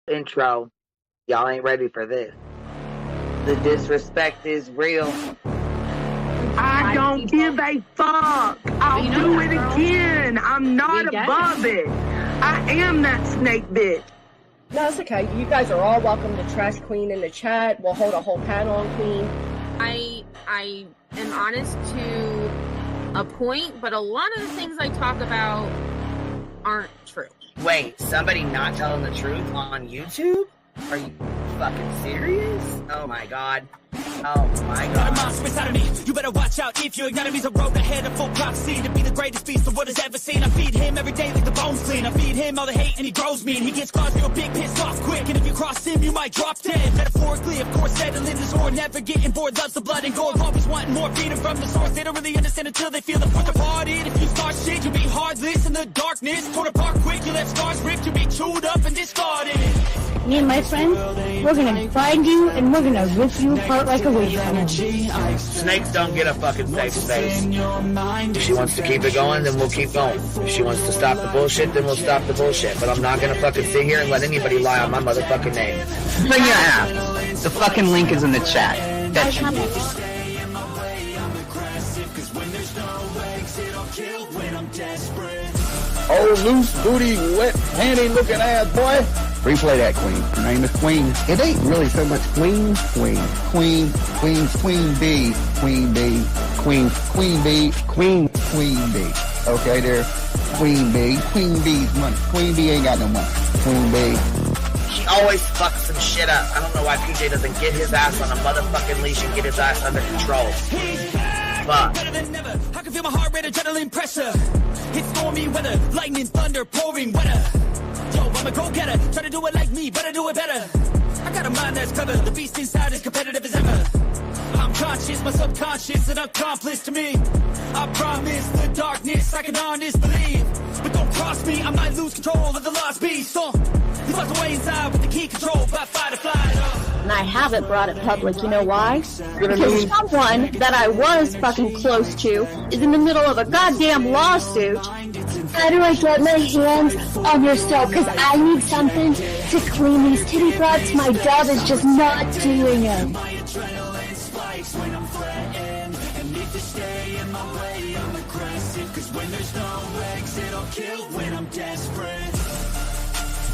Intro. Y'all ain't ready for this. The disrespect is real. I don't give a fuck. I'll do it again. I'm not above it. I am that snake bitch. No, it's okay. You guys are all welcome to trash Queen in the chat. We'll hold a whole panel on Queen. I am honest to a point, but a lot of the things I talk about aren't true. Wait, somebody not telling the truth on YouTube? Are you fucking serious? Oh my god. Oh my god. Got a monster inside of me. You better watch out if your enemy's a road ahead of full prophecy to be the greatest beast the world has ever seen. I feed him every day like the bones clean. I feed him all the hate and he grows me. And he gets claws real big, pissed off quick. And if you cross him, you might drop dead. Metaphorically, of course, settling the score. Never getting bored, loves the blood and gore. Always wanting more, freedom from the source. They don't really understand until they feel the fourth departed. If you start shit, you'll be heartless in the darkness. Torn apart quick, you let scars rip. You'll be chewed up and discarded. Me and my friends, we're gonna find you and we're gonna rip you apart like a wasteland. Snakes don't get a fucking safe space. If she wants to keep it going, then we'll keep going. If she wants to stop the bullshit, then we'll stop the bullshit. But I'm not gonna fucking sit here and let anybody lie on my motherfucking name. Bring your ass. The fucking link is in the chat. That's Oh, loose booty, wet panty looking ass boy. Replay that, Queen. Her name is Queen. It ain't really so much Queen. Queen B. Queen B. Queen B. Okay, there. Queen B. Queen B's money. Queen B ain't got no money. Queen B. She always fucks some shit up. I don't know why PJ doesn't get his ass on a motherfucking leash and get his ass under control. Fuck. Better than never. I can feel my heart rate, adrenaline pressure. It's stormy weather, lightning, thunder, pouring weather. Yo, I'm a go-getter. Try to do it like me, better do it better. I got a mind that's clever. The beast inside is competitive as ever. I'm conscious, my subconscious, an accomplice to me. I promise the darkness I can honest believe. But don't cross me, I might lose control of the lost beast. So, he's locked away inside with the key control by fight or flight. And I haven't brought it public, you know why? Because someone that I was fucking close to is in the middle of a goddamn lawsuit. How do I get my hands on your stove? Because I need something to clean these titty frogs. My dove is just not doing it.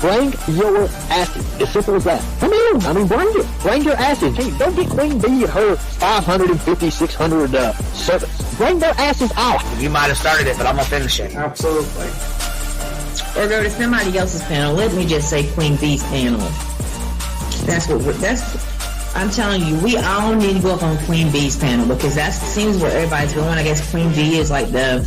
Bring your asses. As simple as that. Come in. I mean, bring it. Bring your asses. Hey, don't get Queen B her 550, 600 service. Bring their asses out. You might have started it, but I'm gonna finish it. Absolutely. Or go to somebody else's panel. Let me just say Queen B's panel. I'm telling you, we all need to go up on Queen B's panel because that seems where everybody's going. I guess Queen B is like the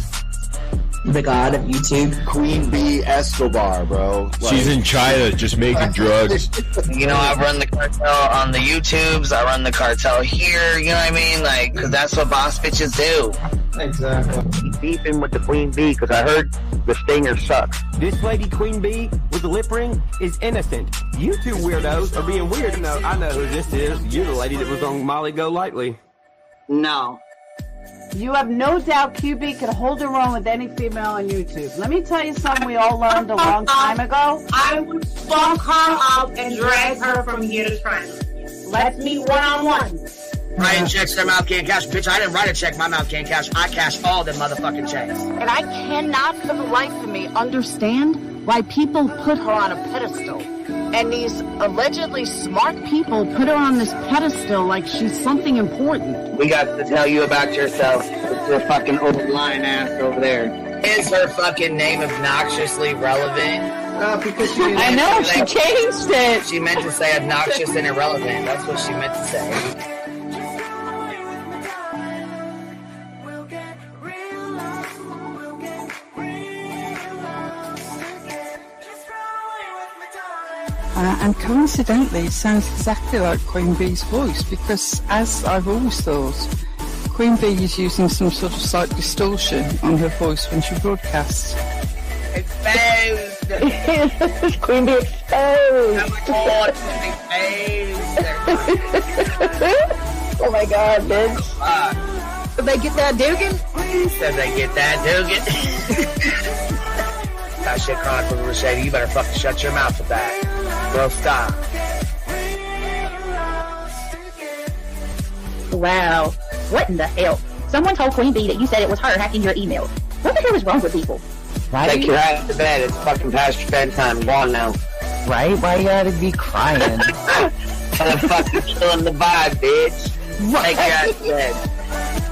god of YouTube. Queen B Escobar, bro. She's in China just making drugs. You know, I run the cartel on the YouTubes. I run the cartel here. You know what I mean? Like, cause that's what boss bitches do. Exactly. Beefing with the Queen B because I heard the stinger sucks. This lady Queen B with the lip ring is innocent. You two weirdos are being weird. No, I know who this is. You're the lady that was on Molly Go Lightly. No. You have no doubt QB could hold her own with any female on YouTube. Let me tell you something we all learned a long time ago. I would fuck her up and drag her from here to China. Let's meet one-on-one. Writing checks, their mouth can't cash. Bitch, I didn't write a check, my mouth can't cash. I cash all them motherfucking checks. And I cannot for the life of me understand why people put her on a pedestal. And these allegedly smart people put her on this pedestal like she's something important. We got to tell you about yourself. It's your fucking old lying ass over there. Is her fucking name obnoxiously relevant? Because I know, she changed it. She meant to say obnoxious and irrelevant. That's what she meant to say. And coincidentally, it sounds exactly like Queen Bee's voice because, as I've always thought, Queen Bee is using some sort of slight distortion on her voice when she broadcasts. Exposed! Queen Bee exposed! Oh my god, bitch. Did they get that Dugan? Said they get that Dugan. That shit chronic with Rashady. You better fucking shut your mouth with that. Bro, stop. Wow. What in the hell? Someone told Queen Bee that you said it was her hacking your email. What the hell is wrong with people? Take your ass to bed. It's fucking past your bedtime. Go on now. Right? Why you gotta be crying? I'm fucking killing the vibe, bitch. Take your ass to bed.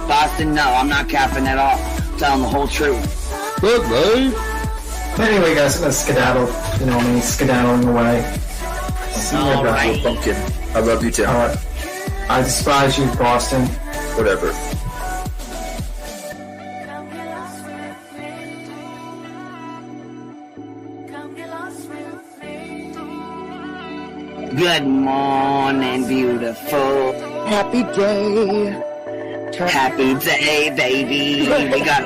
Boston, no, I'm not capping at all. I'm telling the whole truth. Good, babe. Anyway, guys, I'm gonna skedaddle. You know me, skedaddling away. All right. Pumpkin. I love you too. I despise you, Boston. Whatever. Good morning, beautiful. Happy day. Happy day, baby. We got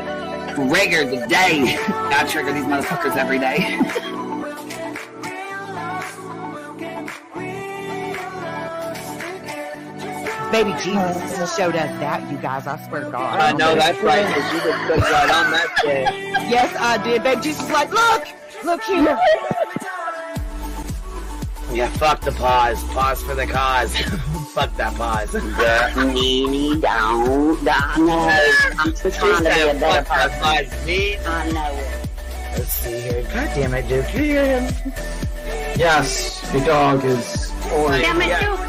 trigger today. Gotta trigger these motherfuckers every day. Baby Jesus showed us that, you guys. I swear to God. I know that's right, because you just put right on that shit. Yes, I did. Baby Jesus was like, look here. Yeah, fuck the pause. Pause for the cause. Fuck that pause. I'm just trying to be a better person. I know it. Let's see here. God damn it, Duke. You hear him? Yes, the dog is. Damn it, Duke.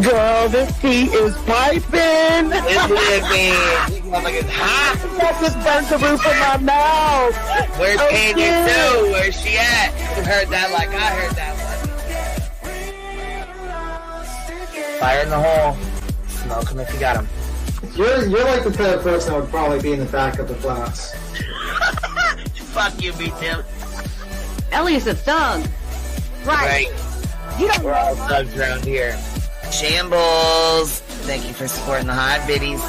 Girl, this tea is piping. It's living. This motherfucker's hot. That just burnt the roof of my mouth. Where's Candy Sue? Where's she at? You heard that like I heard that one. Fire in the hole. Smoke him if you got him. You're like the type of person that would probably be in the back of the class. Fuck you, B-Tim. Ellie's a thug. Right. You don't We're all thugs around here. Shambles. Thank you for supporting the hot biddies.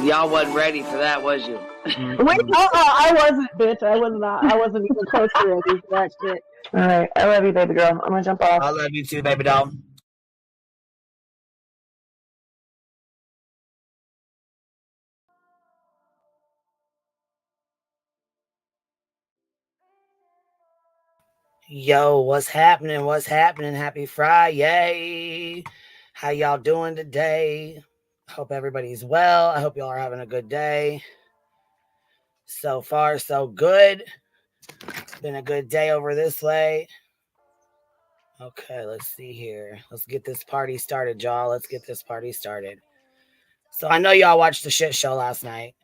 Y'all wasn't ready for that, was you? Wait, I wasn't, bitch. I was not. I wasn't even close to ready for that shit. All right, I love you, baby girl. I'm gonna jump off. I love you too, baby doll. Yo, what's happening? What's happening? Happy Friday. How y'all doing today? Hope everybody's well. I hope y'all are having a good day. So far, so good. It's been a good day over this way. Okay, let's see here. Let's get this party started, y'all. Let's get this party started. So I know y'all watched the shit show last night.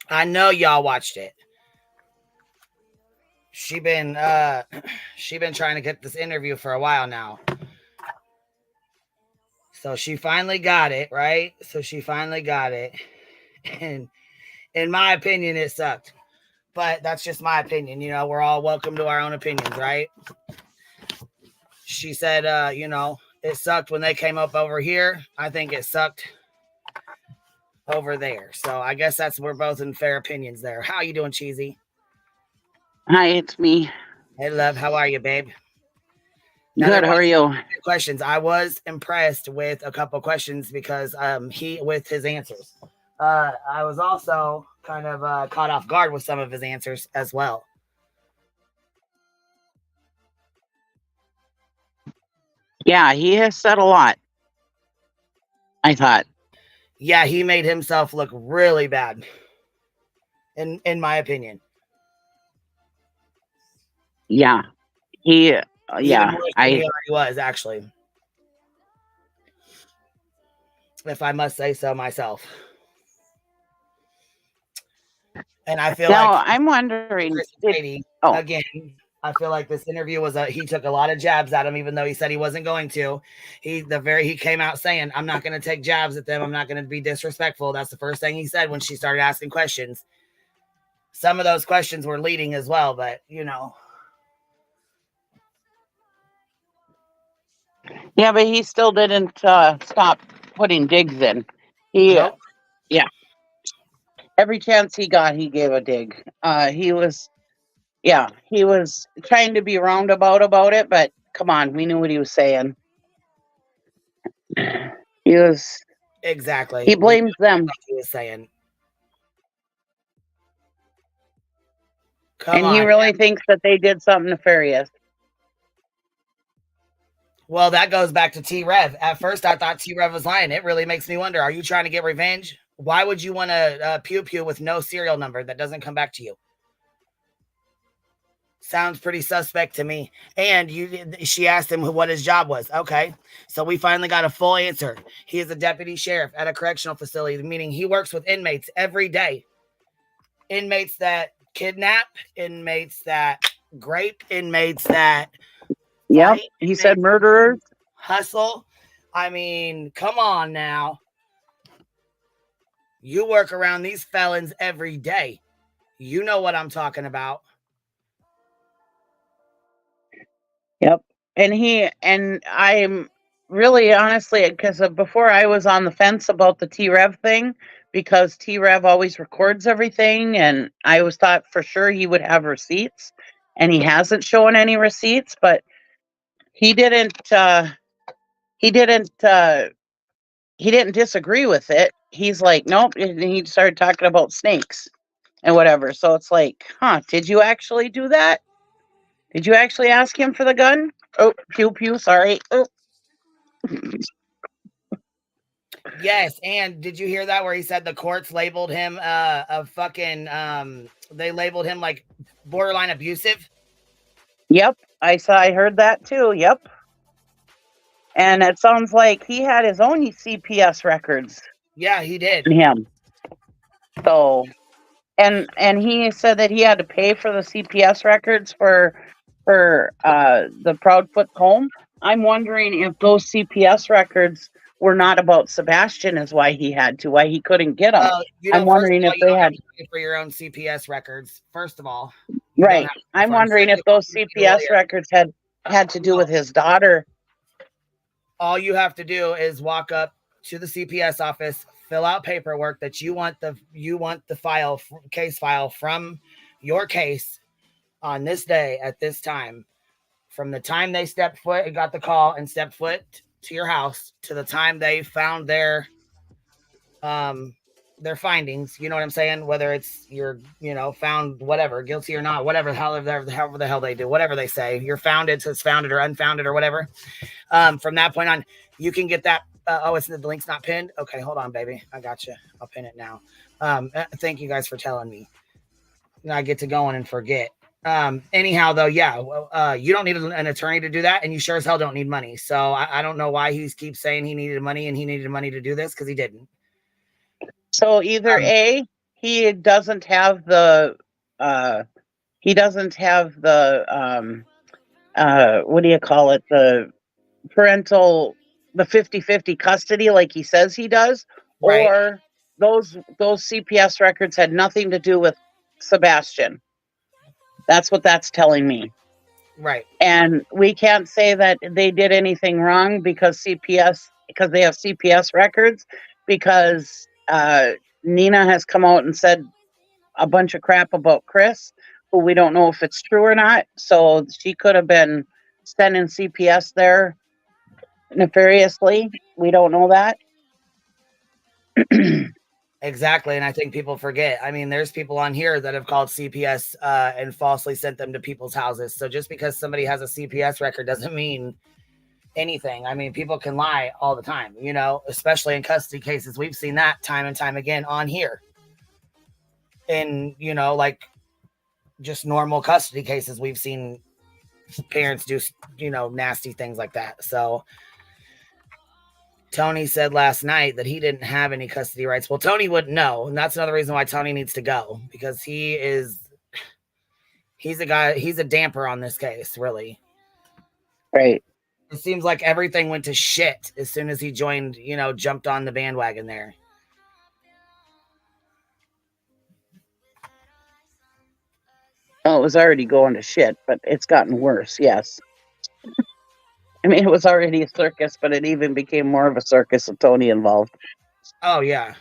I know y'all watched it. She been trying to get this interview for a while now. So she finally got it, right? And in my opinion, it sucked. But that's just my opinion. You know, we're all welcome to our own opinions, right? She said, it sucked when they came up over here. I think it sucked over there. So I guess we're both in fair opinions there. How you doing, Cheesy? Hi, it's me. Hey, love. How are you, babe? Good. How are you? Questions. I was impressed with a couple questions because with his answers. I was also kind of caught off guard with some of his answers as well. Yeah, he has said a lot, I thought. Yeah, he made himself look really bad, in my opinion. Yeah, he was actually, if I must say so myself. And I feel I'm wondering. Again, I feel like this interview was he took a lot of jabs at him, even though he said he wasn't going to. He came out saying, "I'm not going to take jabs at them. I'm not going to be disrespectful." That's the first thing he said when she started asking questions. Some of those questions were leading as well, but Yeah, but he still didn't stop putting digs in. Yeah. Every chance he got, he gave a dig. He was Yeah, he was trying to be roundabout about it, but come on, we knew what he was saying. He was. Exactly. He blames them. Like he was saying. And he really thinks that they did something nefarious. Well, that goes back to T-Rev. At first, I thought T-Rev was lying. It really makes me wonder, are you trying to get revenge? Why would you want to pew-pew with no serial number that doesn't come back to you? Sounds pretty suspect to me. And she asked him what his job was. Okay, so we finally got a full answer. He is a deputy sheriff at a correctional facility, meaning he works with inmates every day. Inmates that kidnap, inmates that grape, inmates that Yep, he said murderers. Hustle. I mean, come on now. You work around these felons every day. You know what I'm talking about. Yep. And I'm really honestly, because before I was on the fence about the T-Rev thing, because T-Rev always records everything, and I always thought for sure he would have receipts, and he hasn't shown any receipts, but he didn't disagree with it. He's like, nope, and he started talking about snakes and whatever. So it's like, did you actually do that? Did you actually ask him for the gun? Oh, pew pew, sorry. Oh. Yes, and did you hear that where he said the courts labeled him a fucking they labeled him like borderline abusive? Yep, I heard that too. Yep. And it sounds like he had his own CPS records. Yeah, he did. Him. So, and he said that he had to pay for the CPS records for the Proudfoot home. I'm wondering if those CPS records were not about Sebastian, is why he couldn't get them. I'm wondering if they had to pay for your own CPS records. First of all, right. I'm wondering if those CPS records had to do with his daughter. All you have to do is walk up to the CPS office, fill out paperwork that you want the case file from your case on this day at this time, from the time they stepped foot and got the call and stepped foot to your house to the time they found their findings. You know what I'm saying? Whether it's you're found whatever, guilty or not, whatever, however the hell they do, whatever they say, you're founded, so it's founded or unfounded or whatever. From that point on, you can get that. It's the link's not pinned. Okay, hold on, baby. I got you. I'll pin it now. Thank you guys for telling me. I get to go in and forget. Anyhow, though, yeah, you don't need an attorney to do that, and you sure as hell don't need money. So I don't know why he keeps saying he needed money and he needed money to do this, because he didn't. So either he doesn't have the what do you call it, the parental, the 50-50 custody like he says he does, right. Or those CPS records had nothing to do with Sebastian. That's what that's telling me. Right. And we can't say that they did anything wrong because they have CPS records, because Nina has come out and said a bunch of crap about Chris, who we don't know if it's true or not. So she could have been sending CPS there nefariously. We don't know that. Exactly. And I think people forget. I mean, there's people on here that have called CPS and falsely sent them to people's houses. So just because somebody has a CPS record doesn't mean anything. I mean, people can lie all the time, especially in custody cases. We've seen that time and time again on here. In, like just normal custody cases, we've seen parents do, nasty things like that. So Tony said last night that he didn't have any custody rights. Well, Tony wouldn't know. And that's another reason why Tony needs to go, because he's a damper on this case, really. Right. It seems like everything went to shit as soon as he joined, jumped on the bandwagon there. Well, it was already going to shit, but it's gotten worse, yes. I mean, it was already a circus, but it even became more of a circus with Tony involved. Oh, yeah.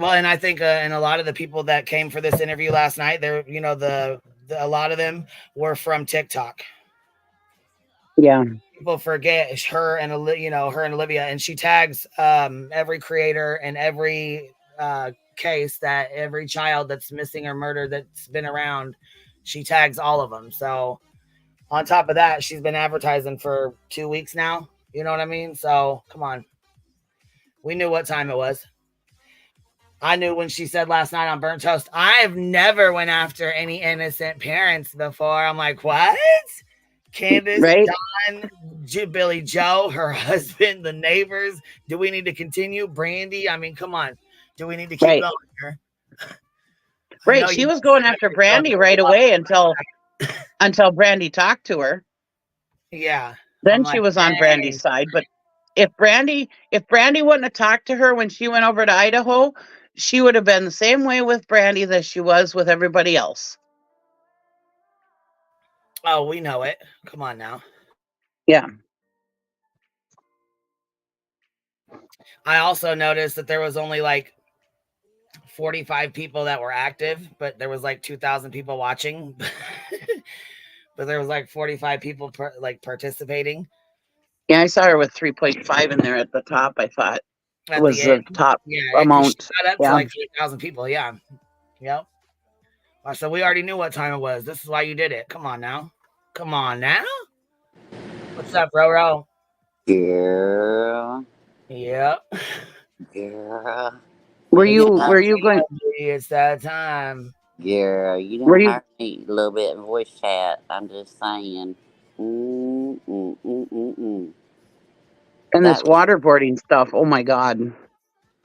Well, and I think, and a lot of the people that came for this interview last night, they're, you know, a lot of them were from TikTok. Yeah. People forget her and Olivia, and she tags every creator and every case that every child that's missing or murdered that's been around. She tags all of them. So on top of that, she's been advertising for 2 weeks now. You know what I mean? So come on, we knew what time it was. I knew when she said last night on Burnt Toast, I've never went after any innocent parents before. I'm like, what? Candace, right? Don, Billy Joe, her husband, the neighbors. Do we need to continue? Brandy, I mean, come on. Do we need to keep going here? Right. She was going after Brandy right away until Brandy talked to her. Yeah. Then she was on Brandy's side. But if Brandy wouldn't have talked to her when she went over to Idaho, she would have been the same way with Brandy that she was with everybody else. Oh, we know it. Come on now. Yeah. I also noticed that there was only like 45 people that were active, but there was like 2,000 people watching. But there was like 45 people participating. Yeah, I saw her with 3.5 in there at the top. I thought At was the top amount. She got up to like 3,000 people. Yeah. Yep. So we already knew what time it was. This is why you did it. Come on now. Come on now. What's up, Roro? Girl. Yep. Girl. Were you going? It's that time. Girl, you don't heard me a little bit in voice chat. I'm just saying. And this waterboarding stuff. Oh my God.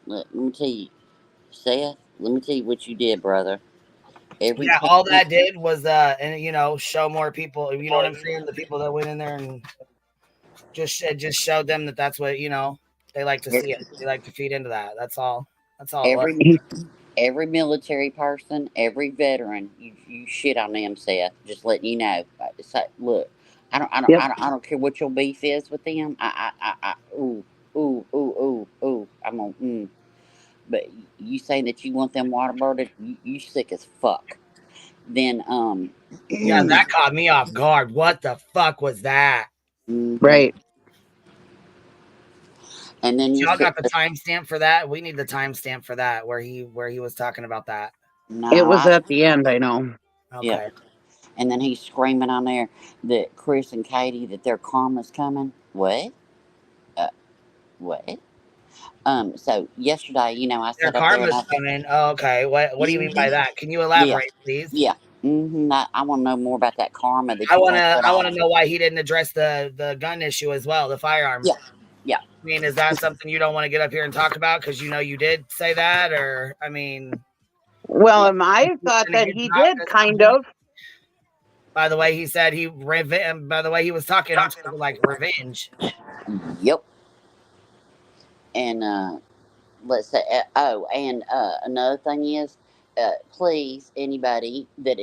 Let me tell you, Seth. Let me tell you what you did, brother. All that did was and show more people. You know what I'm saying? The people that went in there and just showed them that that's what they like to see it. They like to feed into that. That's all. That's all. Every military person, every veteran, you shit on them, Seth. Just letting you know. Look, I don't care what your beef is with them. I'm on. But you saying that you want them waterboarded, you sick as fuck. Then yeah, that caught me off guard. What the fuck was that? Right. And then y'all got the timestamp for that. We need the timestamp for that where he was talking about that. No, it was at the end. I know. Okay. Yeah. And then he's screaming on there that Chris and Katie, that their karma's coming. What? What? So yesterday, I their said up there. Karma's coming. Oh, okay. What do you mean by that? Can you elaborate, please? Yeah. I want to know more about that karma that I want to know why he didn't address the gun issue as well, the firearms. Yeah. I mean, is that something you don't want to get up here and talk about because you did say that, or I mean? Well, I thought that he did kind of. By the way, he said by the way he was talking, I'm talking like revenge. Yep. And let's say, another thing is, please, anybody that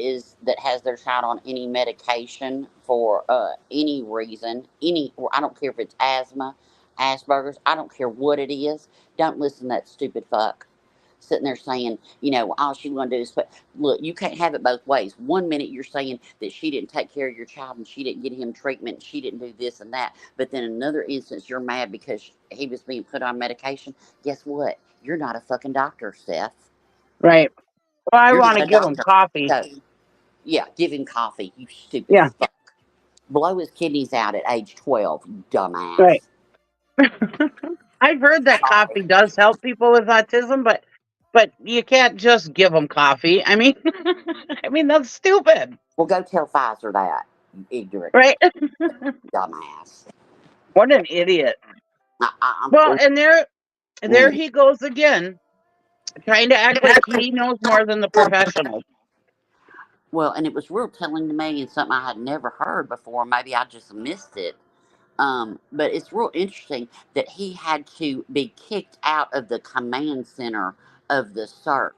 has their child on any medication for any reason, I don't care if it's asthma, Asperger's, I don't care what it is, don't listen to that stupid fuck sitting there saying, all she want to do is look, you can't have it both ways. One minute you're saying that she didn't take care of your child and she didn't get him treatment, and she didn't do this and that, but then another instance you're mad because he was being put on medication. Guess what? You're not a fucking doctor, Seth. Right. Well, I want to give him coffee. So, yeah, give him coffee, you stupid fuck. Blow his kidneys out at age 12, you dumbass. Right. I've heard that coffee does help people with autism, but you can't just give them coffee. I mean, that's stupid. Well, go tell Pfizer that, you ignorant. Right. Dumbass. What an idiot. Well, and there he goes again, trying to act like he knows more than the professionals. Well, and it was real telling to me, and something I had never heard before. Maybe I just missed it. But it's real interesting that he had to be kicked out of the command center of the search.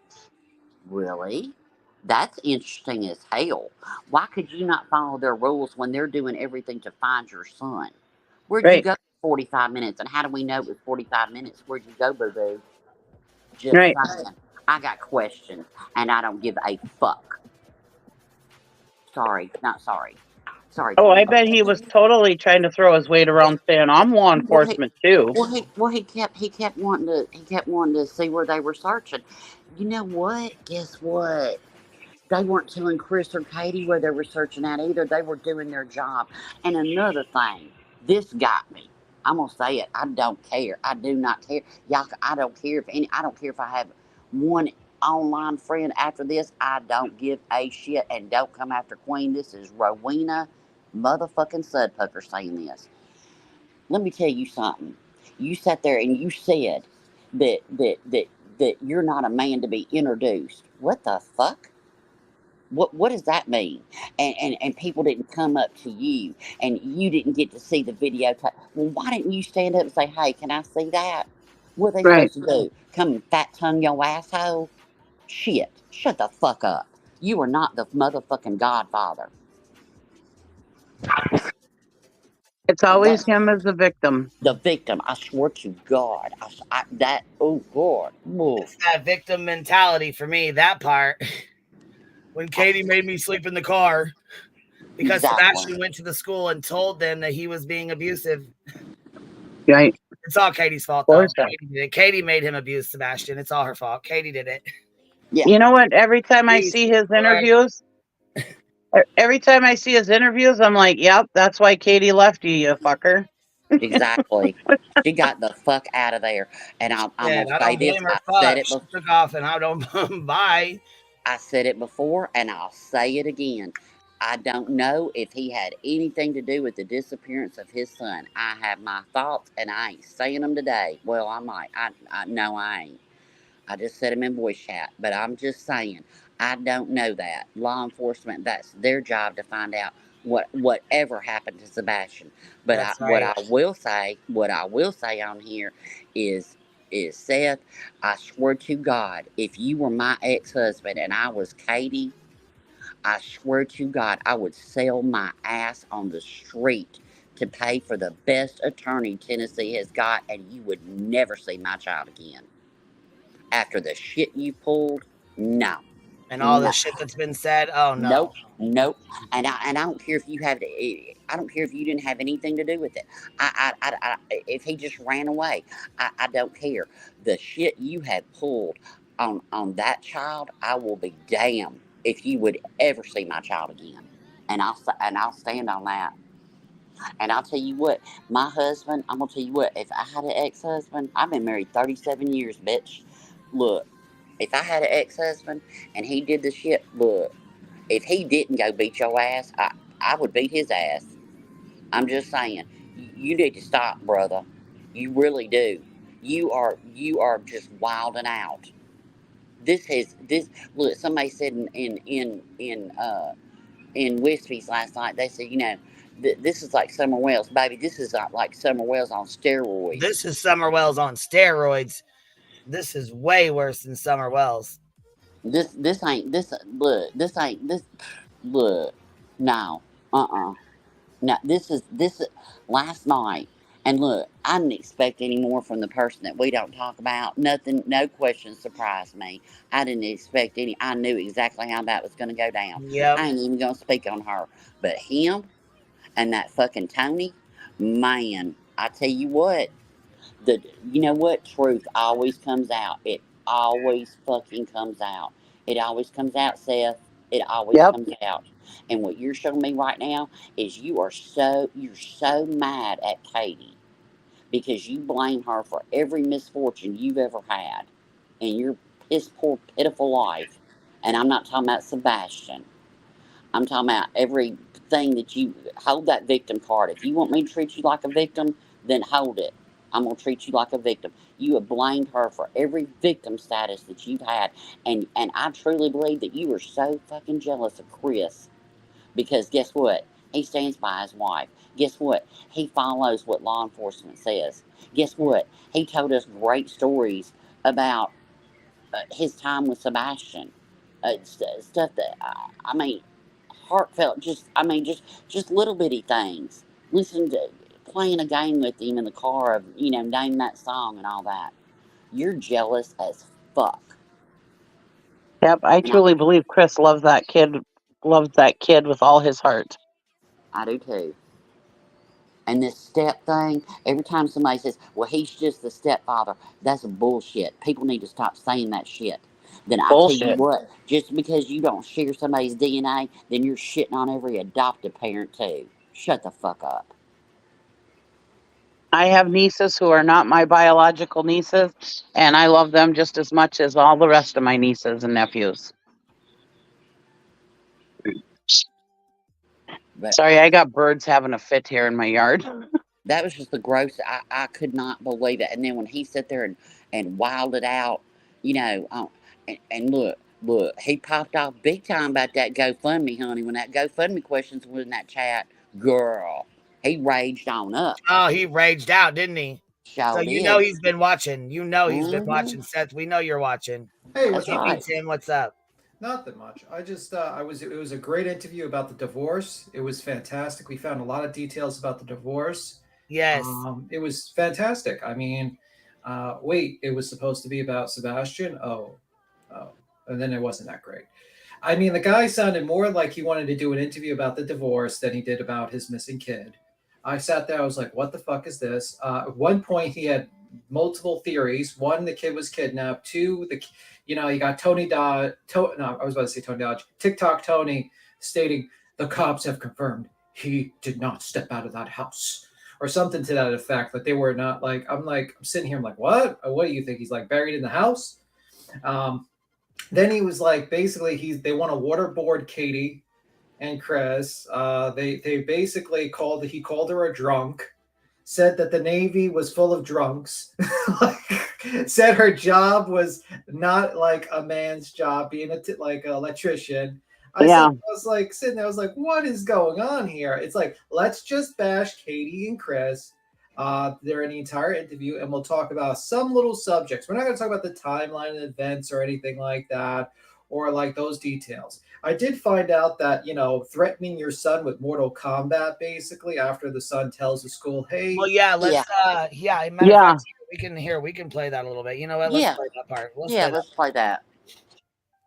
Really? That's interesting as hell. Why could you not follow their rules when they're doing everything to find your son? Where'd you go for 45 minutes? And how do we know it was 45 minutes? Where'd you go, boo-boo? Just saying. I got questions, and I don't give a fuck. Sorry, not sorry. Sorry, Oh, I Queen. bet he was totally trying to throw his weight around saying, I'm law Well, enforcement too. he kept wanting to see where they were searching. You know what? Guess what? They weren't telling Chris or Katie where they were searching at either. They were doing their job. And another thing, this got me. I'm gonna say it. I don't care. I do not care. Y'all, I don't care if any. I don't care if I have one online friend after this. I don't give a shit. And don't come after Queen. This is Rowena, motherfucking Sudpucker saying this. Let me tell you something. You sat there and you said that you're not a man to be introduced. What the fuck? What does that mean? And people didn't come up to you and you didn't get to see the videotape. Well, why didn't you stand up and say, hey, can I see that? What are they Right. supposed to do? Come and fat tongue your asshole? Shit. Shut the fuck up. You are not the motherfucking godfather. It's always him as the victim. The victim. I swear to God. Oh, God. Whoa. It's that victim mentality for me, that part. When Katie made me sleep in the car because Sebastian went to the school and told them that he was being abusive. Right. It's all Katie's fault, though. Katie made him abuse Sebastian. It's all her fault. Katie did it. Yeah. You know what? Every time I see his interviews, I'm like, yep, that's why Katie left you fucker. Exactly. She got the fuck out of there. And I'm going to I say don't this. blame her. I said it She before. took off and I don't bye. I said it before and I'll say it again. I don't know if he had anything to do with the disappearance of his son. I have my thoughts and I ain't saying them today. Well, I might. No, I ain't. I just said them in voice chat. But I'm just saying, I don't know that. Law enforcement, that's their job to find out whatever happened to Sebastian. But That's what right. I will say on here is Seth, I swear to God, if you were my ex-husband and I was Katie, I swear to God, I would sell my ass on the street to pay for the best attorney Tennessee has got, and you would never see my child again. After the shit you pulled, no. And all the shit that's been said, oh no. Nope. And I don't care if you have. I don't care if you didn't have anything to do with it. If he just ran away, I don't care. The shit you had pulled on that child, I will be damned if you would ever see my child again. And I'll stand on that. And I'll tell you what, my husband. I'm gonna tell you what. If I had an ex-husband, I've been married 37 years, bitch. Look, if I had an ex-husband and he did the shit, look. If he didn't go beat your ass, I would beat his ass. I'm just saying, you need to stop, brother. You really do. You are just wilding out. This. Look, somebody said in Wispy's last night. They said, this is like Summer Wells, baby. This is like Summer Wells on steroids. This is Summer Wells on steroids. This is way worse than Summer Wells. This ain't look. No. No, this is last night. And look, I didn't expect any more from the person that we don't talk about. Nothing, no questions surprised me. I didn't expect any. I knew exactly how that was going to go down. Yep. I ain't even going to speak on her. But him and that fucking Tony, man, I tell you what, you know what? Truth always comes out. It always fucking comes out. It always comes out, Seth. It always comes out. And what you're showing me right now is you're so mad at Katie because you blame her for every misfortune you've ever had in your piss poor pitiful life. And I'm not talking about Sebastian. I'm talking about everything that you hold that victim card. If you want me to treat you like a victim, then hold it. I'm going to treat you like a victim. You have blamed her for every victim status that you've had. And I truly believe that you are so fucking jealous of Chris. Because guess what? He stands by his wife. Guess what? He follows what law enforcement says. Guess what? He told us great stories about his time with Sebastian. Stuff that, I mean, heartfelt, just little bitty things. Listen to playing a game with him in the car of, name that song and all that. You're jealous as fuck. Yep, I truly believe Chris loves that kid with all his heart. I do too. And this step thing, every time somebody says, well, he's just the stepfather, that's bullshit. People need to stop saying that shit. Then I tell you Bullshit. what, just because you don't share somebody's DNA, then you're shitting on every adoptive parent too. Shut the fuck up. I have nieces who are not my biological nieces, and I love them just as much as all the rest of my nieces and nephews. But Sorry, I got birds having a fit here in my yard. that was just the gross. I could not believe it. And then when he sat there and wilded out, you know, and look, he popped off big time about that GoFundMe, honey. When that GoFundMe questions was in that chat, girl, he raged on up. Oh, he raged out, didn't he? So you know he's been watching. You know he's been watching, Seth. We know you're watching. Hey, what's up? Tim, what's up? Not that much. I just it was a great interview about the divorce. It was fantastic. We found a lot of details about the divorce. Yes. It was fantastic. I mean, wait, it was supposed to be about Sebastian? Oh. And then it wasn't that great. I mean, the guy sounded more like he wanted to do an interview about the divorce than he did about his missing kid. I sat there, I was like, what the fuck is this? At one point, he had multiple theories. One, the kid was kidnapped. Two, you got Tony Dodge. I was about to say Tony Dodge. TikTok Tony stating the cops have confirmed he did not step out of that house, or something to that effect. That they were not like. I'm sitting here. I'm like, what? What do you think? He's like buried in the house. Then he was like, basically, they want to waterboard Katie and Chris. They basically he called her a drunk. Said that the Navy was full of drunks. Said her job was not like a man's job, being like an electrician. I was like sitting there, I was like, what is going on here? It's like, let's just bash Katie and Chris. They're in the entire interview, and we'll talk about some little subjects. We're not going to talk about the timeline and events or anything like that, or like those details. I did find out that, threatening your son with Mortal Kombat, basically, after the son tells the school, hey. Well, yeah, let's, matter of fact, we can play that a little bit. You know what? Let's play that part. Let's play that.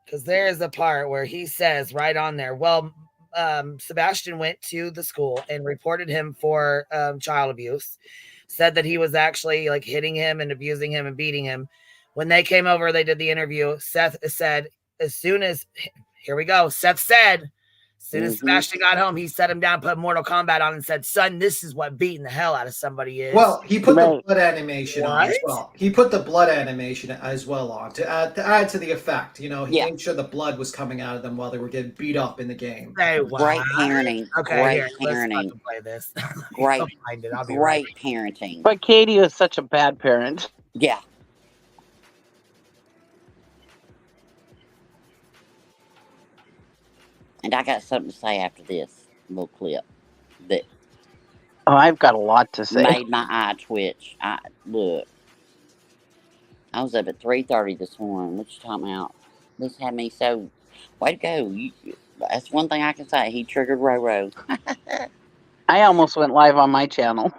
Because there is a part where he says right on there, well, Sebastian went to the school and reported him for child abuse, said that he was actually like hitting him and abusing him and beating him. When they came over, they did the interview. Seth said, here we go. Seth said, as soon as Sebastian got home, he set him down, put Mortal Kombat on, and said, son, this is what beating the hell out of somebody is. Well, he put the blood animation on as well. He put the blood animation as well on to add to the effect. He made sure the blood was coming out of them while they were getting beat up in the game. Hey, wow. Great parenting. Okay, great parenting. Let's play this. Great, right. Parenting. But Katie was such a bad parent. Yeah. And I got something to say after this little clip that I've got a lot to say. Made my eye twitch. Look, I was up at 3:30 this morning. What you talking about? This had me so. Way to go! That's one thing I can say. He triggered Roro. I almost went live on my channel.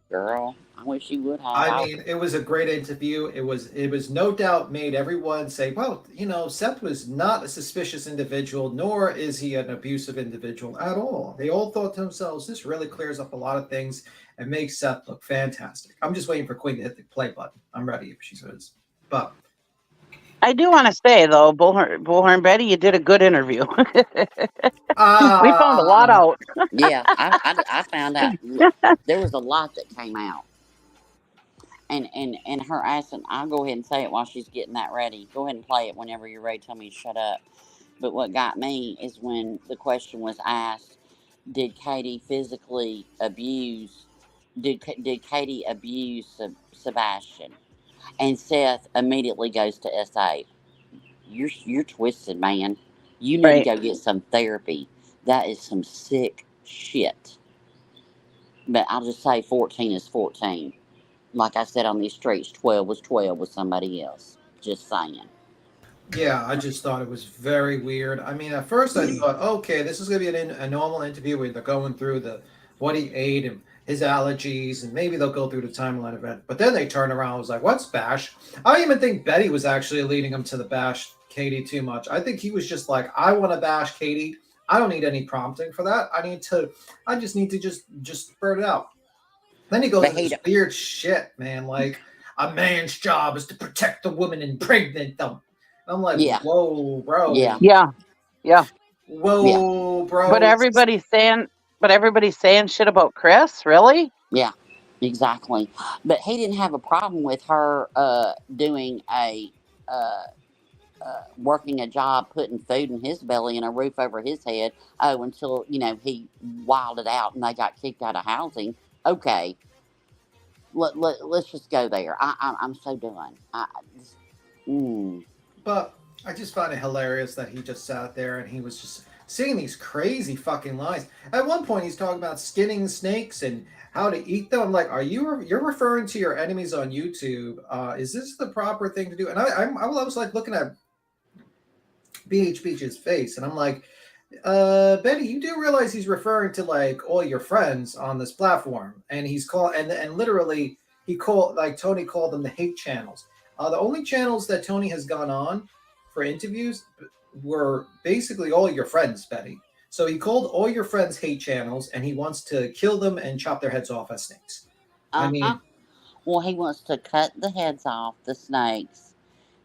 Girl, I wish you would have. I mean, it was a great interview. It was no doubt made everyone say, well, Seth was not a suspicious individual, nor is he an abusive individual at all. They all thought to themselves, this really clears up a lot of things and makes Seth look fantastic. I'm just waiting for Queen to hit the play button. I'm ready if she says. But I do want to say, though, Bullhorn Betty, you did a good interview. We found a lot out. Yeah, I found out. There was a lot that came out. And her asking, I'll go ahead and say it while she's getting that ready. Go ahead and play it whenever you're ready. Tell me to shut up. But what got me is when the question was asked, did Katie physically abuse, did Katie abuse Sebastian? And Seth immediately goes to SA. You're twisted, man. You need to go get some therapy. That is some sick shit. But I'll just say 14 is 14. Like I said on these streets, 12 was 12 with somebody else. Just saying. Yeah, I just thought it was very weird. I mean, at first I thought, okay, this is going to be a normal interview where they're going through what he ate and his allergies, and maybe they'll go through the timeline event. But then they turned around and was like, what's Bash? I don't even think Betty was actually leading him to the Bash Katie too much. I think he was just like, I want to bash Katie. I don't need any prompting for that. I just need to just spurt it out. Then he goes into this weird shit, man. Like, a man's job is to protect the woman and impregnate them. I'm like, whoa, bro. Yeah. Whoa, bro. But everybody's saying shit about Chris, really? Yeah, exactly. But he didn't have a problem with her doing a working a job, putting food in his belly and a roof over his head. Oh, until he wilded out and they got kicked out of housing. Okay, let's just go there. I'm so done. But I just found it hilarious that he just sat there and he was just saying these crazy fucking lines. At one point, he's talking about skinning snakes and how to eat them. I'm like, you're referring to your enemies on YouTube? Is this the proper thing to do? And I was like looking at BH Beach's face, and I'm like, Betty, you do realize he's referring to like all your friends on this platform, and he's called and literally he called, like Tony called them, the hate channels. The only channels that Tony has gone on for interviews were basically all your friends, Betty. So he called all your friends hate channels, and he wants to kill them and chop their heads off as snakes. I mean, well, he wants to cut the heads off the snakes,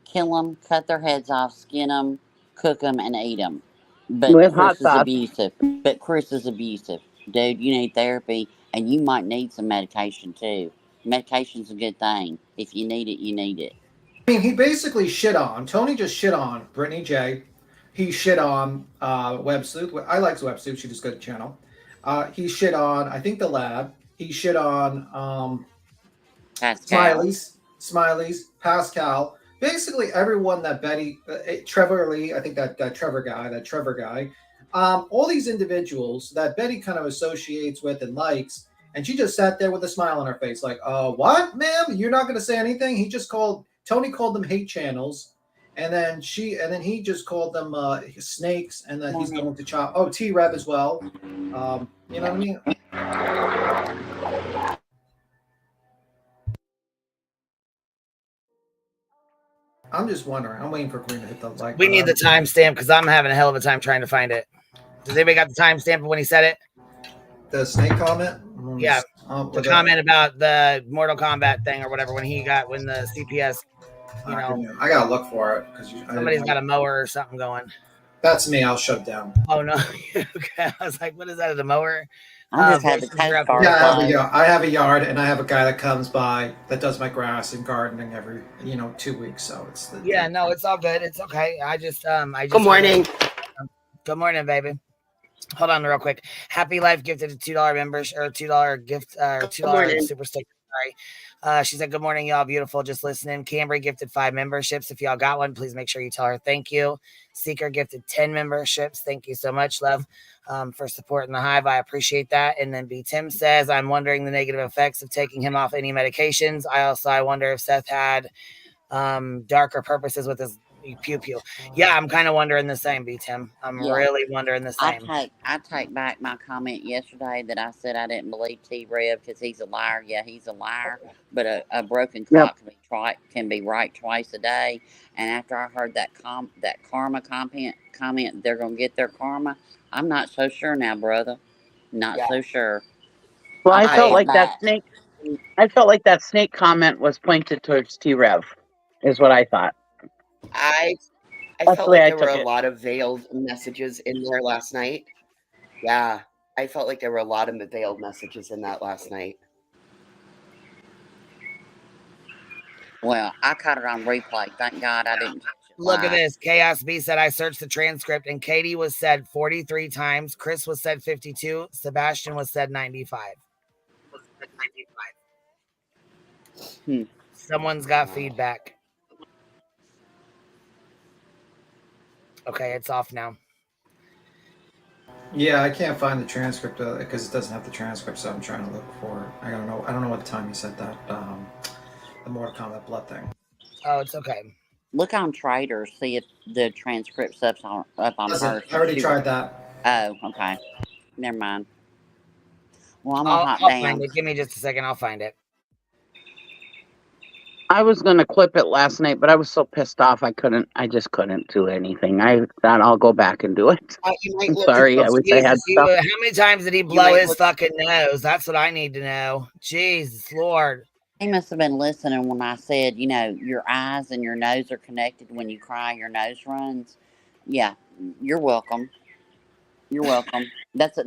kill them, cut their heads off, skin them, cook them, and eat them. But With Chris hot is sauce. abusive. But Chris is abusive. Dude, you need therapy, and you might need some medication too. Medication's a good thing. If you need it, you need it. I mean, he basically shit on Tony. Just shit on Brittany J. He shit on Web Sleuth. I like Web Sleuth. She does a good channel. He shit on, I think, the Lab. He shit on Smileys, Pascal. Basically, everyone that Betty, Trevor Lee. I think that Trevor guy. All these individuals that Betty kind of associates with and likes, and she just sat there with a smile on her face, like, what, ma'am? You're not going to say anything? Tony called them hate channels, and then he just called them snakes, and then he's going to chop. Oh, T-Rev as well. You know what I mean? I'm just wondering. I'm waiting for Queen to hit the like. We need the timestamp because I'm having a hell of a time trying to find it. Does anybody got the timestamp when he said it? The snake comment? Yeah. The comment about the Mortal Kombat thing or whatever when the CPS, I gotta look for it because somebody's got a mower or something going. That's me. I'll shut down. Oh no. Okay. I was like, what is that? A mower? I just had the tape bar. Yeah, I have a yard, and I have a guy that comes by that does my grass and gardening every 2 weeks. So it's no, it's all good. It's okay. I just Good morning. Good morning, baby. Hold on real quick. Happy Life gifted a $2 membership or $2 gift or $2 super sticker. Sorry. She said, good morning, y'all. Beautiful. Just listening. Cambry gifted 5 memberships. If y'all got one, please make sure you tell her thank you. Seeker gifted 10 memberships. Thank you so much, love, for supporting the hive. I appreciate that. And then B. Tim says, I'm wondering the negative effects of taking him off any medications. I wonder if Seth had darker purposes with his pew. Yeah, I'm kind of wondering the same, B. Tim. I'm really wondering the same. I take back my comment yesterday that I said I didn't believe T-Rev because he's a liar. Yeah, he's a liar. But a broken clock can be right twice a day. And after I heard that karma comment, they're gonna get their karma. I'm not so sure now, brother. Not so sure. Well, I felt like that snake comment was pointed towards T-Rev, is what I thought. I felt like there were a lot of veiled messages in there last night. Yeah, I felt like there were a lot of veiled messages in that last night. Well, I caught it on replay. Thank God I didn't. Look at this. Chaos B said, I searched the transcript and Katie was said 43 times. Chris was said 52. Sebastian was said 95. Someone's got feedback. Okay, it's off now. Yeah, I can't find the transcript because it doesn't have the transcript, so I'm trying to look for it. I don't know what time you said that. The Mortal Kombat blood thing. Oh, it's okay. Look on Trader, see if the transcript's up on her. I already tried that. Oh, okay. Never mind. Well, I'll find it. Give me just a second. I'll find it. I was going to clip it last night, but I was so pissed off I just couldn't do anything. I thought I'll go back and do it. I'm sorry. I wish I had stuff. How many times did he blow his fucking nose? That's what I need to know. Jesus Lord. He must have been listening when I said, you know, your eyes and your nose are connected. When you cry, your nose runs. Yeah, you're welcome. You're welcome. That's a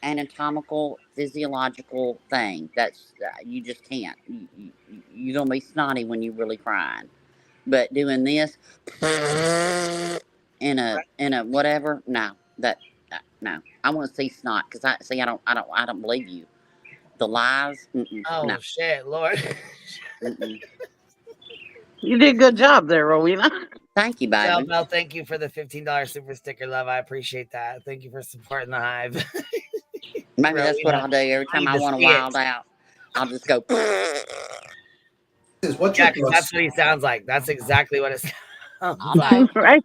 anatomical, physiological thing. That's you just can't. You're gonna be snotty when you're really crying, but doing this in a whatever, no, no. I want to see snot because I don't believe you. The lies. No. Shit, Lord. You did a good job there, Rowena. Thank you, baby. Mel, thank you for the $15 super sticker, love. I appreciate that. Thank you for supporting the hive. Maybe that's what I'll do every time I want to wild out. I'll just go. That's what he sounds like. That's exactly what it sounds like. Right?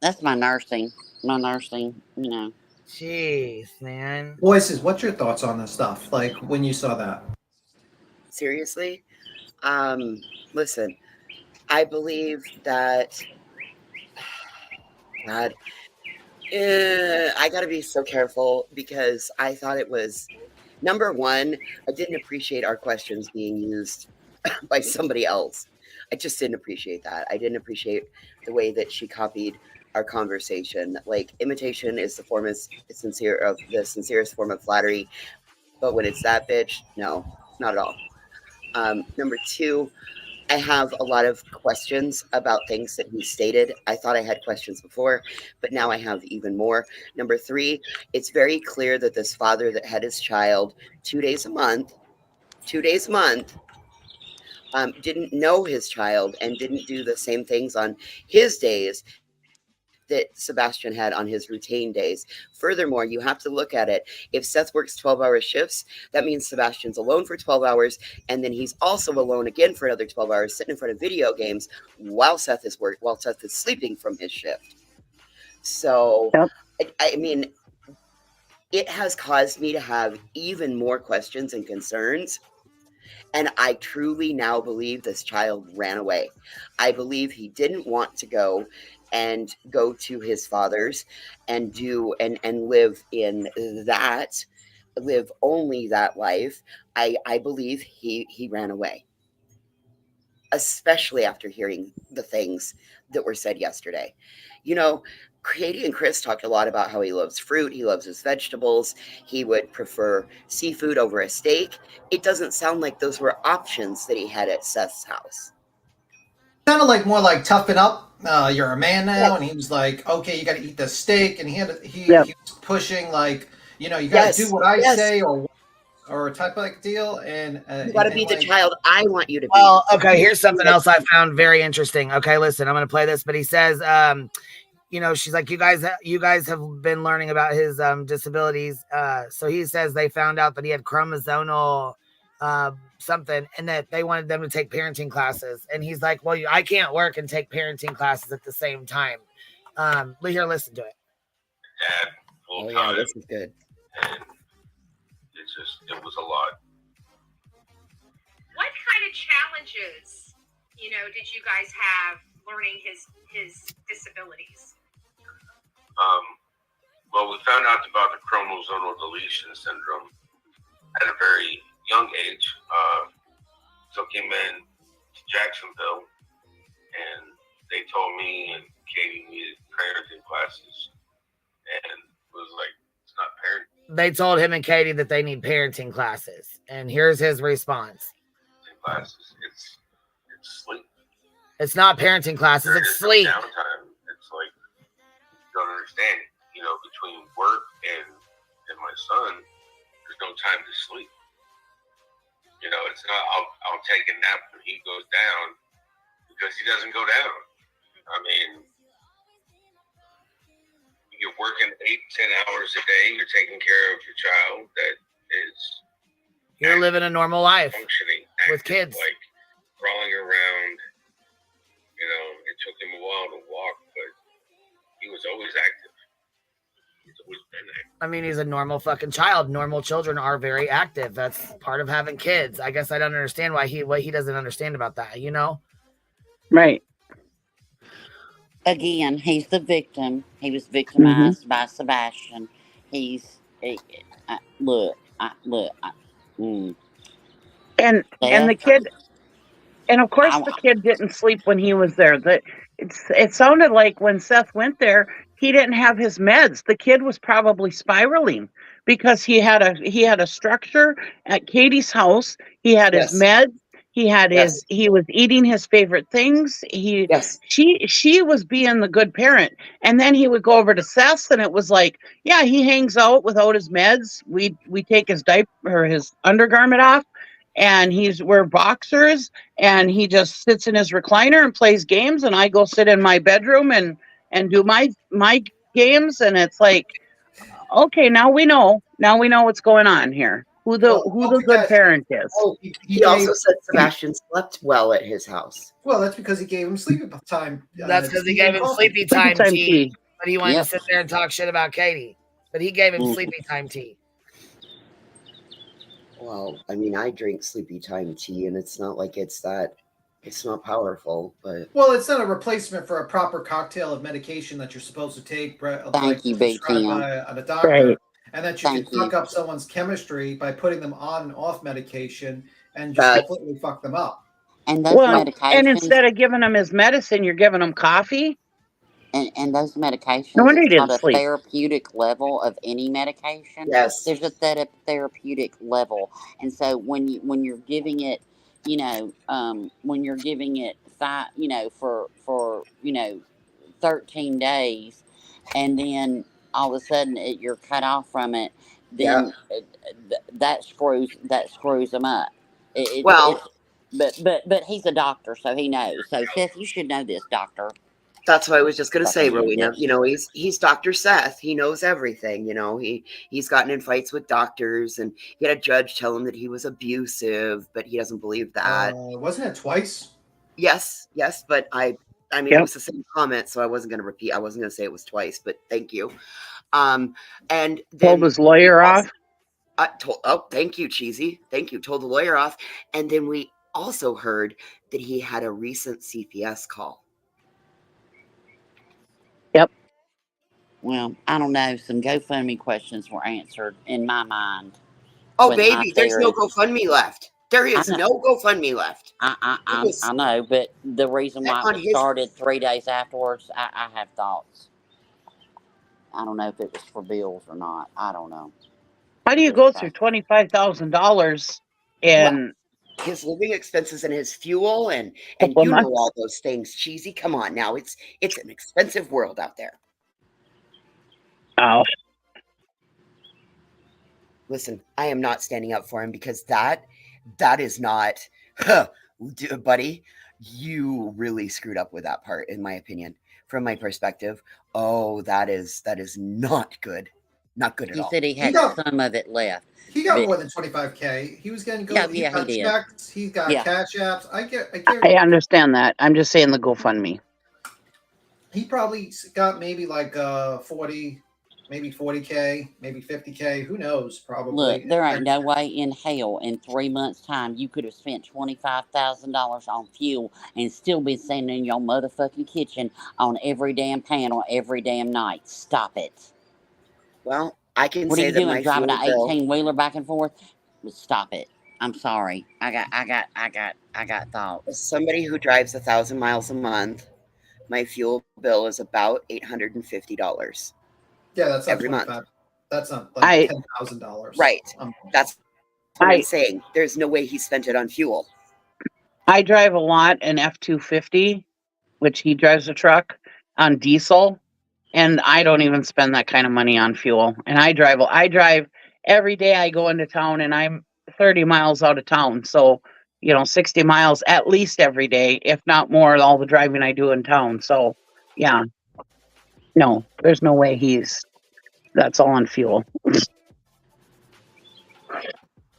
That's my nursing. You know. Jeez, man. Voices, what's your thoughts on this stuff? Like when you saw that? Seriously? Listen, I believe that God, I gotta be so careful because I thought it was number one, I didn't appreciate our questions being used by somebody else. I just didn't appreciate that. I didn't appreciate the way that she copied our conversation. Like imitation is the sincerest form of flattery, but when it's that bitch, no, not at all. Number two, I have a lot of questions about things that he stated. I thought I had questions before, but now I have even more. Number three, it's very clear that this father that had his child 2 days a month, didn't know his child and didn't do the same things on his days that Sebastian had on his routine days. Furthermore, you have to look at it. If Seth works 12-hour shifts, that means Sebastian's alone for 12 hours, and then he's also alone again for another 12 hours, sitting in front of video games while Seth is sleeping from his shift. So, I mean, it has caused me to have even more questions and concerns. And I truly now believe this child ran away. I believe he didn't want to go to his father's and live live only that life. I believe he ran away, especially after hearing the things that were said yesterday. You know, Katie and Chris talked a lot about how he loves fruit, he loves his vegetables, he would prefer seafood over a steak. It doesn't sound like those were options that he had at Seth's house. Sounded like more like toughen up. You're a man now, and he was like, "Okay, you got to eat the steak," and he was pushing like, you know, you got to do what I say, or type of like deal, and you got to be the child I want you to be. Well, okay, here's something else I found very interesting. Okay, listen, I'm going to play this, but he says, you know, she's like, you guys have been learning about his disabilities. So he says they found out that he had chromosomal something, and that they wanted them to take parenting classes. And he's like, well, I can't work and take parenting classes at the same time. Here, listen to it. Dad, oh yeah, this is good. And it was a lot. What kind of challenges, you know, did you guys have learning his disabilities? Well, we found out about the chromosomal deletion syndrome at a very young age. Took him in to Jacksonville, and they told me and Katie needed parenting classes, and it was like, it's not parenting. They told him and Katie that they need parenting classes, and here's his response. Classes, it's sleep. It's not parenting classes, it's sleep. Downtime. It's like, you don't understand, you know, between work and my son, there's no time to sleep. You know, it's not, I'll take a nap when he goes down, because he doesn't go down. I mean, you're working 8-10 hours a day, you're taking care of your child that is... You're living a normal life. Functioning. With kids. Like, crawling around. You know, it took him a while to walk, but he was always active. He's always been active. I mean, he's a normal fucking child. Normal children are very active. That's part of having kids. I guess I don't understand what he doesn't understand about that, you know? Right. Again, he's the victim. He was victimized by Sebastian. Look. And the Seth, kid, and of course the kid didn't sleep when he was there. It sounded like when Seth went there, he didn't have his meds. The kid was probably spiraling because he had a structure at Katie's house. He had his Yes. meds. He had Yes. he was eating his favorite things. She was being the good parent. And then he would go over to Seth's and it was like, yeah, he hangs out without his meds. We take his diaper or his undergarment off and wear boxers and he just sits in his recliner and plays games and I go sit in my bedroom and do my games, and it's like, okay, now we know what's going on here. Who the good parent is. Oh, he also said Sebastian slept well at his house. Well, that's because he gave him sleeping time. That's because he gave him sleepy time tea. But he wanted to sit there and talk shit about Katie. But he gave him sleepy time tea. Well, I mean, I drink sleepy time tea, and it's not like it's not powerful, but... Well, it's not a replacement for a proper cocktail of medication that you're supposed to take, Thank you, prescribed BTM. by a doctor, Right. and that you can fuck up someone's chemistry by putting them on and off medication and just completely fuck them up. And those medications... And instead of giving him his medicine, you're giving him coffee? And those medications, No wonder he it's didn't not a sleep. therapeutic level of any medication. Yes. There's a therapeutic level. And so when you're giving it, when you're giving it for 13 days, and then all of a sudden you're cut off from it, then that screws them up. But he's a doctor, so he knows. So Seth, you should know this, doctor. That's what I was just going to say, Rowena. He's Dr. Seth. He knows everything. He's gotten in fights with doctors, and he had a judge tell him that he was abusive, but he doesn't believe that. Wasn't it twice? Yes, but I mean, it was the same comment, so I wasn't going to repeat. I wasn't going to say it was twice, but thank you. And then told his lawyer off. Thank you, Cheesy. Thank you. Told the lawyer off, and then we also heard that he had a recent CPS call. Yep. Well, I don't know. Some GoFundMe questions were answered in my mind. Oh, baby, there's no GoFundMe left. There is no GoFundMe left. I know, but the reason why it was started 3 days afterwards, I have thoughts. I don't know if it was for bills or not. I don't know. How do you go through $25,000 in his living expenses and his fuel and you know all those things? Cheesy, come on now. It's an expensive world out there. Oh. Listen, I am not standing up for him because that is not, buddy, you really screwed up with that part, in my opinion. From my perspective, that is not good. Not good at all. He said he had some of it left. He got more than $25K. He was getting he got checks. He got cash apps. I understand that. I'm just saying the GoFundMe. He probably got maybe like 40, maybe 40K, maybe 50K. Who knows? Probably. Look, there ain't no way in hell in 3 months' time you could have spent $25,000 on fuel and still been standing in your motherfucking kitchen on every damn panel every damn night. Stop it. Well, I can what say that my my driving an fuel 18-wheeler back and forth? Stop it. I'm sorry. I got thoughts. As somebody who drives 1,000 miles a month, my fuel bill is about $850. Yeah, that's every month. That's not like $10,000. Right. That's what I'm saying. There's no way he spent it on fuel. I drive a lot in F-250, which he drives a truck on diesel. And I don't even spend that kind of money on fuel. And I drive every day. I go into town and I'm 30 miles out of town. So, 60 miles at least every day, if not more, all the driving I do in town. So, yeah, no, there's no way that's all on fuel.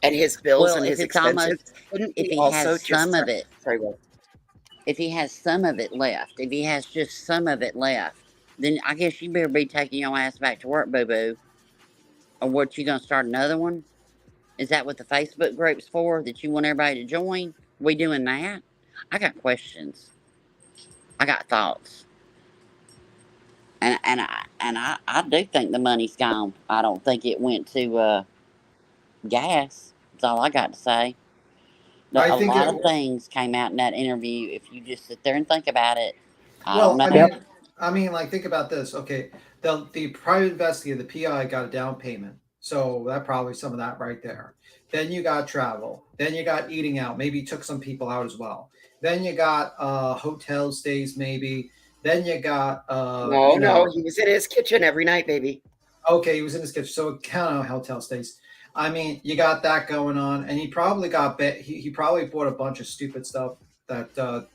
And his bills and his expenses. If he has some of it. If he has some of it left, if he has just some of it left, then I guess you better be taking your ass back to work, boo-boo. Or what, you gonna start another one? Is that what the Facebook group's for? That you want everybody to join? We doing that? I got questions. I got thoughts. And I do think the money's gone. I don't think it went to gas. That's all I got to say. I A think lot it. of things came out in that interview. If you just sit there and think about it, I don't Well, know. I mean, like think about this. Okay, the private investigator, the PI, got a down payment, so that probably some of that right there. Then you got travel. Then you got eating out. Maybe took some people out as well. Then you got hotel stays, maybe. Then you got No, no, he was in his kitchen every night, baby. Okay, he was in his kitchen, so count out hotel stays. I mean, you got that going on, and he probably got he probably bought a bunch of stupid stuff that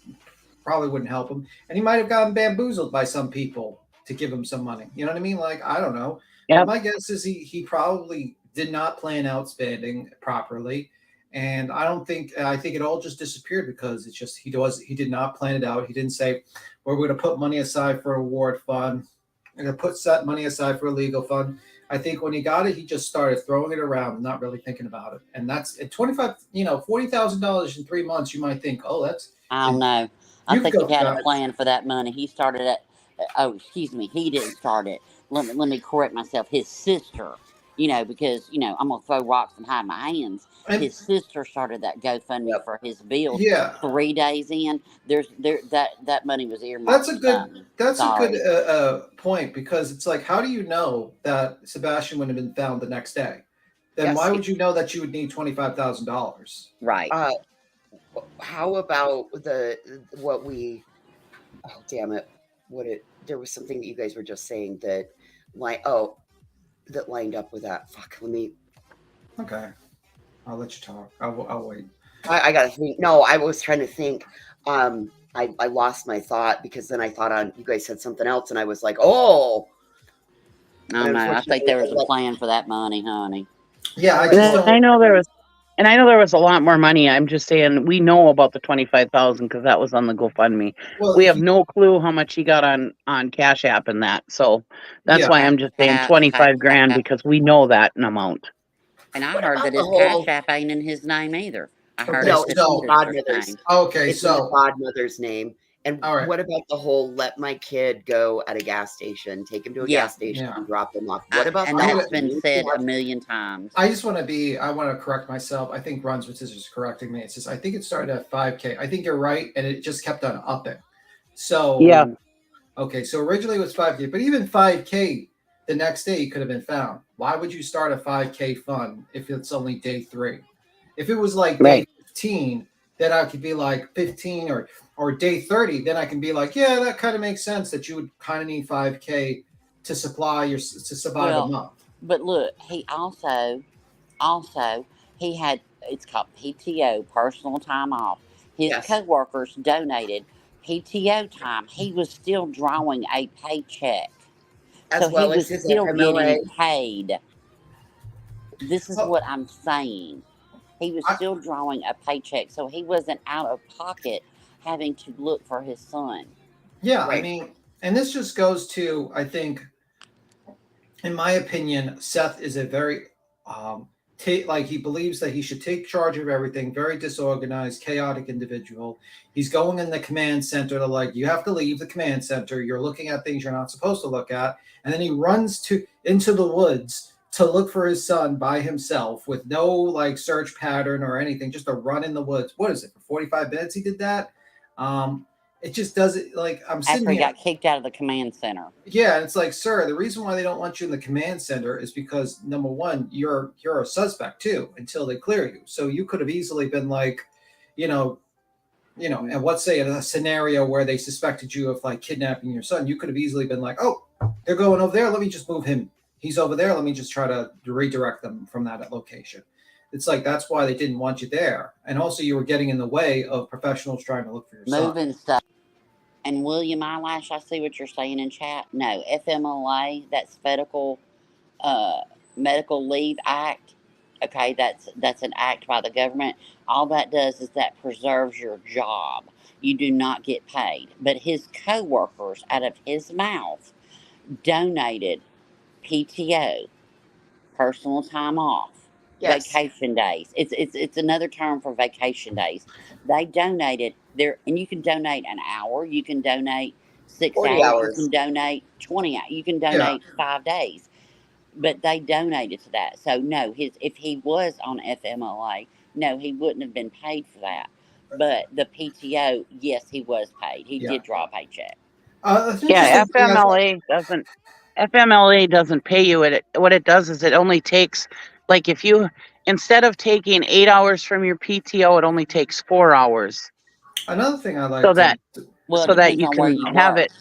probably wouldn't help him, and he might have gotten bamboozled by some people to give him some money. You know what I mean? Like I don't know. But my guess is he probably did not plan out spending properly, and I think it all just disappeared because it's just he did not plan it out. He didn't say we're going to put money aside for a reward fund. I'm going to put that money aside for a legal fund. I think when he got it, he just started throwing it around, not really thinking about it. And that's at $40,000 in 3 months. You might think, oh, that's. I don't know. I think he had a plan for that money. He started it. Oh, excuse me. He didn't start it. Let me correct myself. His sister. Because I'm gonna throw rocks and hide my hands. His sister started that GoFundMe for his bills. Yeah. 3 days in, that money was earmarked. That's a good point, because it's like, how do you know that Sebastian would have been found the next day? Then why would you know that you would need $25,000? Right. How about there was something that you guys were just saying that that lined up with that. Fuck, let me. Okay. I'll let you talk. I'll wait. I gotta think. No, I was trying to think. I lost my thought because then I thought on you guys said something else and I was like, oh. No, I think there was a plan for that money, honey. Yeah, I know there was. And I know there was a lot more money. I'm just saying we know about the 25,000 because that was on the GoFundMe. Well, we have no clue how much he got on Cash App and that. So that's why I'm just saying 25 grand because we know that an amount. And I heard that his Cash App ain't in his name either. I heard no, it's godmother's name. Okay, it's the godmother's name. And what about the whole let my kid go at a gas station, take him to a gas station and drop him off? What about and that's been said a million times. I want to correct myself. I think Runs with Scissors is correcting me. It says, I think it started at 5K. I think you're right. And it just kept on upping. So, okay. So originally it was 5K, but even 5K the next day he could have been found. Why would you start a 5K fund if it's only day 3? If it was like day 15, then I could be like 15 or day 30, then I can be like, yeah, that kind of makes sense that you would kind of need 5K to survive a month. But look, he also he had, it's called PTO, personal time off. His coworkers donated PTO time. He was still drawing a paycheck. So he was still getting paid. This is what I'm saying. He was still drawing a paycheck, so he wasn't out of pocket having to look for his son. Yeah, I mean, and this just goes to, I think, in my opinion, Seth is a very, he believes that he should take charge of everything, very disorganized, chaotic individual. He's going in the command center to you have to leave the command center. You're looking at things you're not supposed to look at. And then he runs into the woods to look for his son by himself with no search pattern or anything, just a run in the woods. What is it, for 45 minutes he did that? It just doesn't, I'm sitting After he here. got kicked out of the command center. Yeah, and it's like, sir, the reason why they don't want you in the command center is because, number one, you're a suspect too until they clear you. So you could have easily been and let's say in a scenario where they suspected you of kidnapping your son, you could have easily been like, oh, they're going over there. Let me just move him. He's over there. Let me just try to redirect them from that location. It's that's why they didn't want you there. And also you were getting in the way of professionals trying to look for your son. Moving stuff. And William Eyelash, I see what you're saying in chat. No, FMLA, that's Medical Leave Act. Okay, that's an act by the government. All that does is that preserves your job. You do not get paid. But his co-workers, out of his mouth, donated PTO. personal time off, Yes. vacation days. It's another term for vacation days. They donated there, and you can donate an hour, you can donate 6 40 hours, hours. you can donate 20 hours, you can Yeah. donate 5 days. But they donated to that. So no, if he was on FMLA, no, he wouldn't have been paid for that. But the PTO, yes, he was paid. He Yeah. did draw a paycheck. That's Yeah, interesting thing. FMLA doesn't pay you. What it does is it only takes, like, if you, instead of taking 8 hours from your PTO, it only takes 4 hours. Another thing I like So to. that Well, it so that depends you on where can you have work. it,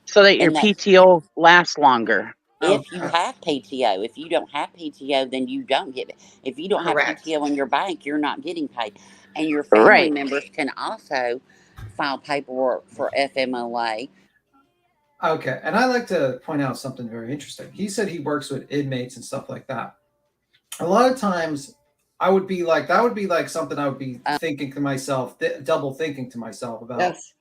so that your And that PTO lasts longer. if you have PTO, if you don't have PTO, then you don't get it. If you don't have Correct. PTO in your bank, you're not getting paid. And your family Right. members can also file paperwork for FMLA. Okay, and I like to point out something very interesting. He said he works with inmates and stuff like that. A lot of times, I would be like, that would be like something I would be thinking to myself, double thinking to myself about. Yes.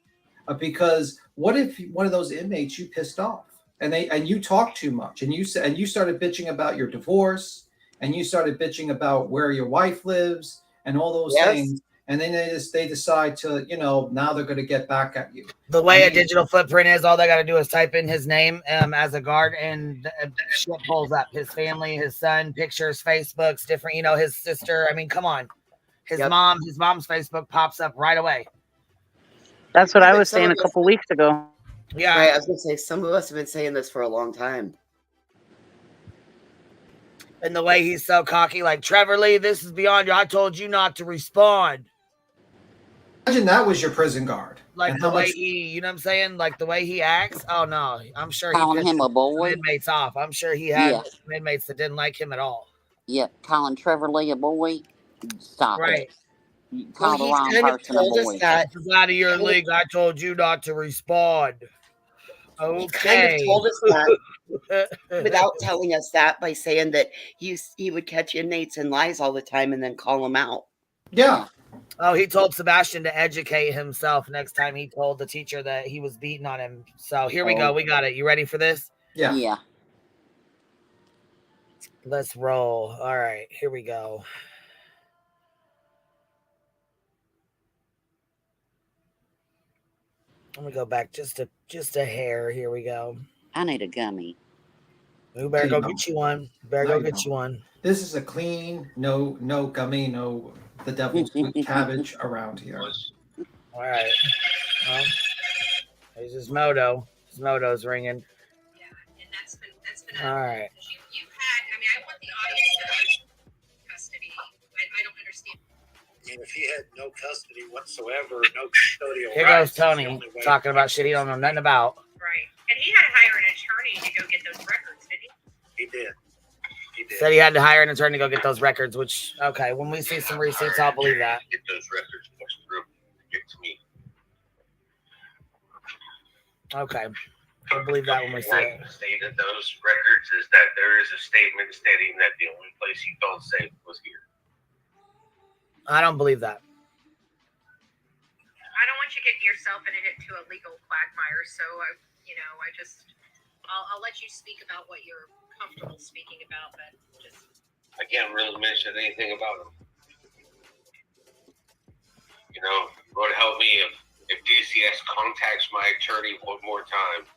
Because what if one of those inmates you pissed off and you talked too much and you started bitching about your divorce and you started bitching about where your wife lives and all those Yes. things, and then they decide to, now they're going to get back at you. The way a digital footprint is, all they got to do is type in his name as a guard, and shit pulls up. His family, his son, pictures, Facebooks, different, his sister. I mean, come on. His mom's Facebook pops up right away. That's what Yeah, I but was some saying a of us- couple weeks ago. Yeah. Right, I was going to say, some of us have been saying this for a long time. And the way he's so cocky, like, Trevor Lee, this is beyond you. I told you not to respond. Imagine that was your prison guard. Like and the how way much he, you know what I'm saying? Like the way he acts. Oh no, I'm sure he Calling pissed him a some boy. inmates off. I'm sure he had Yeah. some inmates that didn't like him at all. Yep, calling Trevor Lee a boy. Stop Right. it. You call the he's wrong kind of person a told us boy. that. This is out of your league. I told you not to respond. Okay. He kind of told us that without telling us that, by saying that he would catch inmates in lies all the time and then call them out. Yeah. Oh, he told Sebastian to educate himself next time he told the teacher that he was beating on him. So here we go. We got it. You ready for this? Yeah. Yeah. Let's roll. All right, here we go. Let me go back just a hair. Here we go. I need a gummy. We better go get you one. Better go get you one. This is a clean, no gummy, no the devil's cabbage around here. All right. Well, there's his moto. His moto's ringing. Yeah, and that's been All right. you had. I mean, I want the audience to have custody. I don't understand. I mean, if he had no custody whatsoever, no custodial Here rights, goes Tony talking about shit he don't know nothing about. Right, and he had to hire an attorney to go get those records, didn't he? He did. Said he had to hire an attorney to go get those records, which, okay, when we see some receipts, I'll believe that. Get those records pushed through. Get to me. Okay. I'll believe that when we see it. The state of those records is that there is a statement stating that the only place you felt safe was here. I don't believe that. I don't want you getting yourself into a legal quagmire, so I'll let you speak about what you're comfortable speaking about, but just I can't really mention anything about them. Lord help me if DCS contacts my attorney one more time.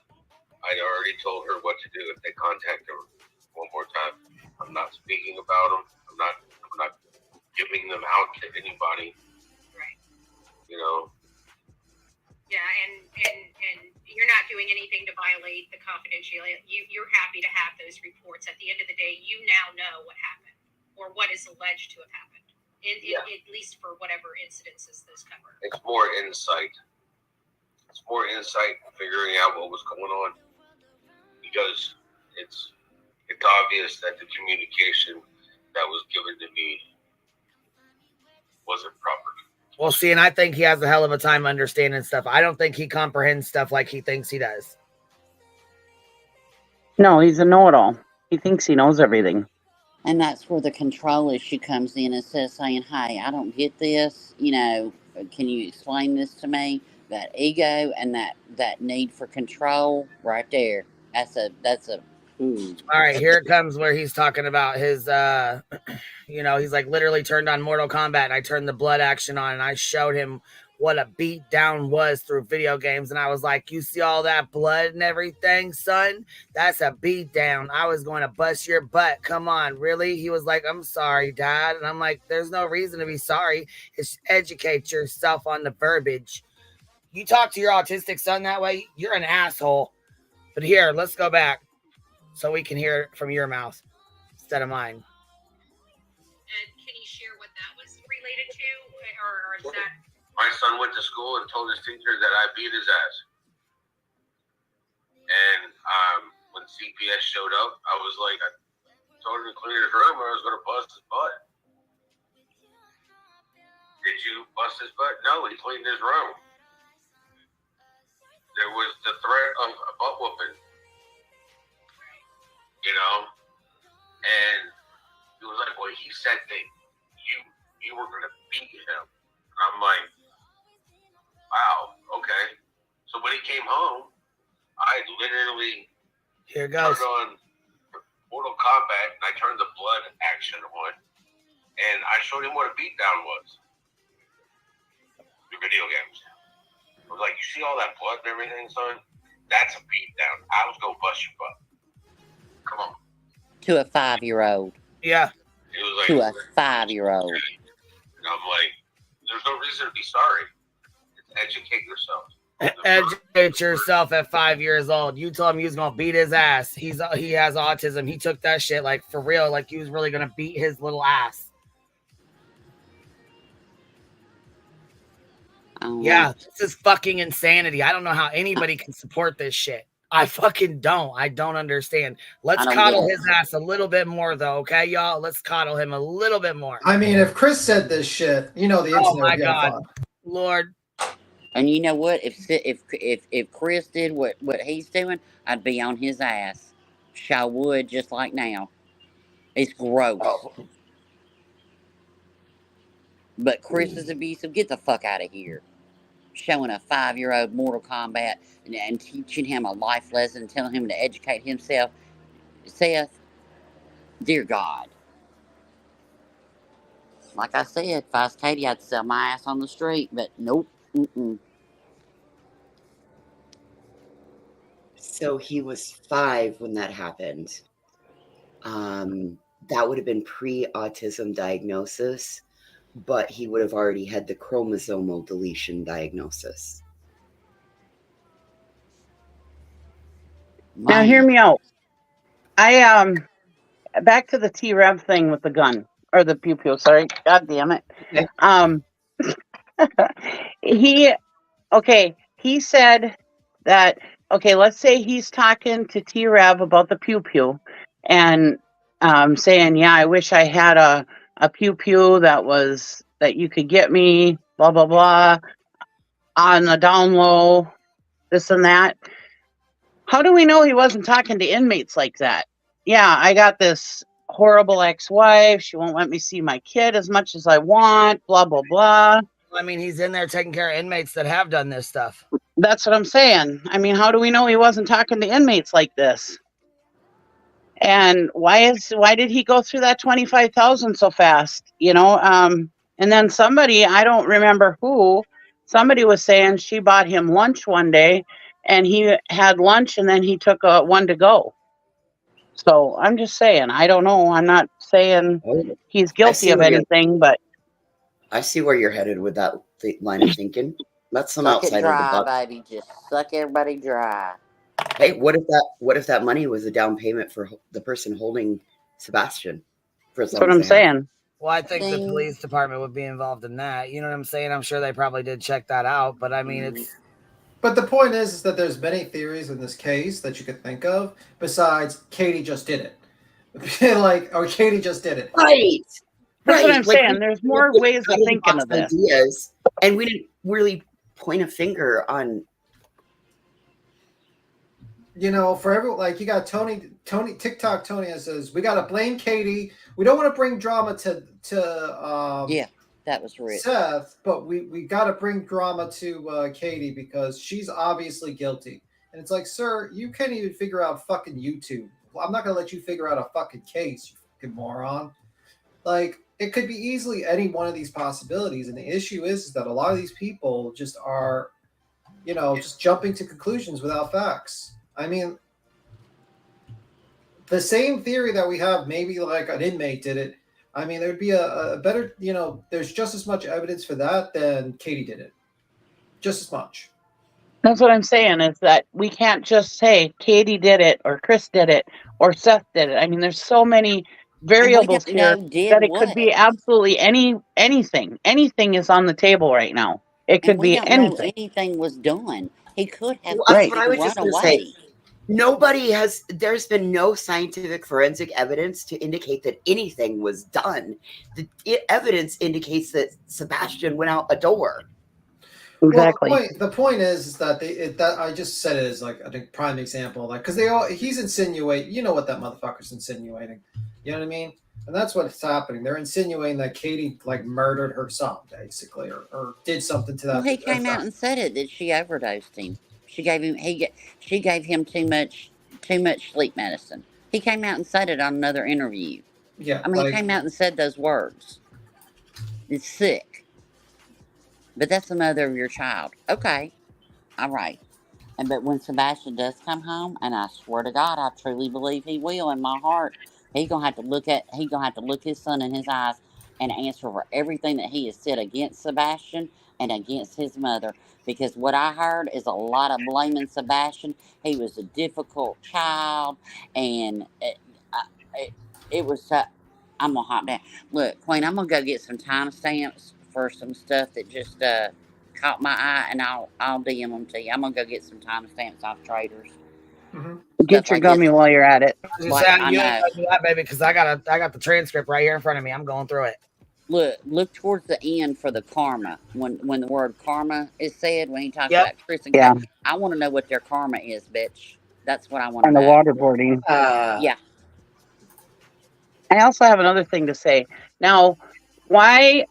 I already told her what to do if they contact her one more time. I'm not speaking about them. I'm not giving them out to anybody. Right. Yeah, and you're not doing anything to violate the confidentiality. You're happy to have those reports. At the end of the day, you now know what happened or what is alleged to have happened. At least for whatever incidences those cover. It's more insight. It's more insight figuring out what was going on, because it's obvious that the communication that was given to me wasn't proper. Well, see, and I think he has a hell of a time understanding stuff. I don't think he comprehends stuff like he thinks he does. No, he's a know-it-all. He thinks he knows everything. And that's where the control issue comes in, instead of saying, hey, I don't get this, can you explain this to me? That ego and that need for control right there, that's a All right, here it comes where he's talking about his, he's like literally turned on Mortal Kombat, and I turned the blood action on, and I showed him what a beat down was through video games, and I was like, you see all that blood and everything, son? That's a beat down. I was going to bust your butt. Come on, really? He was like, I'm sorry, Dad. And I'm like, there's no reason to be sorry. It's educate yourself on the verbiage. You talk to your autistic son that way, you're an asshole. But here, let's go back so we can hear it from your mouth instead of mine. And can you share what that was related to, or is that? My son went to school and told his teacher that I beat his ass. And when CPS showed up, I was like, I told him to clean his room or I was going to bust his butt. Did you bust his butt? No, he cleaned his room. There was the threat of a butt whooping. And he was like, well, he said that you were going to beat him. And I'm like, wow, okay. So when he came home, I literally Here goes. turned on Mortal Kombat and I turned the blood action on. And I showed him what a beatdown was. The video games. I was like, you see all that blood and everything, son? That's a beatdown. I was going to bust your butt. Come on. To a 5-year-old. Yeah. It was like, To a 5-year-old. And I'm like, there's no reason to be sorry. Educate yourself. Educate yourself at 5 years old. You told him he was gonna beat his ass. He has autism. He took that shit like for real, like he was really gonna beat his little ass. Yeah, this is fucking insanity. I don't know how anybody can support this shit. I fucking don't. I don't understand. Let's coddle his ass a little bit more, though, okay, y'all? Let's coddle him a little bit more. I mean, if Chris said this shit, the internet would get God, fun. Lord. And you know what? If Chris did what he's doing, I'd be on his ass. I would, just like now. It's gross. But Chris is abusive. Get the fuck out of here. Showing a 5-year-old Mortal Kombat and teaching him a life lesson, telling him to educate himself. Seth, dear God. Like I said, if I was Katie, I'd sell my ass on the street, but nope. Mm-mm. So he was 5 when that happened. That would have been pre-autism diagnosis, but he would have already had the chromosomal deletion diagnosis. Now hear me out. I back to the T-Rev thing with the gun or the pew pew. Sorry, God damn it. He said that. Okay, let's say he's talking to T-Rev about the pew pew, and saying, "Yeah, I wish I had a pew pew that you could get me, blah blah blah, on the down low, this and that." How do we know he wasn't talking to inmates like that? Yeah, I got this horrible ex-wife. She won't let me see my kid as much as I want, blah, blah, blah. I mean, he's in there taking care of inmates that have done this stuff. That's what I'm saying. I mean, how do we know he wasn't talking to inmates like this? And why did he go through that 25,000 so fast? And then somebody, I don't remember who, somebody was saying she bought him lunch one day and he had lunch and then he took one to go. So I'm just saying, I don't know. I'm not saying he's guilty of anything, but I see where you're headed with that line of thinking. That's some Suck it outsider dry, debate. baby. Just suck everybody dry. Hey, what if that money was a down payment for the person holding Sebastian? That's what I'm saying. Well, I think the police department would be involved in that. You know what I'm saying? I'm sure they probably did check that out, but I mean, it's. But the point is that there's many theories in this case that you could think of besides Katie just did it. Katie just did it. Right. That's what I'm saying. There's more ways of thinking of this. Ideas, and we didn't really point a finger on. For everyone, you got Tony, TikTok Tony says, we got to blame Katie. We don't want to bring drama to yeah, that was rich. Seth, but we got to bring drama to Katie because she's obviously guilty. And it's like, sir, you can't even figure out fucking YouTube. I'm not gonna let you figure out a fucking case, you fucking moron. Like, it could be easily any one of these possibilities, and the issue is that a lot of these people just are, just jumping to conclusions without facts. I mean, the same theory that we have, maybe like an inmate did it. I mean, there'd be a better, there's just as much evidence for that than Katie did it. Just as much. That's what I'm saying, is that we can't just say Katie did it or Chris did it or Seth did it. I mean, there's so many variables here that it could be absolutely anything. Anything is on the table right now. It could be anything. Know anything was done. He could have That's what I was just run going to away. say. There's been no scientific forensic evidence to indicate that anything was done. The evidence indicates that Sebastian went out a door. Exactly. Well, the point is that that I just said it as like a prime example, like, because he's insinuating, what that motherfucker's insinuating, you know what I mean? And that's what's happening. They're insinuating that Katie like murdered her son, basically, or did something to that. Well, he came out and said it, that she overdosed him. She gave him too much sleep medicine. He came out and said it on another interview. Yeah, I mean, he came out and said those words. It's sick. But that's the mother of your child. Okay. All right. But when Sebastian does come home, and I swear to God, I truly believe he will in my heart, he's gonna have to look his son in his eyes and answer for everything that he has said against Sebastian and against his mother. Because what I heard is a lot of blaming Sebastian. He was a difficult child, and it was. I'm gonna hop down. Look, Queen, I'm gonna go get some timestamps for some stuff that just caught my eye, and I'll DM them to you. I'm gonna go get some timestamps off Traders. Get your gummy while you're at it. I know, baby, because I got the transcript right here in front of me. I'm going through it. Look towards the end for the karma. When the word karma is said, when he talks about Chris and Kate, I want to know what their karma is, bitch. That's what I want to know. And the waterboarding. Yeah. I also have another thing to say. Now, why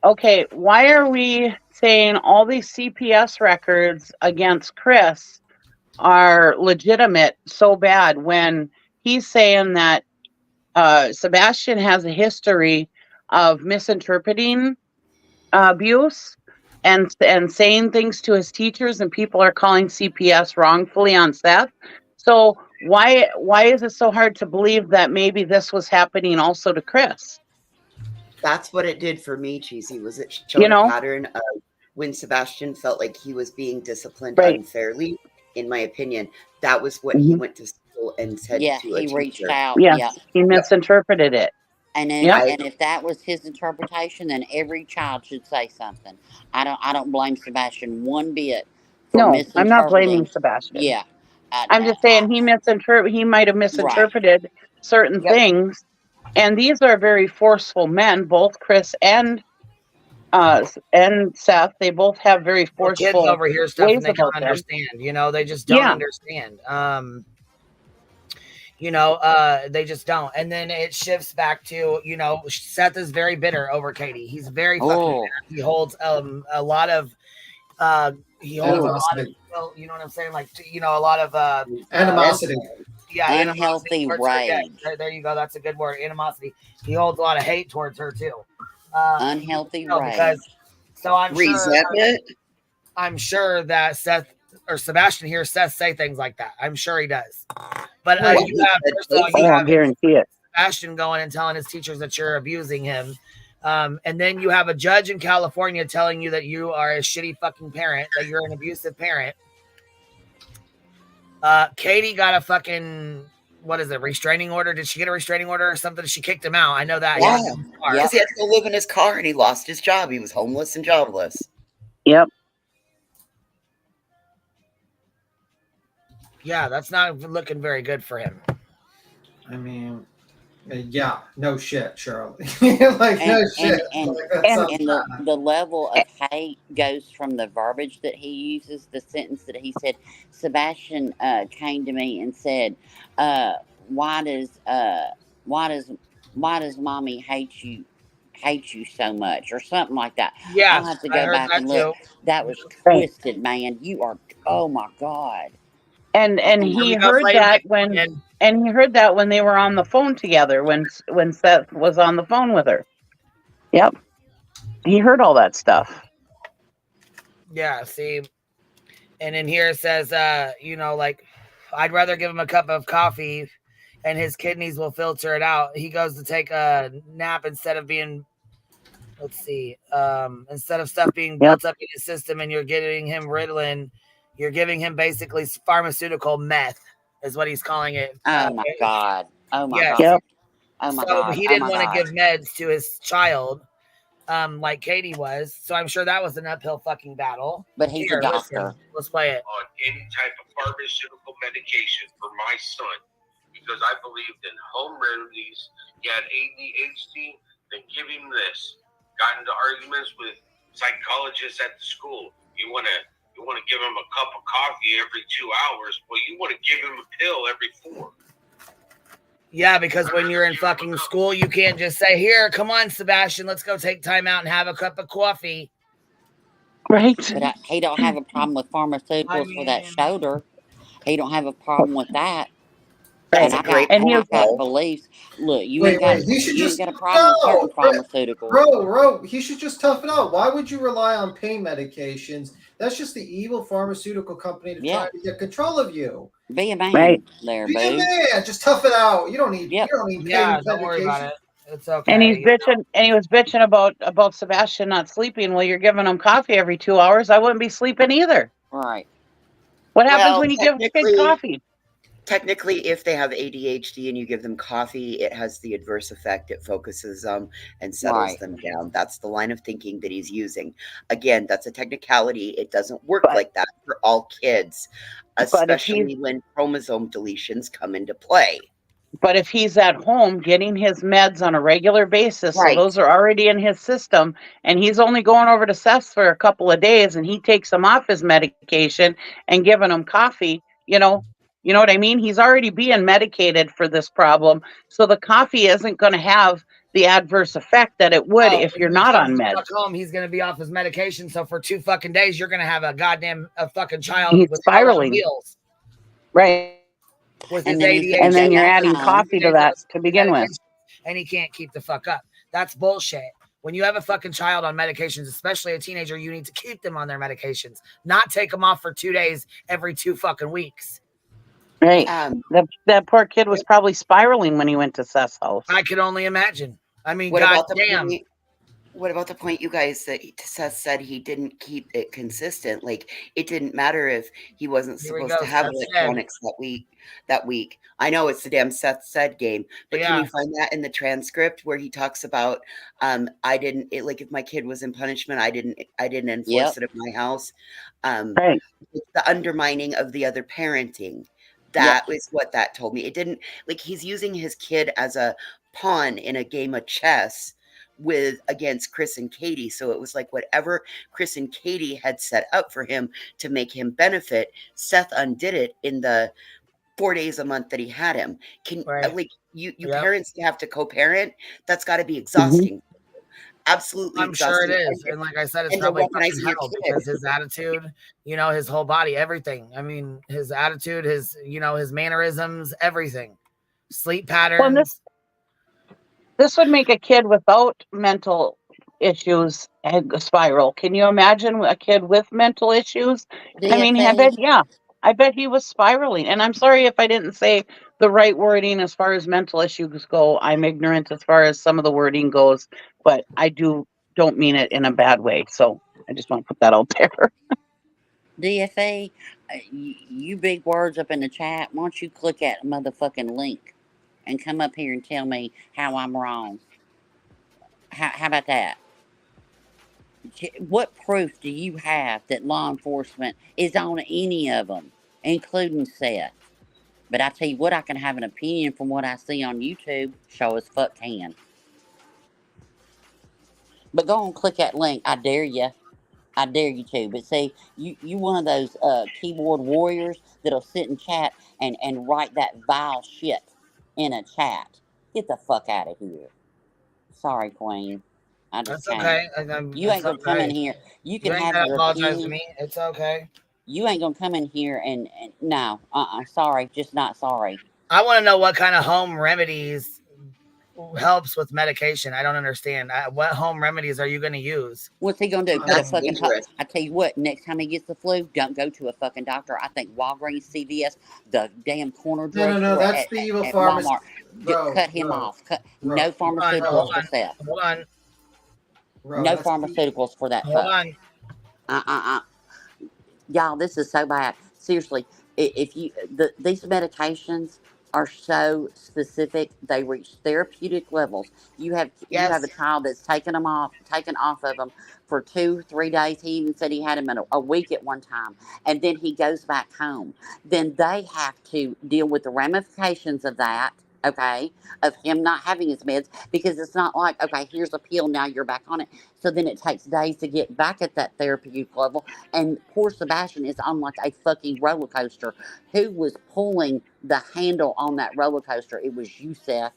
are we saying all these CPS records against Chris are legitimate so bad when he's saying that Sebastian has a history of misinterpreting abuse and saying things to his teachers, and people are calling CPS wrongfully on Seth? So why is it so hard to believe that maybe this was happening also to Chris? That's what it did for me, Cheesy. Was it showing a pattern of when Sebastian felt like he was being disciplined unfairly? In my opinion, that was what he went to school and said to a teacher. Yeah, he reached out. He misinterpreted it. And if that was his interpretation, then every child should say something. I don't blame Sebastian one bit for misinterpreting. I'm not blaming Sebastian. Yeah. I'm just saying he might have misinterpreted certain things. And these are very forceful men, both Chris and Seth. They both have very forceful kids over here stuff, ways and they about don't them. understand. They just don't understand. They just don't. And then it shifts back to, Seth is very bitter over Katie. He's very fucking bitter. He holds a lot of you know what I'm saying? Like, a lot of animosity. Unhealthy rage. There you go. That's a good word. Animosity. He holds a lot of hate towards her too. Unhealthy rage. I'm sure that Seth or Sebastian hears Seth say things like that. I'm sure he does. But you have guarantee it. Sebastian going and telling his teachers that you're abusing him. And then you have a judge in California telling you that you are a shitty fucking parent, that you're an abusive parent. Katie got a fucking, restraining order? Did she get a restraining order or something? She kicked him out. I know that. Yeah. Because he had to go live in his car and he lost his job. He was homeless and jobless. Yep. Yeah, that's not looking very good for him. I mean, no shit, Shirley. No shit. And the level of hate goes from the verbiage that he uses, the sentence that he said. Sebastian came to me and said, why does mommy hate you so much, or something like that? Yeah, I'll have to go back and look. That was twisted, man. You are, oh my God. And he heard that when they were on the phone together when Seth was on the phone with her. Yep. He heard all that stuff. Yeah, see. And in here it says, like, I'd rather give him a cup of coffee and his kidneys will filter it out. He goes to take a nap instead of being, instead of stuff being built up in his system and you're giving him Ritalin, you're giving him basically pharmaceutical meth, is what he's calling it. Oh my God. Oh my yes. God. Yep. Oh my So God. he didn't want to give meds to his child, like Katie was. So I'm sure that was an uphill fucking battle. But he's a doctor. Let's play it. On any type of pharmaceutical medication for my son, because I believed in home remedies. He had ADHD, then give him this. Got into arguments with psychologists at the school. You want to give him a cup of coffee every 2 hours. Well, you want to give him a pill every 4. Yeah, because when you're in fucking school, you can't just say, here, come on, Sebastian, let's go take time out and have a cup of coffee. Right. But he don't have a problem with pharmaceuticals for that shoulder. He don't have a problem with that. That's and a great I point. got beliefs. Look, you Wait, ain't got he should you just ain't got a problem with certain pharmaceuticals. Bro, he should just tough it out. Why would you rely on pain medications? That's just the evil pharmaceutical company to try to get control of you. Be a man, there, Be boo. a man. Just tough it out. You don't need. You don't need pain don't worry about medication. it. It's okay. And he's bitching, and he was bitching about Sebastian not sleeping. Well, you're giving him coffee every 2 hours. I wouldn't be sleeping either. Right. What happens when you give a kid coffee? Technically, if they have ADHD and you give them coffee, it has the adverse effect. It focuses them and settles them down. That's the line of thinking that he's using. Again, that's a technicality. It doesn't work like that for all kids, especially when chromosome deletions come into play. But if he's at home getting his meds on a regular basis, so those are already in his system, and he's only going over to Seth's for a couple of days, and he takes him off his medication and giving him coffee, you know what I mean? He's already being medicated for this problem, so the coffee isn't going to have the adverse effect that it would if you're not on meds. Home, he's going to be off his medication, so for 2 fucking days, you're going to have a fucking child He's with spiraling. wheels. Right. With And his ADHD. then, you're adding coffee to that to begin with. And he can't keep the fuck up. That's bullshit. When you have a fucking child on medications, especially a teenager, you need to keep them on their medications, not take them off for 2 days every 2 fucking weeks. Right. That poor kid was probably spiraling when he went to Seth's house. I could only imagine. I mean, What about goddamn. What about the point, you guys, that Seth said he didn't keep it consistent? Like, it didn't matter if he wasn't supposed to have electronics that week. I know it's the damn Seth said game, but can you find that in the transcript where he talks about, if my kid was in punishment, I didn't enforce it at my house. The undermining of the other parenting. That was what that told me. It didn't, like, he's using his kid as a pawn in a game of chess against Chris and Katie. So it was like whatever Chris and Katie had set up for him to make him benefit, Seth undid it in the 4 days a month that he had him. You parents have to co-parent. That's got to be exhausting. Absolutely. I'm sure it is. And like I said, it's probably fucking hell because his attitude, his whole body, everything. I mean, his attitude, his mannerisms, everything. Sleep patterns. This would make a kid without mental issues spiral. Can you imagine a kid with mental issues? I mean, I bet he was spiraling. And I'm sorry if I didn't say the right wording as far as mental issues go. I'm ignorant as far as some of the wording goes, but I don't mean it in a bad way. So I just want to put that out there. DFA, you big words up in the chat. Why don't you click that motherfucking link and come up here and tell me how I'm wrong? How about that? What proof do you have that law enforcement is on any of them, including Seth? But I tell you what, I can have an opinion from what I see on YouTube. Show as fuck can. But go on, click that link. I dare you. I dare you to. But see, you one of those keyboard warriors that'll sit and chat and write that vile shit in a chat. Get the fuck out of here. Sorry, Queen. I just That's okay. You ain't gonna come in here. You can have your apologize opinion. to me. It's okay. You ain't gonna come in here and no, sorry, just not sorry. I want to know what kind of home remedies helps with medication. I don't understand. What home remedies are you going to use? What's he gonna do? Put a fucking I tell you what, next time he gets the flu, don't go to a fucking doctor. I think Walgreens, CVS, the damn corner drugstore No, that's at, the evil at pharmacy. Walmart. Cut him off. No pharmaceuticals for Seth. Hold on. No pharmaceuticals for that fuck. Hold on. Y'all, this is so bad. Seriously, if you these medications are so specific, they reach therapeutic levels. You have a child that's taken off of them for 2-3 days. He even said he had him in a week at one time, and then he goes back home. Then they have to deal with the ramifications of that. Okay, of him not having his meds, because it's not like, okay, here's a pill, now you're back on it. So then it takes days to get back at that therapeutic level. And poor Sebastian is on like a fucking roller coaster. Who was pulling the handle on that roller coaster? It was you, Seth.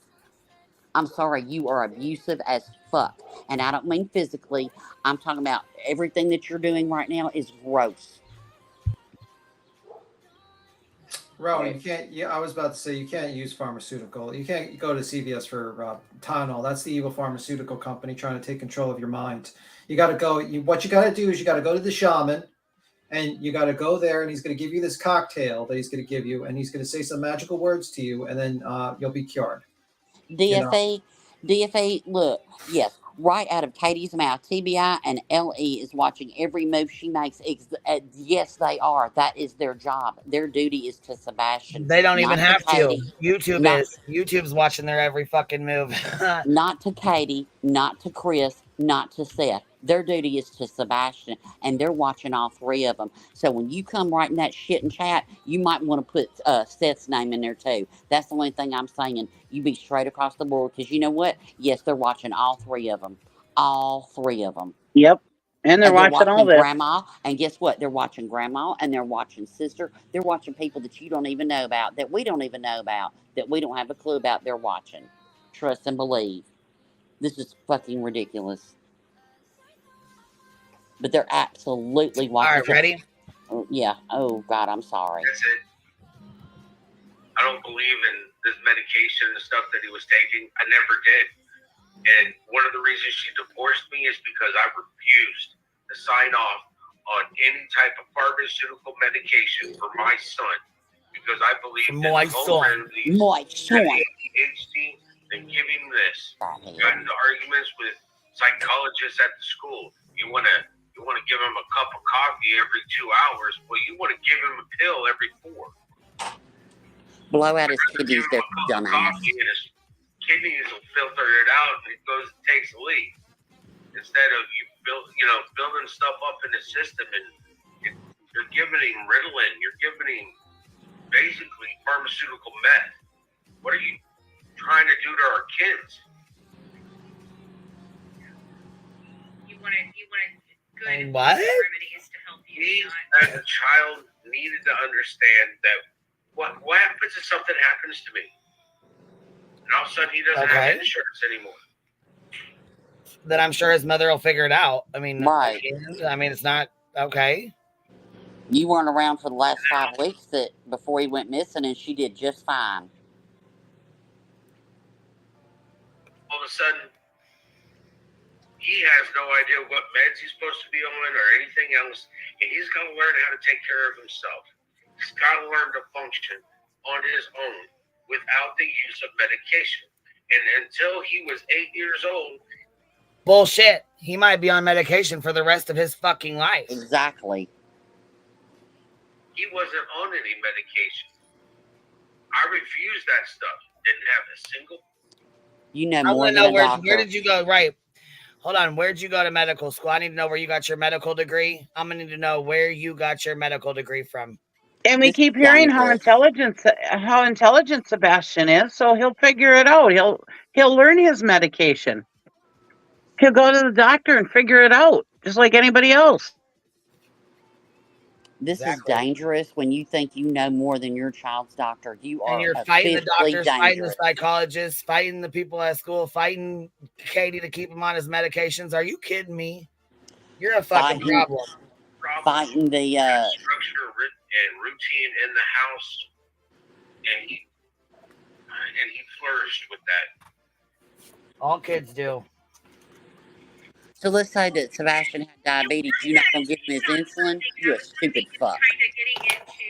I'm sorry, you are abusive as fuck. And I don't mean physically. I'm talking about everything that you're doing right now is gross. Rowan, you can't. Yeah, I was about to say you can't use pharmaceutical. You can't go to CVS for Tylenol. That's the evil pharmaceutical company trying to take control of your mind. You got to go. What you got to do is you got to go to the shaman, and you got to go there, and he's going to give you this cocktail that he's going to give you, and he's going to say some magical words to you, and then you'll be cured. DFA, look, yes, right out of Katie's mouth. TBI and LE is watching every move she makes. Yes, they are. That is their job. Their duty is to Sebastian. They don't even have to. YouTube's watching their every fucking move. Not to Katie, not to Chris, not to Seth. Their duty is to Sebastian, and they're watching all three of them. So when you come writing that shit in chat, you might want to put Seth's name in there too. That's the only thing I'm saying. You be straight across the board, because you know what? Yes, they're watching all three of them. All three of them. Yep. And they're watching all this. Grandma, and guess what? They're watching Grandma, and they're watching Sister. They're watching people that you don't even know about, that we don't even know about, that we don't have a clue about. They're watching. Trust and believe. This is fucking ridiculous. But they're absolutely watching. All right, ready? Yeah. Oh, God, I'm sorry. That's it. I don't believe in this medication and stuff that he was taking. I never did. And one of the reasons she divorced me is because I refused to sign off on any type of pharmaceutical medication for my son. Because I believe my son. ADHD and giving this. Got into arguments with psychologists at the school. You want to give him a cup of coffee every 2 hours. Well, you want to give him a pill every 4. Blow out his kidneys, there, dumbass. Coffee and his kidneys will filter it out, and it takes a leak. Instead of building stuff up in the system, and you're giving him Ritalin. You're giving him basically pharmaceutical meth. What are you trying to do to our kids? You want good what? remedies to help you. He, as a child, needed to understand that what happens if something happens to me, and all of a sudden he doesn't have insurance anymore. Then I'm sure his mother will figure it out. I mean, right. I mean, it's not okay. You weren't around for the last 5 weeks before he went missing, and she did just fine. All of a sudden, he has no idea what meds he's supposed to be on or anything else, and he's got to learn how to take care of himself. He's got to learn to function on his own without the use of medication. And until he was 8 years old... Bullshit. He might be on medication for the rest of his fucking life. Exactly. He wasn't on any medication. I refused that stuff. Didn't have a single... You know more than a doctor. Where did you go? Right. Hold on. Where'd you go to medical school? I need to know where you got your medical degree. I'm going to need to know where you got your medical degree from. And we keep hearing how intelligent Sebastian is, so he'll figure it out. He'll learn his medication. He'll go to the doctor and figure it out, just like anybody else. This is dangerous when you think you know more than your child's doctor. You are and you're fighting the doctors, dangerous. Fighting the psychologists, fighting the people at school, fighting Katie to keep him on his medications. Are you kidding me? You're a fucking problem. fighting the structure and routine in the house, and he flourished with that. All kids do. So let's say that Sebastian had diabetes. You're not gonna give him his insulin. You're a stupid fuck. Kind of getting into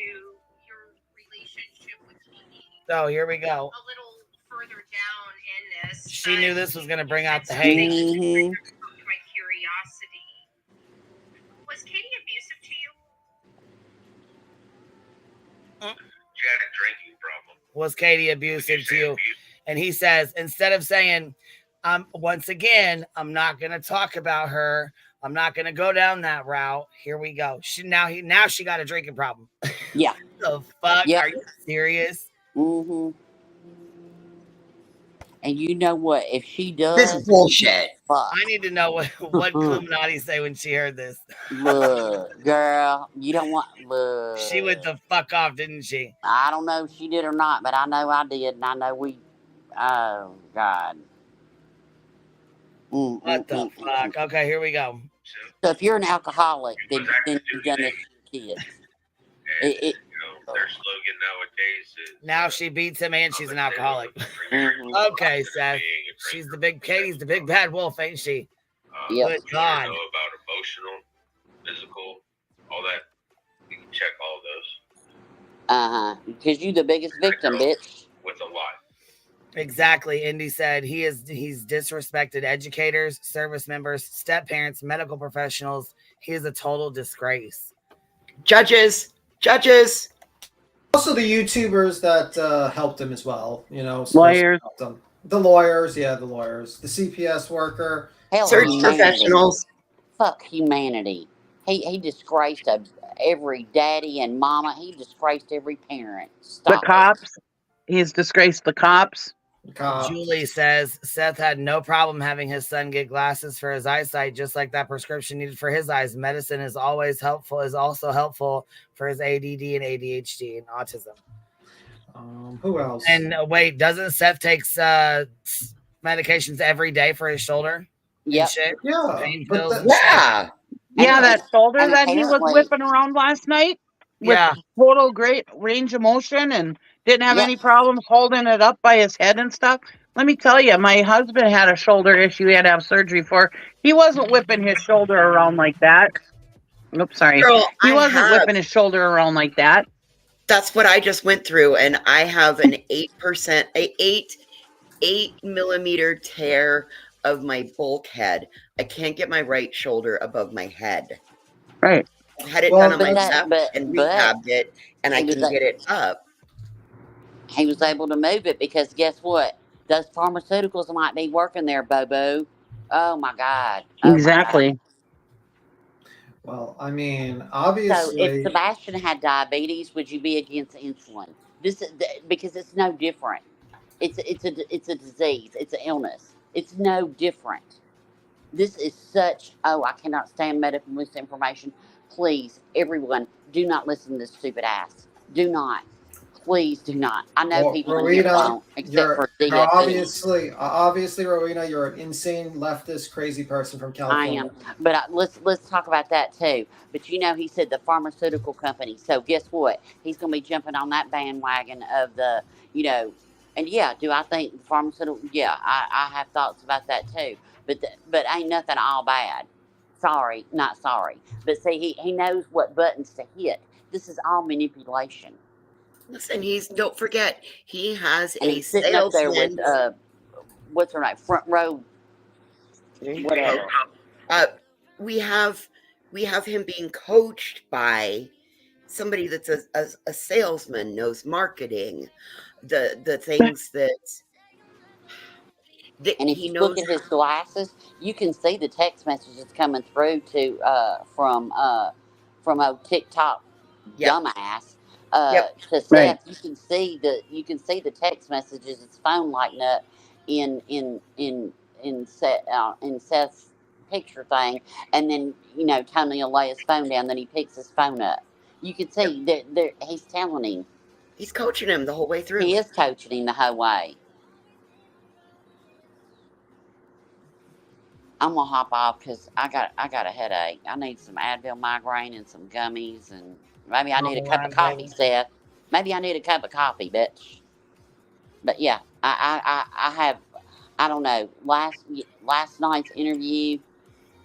your relationship with Katie So here we go. a little further down in this. She knew this was going to bring out the hate. Mm-hmm. My curiosity. Was Katie abusive to you? She had a drinking problem. Was Katie abusive to you? And he says, instead of saying, once again, I'm not going to talk about her. I'm not going to go down that route. Here we go. Now she got a drinking problem. Yeah. The fuck? Yep. Are you serious? Mm-hmm. And you know what? If she does, This is bullshit. Fuck. I need to know what Illuminati say when she heard this. Look, girl, you don't want. Look. She went the fuck off, didn't she? I don't know if she did or not, but I know I did, and I know we. Oh God. What the fuck? Okay, here we go. So if you're an alcoholic, then you've done this to your kids. Their slogan nowadays is now she beats him and she's an alcoholic. Okay, Seth. Katie's the big bad wolf, ain't she? Good God. Know about emotional, physical, all that. You can check all those. Because you the biggest victim, bitch. With a lot. Exactly. Indy said he's disrespected educators, service members, step parents, medical professionals. He is a total disgrace. Judges. Also, the YouTubers that helped him as well. Lawyers. The lawyers, the lawyers. The CPS worker. Search professionals. Fuck humanity. He disgraced every daddy and mama. He disgraced every parent. Stop the cops. He's disgraced the cops. Julie says Seth had no problem having his son get glasses for his eyesight, just like that prescription needed for his eyes. Medicine is also helpful for his ADD and ADHD and autism. Who else? And wait, doesn't Seth take medications every day for his shoulder? Yep. Yeah. Yeah, that shoulder that he was whipping around last night with total great range of motion and didn't have any problems holding it up by his head and stuff. Let me tell you, my husband had a shoulder issue he had to have surgery for. He wasn't whipping his shoulder around like that. Oops, sorry. Girl, he wasn't whipping his shoulder around like that. That's what I just went through, and I have an 8 millimeter tear of my bulkhead. I can't get my right shoulder above my head. Right. I had it done on myself and rehabbed it, and I can get it up. He was able to move it because guess what? Those pharmaceuticals might be working there, Bobo. Oh my God. Oh exactly. My God. Well, I mean, obviously. So if Sebastian had diabetes, would you be against insulin? This is because it's no different. It's a disease. It's an illness. It's no different. This is such. Oh, I cannot stand medical misinformation. Please, everyone, do not listen to this stupid ass. Do not. Please do not. I know people Rowena, don't, except for DFE. Obviously, Rowena, you're an insane leftist, crazy person from California. I am, but let's talk about that too. But he said the pharmaceutical company. So guess what? He's going to be jumping on that bandwagon of the, and do I think pharmaceutical? Yeah, I have thoughts about that too. But ain't nothing all bad. Sorry, not sorry. But see, he knows what buttons to hit. This is all manipulation. Listen, don't forget, he has and a sitting up there salesman. with, what's her name? Front row. Whatever. We have him being coached by somebody that's a salesman, knows marketing, the things that and if you look at his glasses, you can see the text messages coming through from a TikTok dumbass. To Seth, right. you can see the text messages. His phone lighting up in Seth's picture thing, and then Tony will lay his phone down. Then he picks his phone up. You can see that he's telling him. He's coaching him the whole way through. He is coaching him the whole way. I'm gonna hop off because I got a headache. I need some Advil migraine and some gummies, and maybe I need a cup of coffee, Seth. Maybe I need a cup of coffee, bitch. But yeah, I have. I don't know. Last night's interview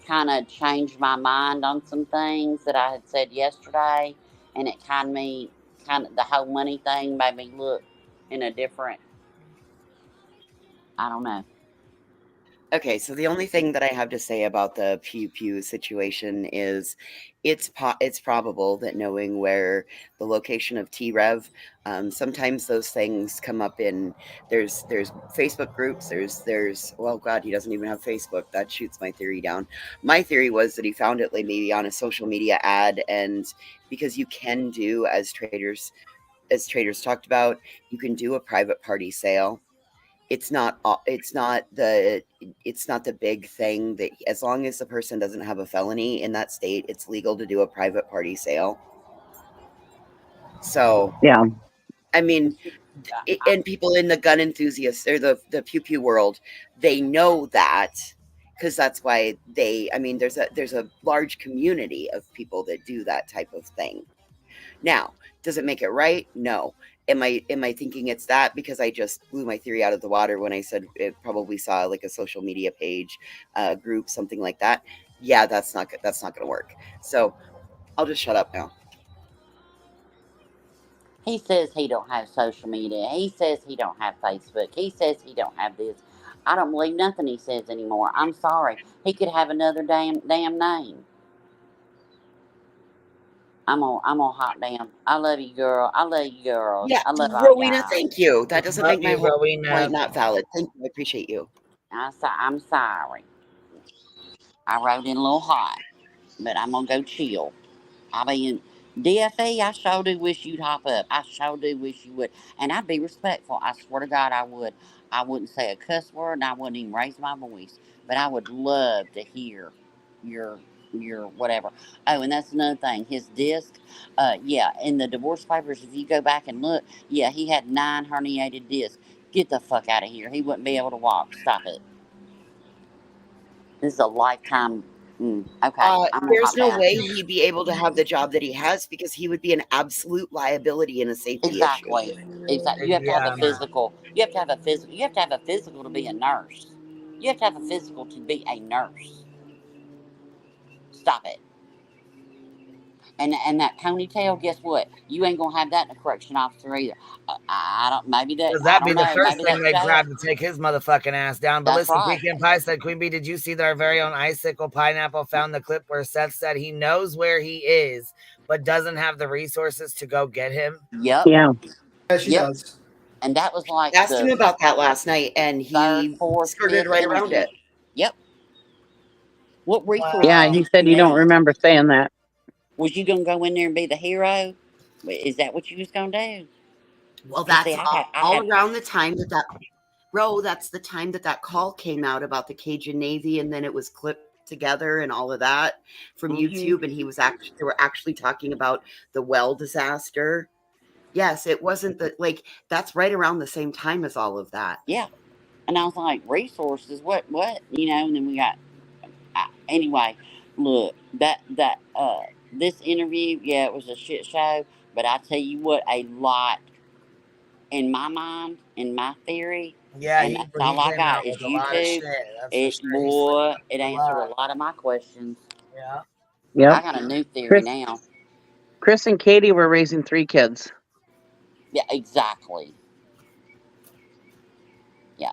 kind of changed my mind on some things that I had said yesterday, and it kind of the whole money thing made me look in a different. I don't know. Okay, so the only thing that I have to say about the Pew Pew situation is it's probable that knowing where the location of T-Rev, sometimes those things come up in there's Facebook groups, there's well God, he doesn't even have Facebook. That shoots my theory down. My theory was that he found it like maybe on a social media ad, and because you can do as traders talked about, you can do a private party sale. It's not the big thing that as long as the person doesn't have a felony in that state, it's legal to do a private party sale. So yeah, I mean, and people in the gun enthusiasts or the pew pew world, they know that because that's why there's a large community of people that do that type of thing. Now, does it make it right? No. Am I thinking it's that because I just blew my theory out of the water when I said it probably saw like a social media page, group, something like that? Yeah, that's not good. That's not going to work. So I'll just shut up now. He says he don't have social media. He says he don't have Facebook. He says he don't have this. I don't believe nothing he says anymore. I'm sorry. He could have another damn name. I'm gonna hop down. I love you, girl. I love you, girls. Yeah, I love all Rowena, y'all. thank you. That doesn't Love make my you, whole Rowena. point not valid. Thank you. I appreciate you. I'm sorry. I rode in a little hot, but I'm gonna go chill. I mean, DFE, I sure do wish you'd hop up. I sure do wish you would. And I'd be respectful. I swear to God, I would. I wouldn't say a cuss word and I wouldn't even raise my voice. But I would love to hear your whatever. Oh, and that's another thing. His disc, yeah, in the divorce papers, if you go back and look, yeah, he had 9 herniated discs. Get the fuck out of here. He wouldn't be able to walk. Stop it. This is a lifetime. Okay, I'm gonna There's hop no down. way he'd be able to have the job that he has because he would be an absolute liability and a safety issue. Exactly. You have to have a physical. You have to have a physical. You have to have a physical to be a nurse. You have to have a physical to be a nurse. Stop it. And that ponytail, guess what? You ain't gonna have that in a correction officer either. I don't. Maybe that. Because I that'd be don't the know. first Maybe thing that they'd jail. grab to take his motherfucking ass down. But That's listen, right. Pecan Pie said, Queen Bee, did you see that our very own Icicle Pineapple found the clip where Seth said he knows where he is, but doesn't have the resources to go get him? Yep. yeah. Yeah, she does. And that was like Asked him the about that last night, and third, he fourth, skirted fifth right around interview. it. Yep. What resources Yeah, he did said you you don't need? remember saying that. Was you gonna go in there and be the hero? Is that what you was gonna do? Well, 'Cause see, that's I all had around the time that's the time that call came out about the Cajun Navy, and then it was clipped together and all of that from YouTube, and they were actually talking about the well disaster. Yes, it wasn't that's right around the same time as all of that. Yeah. And I was like, resources? What? You know, and then we got, anyway, look, this interview, yeah, it was a shit show, but I tell you what, a lot, in my mind, in my theory, Yeah, and he that's all I came out got is with a lot of YouTube. shit. That's for sure. It answered a lot of my questions. Yeah. Yep. I got a new theory now. Chris and Katie were raising 3 kids. Yeah, exactly. Yeah.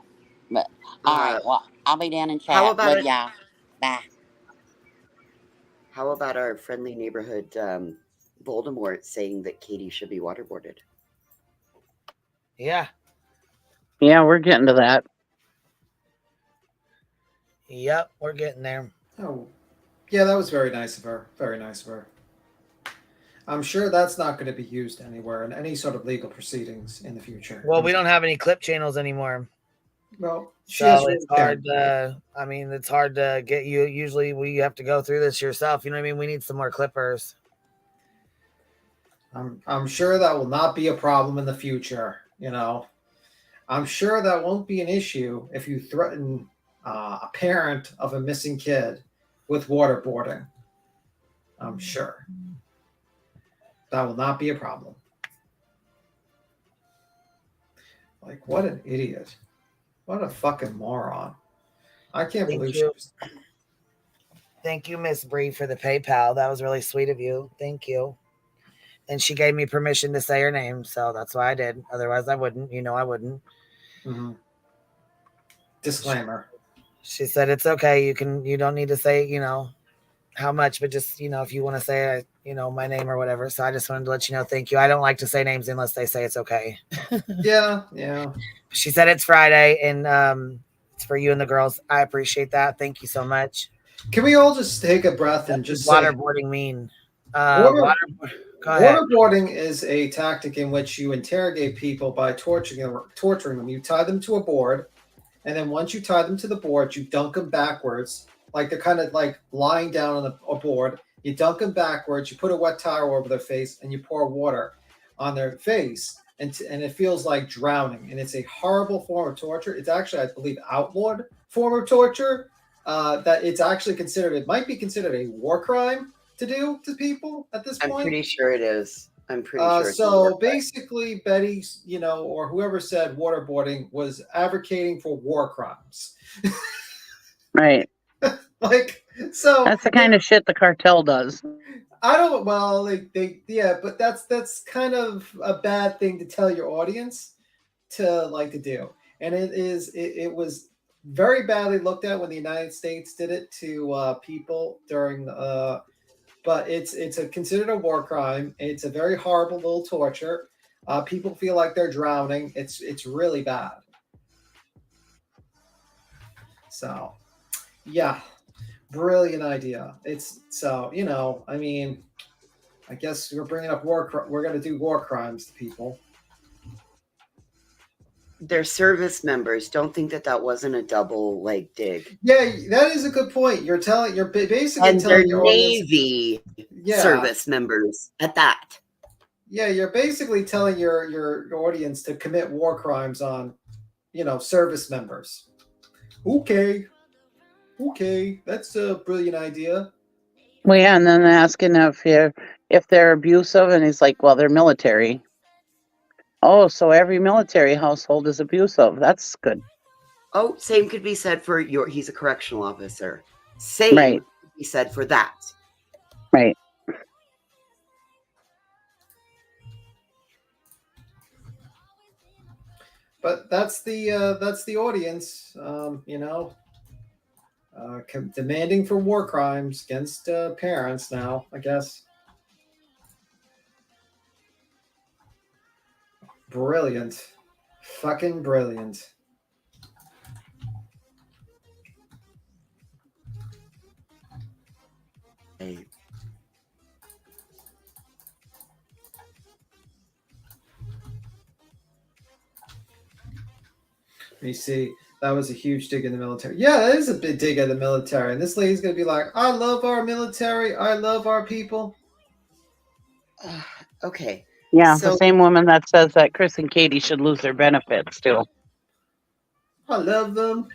But, all right, well, I'll be down in chat. How about Love y'all. Bye. How about our friendly neighborhood Voldemort saying that Katie should be waterboarded? Yeah. Yeah, we're getting to that. Yep, we're getting there. Oh, yeah, that was very nice of her. Very nice of her. I'm sure that's not going to be used anywhere in any sort of legal proceedings in the future. Well, we don't have any clip channels anymore. Well, so it's hard it's hard to get you. Usually we have to go through this yourself. You know what I mean? We need some more clippers. I'm sure that will not be a problem in the future. You know, I'm sure that won't be an issue if you threaten a parent of a missing kid with waterboarding, I'm sure that will not be a problem. Like, what an idiot. What a fucking moron. I can't believe she was... Thank you, Miss Bree, for the PayPal. That was really sweet of you. Thank you. And she gave me permission to say her name, so that's why I did. Otherwise, I wouldn't. You know, I wouldn't. Mm-hmm. Disclaimer. She said it's okay. You don't need to say, how much, but just, if you want to say, my name or whatever. So I just wanted to let you know, thank you. I don't like to say names unless they say it's okay. Yeah. She said it's Friday, and it's for you and the girls. I appreciate that. Thank you so much. Can we all just take a breath and just waterboarding mean? Waterboarding is a tactic in which you interrogate people by torturing them. You tie them to a board, and then once you tie them to the board, you dunk them backwards, like they're kind of like lying down on a board. You dunk them backwards, you put a wet towel over their face, and you pour water on their face, and it feels like drowning. And it's a horrible form of torture. It's actually, I believe, outlawed form of torture. That it's actually considered, it might be considered a war crime to do to people at this point. I'm pretty sure it is. I'm pretty sure it's so basically, Betty, or whoever said waterboarding was advocating for war crimes. Right. Like, so that's the kind of shit the cartel does. I don't. Well, but that's kind of a bad thing to tell your audience to do, and it was very badly looked at when the United States did it to people during but it's considered a war crime. It's a very horrible little torture. People feel like they're drowning. It's really bad. So, yeah, brilliant idea. I mean, I guess we're bringing up we're going to do war crimes to people. They're service members. Don't think that wasn't a double dig. Yeah, that is a good point. You're basically and telling they're your Navy service members at that. Yeah, you're basically telling your audience to commit war crimes on, service members. Okay, that's a brilliant idea. Well, yeah, and then asking if they're abusive, and he's like, well, they're military. Oh, so every military household is abusive. That's good. Oh, same could be said for he's a correctional officer. Same could be said for that. Right. But that's the audience, demanding for war crimes against parents now, I guess. Brilliant. Fucking brilliant. Hey. You see, that was a huge dig in the military. Yeah, that is a big dig at the military. And this lady's going to be like, I love our military. I love our people. Okay. Yeah, the same woman that says that Chris and Katie should lose their benefits too. I love them.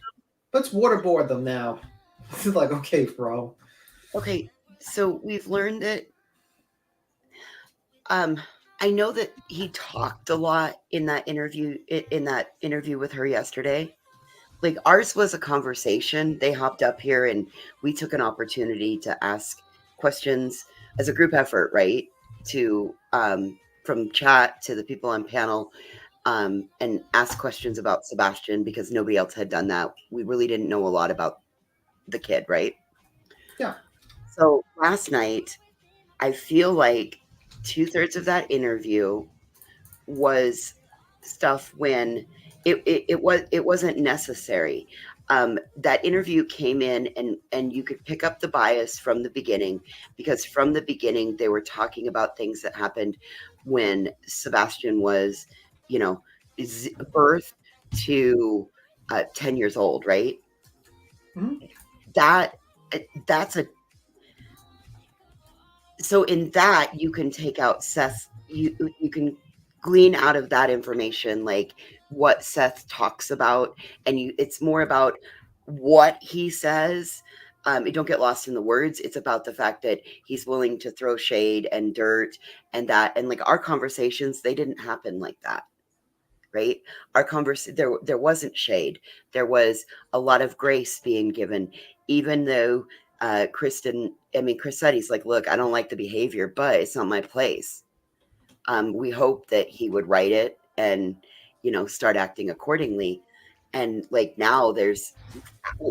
Let's waterboard them now. It's like, okay, bro. Okay, so we've learned that I know that he talked a lot in that interview with her yesterday. Like, ours was a conversation. They hopped up here and we took an opportunity to ask questions as a group effort, right? To from chat to the people on panel, and ask questions about Sebastian because nobody else had done that. We really didn't know a lot about the kid, right? Yeah. So last night, I feel like 2/3 of that interview was stuff when it wasn't necessary. That interview came in and you could pick up the bias from the beginning, because from the beginning they were talking about things that happened when Sebastian was, birth to 10 years old, right? Mm-hmm. So in that you can take out Seth, you can glean out of that information like what Seth talks about, and it's more about what he says. Don't get lost in the words. It's about the fact that he's willing to throw shade and dirt and that. And like our conversations, they didn't happen like that. Right? There wasn't shade. There was a lot of grace being given, even though Chris said, he's like, look, I don't like the behavior, but it's not my place. We hope that he would write it and, start acting accordingly. And like now this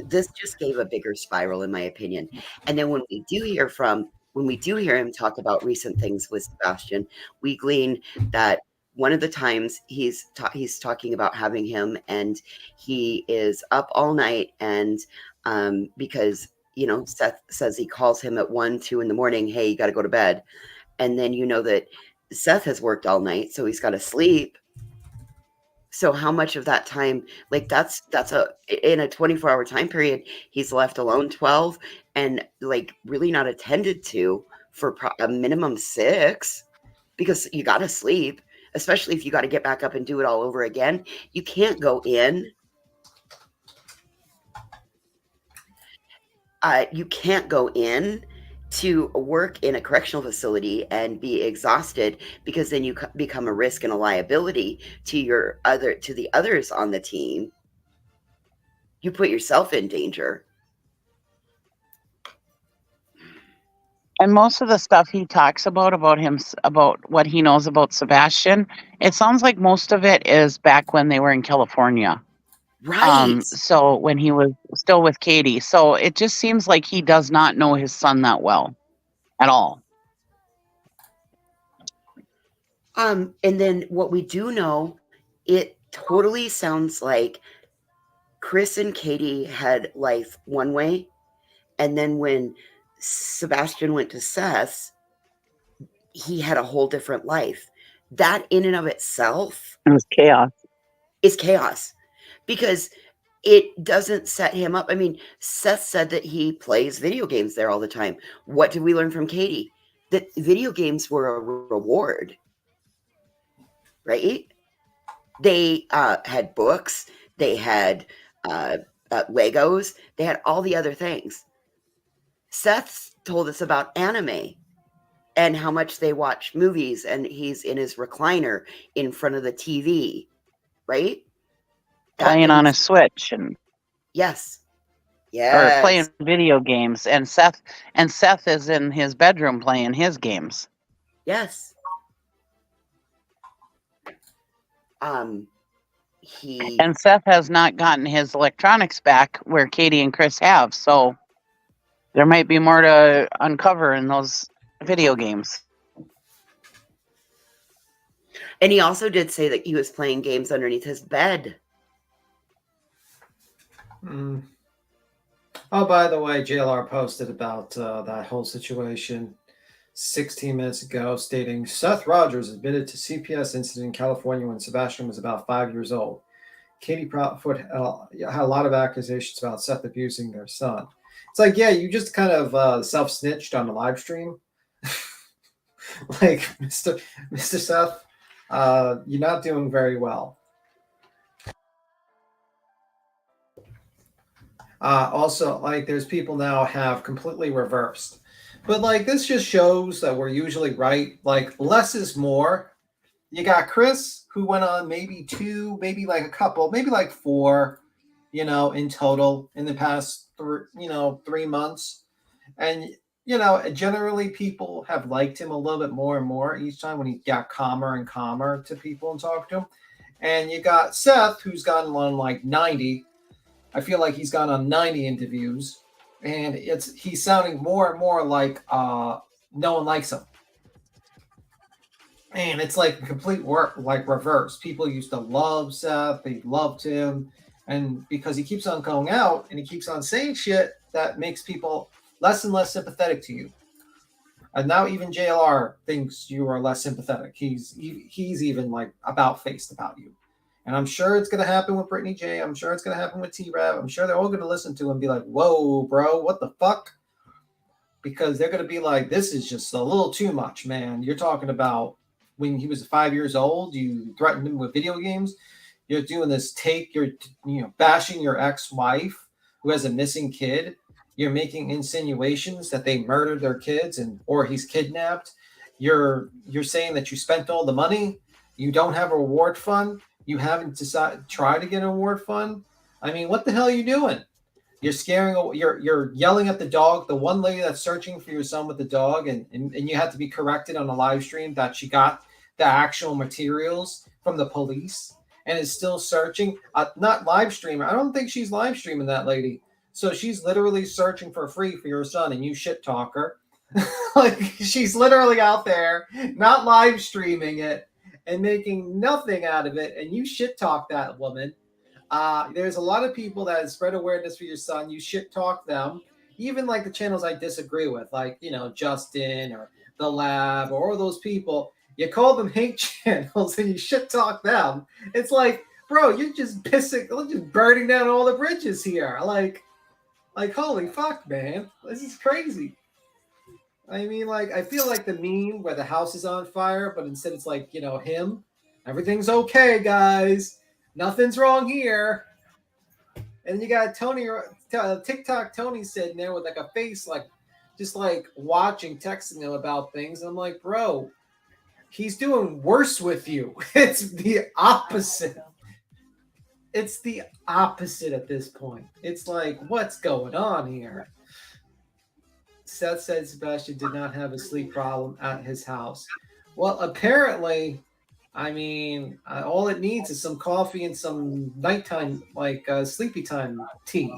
just gave a bigger spiral, in my opinion. And then when we do hear him talk about recent things with Sebastian, we glean that one of the times he's talking about having him, and he is up all night, and because Seth says he calls him at 1, 2 in the morning, hey, you got to go to bed, and then that Seth has worked all night, so he's got to sleep. So how much of that time, like that's in a 24-hour time period, he's left alone 12 and like really not attended to for a minimum 6, because you got to sleep, especially if you got to get back up and do it all over again. You can't go in. You can't go in to work in a correctional facility and be exhausted, because then you become a risk and a liability to the others on the team. You put yourself in danger. And most of the stuff he talks about what he knows about Sebastian, it sounds like most of it is back when they were in California. Right. So when he was still with Katie. So it just seems like he does not know his son that well at all. And then what we do know, it totally sounds like Chris and Katie had life one way, and then when Sebastian went to Seth, he had a whole different life. That in and of itself, it was chaos. Is chaos, because it doesn't set him up. I mean, Seth said that he plays video games there all the time. What did we learn from Katie? That video games were a reward, right? They had books, they had Legos, they had all the other things. Seth told us about anime and how much they watch movies, and he's in his recliner in front of the TV, right? Playing on a Switch and yes, or playing video games, and Seth is in his bedroom playing his games. Yes. And Seth has not gotten his electronics back where Katie and Chris have, so there might be more to uncover in those video games. And he also did say that he was playing games underneath his bed. Oh, by the way, JLR posted about that whole situation 16 minutes ago, stating Seth Rogers admitted to CPS incident in California when Sebastian was about 5 years old. Katie Proudfoot had a lot of accusations about Seth abusing their son. It's like, yeah, you just kind of self-snitched on the live stream. Like, Mr. Seth, you're not doing very well. Also, like, there's people now have completely reversed. But, like, this just shows that we're usually right. Like, less is more. You got Chris, who went on maybe 2, maybe like a couple, maybe like 4, in total in the past, 3 months. And, generally people have liked him a little bit more and more each time when he got calmer and calmer to people and talked to him. And you got Seth, who's gotten on like 90. I feel like he's gone on 90 interviews, and he's sounding more and more like no one likes him. And it's like complete reverse. People used to love Seth, they loved him, and because he keeps on going out and he keeps on saying shit, that makes people less and less sympathetic to you. And now even JLR thinks you are less sympathetic. He's even like about-faced about you. And I'm sure it's going to happen with Brittany J. I'm sure it's going to happen with T-Rev. I'm sure they're all going to listen to him and be like, whoa, bro, what the fuck? Because they're going to be like, this is just a little too much, man. You're talking about when he was 5 years old, you threatened him with video games. You're doing this you're bashing your ex-wife who has a missing kid, you're making insinuations that they murdered their kids or he's kidnapped. You're saying that you spent all the money. You don't have a reward fund. You haven't tried to get an award fund. I mean, what the hell are you doing? You're you're yelling at the dog, the one lady that's searching for your son with the dog, and you had to be corrected on a live stream that she got the actual materials from the police and is still searching. Not live streaming. I don't think she's live streaming, that lady. So she's literally searching for free for your son, and you shit talk her. Like, she's literally out there not live streaming it and making nothing out of it, and you shit talk that woman. There's a lot of people that spread awareness for your son. You shit talk them, even like the channels I disagree with, like, you know, Justin or The Lab or all those people. You call them hate channels and you shit talk them. It's like, bro, you're just burning down all the bridges here. Like holy fuck, man, this is crazy. I mean, like, I feel like the meme where the house is on fire, but instead it's like, you know, him. Everything's okay, guys. Nothing's wrong here. And you got Tony, TikTok Tony sitting there with like a face, like, just like watching, texting him about things. And I'm like, bro, he's doing worse with you. It's the opposite. It's the opposite at this point. It's like, what's going on here? Seth said Sebastian did not have a sleep problem at his house. Well, apparently, I mean, all it needs is some coffee and some nighttime, like sleepy time tea.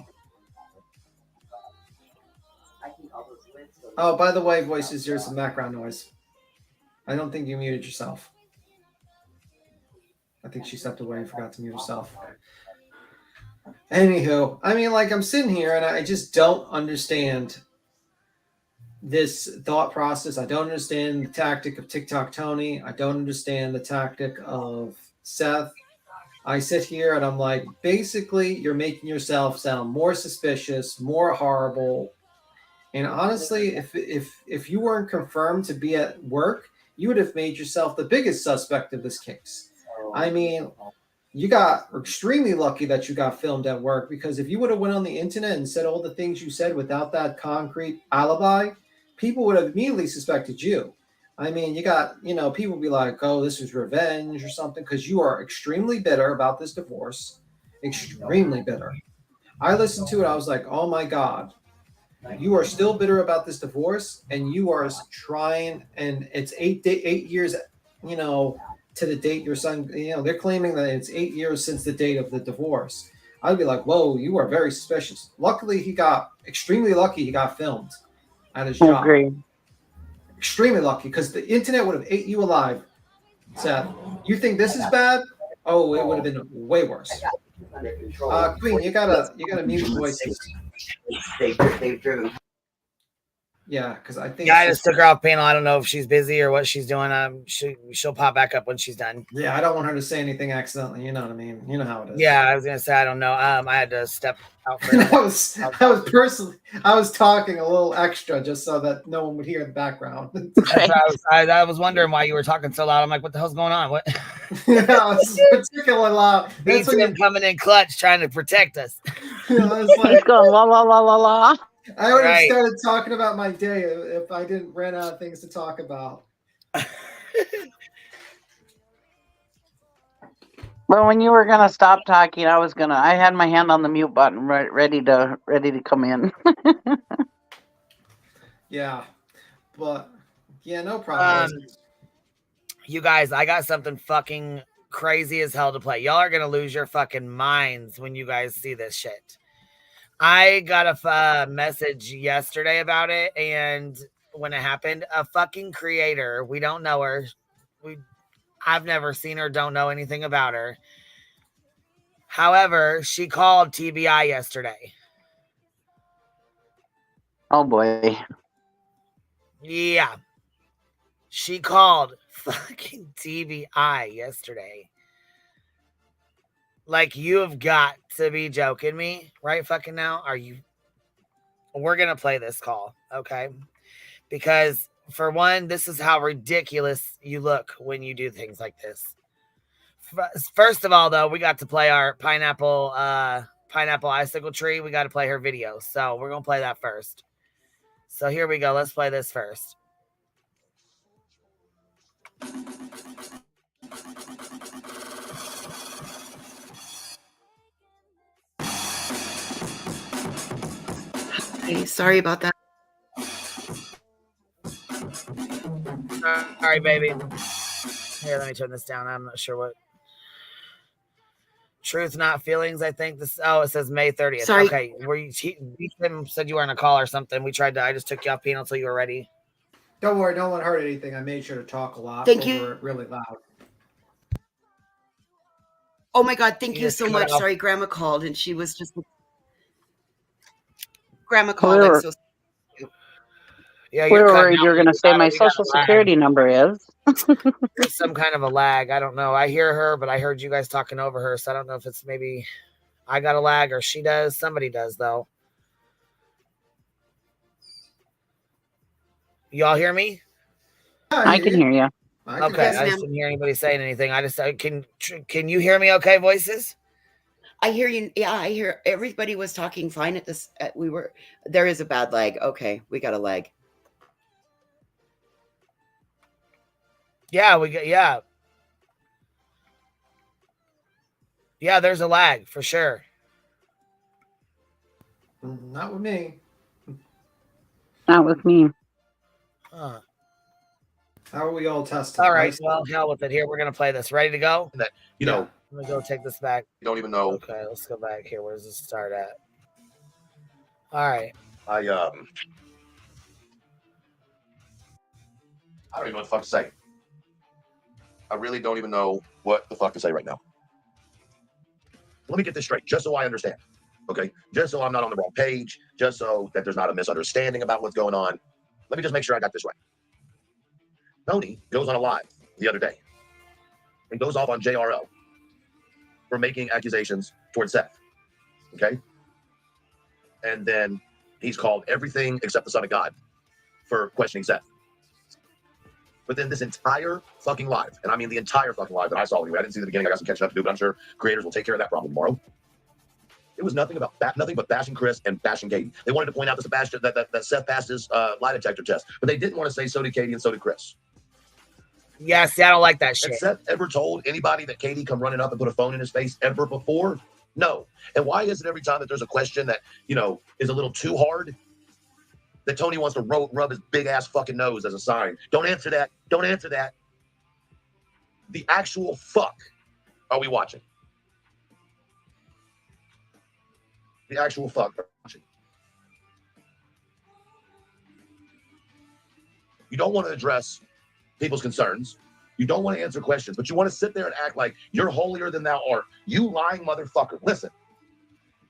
Oh, by the way, voices, there's some background noise. I don't think you muted yourself. I think she stepped away and forgot to mute herself. Anywho, I mean, like, I'm sitting here and I just don't understand this thought process. I don't understand the tactic of TikTok Tony. I don't understand the tactic of Seth. I sit here and I'm like, basically, you're making yourself sound more suspicious, more horrible. And honestly, if you weren't confirmed to be at work, you would have made yourself the biggest suspect of this case. I mean, you got extremely lucky that you got filmed at work, because if you would have went on the internet and said all the things you said without that concrete alibi, people would have immediately suspected you. I mean, you got, you know, people be like, oh, this was revenge or something, because you are extremely bitter about this divorce. Extremely bitter. I listened to it. I was like, oh my God, you are still bitter about this divorce, and you are trying, and it's 8 years, you know, to the date your son, you know, they're claiming that it's 8 years since the date of the divorce. I'd be like, whoa, you are very suspicious. Luckily, he got extremely lucky. He got filmed at his job. Agree. Extremely lucky, because the internet would have ate you alive. Seth, you think this is bad? Oh, it would have been way worse. Queen, you gotta mute voices. Yeah, because I think I just took her off panel. I don't know if she's busy or what she's doing. She'll pop back up when she's done. Yeah, I don't want her to say anything accidentally. You know what I mean? You know how it is. Yeah, I was gonna say I don't know. I had to step out for I was talking a little extra just so that no one would hear in the background. I was wondering why you were talking so loud. I'm like, what the hell's going on? What? Yeah, it's particularly loud. That's when coming in clutch, trying to protect us. You know, it's like, He's going la la la la la. I would have started talking about my day if I didn't run out of things to talk about. Well, when you were gonna stop talking, I had my hand on the mute button, ready to come in. Yeah, but yeah, no problem. You guys, I got something fucking crazy as hell to play. Y'all are gonna lose your fucking minds when you guys see this shit. I got a message yesterday about it, and when it happened, a fucking creator, we don't know her. I've never seen her, don't know anything about her. However, she called TBI yesterday. Oh boy. Yeah. She called fucking TBI yesterday. Like, you have got to be joking me right fucking now. Are you? We're going to play this call, okay? Because, for one, this is how ridiculous you look when you do things like this. First of all, though, we got to play our pineapple pineapple icicle tree, we got to play her video. So we're going to play that first. So here we go. Let's play this first. Hey, sorry about that. Sorry, baby. Here, let me turn this down. I'm not sure what. Truth, not feelings. I think this. Oh, it says May 30th. Sorry. Okay. Were you? Tim said you were on a call or something. We tried to. I just took you off penal until you were ready. Don't worry, no one heard anything. I made sure to talk a lot. Thank you. Over it really loud. Oh my God! Thank you Yes, so much. girl. Sorry, Grandma called, and she was just. Grandma called. I'm so. Yeah, We you're were cutting worried out. you were going to say my We got a social lag. security number is. There's some kind of a lag. I don't know. I hear her, but I heard you guys talking over her, so I don't know if it's maybe I got a lag or she does. Somebody does though. Y'all hear me? I can hear you. Okay, Yes, I just ma'am. didn't hear anybody saying anything. I just can you hear me? Okay, voices. I hear you. Yeah, I hear everybody was talking fine at this. There is a bad lag. Okay, we got a lag. Yeah, yeah. There's a lag for sure. Not with me. Not with me. Huh. How are we all tested? All right, well, hell with it. Here, we're gonna play this. Ready to go? That know, Let me go take this back. you don't even know. Okay, let's go back here. Where does this start at? All right. I don't even know what the fuck to say. I really don't even know what the fuck to say right now. Let me get this straight, just so I understand. Okay, just so I'm not on the wrong page, just so that there's not a misunderstanding about what's going on. Let me just make sure I got this right. Tony goes on a live the other day and goes off on JRL for making accusations towards Seth. Okay? And then he's called everything except the Son of God for questioning Seth. But then this entire fucking live, and I mean the entire fucking live that I saw anyway, I didn't see the beginning, I got some catching up to do, but I'm sure creators will take care of that problem tomorrow. It was nothing but bashing Chris and bashing Katie. They wanted to point out that Seth passed his lie detector test, but they didn't want to say so did Katie and so did Chris. Yeah, see, I don't like that shit. Has Seth ever told anybody that Katie come running up and put a phone in his face ever before? No. And why is it every time that there's a question that, is a little too hard, that Tony wants to rub his big ass fucking nose as a sign? Don't answer that. Don't answer that. The actual fuck are we watching? The actual fuck are we watching? You don't want to address people's concerns. You don't want to answer questions, but you want to sit there and act like you're holier than thou art. You lying motherfucker. Listen,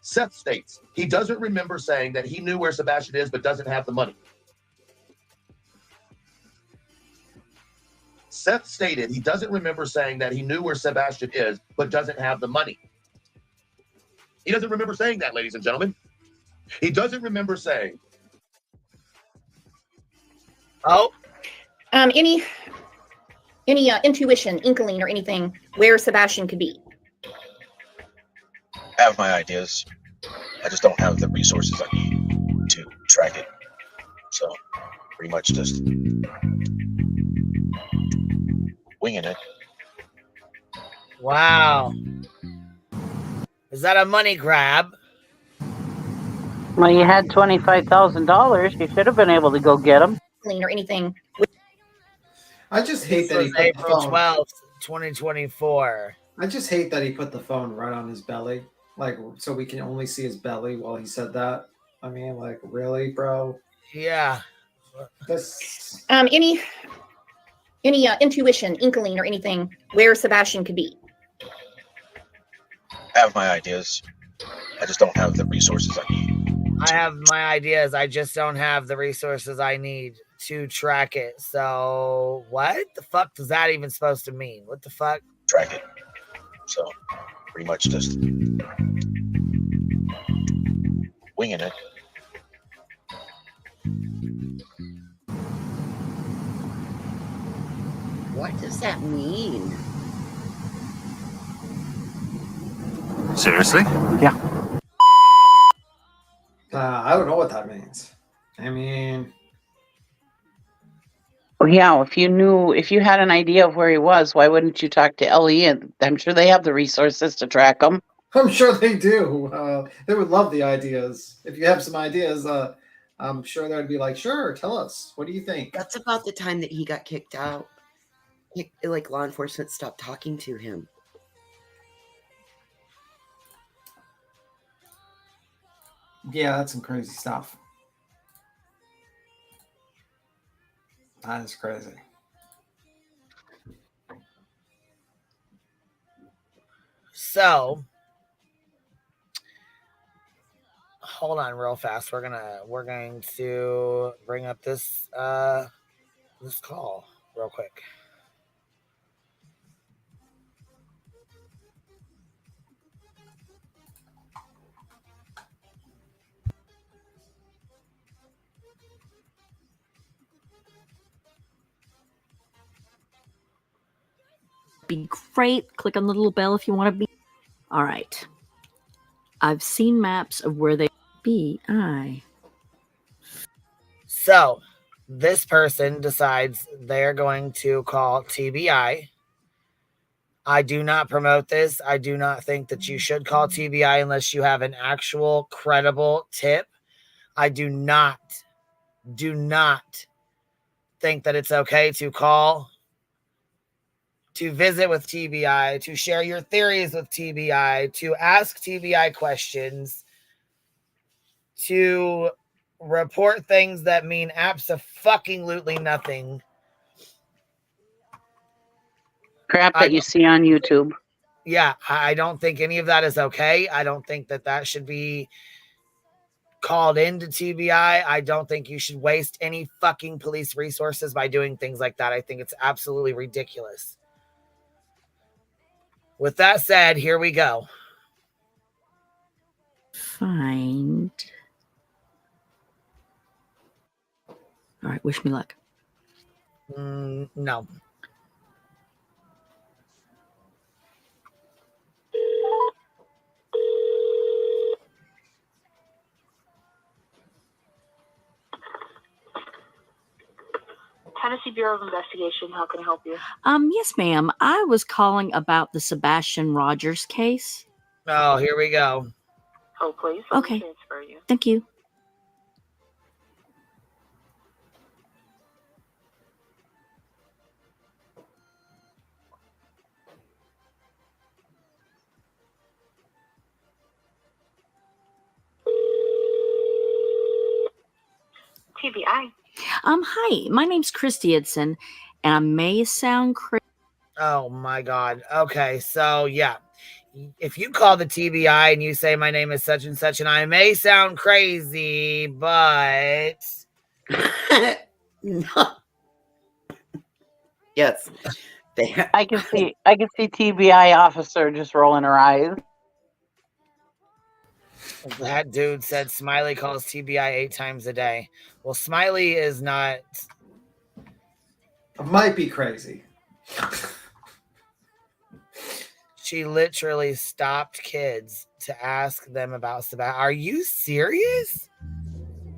Seth states he doesn't remember saying that he knew where Sebastian is, but doesn't have the money. Seth stated he doesn't remember saying that he knew where Sebastian is, but doesn't have the money. He doesn't remember saying that, ladies and gentlemen. He doesn't remember saying. Oh. Any intuition, inkling, or anything where Sebastian could be? I have my ideas. I just don't have the resources I need to track it. So, pretty much just winging it. Wow. Is that a money grab? Well, you had $25,000. You should have been able to go get them. Or anything. I just hate that he put April the phone. 12th, 2024. I just hate that he put the phone right on his belly, like so we can only see his belly while he said that. I mean, like, really, bro? Yeah. Any intuition, inkling, or anything where Sebastian could be? I have my ideas. I just don't have the resources I need. I have my ideas. I just don't have the resources I need to track it. So what the fuck does that even supposed to mean? What the fuck? Track it. So pretty much just winging it. What does that mean? Seriously? Yeah. don't know what that means. I mean, Well, yeah, if you had an idea of where he was, why wouldn't you talk to Ellie? And I'm sure they have the resources to track him. I'm sure they do. They would love the ideas. If you have some ideas, I'm sure they'd be like, sure, tell us. What do you think? That's about the time that he got kicked out. Like law enforcement stopped talking to him. Yeah, that's some crazy stuff. That is crazy. So, hold on real fast. We're going to bring up this this call real quick. Be great. Click on the little bell if you want to be. All right. I've seen maps of where they be. So, this person decides they're going to call TBI. I do not promote this. I do not think that you should call TBI unless you have an actual credible tip. I do not think that it's okay to call, to visit with TBI, to share your theories with TBI, to ask TBI questions, to report things that mean abso-fucking-lutely nothing. Crap that you see on YouTube. Yeah, I don't think any of that is okay. I don't think that that should be called into TBI. I don't think you should waste any fucking police resources by doing things like that. I think it's absolutely ridiculous. With that said, here we go. Find. All right, wish me luck. No. Tennessee Bureau of Investigation, how can I help you? Yes, ma'am. I was calling about the Sebastian Rogers case. Oh, here we go. Oh, please. Let me Okay. transfer you. Thank you. TBI. Hi. My name's Christy Edson, and I may sound crazy. Oh my God. Okay, so yeah. If you call the TBI and you say my name is such and such, and I may sound crazy, but No. Yes. I can see TBI officer just rolling her eyes. That dude said Smiley calls TBI 8 times a day. Well, Smiley is not. It might be crazy. She literally stopped kids to ask them about Sebastian. Are you serious?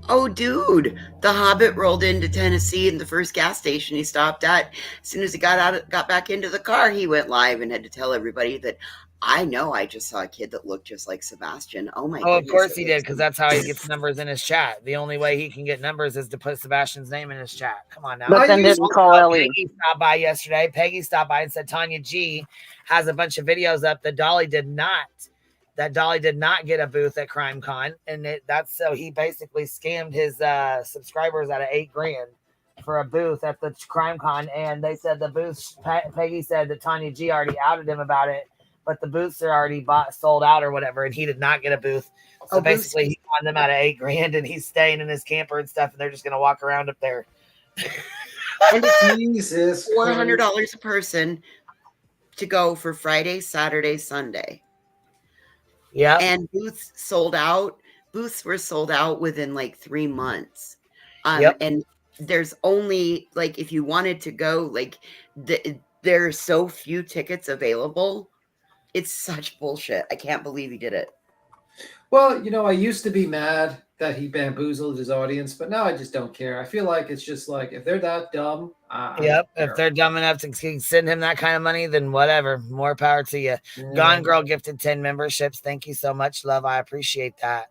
Oh, dude, the Hobbit rolled into Tennessee in the first gas station he stopped at. As soon as he got back into the car, he went live and had to tell everybody that I know I just saw a kid that looked just like Sebastian. Oh my Oh, goodness. of course he did, because that's how he gets numbers in his chat. The only way he can get numbers is to put Sebastian's name in his chat. Come on now. But then didn't call Ellie. Peggy stopped by yesterday. Peggy stopped by and said Tanya G has a bunch of videos up that Dolly did not get a booth at CrimeCon, and that's so he basically scammed his subscribers out of $8,000 for a booth at the CrimeCon, and they said the booth. Peggy said that Tanya G already outed him about it, but the booths are already sold out or whatever, and he did not get a booth. So basically, he won them out of $8,000, and he's staying in his camper and stuff, and they're just gonna walk around up there. And it's Jesus, $400 a person to go for Friday, Saturday, Sunday. Yeah. And booths sold out. Booths were sold out within like 3 months. Yep. And there's only like, if you wanted to go, like there are so few tickets available. It's such bullshit. I can't believe he did it. Well, I used to be mad that he bamboozled his audience, but now I just don't care. I feel like it's just like if they're that dumb, Yep. If they're dumb enough to send him that kind of money, then whatever. More power to you. Yeah. Gone Girl gifted 10 memberships. Thank you so much, love. I appreciate that.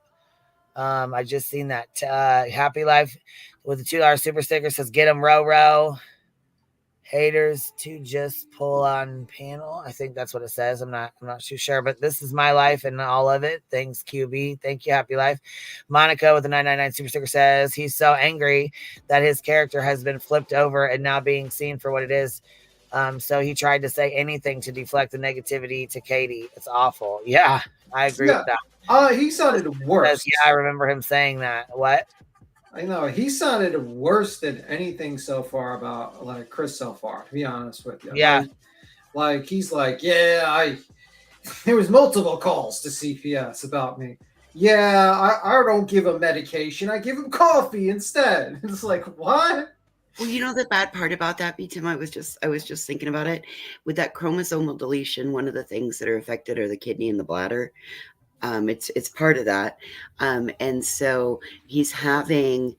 I just seen that. Happy Life with the $2 super sticker says, get him, row. Haters to just pull on panel. I think that's what it says. I'm not too sure, but this is my life and all of it. Thanks, QB. Thank you, Happy Life. Monica with the 999 super sticker says he's so angry that his character has been flipped over and now being seen for what it is. So he tried to say anything to deflect the negativity to Katie. It's awful. Yeah, I agree with that. He sounded worse. Yeah, I remember him saying that. What? I know he sounded worse than anything so far about like Chris so far, to be honest with you. Yeah. Like he's like, yeah, there was multiple calls to CPS about me. Yeah, I don't give him medication. I give him coffee instead. It's like, what? Well, the bad part about that, B-Tim, I was just thinking about it. With that chromosomal deletion, one of the things that are affected are the kidney and the bladder. It's part of that. And so he's having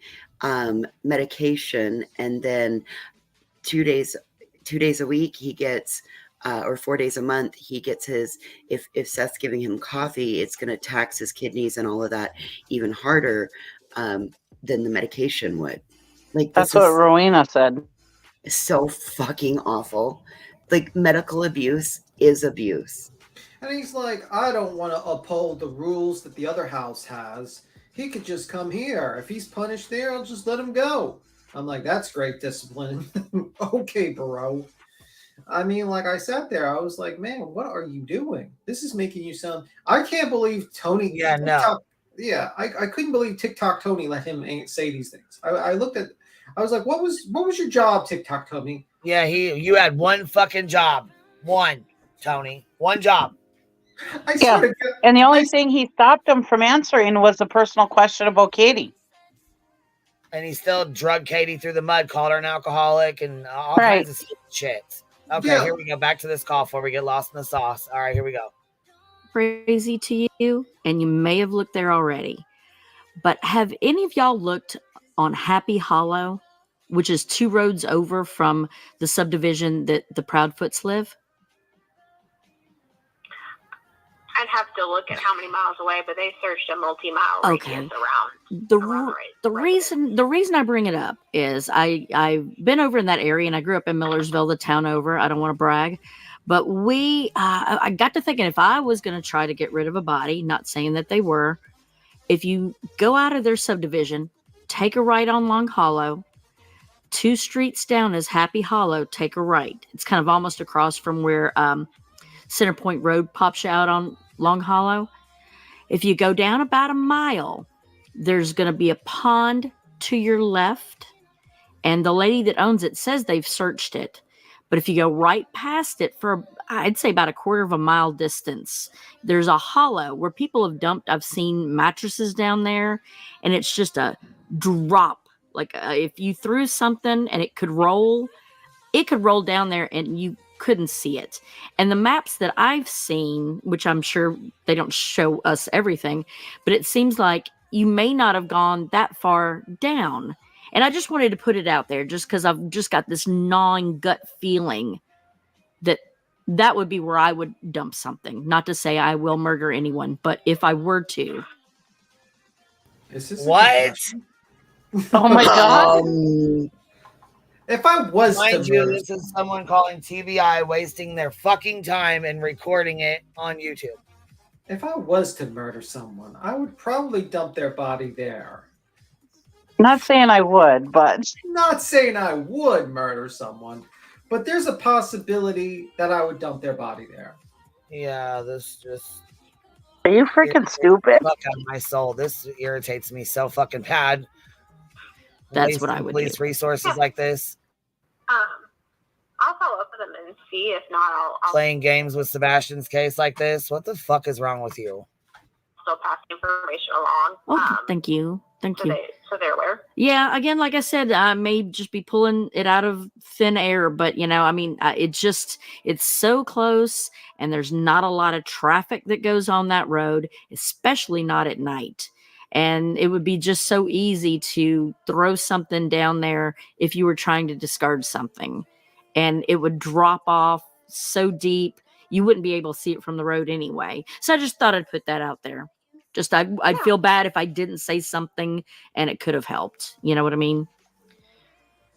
medication, and then 2 days a week he gets or 4 days a month he gets his, if Seth's giving him coffee, it's going to tax his kidneys and all of that even harder than the medication would. Like, That's what Rowena said. So fucking awful. Like, medical abuse is abuse. And he's like, I don't want to uphold the rules that the other house has. He could just come here. If he's punished there, I'll just let him go. I'm like, that's great discipline. Okay, bro. I mean, like, I sat there. I was like, man, what are you doing? This is making you sound... I can't believe Tony... Yeah, TikTok, yeah, I couldn't believe TikTok Tony let him say these things. I looked at... I was like, what was your job, TikTok Tony? Yeah, you had one fucking job. One, Tony. One job. And the only thing he stopped him from answering was a personal question about Katie. And he still drugged Katie through the mud, called her an alcoholic, and all kinds of shit. Okay, Here we go. Back to this call before we get lost in the sauce. All right, here we go. Crazy to you, and you may have looked there already. But have any of y'all looked on Happy Hollow, which is 2 roads over from the subdivision that the Proudfoots live? I'd have to look at how many miles away, but they searched a multi-mile radius around. The reason I bring it up is I've been over in that area, and I grew up in Millersville, the town over. I don't want to brag, but I got to thinking, if I was going to try to get rid of a body, not saying that they were, if you go out of their subdivision, take a right on Long Hollow, 2 streets down is Happy Hollow, take a right. It's kind of almost across from where Center Point Road pops out on Long Hollow. If you go down about a mile, there's going to be a pond to your left, and the lady that owns it says they've searched it. But if you go right past it for, I'd say, about a quarter of a mile distance, there's a hollow where people have dumped, I've seen mattresses down there, and it's just a drop. Like if you threw something and it could roll down there and you couldn't see it. And the maps that I've seen, which I'm sure they don't show us everything, but it seems like you may not have gone that far down. And I just wanted to put it out there just because I've just got this gnawing gut feeling that would be where I would dump something. Not to say I will murder anyone, but if I were to. What? Oh my God. If I was Mind you, this is someone calling TBI wasting their fucking time and recording it on YouTube. If I was to murder someone, I would probably dump their body there. Not saying I would, but... Not saying I would murder someone, but there's a possibility that I would dump their body there. Yeah, this just... Are you freaking stupid? Fuck out of my soul. This irritates me so fucking bad. That's what I would police do. Resources like this. I'll follow up with them and see. If not, I'll Playing games with Sebastian's case like this. What the fuck is wrong with you? still pass the information along. Oh, thank you. Thank you. So they're aware. Yeah, again, like I said, I may just be pulling it out of thin air, but I mean, it's so close, and there's not a lot of traffic that goes on that road, especially not at night. And it would be just so easy to throw something down there if you were trying to discard something, and it would drop off so deep you wouldn't be able to see it from the road anyway. So I just thought I'd put that out there. Just I'd feel bad if I didn't say something and it could have helped. You know what I mean?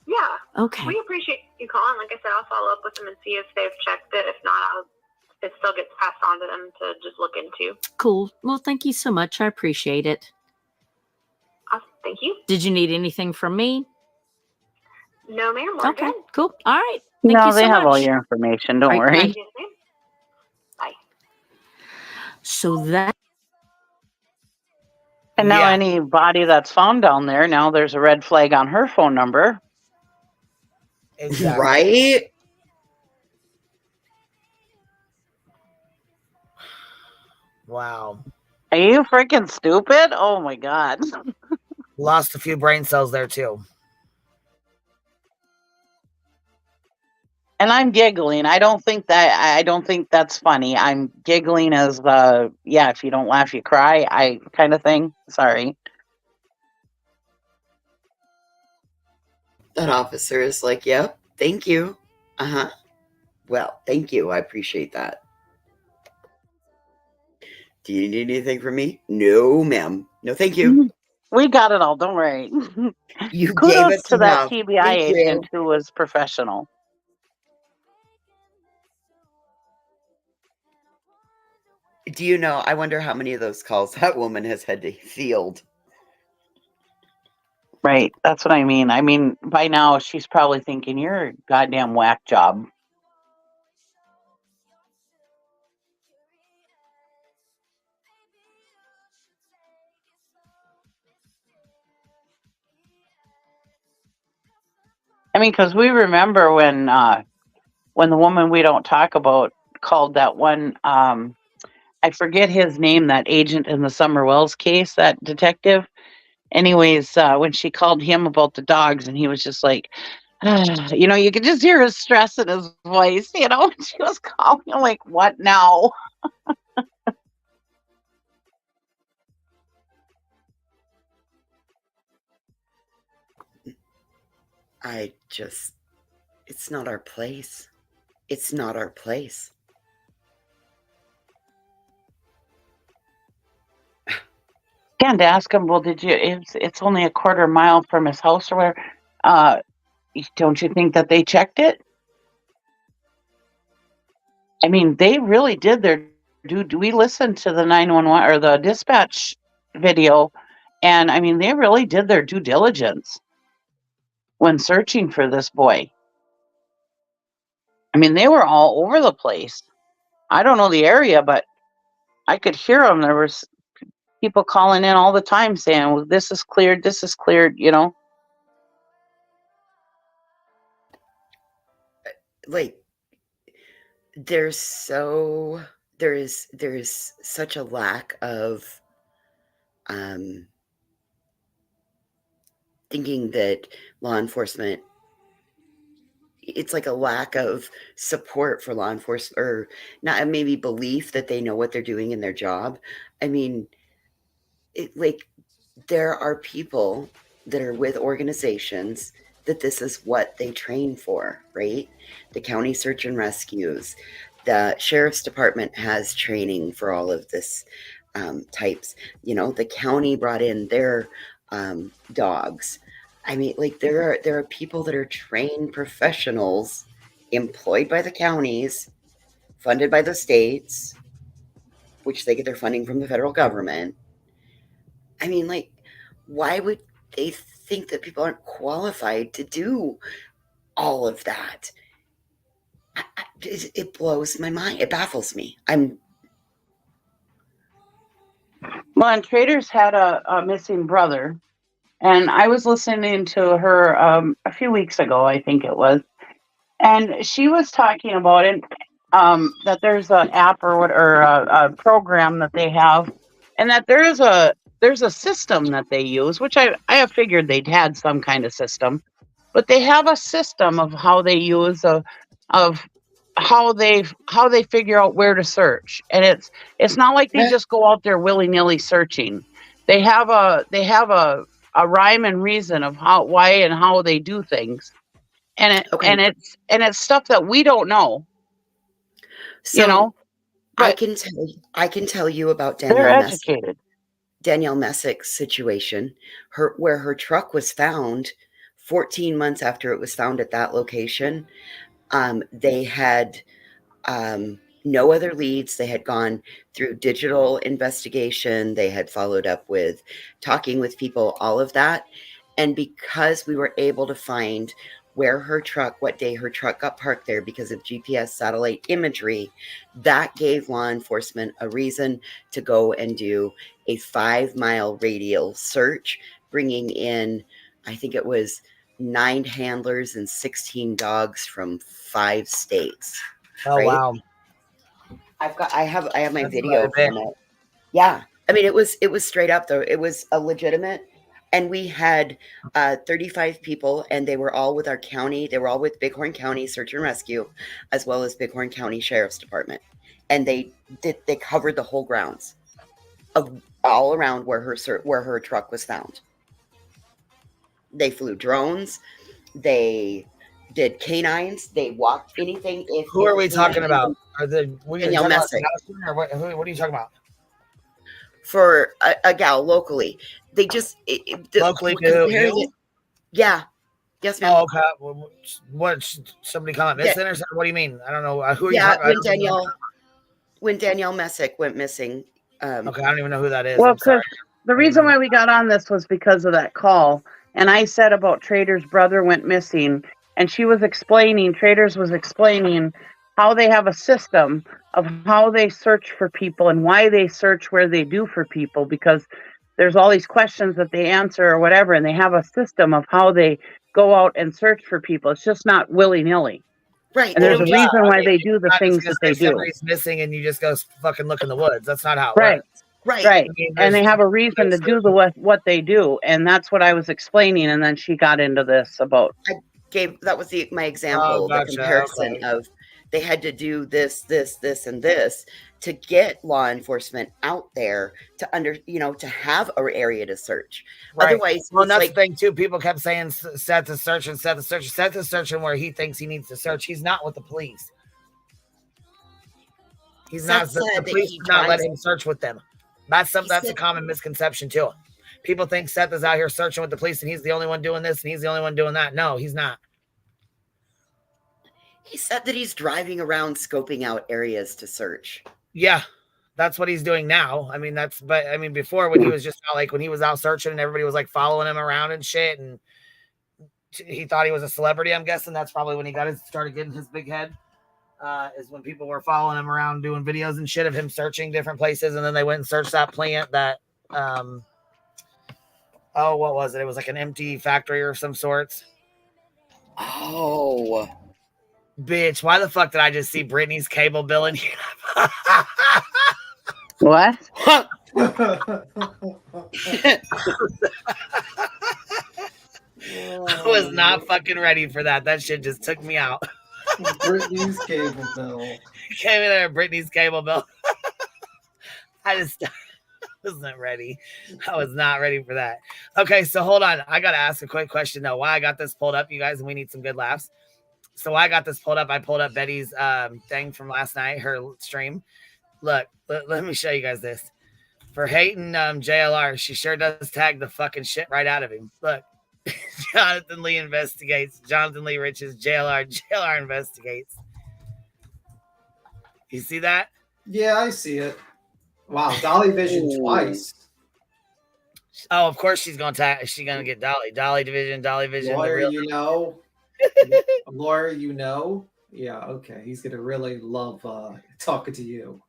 Yeah. Okay. We appreciate you calling. Like I said, I'll follow up with them and see if they've checked it. If not, it still gets passed on to them to just look into. Cool. Well, thank you so much. I appreciate it. Awesome. Thank you. Did you need anything from me? No, ma'am. We're Okay. good. Cool. All right. Thank you so they have much. all your information. Don't worry. Yes, ma'am. Bye. So that. And now anybody that's found down there, now there's a red flag on her phone number. Exactly. Right? Wow. Are you freaking stupid? Oh my God. Lost a few brain cells there too. And I'm giggling. I don't think that's funny. I'm giggling as if you don't laugh, you cry. I kind of thing. Sorry. That officer is like, yep, thank you. Uh-huh. Well, thank you. I appreciate that. Do you need anything from me? No, ma'am. No, thank you. We got it all. Don't worry. You Kudos gave us to that enough. TBI Thank you. agent who was professional. Do you know, I wonder how many of those calls that woman has had to field. Right. That's what I mean. I mean, by now she's probably thinking you're a goddamn whack job. I mean, because we remember when the woman we don't talk about called that one, I forget his name, that agent in the Summer Wells case, that detective. Anyways, when she called him about the dogs, and he was just like, you could just hear his stress in his voice, she was calling him like, what now? It's not our place. It's not our place. And ask him, well, it's only a quarter mile from his house or whatever. Don't you think that they checked it? I mean, they really did their do we listen to the 911 or the dispatch video? And I mean, they really did their due diligence when searching for this boy. I mean, they were all over the place. I don't know the area, but I could hear them. There was people calling in all the time saying, well, this is cleared, Like, there is such a lack of thinking that law enforcement, it's like a lack of support for law enforcement, or not maybe belief that they know what they're doing in their job. I mean, there are people that are with organizations that this is what they train for, right? The county search and rescues, the sheriff's department has training for all of this types. The county brought in their dogs. I mean, there are people that are trained professionals employed by the counties, funded by the states, which they get their funding from the federal government. I mean, why would they think that people aren't qualified to do all of that? It blows my mind. It baffles me. Well, and Traders had a missing brother, and I was listening to her a few weeks ago, I think it was, and she was talking about it, that there's an app or a program that they have, and that there is a there's a system that they use, which I have figured they'd had some kind of system, but they have a system of how they use of how they figure out where to search, and it's not like they just go out there willy-nilly searching. They have a rhyme and reason of why and how they do things, and it's stuff that we don't know. So, but I can tell you about they're educated. Danielle Messick's situation, where her truck was found 14 months after it was found at that location. They had no other leads. They had gone through digital investigation. They had followed up with talking with people, all of that. And because we were able to find what day her truck got parked there because of GPS satellite imagery, that gave law enforcement a reason to go and do a 5-mile radial search, bringing in, I think it was 9 handlers and 16 dogs from 5 states. Oh, right? wow. I have my video from it. Yeah. I mean, it was straight up though. It was a legitimate, and we had 35 people, and they were all with our county. They were all with Bighorn County Search and Rescue, as well as Bighorn County Sheriff's Department. And they covered the whole grounds of all around where her truck was found. They flew drones. They did canines. They walked anything. Who are we talking about? Danielle Messick. What are you talking about? For a gal locally. They just locally do. Yeah. Yes, ma'am. Oh, okay. Well, what? Somebody come up missing or something? What do you mean? I don't know. Who are you talking about? When Danielle Messick went missing. Okay, I don't even know who that is. Well, because the reason why we got on this was because of that call, and I said about Trader's brother went missing, and Traders was explaining how they have a system of how they search for people and why they search where they do for people, because there's all these questions that they answer or whatever, and they have a system of how they go out and search for people. It's just not willy-nilly. Right. And there's a reason why they do the things that they do. Somebody's missing and you just go fucking look in the woods. That's not how it works. Right. I mean, and they have a reason to do what they do, and that's what I was explaining. And then she got into this about. That was my example, the comparison of they had to do this, and this to get law enforcement out there to have an area to search. Right. Otherwise, well, that's the thing too. People kept saying Seth is searching. Seth is searching where he thinks he needs to search. He's not with the police. He's not. The police do not let him search with them. That's a common misconception too. People think Seth is out here searching with the police and he's the only one doing this and he's the only one doing that. No, he's not. He said that he's driving around scoping out areas to search. Yeah, that's what he's doing now. I mean, before when he was just when he was out searching and everybody was like following him around and shit, and he thought he was a celebrity. I'm guessing that's probably when he started getting his big head. Is when people were following him around doing videos and shit of him searching different places, and then they went and searched that plant that what was it? It was like an empty factory or some sorts. Oh. Bitch, why the fuck did I just see Brittany's cable bill in here? What? I was not fucking ready for that. That shit just took me out. Brittany's cable bill. Came in there, Brittany's cable bill. I just wasn't ready. I was not ready for that. Okay, so hold on. I got to ask a quick question, though. Why I got this pulled up, you guys, and we need some good laughs. So I got this pulled up. I pulled up Betty's thing from last night, her stream. Look, let me show you guys this. For hating JLR, she sure does tag the fucking shit right out of him. Look, Jonathan Lee investigates. Jonathan Lee Riches, JLR investigates. You see that? Yeah, I see it. Wow, Dolly Vision twice. Oh, of course she's gonna get Dolly Vision. Lawyer, Lawyer, yeah, okay. He's gonna really love talking to you.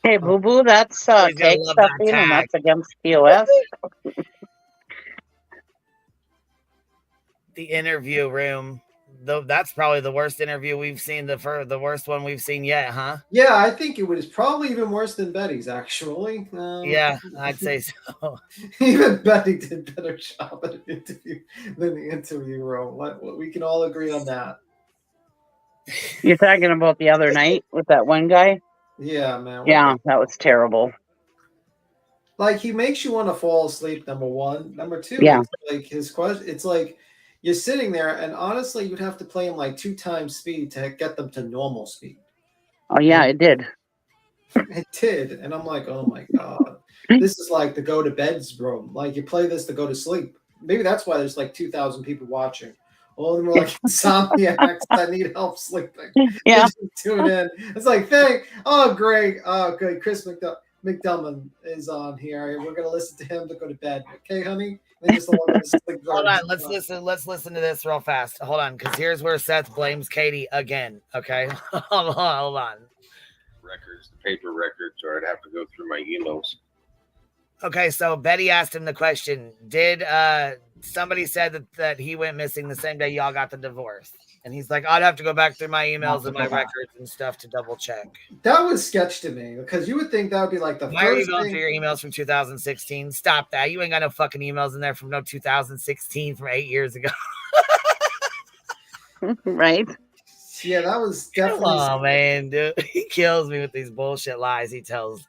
Hey, boo boo, that's tag stuffing, and that's against POS. The interview room that's probably the worst interview we've seen. The worst one we've seen yet, huh? Yeah, I think it was probably even worse than Betty's, actually. Yeah, I'd say so. Even Betty did a better job at an interview than the interview room. We can all agree on that. You're talking about the other night with that one guy? Yeah, man. Yeah, that was terrible. Like, he makes you want to fall asleep, number one. Number two, Yeah. it's like his question, it's like you're sitting there, and honestly, you'd have to play him like 2 times speed to get them to normal speed. Oh, yeah, it did. It did. And I'm like, oh my God. This is like the go to bed's room. Like, you play this to go to sleep. Maybe that's why there's like 2,000 people watching. All of them are like insomniacs that need help sleeping. Yeah. Tune in. It's like, oh, great. Oh, good. Chris McDummon is on here. We're gonna listen to him to go to bed. Okay, honey? They just don't want to sleep. Hold on, let's listen to this real fast. Hold on, because here's where Seth blames Katie again. Okay, hold on. Records, the paper records, or I'd have to go through my emails. Okay, so Betty asked him the question: did somebody said that he went missing the same day y'all got the divorce? And he's like, I'd have to go back through my emails and my records and stuff to double check. That was sketch to me, because you would think that would be like the Why first are you going thing. through your emails from 2016? Stop that. You ain't got no fucking emails in there from no 2016 from 8 years ago. Right? Yeah, that was definitely. Oh, man, dude. He kills me with these bullshit lies he tells.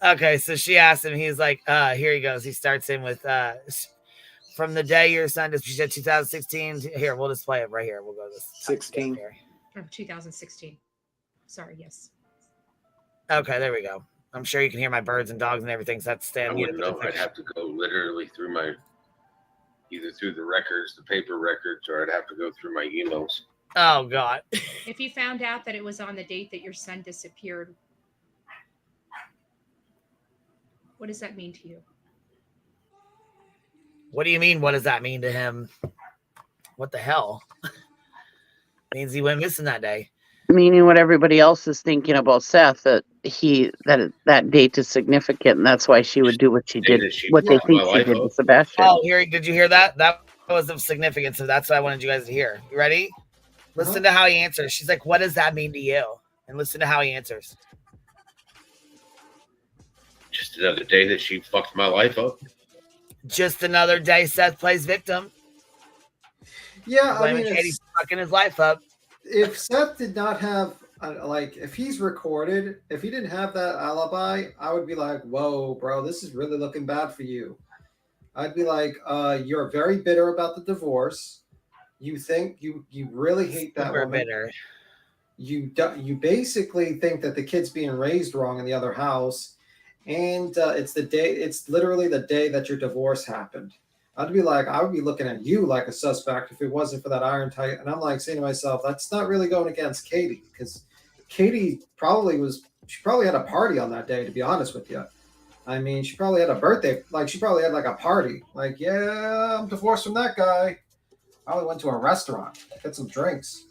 Okay, so she asked him, he's like, here he goes. He starts in with, from the day your son, she said 2016. Here, we'll just play it right here. We'll go to this. 16. Here. Oh, 2016. Sorry, yes. Okay, there we go. I'm sure you can hear my birds and dogs and everything. So that's I wouldn't know. I'd have to go literally through either through the records, the paper records, or I'd have to go through my emails. Oh, God. If you found out that it was on the date that your son disappeared, what does that mean to you? What do you mean? What does that mean to him? What the hell? Means he went missing that day. Meaning what everybody else is thinking about Seth, that that date is significant, and that's why she would do what she did, what they think she did to Sebastian. Oh, did you hear that? That was of significance, so that's what I wanted you guys to hear. You ready? Listen to how he answers. She's like, what does that mean to you? And listen to how he answers. Just another day that she fucked my life up. Just another day Seth plays victim. Yeah, I mean, Katie's fucking his life up. If Seth did not have, if he's recorded, if he didn't have that alibi, I would be like, whoa, bro, this is really looking bad for you. I'd be like, you're very bitter about the divorce. You think you really hate that woman. Bitter. You basically think that the kid's being raised wrong in the other house. And it's literally the day that your divorce happened. I would be looking at you like a suspect if it wasn't for that iron tight. And I'm like saying to myself, that's not really going against Katie, because Katie probably had a party on that day, to be honest with you. I mean, she probably had a birthday, she probably had a party. Like, yeah, I'm divorced from that guy. Probably went to a restaurant, get some drinks.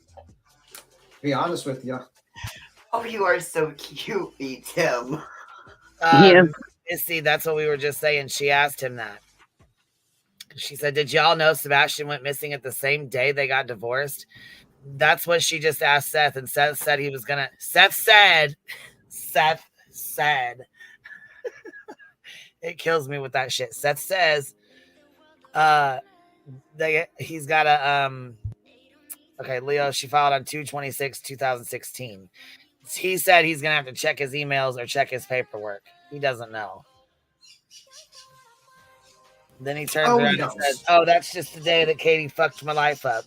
To be honest with you. Oh, you are so cute, Tim. See, that's what we were just saying. She asked him that. She said, did y'all know Sebastian went missing at the same day they got divorced? That's what she just asked Seth, and Seth said he was gonna. Seth said it kills me with that shit. Seth says he's got a okay, Leo, she filed on 2/26/2016. He said he's gonna have to check his emails or check his paperwork. He doesn't know. Then he turns around and says, oh, that's just the day that Katie fucked my life up.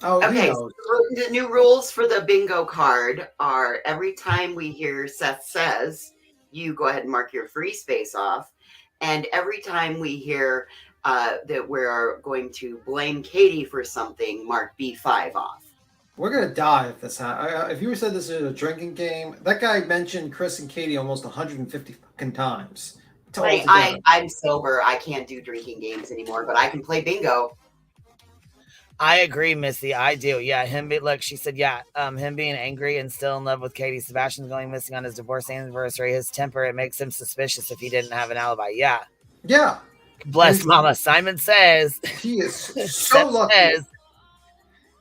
Oh, okay, so the new rules for the bingo card are every time we hear Seth says, you go ahead and mark your free space off. And every time we hear that we're going to blame Katie for something, mark B5 off. We're going to die if this happens. If you said this is a drinking game, that guy mentioned Chris and Katie almost 150 fucking times. I'm sober. I can't do drinking games anymore, but I can play bingo. I agree, Missy. I do. Yeah, she said, him being angry and still in love with Katie. Sebastian's going missing on his divorce anniversary. His temper, it makes him suspicious if he didn't have an alibi. Yeah. Yeah. Bless Mama. Simon says he is so lucky. Says,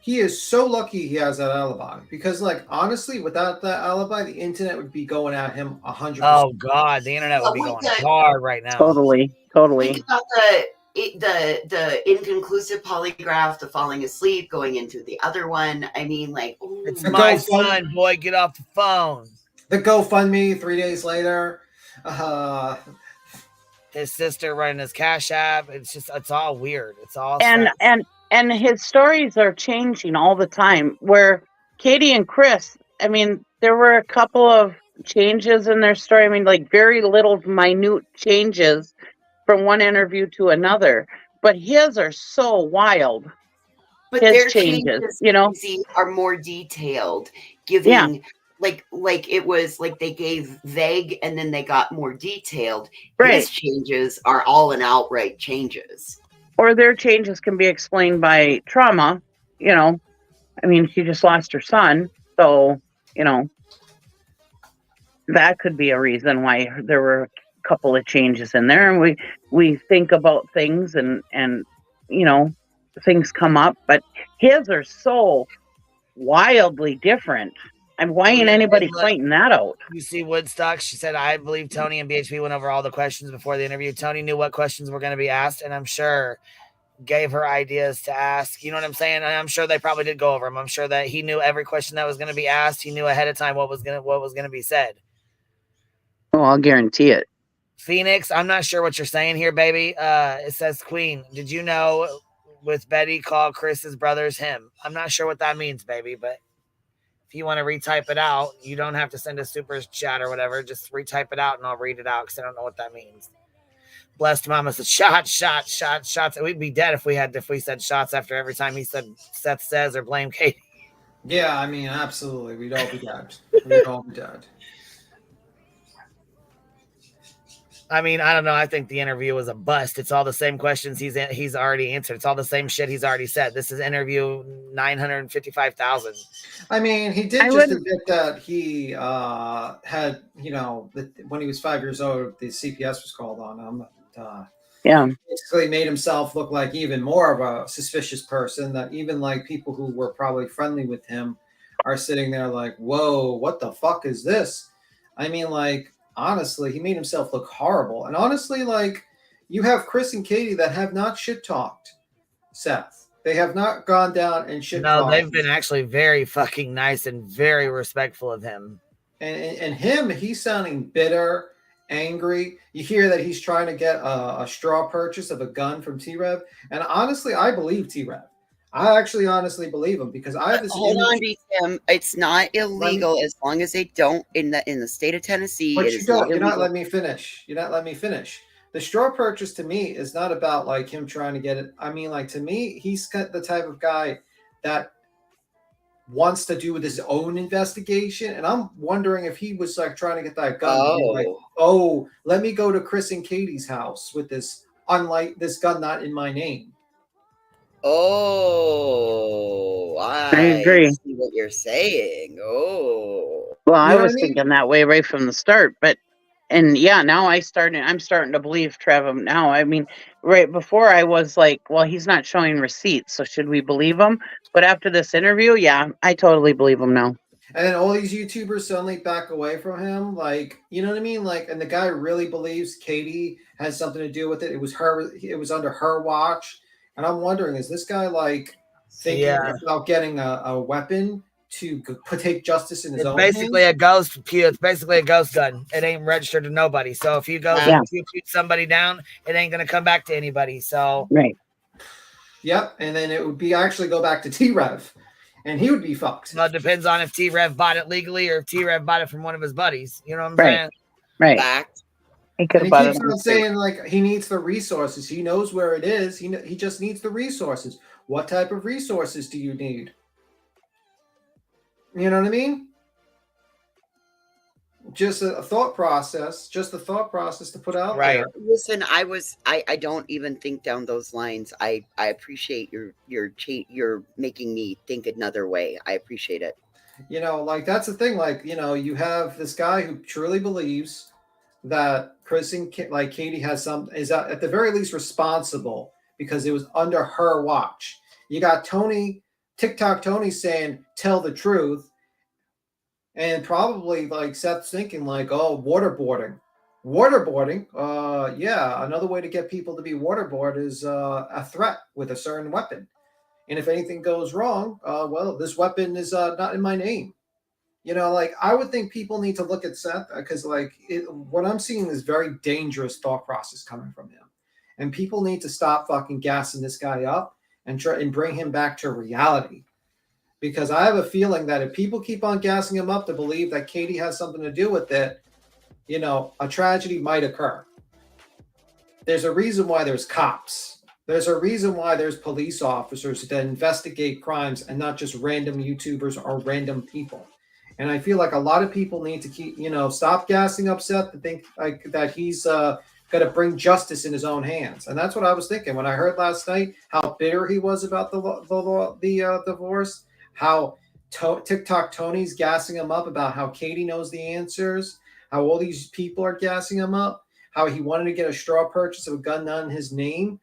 he is so lucky he has that alibi, because, like, honestly, without that alibi, the internet would be going at him 100%. oh God, the internet would be going hard right now. Totally. Think about the inconclusive polygraph, the falling asleep, going into the other one. I mean, like, ooh. It's my son, boy. Get off the phone. The GoFundMe 3 days later. His sister running his Cash App. It's all weird. It's all and his stories are changing all the time. Where Katie and Chris, I mean, there were a couple of changes in their story. I mean, like very little minute changes from one interview to another. But his are so wild. But his their changes, you know, are more detailed, giving like it was like they gave vague and then they got more detailed. Right. His changes are all and outright changes. Or their changes can be explained by trauma, you know. I mean, she just lost her son, so, you know, that could be a reason why there were a couple of changes in there. And we think about things and you know, things come up, but his are so wildly different. And why ain't anybody pointing that out? You see Woodstock, she said, I believe Tony and BHP went over all the questions before the interview. Tony knew what questions were going to be asked, and I'm sure gave her ideas to ask. You know what I'm saying? And I'm sure they probably did go over them. I'm sure that he knew every question that was going to be asked. He knew ahead of time what was going to be said. Oh, I'll guarantee it. Phoenix, I'm not sure what you're saying here, baby. It says Queen. Did you know with Betty called Chris's brothers him? I'm not sure what that means, baby, but if you want to retype it out, you don't have to send a super chat or whatever. Just retype it out and I'll read it out because I don't know what that means. Blessed Mama said shots. We'd be dead if we said shots after every time he said Seth says or blame Katie. Yeah, I mean, absolutely. We'd all be dead. We'd all be dead. I mean, I don't know. I think the interview was a bust. It's all the same questions he's already answered. It's all the same shit he's already said. This is interview 955,000. I mean, he did admit that he had, you know, when he was 5 years old, the CPS was called on him. Basically made himself look like even more of a suspicious person, that even like people who were probably friendly with him are sitting there like, whoa, what the fuck is this? I mean, like, honestly, he made himself look horrible. And honestly, like, you have Chris and Katie that have not shit talked Seth. They have not gone down and shit talked. No, they've been actually very fucking nice and very respectful of him. And him, he's sounding bitter, angry. You hear that he's trying to get a straw purchase of a gun from T-Rev. And honestly, I believe T-Rev. I actually honestly believe him, because I have this. Hold on, Tim. It's not illegal as long as they don't in the state of Tennessee. But you're not letting me finish. You're not letting me finish. The straw purchase to me is not about like him trying to get it. I mean, like, to me, he's the type of guy that wants to do with his own investigation. And I'm wondering if he was like trying to get that gun. Like, let me go to Chris and Katie's house with this, unlike this gun not in my name. Oh, I agree. See what you're saying. Oh, well, I was thinking that way right from the start, but now I'm starting to believe Trevor now. I mean, right before I was like, well, he's not showing receipts, so should we believe him? But after this interview, yeah, I totally believe him now. And then all these YouTubers suddenly back away from him, like, you know what I mean? Like, and the guy really believes Katie has something to do with it. It was under her watch. And I'm wondering, is this guy like thinking about getting a weapon to take justice in his own hands? It's basically a ghost gun. It ain't registered to nobody. So if you shoot somebody down, it ain't gonna come back to anybody. So right. Yep. And then it would be actually go back to T-Rev, and he would be fucked. Well, it depends on if T-Rev bought it legally or if T-Rev bought it from one of his buddies. You know what I'm saying? Right. Fact. He keeps on saying like he needs the resources. He knows where it is. He just needs the resources. What type of resources do you need? You know what I mean? Just a thought process. Just the thought process to put out there. Listen, I don't even think down those lines. I appreciate you're making me think another way. I appreciate it. You know, like, that's the thing. Like, you know, you have this guy who truly believes that Chris and Katie has is at the very least responsible because it was under her watch. You got TikTok Tony saying, tell the truth. And probably like Seth's thinking like, oh, waterboarding. Yeah, another way to get people to be waterboard is a threat with a certain weapon. And if anything goes wrong, well, this weapon is not in my name. You know, like I would think people need to look at Seth because what I'm seeing is very dangerous thought process coming from him. And people need to stop fucking gassing this guy up and try and bring him back to reality. Because I have a feeling that if people keep on gassing him up to believe that Katie has something to do with it, you know, a tragedy might occur. There's a reason why there's cops. There's a reason why there's police officers that investigate crimes and not just random YouTubers or random people. And I feel like a lot of people need to keep, you know, stop gassing up Seth to think like that he's going to bring justice in his own hands. And that's what I was thinking when I heard last night how bitter he was about the divorce, how TikTok Tony's gassing him up about how Katie knows the answers, how all these people are gassing him up, how he wanted to get a straw purchase of a gun not in his name.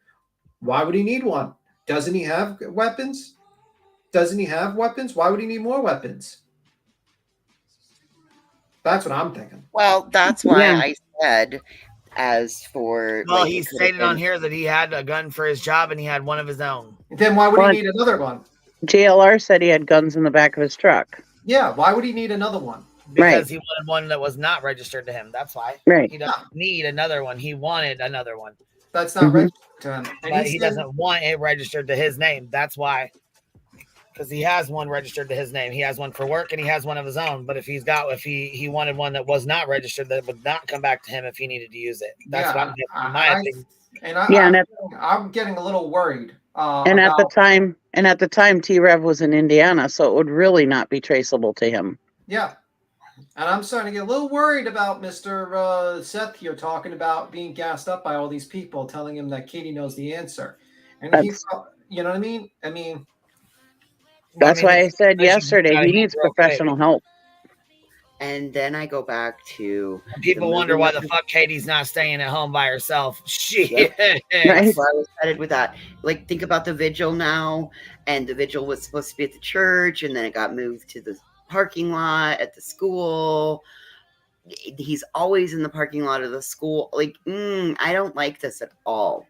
Why would he need one? Doesn't he have weapons? Why would he need more weapons? That's what I'm thinking. Well, that's why I said, as for... Well, he stated on here that he had a gun for his job and he had one of his own. Then why would he need another one? JLR said he had guns in the back of his truck. Yeah, why would he need another one? Because he wanted one that was not registered to him. That's why. Right. He doesn't need another one. He wanted another one. That's not registered to him. But he doesn't want it registered to his name. That's why. Because he has one registered to his name. He has one for work and he has one of his own. But if he wanted one that was not registered, that would not come back to him if he needed to use it. That's what I'm getting, in my opinion. I'm getting a little worried. And at the time, T-Rev was in Indiana, so it would really not be traceable to him. Yeah. And I'm starting to get a little worried about Mr. Seth here talking about being gassed up by all these people telling him that Katie knows the answer. And you know what I mean? That's why I said yesterday he needs professional help. And then I go back to... People wonder why the fuck Katie's not staying at home by herself. Shit. Right. That's why I was headed with that. Like, think about the vigil now. And the vigil was supposed to be at the church. And then it got moved to the parking lot at the school. He's always in the parking lot of the school. Like, I don't like this at all.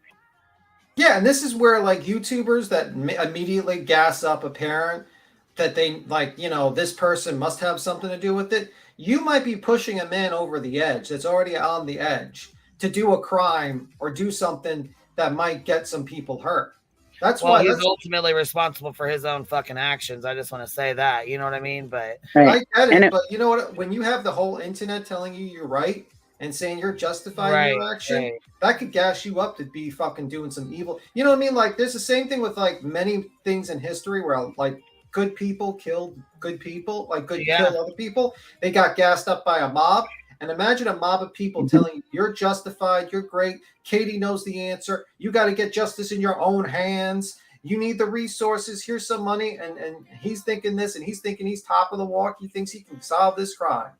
Yeah, and this is where, like, YouTubers that immediately gas up a parent that they, like, you know, this person must have something to do with it. You might be pushing a man over the edge that's already on the edge to do a crime or do something that might get some people hurt. That's why he's ultimately responsible for his own fucking actions. I just want to say that, you know what I mean? But I get it, but you know what? When you have the whole internet telling you you're right and saying you're justifying your action, that could gas you up to be fucking doing some evil. You know what I mean? Like, there's the same thing with like many things in history where like good people killed good people, like killed other people. They got gassed up by a mob. And imagine a mob of people telling you you're justified, you're great. Katie knows the answer. You got to get justice in your own hands. You need the resources. Here's some money. And he's thinking this and he's thinking he's top of the walk. He thinks he can solve this crime.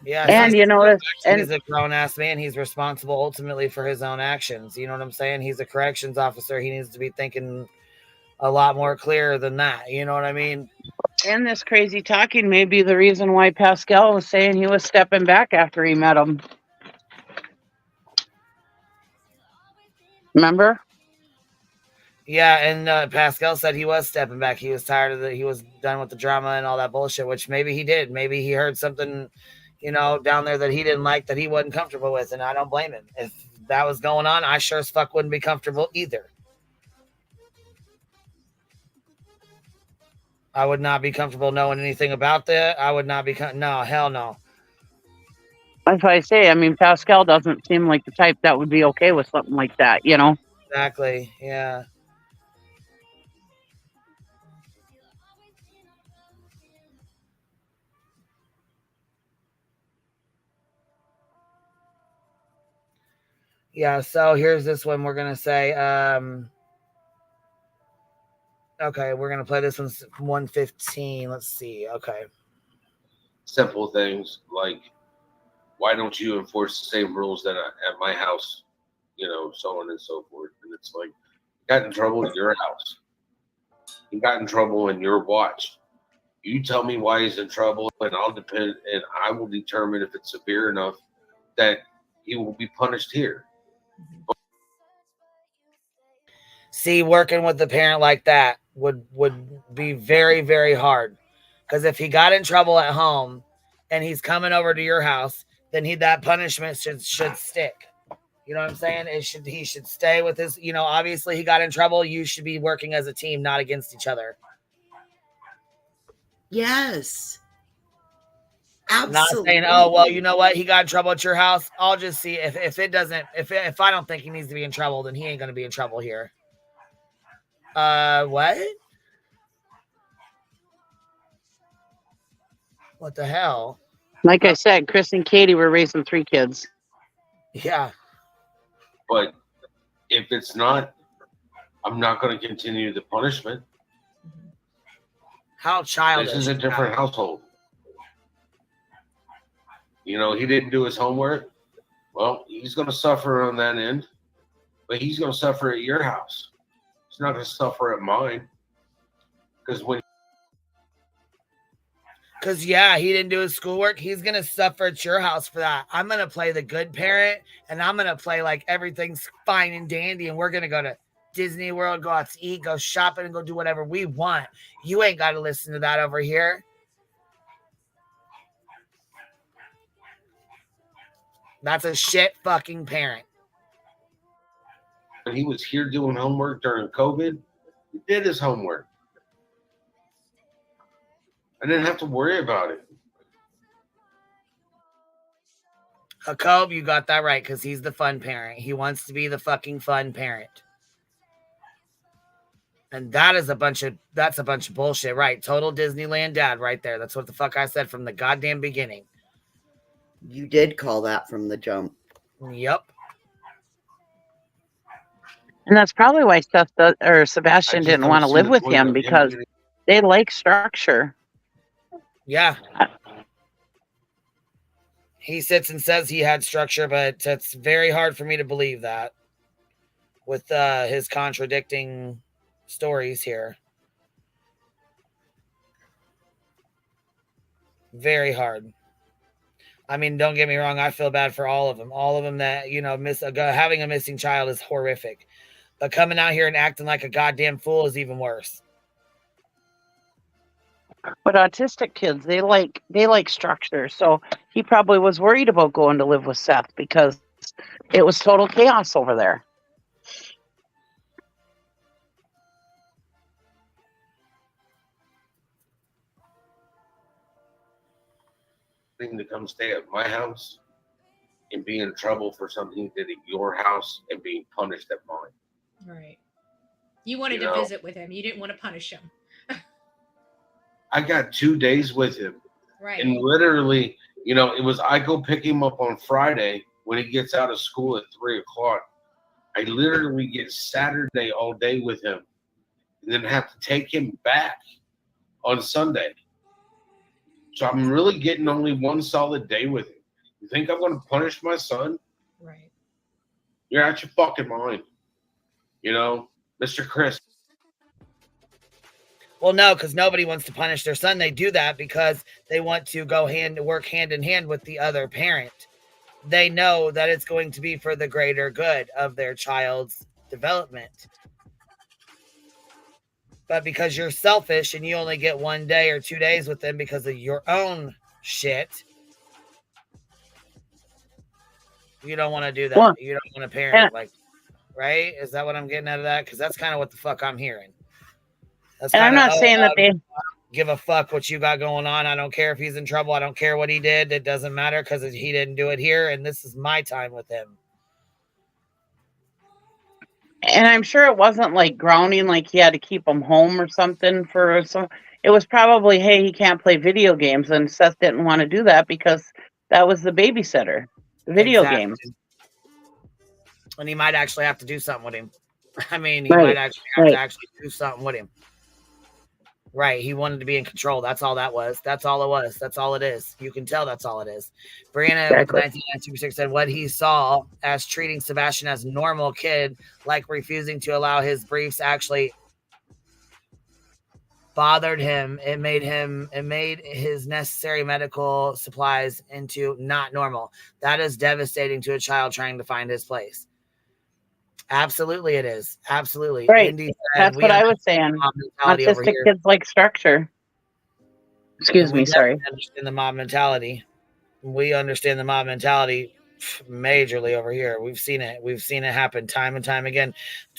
Yeah, and you know, he's a grown ass man. He's responsible ultimately for his own actions. You know what I'm saying? He's a corrections officer. He needs to be thinking a lot more clear than that. You know what I mean? And this crazy talking may be the reason why Pascal was saying he was stepping back after he met him. Remember? Yeah, and Pascal said he was stepping back. He was tired of he was done with the drama and all that bullshit, which maybe he did. Maybe he heard something, you know, down there that he didn't like, that he wasn't comfortable with, and I don't blame him. If that was going on, I sure as fuck wouldn't be comfortable either. I would not be comfortable knowing anything about that. I would not be... No, hell no. That's what I say. I mean, Pascal doesn't seem like the type that would be okay with something like that, you know? Exactly, yeah. Yeah, so here's this one we're going to say... Okay, we're going to play this one's 115. Let's see. Okay. Simple things like why don't you enforce the same rules that at my house, you know, so on and so forth. And it's like, you got in trouble at your house. He got in trouble in your watch. You tell me why he's in trouble, and I will determine if it's severe enough that he will be punished here. See, working with a parent like that would be very, very hard. Because if he got in trouble at home and he's coming over to your house, then that punishment should stick. You know what I'm saying? He should stay with his, you know, obviously he got in trouble. You should be working as a team, not against each other. Yes. Absolutely. Not saying, oh, well, you know what? He got in trouble at your house. I'll just see if I don't think he needs to be in trouble, then he ain't going to be in trouble here. What? What the hell? Like I said, Chris and Katie were raising 3 kids. Yeah. But if it's not, I'm not going to continue the punishment. How childish. This is a different household. You know, he didn't do his homework. Well, he's going to suffer on that end, but he's going to suffer at your house. He's not going to suffer at mine. Because, yeah, he didn't do his schoolwork. He's going to suffer at your house for that. I'm going to play the good parent, and I'm going to play like everything's fine and dandy, and we're going to go to Disney World, go out to eat, go shopping, and go do whatever we want. You ain't got to listen to that over here. That's a shit fucking parent. When he was here doing homework during COVID, he did his homework. I didn't have to worry about it. Jacob, you got that right, because he's the fun parent. He wants to be the fucking fun parent. And that's a bunch of bullshit, right? Total Disneyland dad right there. That's what the fuck I said from the goddamn beginning. You did call that from the jump. Yep. And that's probably why Sebastian didn't want to live with him, because they like structure. Yeah. He sits and says he had structure, but it's very hard for me to believe that with his contradicting stories here. Very hard. I mean, don't get me wrong. I feel bad for all of them. All of them that, you know, having a missing child is horrific. But coming out here and acting like a goddamn fool is even worse. But autistic kids, they like structure. So he probably was worried about going to live with Seth because it was total chaos over there. To come stay at my house and be in trouble for something he did at your house and being punished at mine. Right. You wanted to visit with him. You didn't want to punish him. I got 2 days with him. Right. And literally, you know, I go pick him up on Friday when he gets out of school at 3:00. I literally get Saturday all day with him and then have to take him back on Sunday. So I'm really getting only one solid day with him. You think I'm going to punish my son? Right. You're out your fucking mind. You know, Mr. Chris. Well, no, because nobody wants to punish their son. They do that because they want to work hand in hand with the other parent. They know that it's going to be for the greater good of their child's development. But because you're selfish and you only get 1 day or 2 days with them because of your own shit, you don't want to do that. Well, you don't want to parent right? Is that what I'm getting out of that? Because that's kind of what the fuck I'm hearing. That's and I'm not saying that they give a fuck what you got going on. I don't care if he's in trouble. I don't care what he did. It doesn't matter because he didn't do it here. And this is my time with him. And I'm sure it wasn't like grounding, like he had to keep him home or something for some. It was probably, hey, he can't play video games. And Seth didn't want to do that because that was the babysitter, the video games. And he might actually have to do something with him. I mean, he might actually have to do something with him. Right. He wanted to be in control. That's all that was. That's all it was. That's all it is. You can tell that's all it is. Brianna with 1996 said what he saw as treating Sebastian as a normal kid, like refusing to allow his briefs actually bothered him. It made his necessary medical supplies into not normal. That is devastating to a child trying to find his place. Absolutely, it is. Absolutely. Right. Indy That's what I was saying. Autistic kids like structure. Excuse me, sorry. Understand the mob mentality. We understand the mob mentality majorly over here. We've seen it. We've seen it happen time and time again.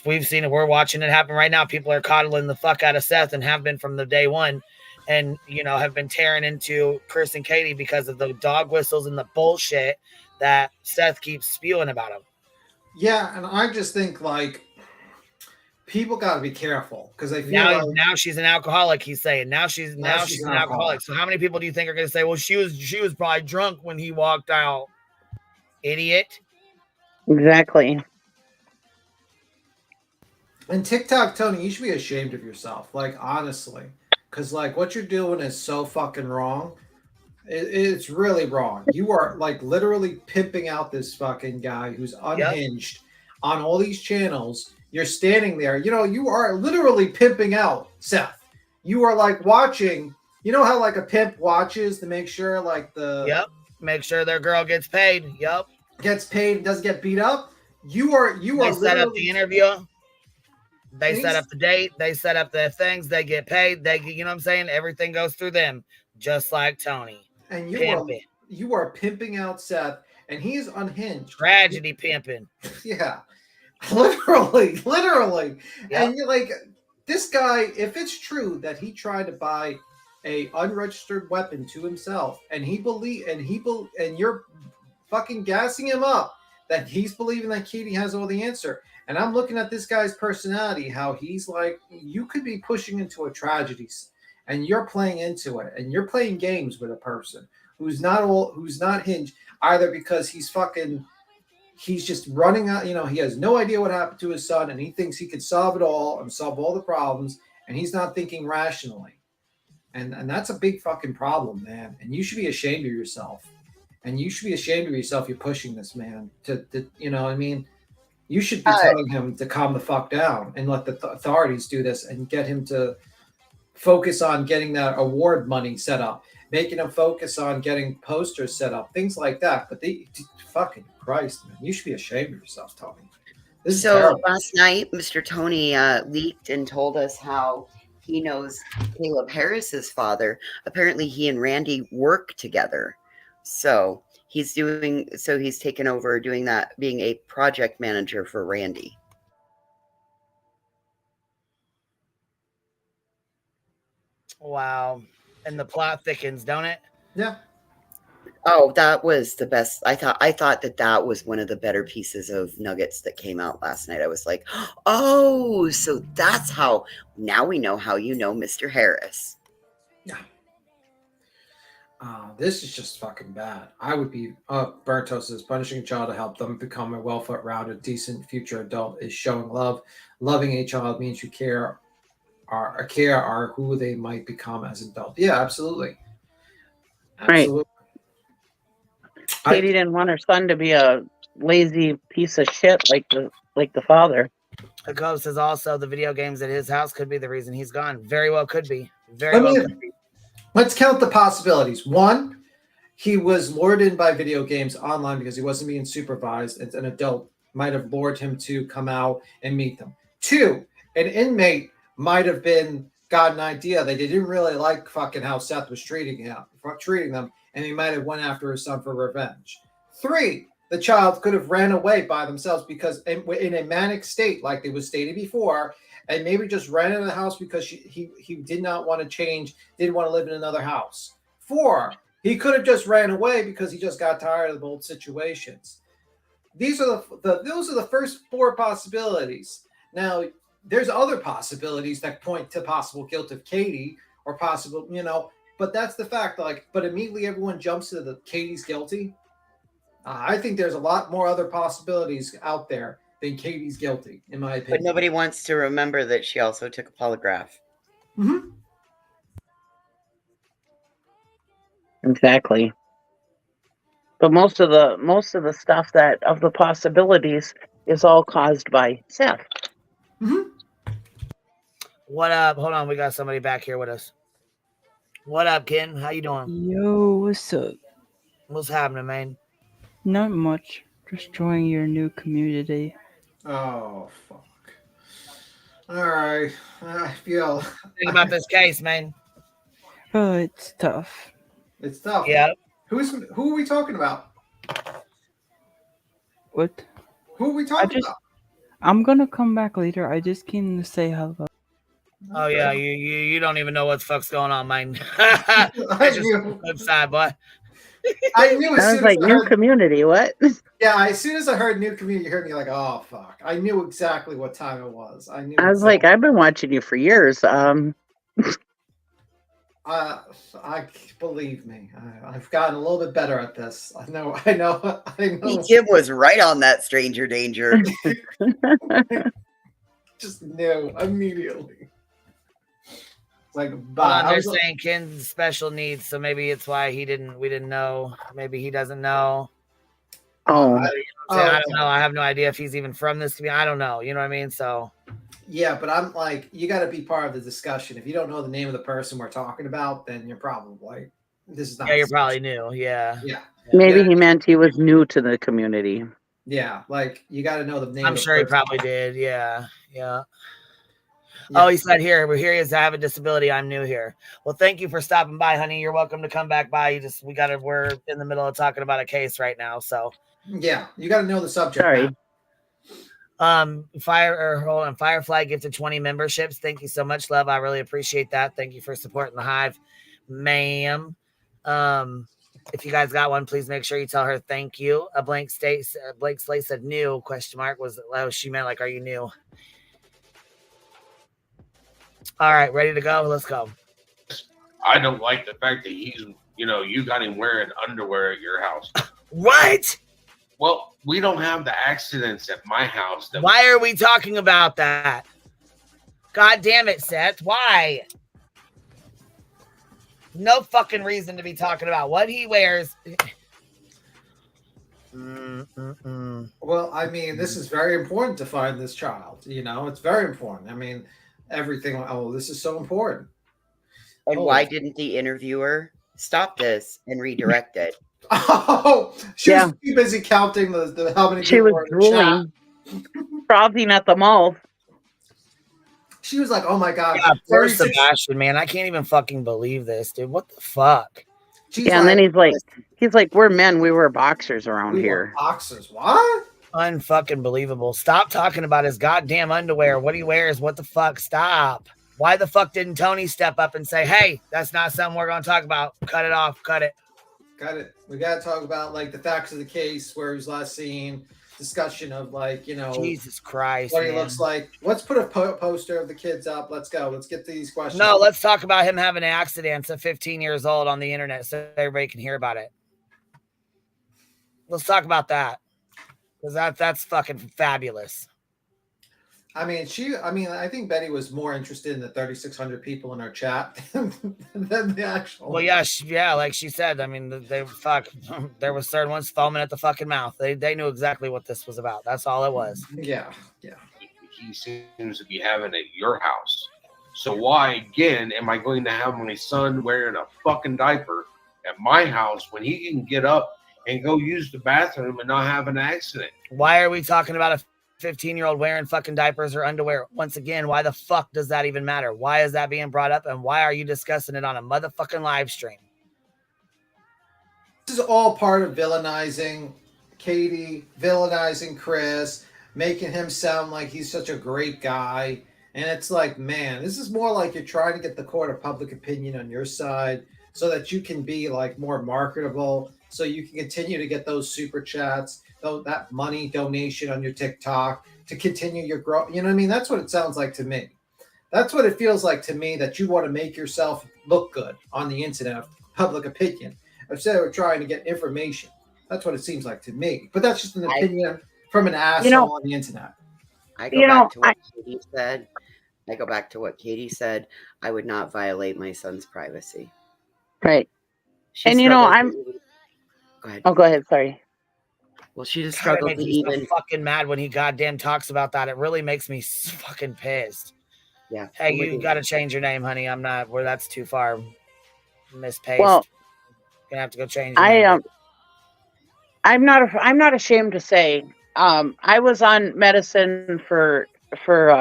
We've seen it. We're watching it happen right now. People are coddling the fuck out of Seth and have been from the day one, and have been tearing into Chris and Katie because of the dog whistles and the bullshit that Seth keeps spewing about him. Yeah, and I just think like people got to be careful because they feel now she's an alcoholic. He's saying now she's an alcoholic. So how many people do you think are going to say, "Well, she was probably drunk when he walked out"? Idiot. Exactly. And TikTok, Tony, you should be ashamed of yourself. Like honestly, because like what you're doing is so fucking wrong. It's really wrong. You are like literally pimping out this fucking guy who's unhinged on all these channels. You're standing there. You are literally pimping out Seth. You are like watching. You know how like a pimp watches to make sure like make sure their girl gets paid. Gets paid and doesn't get beat up. You are They set up the interview. They set up the date. They set up the things. They get paid. You know what I'm saying? Everything goes through them, just like Tony. And you are pimping out Seth, and he's unhinged. Tragedy pimping. Yeah, literally. Yep. And you're like, this guy, if it's true that he tried to buy a unregistered weapon to himself, and you're fucking gassing him up that he's believing that Katie has all the answer. And I'm looking at this guy's personality, how he's like, you could be pushing into a tragedy, and you're playing into it, and you're playing games with a person who's not hinged either because he's just running out. He has no idea what happened to his son, and he thinks he could solve it all and solve all the problems, and he's not thinking rationally. And that's a big fucking problem, man. And you should be ashamed of yourself. And you should be ashamed of yourself. You're pushing this man to what I mean? You should be telling him to calm the fuck down and let the authorities do this and get him to focus on getting that award money set up, making him focus on getting posters set up, things like that. But fucking Christ, man, you should be ashamed of yourself, Tony. This is terrible. Last night, Mr. Tony leaked and told us how he knows Caleb Harris's father. Apparently, he and Randy work together. So he's taken over doing that, being a project manager for Randy. Wow. And the plot thickens, don't it? Yeah. Oh, that was the best. I thought that was one of the better pieces of nuggets that came out last night. I was like, oh, so that's how, now we know how you know Mr. Harris. Yeah. This is just fucking bad. I would be, Berto says, punishing a child to help them become a well-rounded, decent future adult is showing love. Loving a child means you care are who they might become as adults. Yeah, absolutely. Absolutely. Right. Katie didn't want her son to be a lazy piece of shit like the father. The Cove says also the video games at his house could be the reason he's gone. Very well could be. Could be. Let's count the possibilities. One, he was lured in by video games online because he wasn't being supervised, and an adult might have lured him to come out and meet them. Two, an inmate might have got an idea that they didn't really like fucking how Seth was treating them, and he might have went after his son for revenge. Three, the child could have ran away by themselves because in a manic state, like it was stated before, and maybe just ran out of the house because he did not want to change, didn't want to live in another house. Four, he could have just ran away because he just got tired of the old situations. Those are the first four possibilities. Now, there's other possibilities that point to possible guilt of Katie or possible, but that's the fact. But immediately everyone jumps to the Katie's guilty. I think there's a lot more other possibilities out there than Katie's guilty, in my opinion. But nobody wants to remember that she also took a polygraph. Mm-hmm. Exactly. But most of the stuff that of the possibilities is all caused by Seth. What up? Hold on, we got somebody back here with us. What up, Ken? How you doing? Yo, what's up? What's happening, man? Not much. Just joining your new community. Oh, fuck. All right. I feel. Think about this case, man. Oh, it's tough. It's tough. Yeah. Who are we talking about? What? Who are we talking about? I'm gonna come back later. I just came to say hello. Oh yeah, you don't even know what the fuck's going on, man. That's just the flip side, boy. I knew as Sounds soon like as I new heard, community. What? yeah, as soon as I heard new community, you heard me like, oh fuck. I knew exactly what time it was. I knew. I was like, I've been watching you for years. I believe me. I've gotten a little bit better at this. I know. Jim was right on that stranger danger. Just knew immediately. Like, they're saying Ken's special needs, so maybe it's why we didn't know. Maybe he doesn't know. Oh, I don't know. I have no idea if he's even from this community. I don't know. You know what I mean? So. Yeah, but I'm like, you got to be part of the discussion. If you don't know the name of the person we're talking about, then you're probably this is not. Yeah, you're probably new. Yeah. Yeah. Maybe he meant he was new to the community. Yeah, like you got to know the name. I'm sure he probably did. Yeah. Oh, he said here. We're here. I have a disability. I'm new here. Well, thank you for stopping by, honey. You're welcome to come back by. We're in the middle of talking about a case right now. So. Yeah, you got to know the subject. Sorry. Firefly gifted 20 memberships. Thank you so much, love. I really appreciate that. Thank you for supporting the Hive, ma'am. If you guys got one, please make sure you tell her thank you. Blake Slate said new ? She meant like, are you new? All right, ready to go? Let's go. I don't like the fact that you got him wearing underwear at your house. What? Well, we don't have the accidents at my house. Why are we talking about that? God damn it, Seth. Why? No fucking reason to be talking about what he wears. Well, I mean, this is very important to find this child. It's very important. I mean, everything. Oh, this is so important. And why didn't the interviewer stop this and redirect it? Oh, she was too busy counting the how many she people was were in the drooling, frothing at the mouth. She was like, "Oh my god!" Yeah, poor Sebastian, man. I can't even fucking believe this, dude. What the fuck? And then he's like, "We're men. We wear boxers around here." Boxers? What? Unfucking believable. Stop talking about his goddamn underwear. What he wears. What the fuck? Stop. Why the fuck didn't Tony step up and say, "Hey, that's not something we're gonna talk about. Cut it off. Cut it." Got it. We got to talk about the facts of the case, where he was last seen, discussion of Jesus Christ, what he looks like. Let's put a poster of the kids up. Let's go. Let's get these questions. No, let's talk about him having accidents at 15 years old on the internet so everybody can hear about it. Let's talk about that because that's fucking fabulous. I mean, I think Betty was more interested in the 3,600 people in her chat than the actual. Well, yeah, like she said. I mean, there was certain ones foaming at the fucking mouth. They knew exactly what this was about. That's all it was. Yeah. He seems to be having it at your house. So why again am I going to have my son wearing a fucking diaper at my house when he can get up and go use the bathroom and not have an accident? Why are we talking about a 15-year-old wearing fucking diapers or underwear? Once again, why the fuck does that even matter? Why is that being brought up? And why are you discussing it on a motherfucking live stream? This is all part of villainizing Katie, villainizing Chris, making him sound like he's such a great guy. And it's like, man, this is more like you're trying to get the court of public opinion on your side so that you can be more marketable, so you can continue to get those super chats, that money donation on your TikTok to continue your growth. You know what I mean? That's what it sounds like to me. That's what it feels like to me, that you want to make yourself look good on the internet of public opinion instead of trying to get information. That's what it seems like to me. But that's just an opinion from an asshole on the internet. I go back to what Katie said. I go back to what Katie said. I would not violate my son's privacy. Right. She And you know, struggled to go ahead. Oh, go ahead. Sorry. Well, she just God, it struggled makes to me so even. fucking mad when he goddamn talks about that. It really makes me fucking pissed. Yeah. Hey, Oh my you God. got to change your name, honey. I'm not where that's too far. Mispaste. Well, Gonna have to go change your name. I'm not ashamed to say I was on medicine for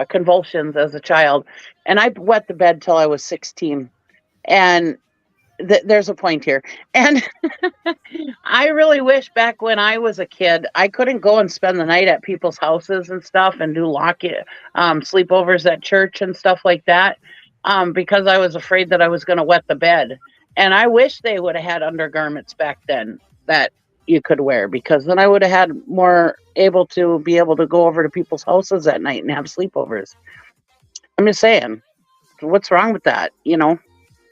convulsions as a child, and I wet the bed till I was 16. And there's a point here. And I really wish back when I was a kid, I couldn't go and spend the night at people's houses and stuff and do sleepovers at church and stuff like that, because I was afraid that I was going to wet the bed. And I wish they would have had undergarments back then that you could wear, because then I would have had more able to go over to people's houses at night and have sleepovers. I'm just saying, what's wrong with that? You know,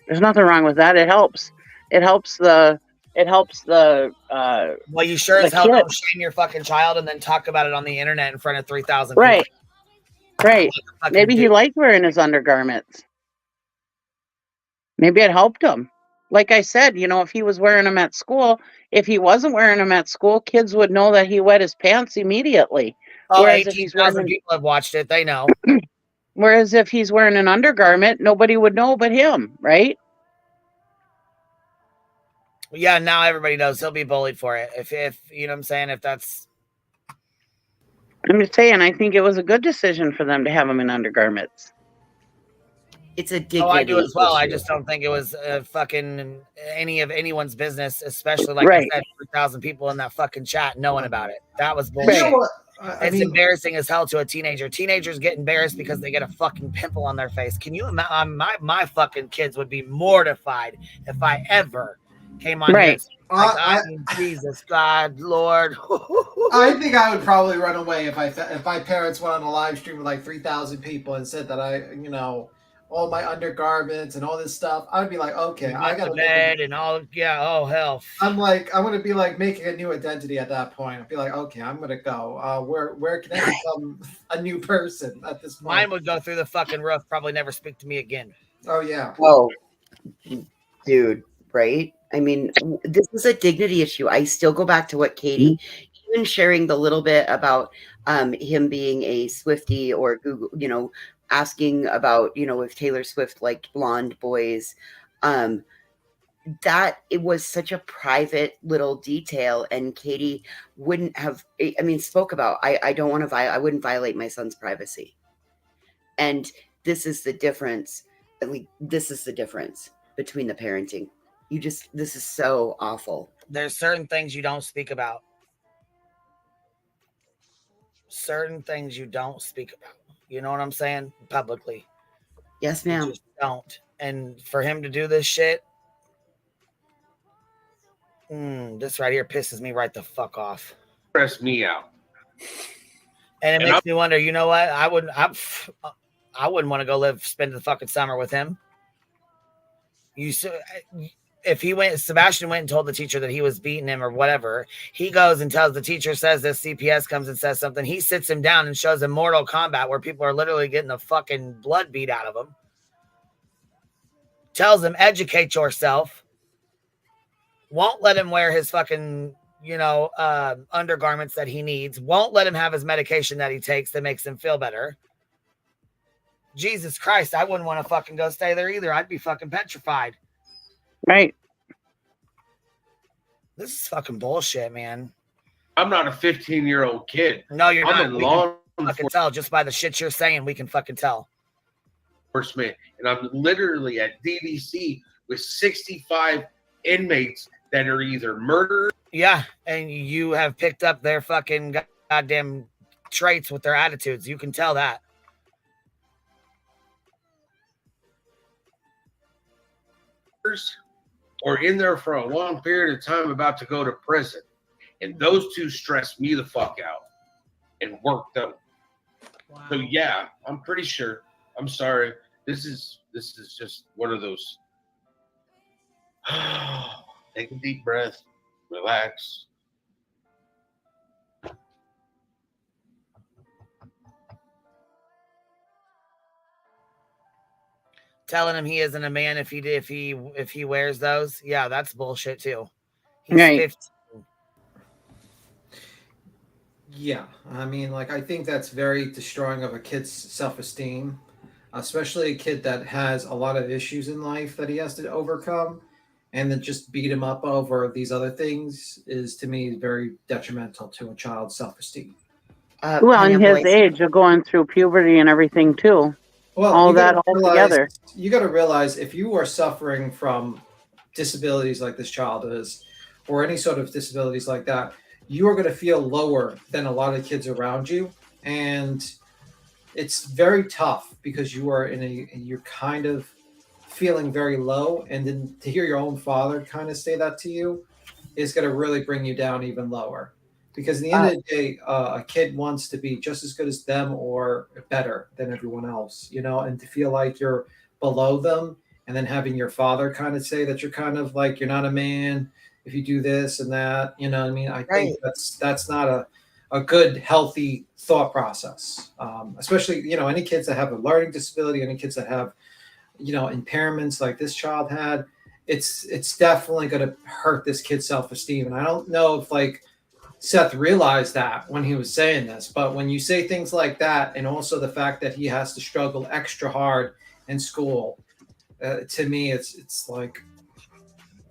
there's nothing wrong with that. It helps. It helps the. Well, you sure as hell kid. don't shame your fucking child and then talk about it on the internet in front of 3,000 people. Right. Right. Like Maybe he liked wearing his undergarments. Maybe it helped him. Like I said, you know, if he was wearing them at school, if he wasn't wearing them at school, kids would know that he wet his pants immediately. Oh, Whereas if he's 18,000 wearing, people have watched it. They know. whereas if he's wearing an undergarment, nobody would know but him, right? Yeah, now everybody knows. He'll be bullied for it. If you know what I'm saying, if that's. I'm just saying, I think it was a good decision for them to have him in undergarments. It's a dignity. Oh, I do as well. issue. I just don't think it was fucking any of anyone's business, especially like Right. I said, 3,000 people in that fucking chat knowing about it. That was bullshit. You know what? It's embarrassing as hell to a teenager. Teenagers get embarrassed because they get a fucking pimple on their face. Can you imagine? My fucking kids would be mortified if I ever came on here. Like, Jesus God, Lord. I think I would probably run away if my parents went on a live stream with like 3,000 people and said that all my undergarments and all this stuff. I would be like, okay, I got to bed and all. Yeah. Oh hell. I'm going to be like making a new identity at that point. I'd be like, okay, I'm going to go. Where can I become a new person at this point? Mine would go through the fucking roof. Probably never speak to me again. Oh yeah. Oh, dude, right? I mean, this is a dignity issue. I still go back to what Katie, even sharing the little bit about him being a Swiftie or Google, asking about, if Taylor Swift liked blonde boys, that it was such a private little detail, and Katie wouldn't have, spoke about, I don't want to I wouldn't violate my son's privacy. And this is the difference. This is the difference between the parenting. This is so awful. There's certain things you don't speak about. Certain things you don't speak about. You know what I'm saying? Publicly. Yes, ma'am. You just don't. And for him to do this shit, this right here pisses me right the fuck off. Stress me out. And it makes me wonder, you know what? I wouldn't want to go spend the fucking summer with him. If Sebastian went and told the teacher that he was beating him or whatever, he goes and tells the teacher, says this, CPS comes and says something. He sits him down and shows him Mortal Kombat where people are literally getting the fucking blood beat out of them. Tells him, educate yourself. Won't let him wear his fucking, undergarments that he needs. Won't let him have his medication that he takes that makes him feel better. Jesus Christ, I wouldn't want to fucking go stay there either. I'd be fucking petrified. Right. This is fucking bullshit, man. I'm not a 15-year-old kid. No, you're I'm not. We can fucking tell just by the shit you're saying. We can fucking tell. Enforcement, and I'm literally at DDC with 65 inmates that are either murdered. Yeah, and you have picked up their fucking goddamn traits with their attitudes. You can tell that. Or in there for a long period of time about to go to prison. And those two stressed me the fuck out and worked up. Wow. So yeah, I'm pretty sure. I'm sorry. This is just one of those. Take a deep breath, relax. telling him he isn't a man if he wears those. Yeah, that's bullshit too. He's Right. 15. Yeah, I mean, like, I think that's very destroying of a kid's self-esteem, especially a kid that has a lot of issues in life that he has to overcome, and then just beat him up over these other things is, to me, very detrimental to a child's self-esteem. Well, in his age of going through puberty and everything too. Well, all you that gotta all realize, together. you got to realize if you are suffering from disabilities like this child is, or any sort of disabilities like that, you are going to feel lower than a lot of kids around you, and it's very tough because you are you're kind of feeling very low, and then to hear your own father kind of say that to you is going to really bring you down even lower. Because at the end of the day, a kid wants to be just as good as them or better than everyone else, and to feel like you're below them, and then having your father kind of say that you're kind of like, you're not a man if you do this and that, what I mean? I think that's not a good, healthy thought process. Especially, any kids that have a learning disability, any kids that have, impairments like this child had, it's definitely going to hurt this kid's self-esteem. And I don't know if Seth realized that when he was saying this, but when you say things like that, and also the fact that he has to struggle extra hard in school, to me, it's like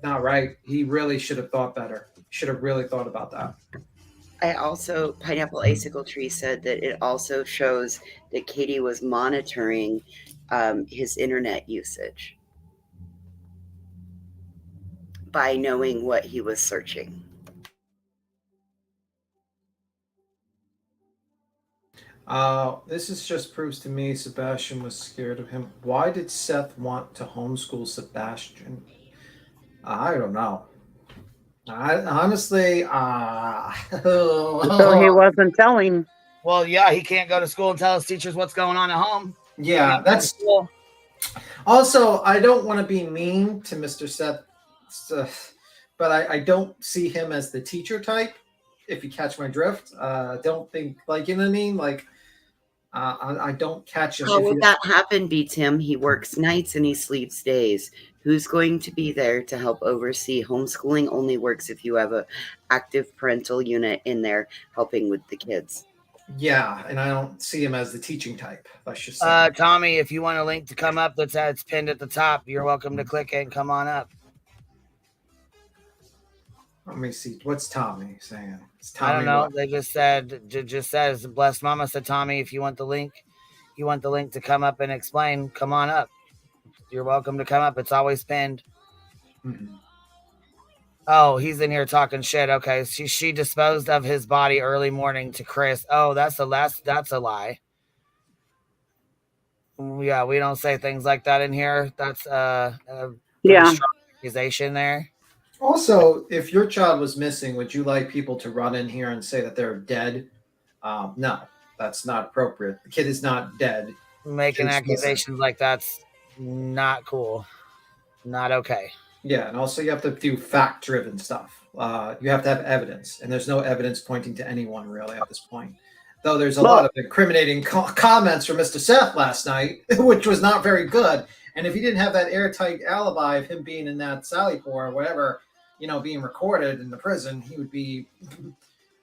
not right. He really should have thought better. Should have really thought about that. I also, Pineapple Icicle Tree said that it also shows that Katie was monitoring his internet usage by knowing what he was searching. This is just proves to me Sebastian was scared of him. Why did Seth want to homeschool Sebastian? I don't know. I honestly, So he wasn't telling. Well, yeah, he can't go to school and tell his teachers what's going on at home. Yeah, that's cool. Also, I don't want to be mean to Mr. Seth, but I don't see him as the teacher type. If you catch my drift, don't think what I mean. I don't catch him. How would that happen, beats him? He works nights and he sleeps days. Who's going to be there to help oversee? Homeschooling only works if you have an active parental unit in there helping with the kids. Yeah, and I don't see him as the teaching type. Let's just say. Tommy, if you want a link to come up, it's pinned at the top. You're welcome to click it and come on up. Let me see. What's Tommy saying? I don't know. What? They just says Blessed Mama said, Tommy, if you want the link to come up and explain, come on up. You're welcome to come up. It's always pinned. Mm-hmm. Oh, he's in here talking shit. Okay, she disposed of his body early morning to Chris. Oh, that's a lie. Yeah, we don't say things like that in here. That's a strong accusation there. Also, if your child was missing, would you like people to run in here and say that they're dead? No, that's not appropriate. The kid is not dead. Making accusations like that's not cool. Not okay. Yeah, and also you have to do fact-driven stuff. You have to have evidence, and there's no evidence pointing to anyone really at this point. Though there's a lot of incriminating comments from Mr. Seth last night, which was not very good. And if he didn't have that airtight alibi of him being in that Sallyport or whatever, being recorded in the prison, he would be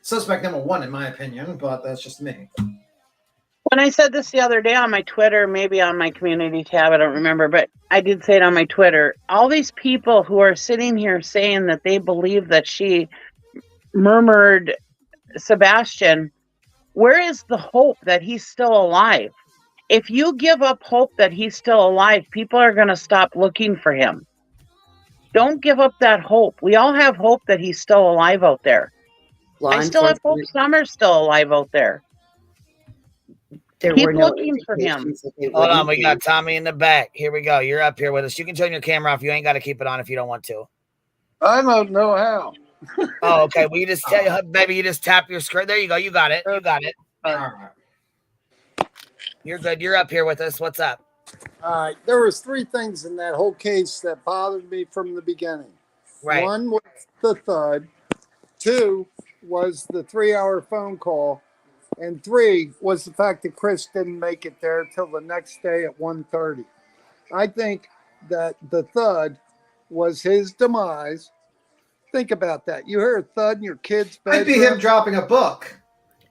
suspect number one, in my opinion, but that's just me. When I said this the other day on my Twitter, maybe on my community tab, I don't remember, but I did say it on my Twitter. All these people who are sitting here saying that they believe that she murmured Sebastian, where is the hope that he's still alive? If you give up hope that he's still alive, people are going to stop looking for him. Don't give up that hope. We all have hope that he's still alive out there. I still have hope Summer's still alive out there. Keep looking for him. Hold on, we got Tommy in the back. Here we go. You're up here with us. You can turn your camera off. You ain't got to keep it on if you don't want to. I don't know how. Oh, okay. Well, you just maybe you just tap your screen. There you go. You got it. You got it. All right. You're good. You're up here with us. What's up? All right. There was three things in that whole case that bothered me from the beginning. Right. One was the thud. Two was the 3-hour phone call. And three was the fact that Chris didn't make it there till the next day at 1:30. I think that the thud was his demise. Think about that. You heard a thud in your kid's bedroom. Might be him dropping a book.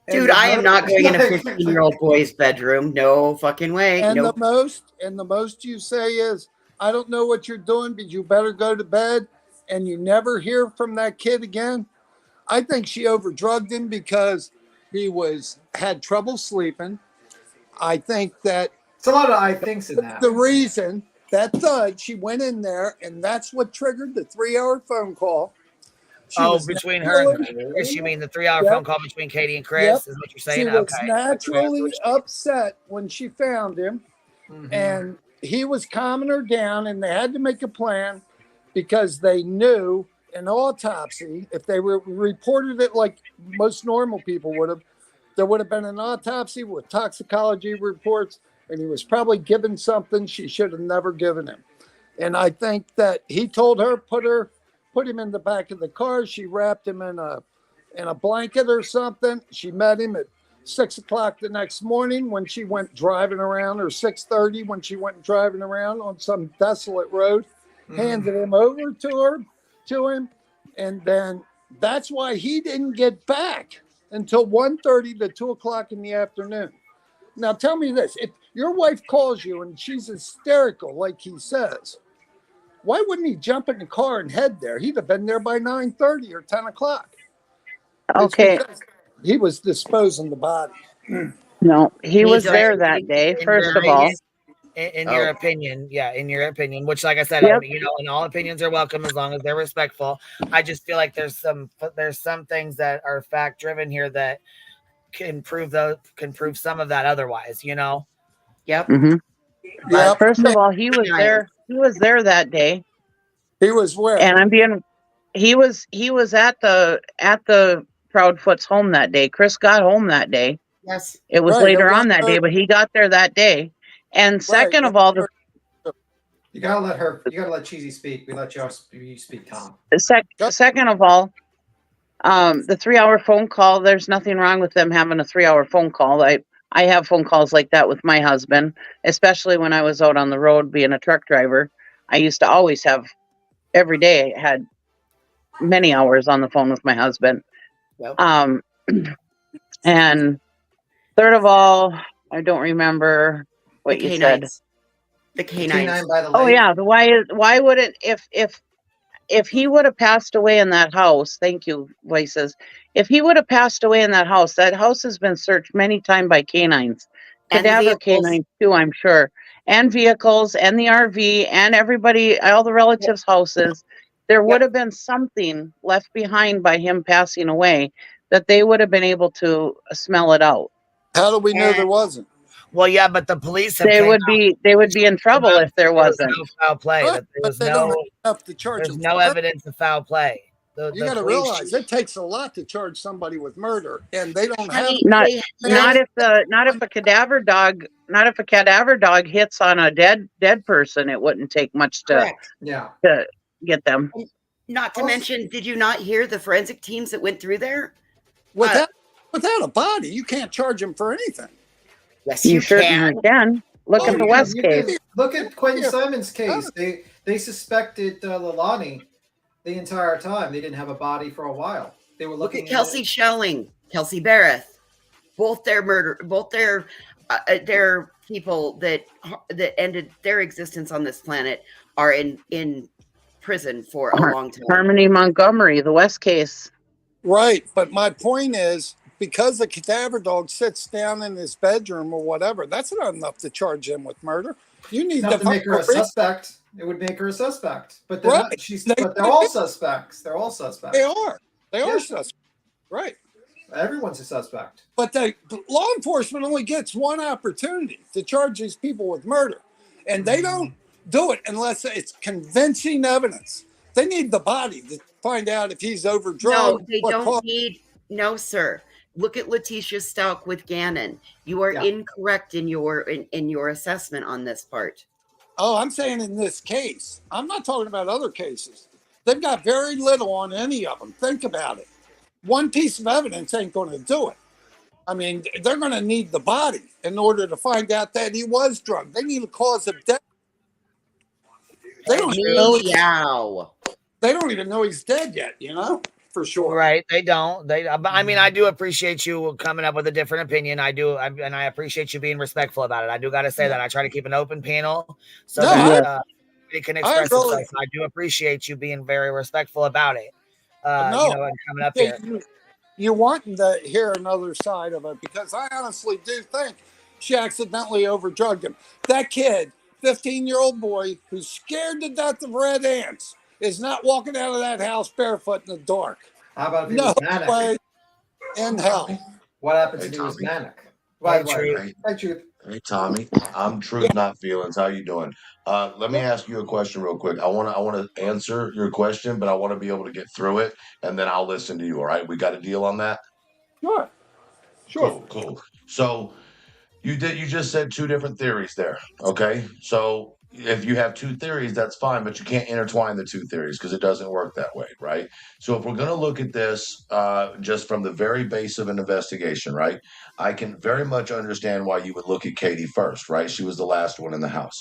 Dude, I am not going in a 15-year-old boy's bedroom. No fucking way. And Nope. the most you say is, I don't know what you're doing, but you better go to bed, and you never hear from that kid again. I think she overdrugged him because he had trouble sleeping. I think that it's a lot of I thinks in that. The reason that thud, she went in there, and that's what triggered the 3-hour phone call. Between her and you mean the 3-hour phone call between Katie and Chris is what you're saying? She was naturally upset when she found him, and he was calming her down, and they had to make a plan because they knew an autopsy, if they reported it like most normal people would have, there would have been an autopsy with toxicology reports, and he was probably given something she should have never given him. And I think that he told her, put him in the back of the car. She wrapped him in a blanket or something. She met him at 6 o'clock the next morning when she went driving around, or 6:30 when she went driving around on some desolate road, handed him over to him. And then that's why he didn't get back until 1:30 to 2 o'clock in the afternoon. Now tell me this, if your wife calls you and she's hysterical, like he says, why wouldn't he jump in the car and head there? He'd have been there by 9:30 or 10 o'clock. Okay. He was disposing the body. No, he was there that day, first of all. In your opinion, in your opinion, which, like I said, and all opinions are welcome as long as they're respectful. I just feel like there's some things that are fact driven here that can prove some of that otherwise, Yep. Mm-hmm. Yeah. First of all, he was there. He was there that day. He was where? And he was at the Proudfoot's home that day. Chris got home that day. Yes. It was later on that day, but he got there that day. And second of all, you gotta let Cheesy speak. We let you speak, Tom. Second of all, the 3-hour phone call, there's nothing wrong with them having a 3-hour phone call. I have phone calls like that with my husband, especially when I was out on the road being a truck driver. I used to always have, every day, had many hours on the phone with my husband. Yep. And third of all, I don't remember what you said. The canine by the lake. Oh yeah, why would it, if he would have passed away in that house, thank you, Voices. If he would have passed away in that house has been searched many times by canines. Cadaver canines too, I'm sure. And vehicles and the RV and everybody, all the relatives' houses. There would have been something left behind by him passing away that they would have been able to smell it out. How do we know there wasn't? Well, yeah, but the police they would be in trouble if there wasn't. No foul play. Right, but they don't have enough to charge there's him no for evidence of foul play. You got to realize it takes a lot to charge somebody with murder, and they don't have not if a cadaver dog hits on a dead person. It wouldn't take much to get them. Not to mention, did you not hear the forensic teams that went through there? Without a body, you can't charge him for anything. Yes, you certainly can. Look at the West case. Look at Quentin Simon's case. They suspected Lalani the entire time. They didn't have a body for a while. They were looking at Kelsey Schelling, Kelsey Barrett, both their people that ended their existence on this planet are in prison for a long time. Harmony Montgomery, the West case. Right, but my point is, because the cadaver dog sits down in his bedroom or whatever, that's not enough to charge him with murder. You need to make her a suspect. It would make her a suspect. But they're not, but they're all suspects. They're all suspects. They are. They are suspects. Right. Everyone's a suspect. But the law enforcement only gets one opportunity to charge these people with murder. And they don't do it unless it's convincing evidence. They need the body to find out if he's overdrugged. No, they don't need. No, sir. Look at Letitia Stalk with Gannon. You are incorrect in your assessment on this part. Oh, I'm saying in this case. I'm not talking about other cases. They've got very little on any of them. Think about it. One piece of evidence ain't going to do it. I mean, they're going to need the body in order to find out that he was drugged. They need a cause of death. They don't even Oh, know. They don't even know he's dead yet. You know, for sure. Right? They don't. But I mean, I do appreciate you coming up with a different opinion. I do, and I appreciate you being respectful about it. I do got to say that I try to keep an open panel so that it can express itself. I do appreciate you being very respectful about it. No, you know, and coming up here. You're wanting to hear another side of it because I honestly do think she accidentally overdrugged him. That kid, 15-year-old boy who's scared to death of red ants, is not walking out of that house barefoot in the dark. How about if he no was manic? way in hell. What happens if he was manic? Hey, Tommy, I'm Truth Not Feelings. How you doing? Let me ask you a question real quick. I want to answer your question, but I want to be able to get through it, and then I'll listen to you. All right? We got a deal on that? Sure. Cool. So you just said two different theories there. Okay. So if you have two theories, that's fine, but you can't intertwine the two theories because it doesn't work that way, right? So if we're going to look at this just from the very base of an investigation, right? I can very much understand why you would look at Katie first, right? She was the last one in the house.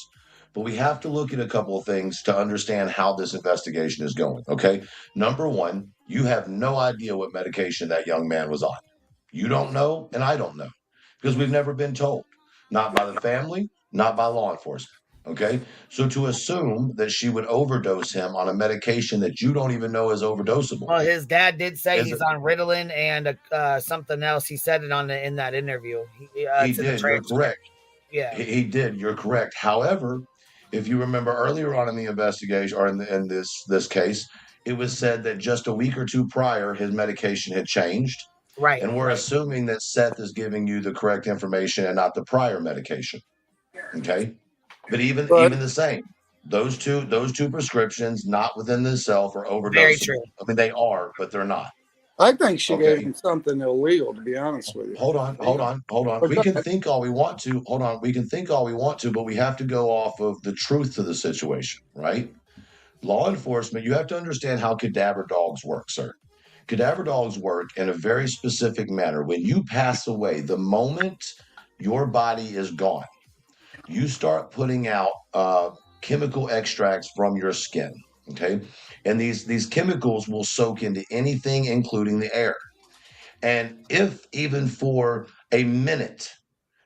But we have to look at a couple of things to understand how this investigation is going. Okay. Number one, you have no idea what medication that young man was on. You don't know, and I don't know because we've never been told, not by the family, not by law enforcement. Okay. So to assume that she would overdose him on a medication that you don't even know is overdosable. Well, his dad did say he's on Ritalin and something else. He said it in that interview. He did. You're correct. Yeah, he did. You're correct. However, if you remember earlier on in the investigation or in this case, it was said that just a week or two prior, his medication had changed. Right. And we're assuming that Seth is giving you the correct information and not the prior medication. Okay. But even the same, those two prescriptions not within themselves are overdosable. Very true. I mean, they are, but they're not. I think she gave him something illegal, to be honest with you. Hold on. We can think all we want to. Hold on. We can think all we want to, but we have to go off of the truth to the situation, right? Law enforcement, you have to understand how cadaver dogs work, sir. Cadaver dogs work in a very specific manner. When you pass away, the moment your body is gone, you start putting out chemical extracts from your skin. Okay. And these chemicals will soak into anything, including the air. And if even for a minute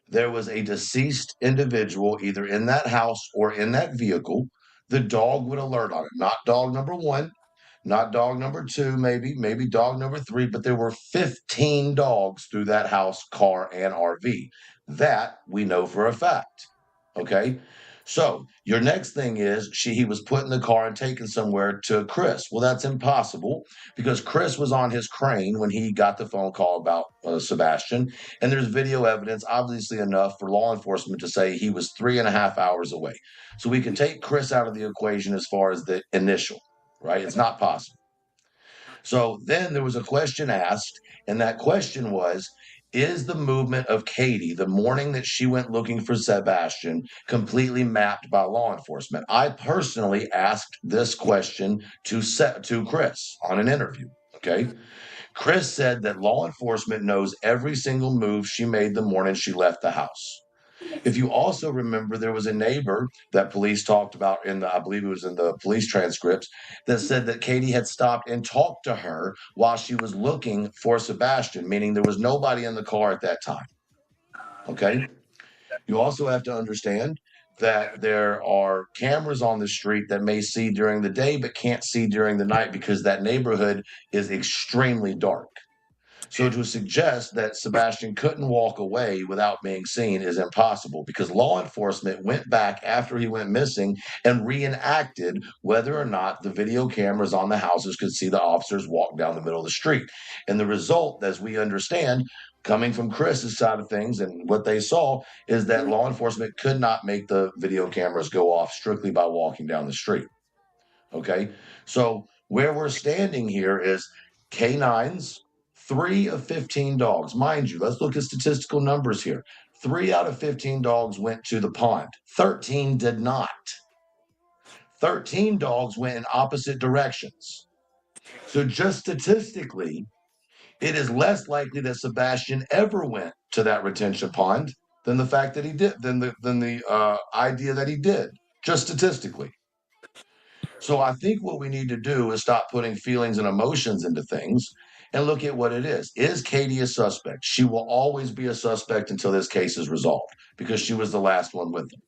there was a deceased individual either in that house or in that vehicle, the dog would alert on it. Not dog number one, not dog number two, maybe dog number three, but there were 15 dogs through that house, car, and RV. That we know for a fact. Okay. So your next thing is he was put in the car and taken somewhere to Chris. Well, that's impossible because Chris was on his crane when he got the phone call about Sebastian. And there's video evidence, obviously enough for law enforcement to say he was 3.5 hours away. So we can take Chris out of the equation as far as the initial, right? It's not possible. So then there was a question asked, and that question was, is the movement of Katie the morning that she went looking for Sebastian completely mapped by law enforcement? I personally asked this question to Chris on an interview. Okay. Chris said that law enforcement knows every single move she made the morning she left the house. If you also remember, there was a neighbor that police talked about I believe it was in the police transcripts, that said that Katie had stopped and talked to her while she was looking for Sebastian, meaning there was nobody in the car at that time. Okay. You also have to understand that there are cameras on the street that may see during the day, but can't see during the night because that neighborhood is extremely dark. So to suggest that Sebastian couldn't walk away without being seen is impossible because law enforcement went back after he went missing and reenacted whether or not the video cameras on the houses could see the officers walk down the middle of the street. And the result, as we understand, coming from Chris's side of things and what they saw, is that law enforcement could not make the video cameras go off strictly by walking down the street. Okay, so where we're standing here is canines. 3 of 15 dogs, mind you, let's look at statistical numbers here. 3 out of 15 dogs went to the pond. 13 did not. 13 dogs went in opposite directions. So just statistically, it is less likely that Sebastian ever went to that retention pond than the idea that he did, just statistically. So I think what we need to do is stop putting feelings and emotions into things and look at what it is. Is Katie a suspect? She will always be a suspect until this case is resolved because she was the last one with them.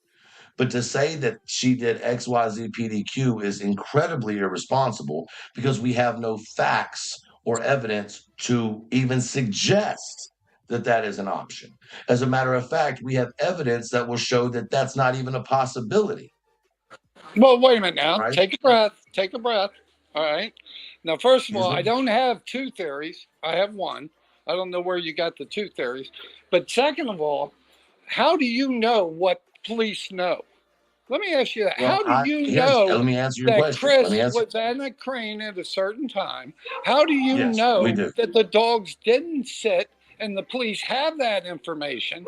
But to say that she did XYZ PDQ is incredibly irresponsible because we have no facts or evidence to even suggest that that is an option. As a matter of fact, we have evidence that will show that that's not even a possibility. Well, wait a minute now. Right. Take a breath. Take a breath. All right. Now, first of all, I don't have two theories. I have one. I don't know where you got the two theories. But second of all, how do you know what police know? Let me ask you that. Well, How do you let know me answer your that question. Let Chris me answer. was at a crane at a certain time? How do you Yes, know we do. that the dogs didn't sit and the police have that information?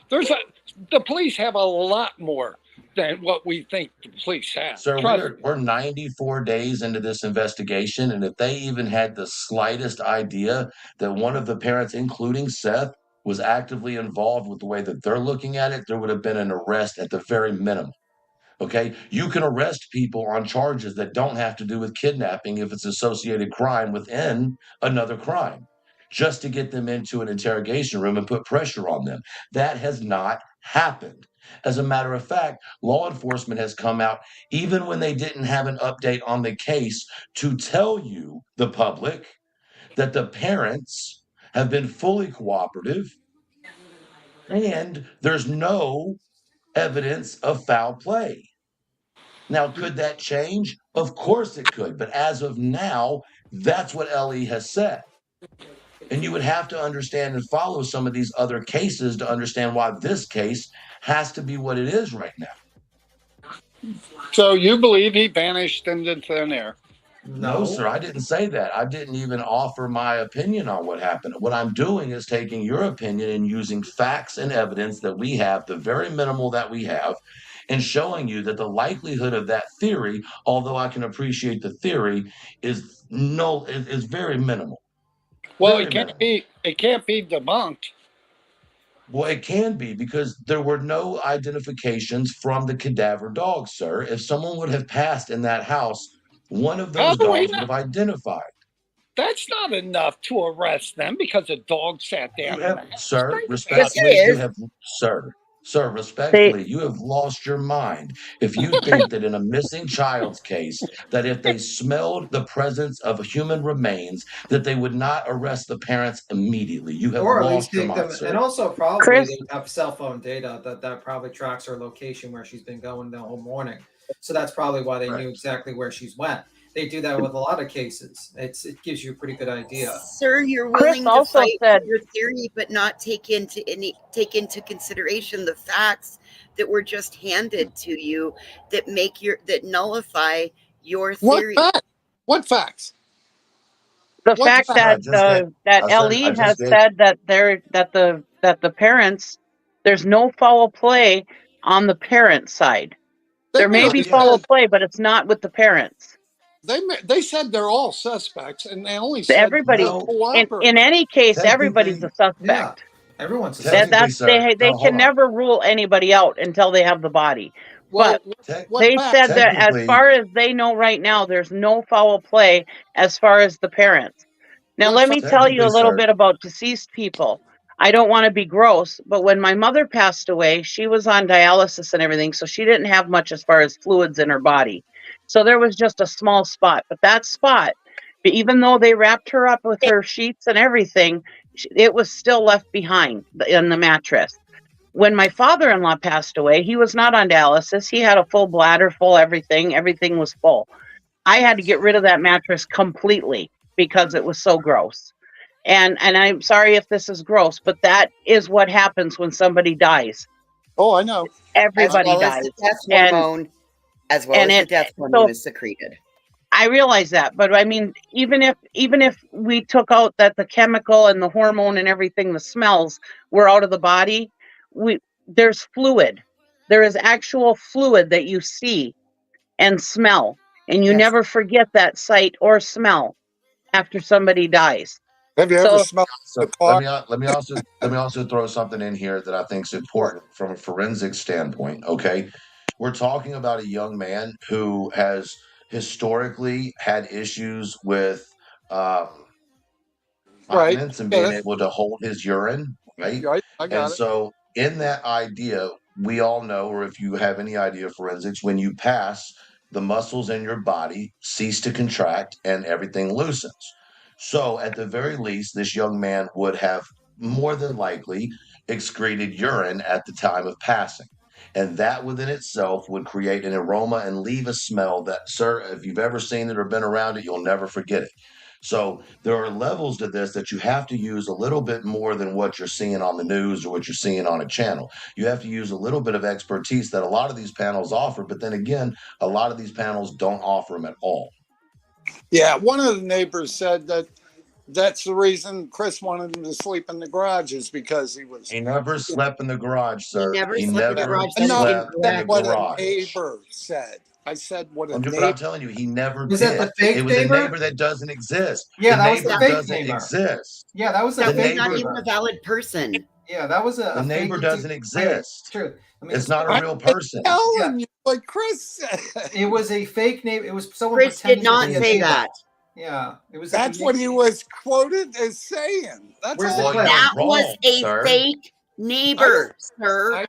The police have a lot more than what we think the police have. Sir, we're 94 days into this investigation, and if they even had the slightest idea that one of the parents, including Seth, was actively involved with the way that they're looking at it, there would have been an arrest at the very minimum. Okay? You can arrest people on charges that don't have to do with kidnapping if it's associated crime within another crime, just to get them into an interrogation room and put pressure on them. That has not happened. As a matter of fact, law enforcement has come out, even when they didn't have an update on the case, to tell you, the public, that the parents have been fully cooperative and there's no evidence of foul play. Now, could that change? Of course it could. But as of now, that's what Ellie has said. And you would have to understand and follow some of these other cases to understand why this case has to be what it is right now. So you believe he vanished into thin air? No, sir, I didn't say that. I didn't even offer my opinion on what happened. What I'm doing is taking your opinion and using facts and evidence that we have, the very minimal that we have, and showing you that the likelihood of that theory, although I can appreciate the theory, is very minimal. Well, it can't be debunked. Well, it can be because there were no identifications from the cadaver dogs, sir. If someone would have passed in that house, one of those dogs would have identified. That's not enough to arrest them because a dog sat down. Sir, respectfully, you have lost your mind if you think that in a missing child's case, that if they smelled the presence of human remains, that they would not arrest the parents immediately. You have or at lost least your take mind, them, sir. and also probably Chris? they have cell phone data that probably tracks her location where she's been going the whole morning. So that's probably why they knew exactly where she's went. They do that with a lot of cases. It gives you a pretty good idea. Sir, you're willing to fight for your theory, but not take into consideration the facts that were just handed to you that nullify your theory. What facts? The fact that Ellie has said that the parents, there's no foul play on the parent side. There may be foul play, but it's not with the parents. They said they're all suspects, and they only said everybody. In any case, everybody's a suspect. Yeah, everyone's a suspect. They can never rule anybody out until they have the body. Well, but they said that as far as they know right now, there's no foul play as far as the parents. Now, let me tell you a little bit about deceased people. I don't want to be gross, but when my mother passed away, she was on dialysis and everything, so she didn't have much as far as fluids in her body. So there was just a small spot, but that spot, even though they wrapped her up with her sheets and everything, it was still left behind in the mattress. When my father-in-law passed away, he was not on dialysis. He had a full bladder, full everything. Everything was full. I had to get rid of that mattress completely because it was so gross. And I'm sorry if this is gross, but that is what happens when somebody dies. Oh, I know. Everybody dies. As well as the death hormone is secreted. I realize that, but I mean, even if we took out that the chemical and the hormone and everything, the smells were out of the body, there's fluid. There is actual fluid that you see and smell, and you never forget that sight or smell after somebody dies. Have you ever smelled the car? Let me also throw something in here that I think is important from a forensic standpoint. Okay. We're talking about a young man who has historically had issues with Right. continence and Get being it. able to hold his urine, right? Right. I And got it. so, in that idea, we all know, or if you have any idea of forensics, when you pass, the muscles in your body cease to contract and everything loosens. So, at the very least, this young man would have more than likely excreted urine at the time of passing. And that within itself would create an aroma and leave a smell that, sir, if you've ever seen it or been around it, you'll never forget it. So there are levels to this that you have to use a little bit more than what you're seeing on the news or what you're seeing on a channel. You have to use a little bit of expertise that a lot of these panels offer, but then again, a lot of these panels don't offer them at all. Yeah, one of the neighbors said that that's the reason Chris wanted him to sleep in the garage is because He never slept in the garage, sir. never He slept in the never garage. That is slept in the incorrect. what a garage. neighbor said. I said what a But neighbor. I'm telling you, he never Was did. that the fake It was neighbor? a neighbor that doesn't exist. Yeah, the that was the neighbor fake doesn't neighbor. exist. Yeah, that was a The fake Not neighbor, even a valid person. Yeah, that was a the neighbor fake doesn't Wait, exist. true. Let me It's explain. not a real person. Telling you what Chris said. It was a fake neighbor. It was someone Chris did pretending not to be a say neighbor. that. Yeah, it was. That's what he was quoted as saying. That's Where's all. the clip? That wrong, was a sir. fake neighbor, sir.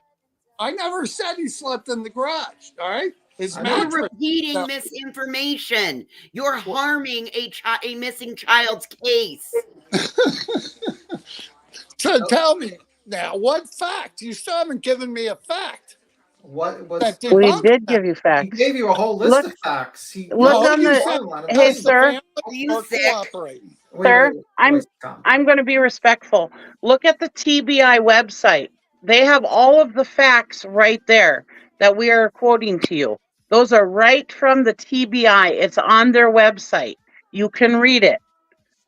I never said he slept in the garage. All right, his You're mattress. repeating No. misinformation. You're harming a missing child's case. So tell me now, what fact? You still haven't given me a fact. What was? That We debunks did that. give you He facts. gave you a whole list Look, of facts. He look No, on you the. said Hey, because the sir. family Are you are sick? cooperating. Sir, Wait, I'm going to be respectful. Look at the TBI website. They have all of the facts right there that we are quoting to you. Those are right from the TBI. It's on their website. You can read it.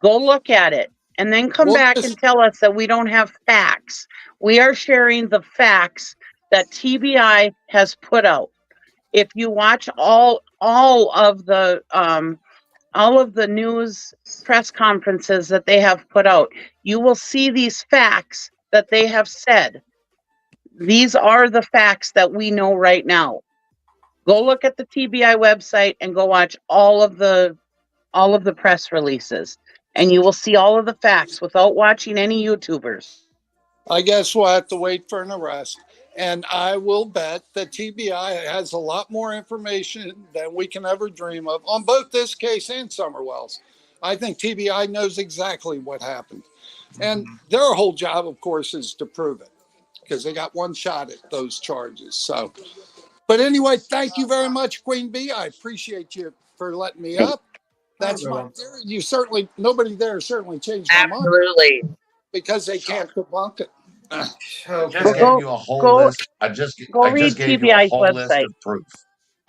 Go look at it and then come We'll back just- and tell us that we don't have facts. We are sharing the facts that TBI has put out. If you watch all of the news press conferences that they have put out, you will see these facts that they have said. These are the facts that we know right now. Go look at the TBI website and go watch all of the press releases, and you will see all of the facts without watching any YouTubers. I guess we'll have to wait for an arrest. And I will bet that TBI has a lot more information than we can ever dream of on both this case and Summerwell's. I think TBI knows exactly what happened. And their whole job, of course, is to prove it because they got one shot at those charges. So, but anyway, thank you very much, Queen Bee. I appreciate you for letting me up. That's my theory. You certainly, nobody there certainly changed my mind. Absolutely. Because they can't debunk it. I just gave you a whole list. I just gave you a TBI's whole list website. of proof.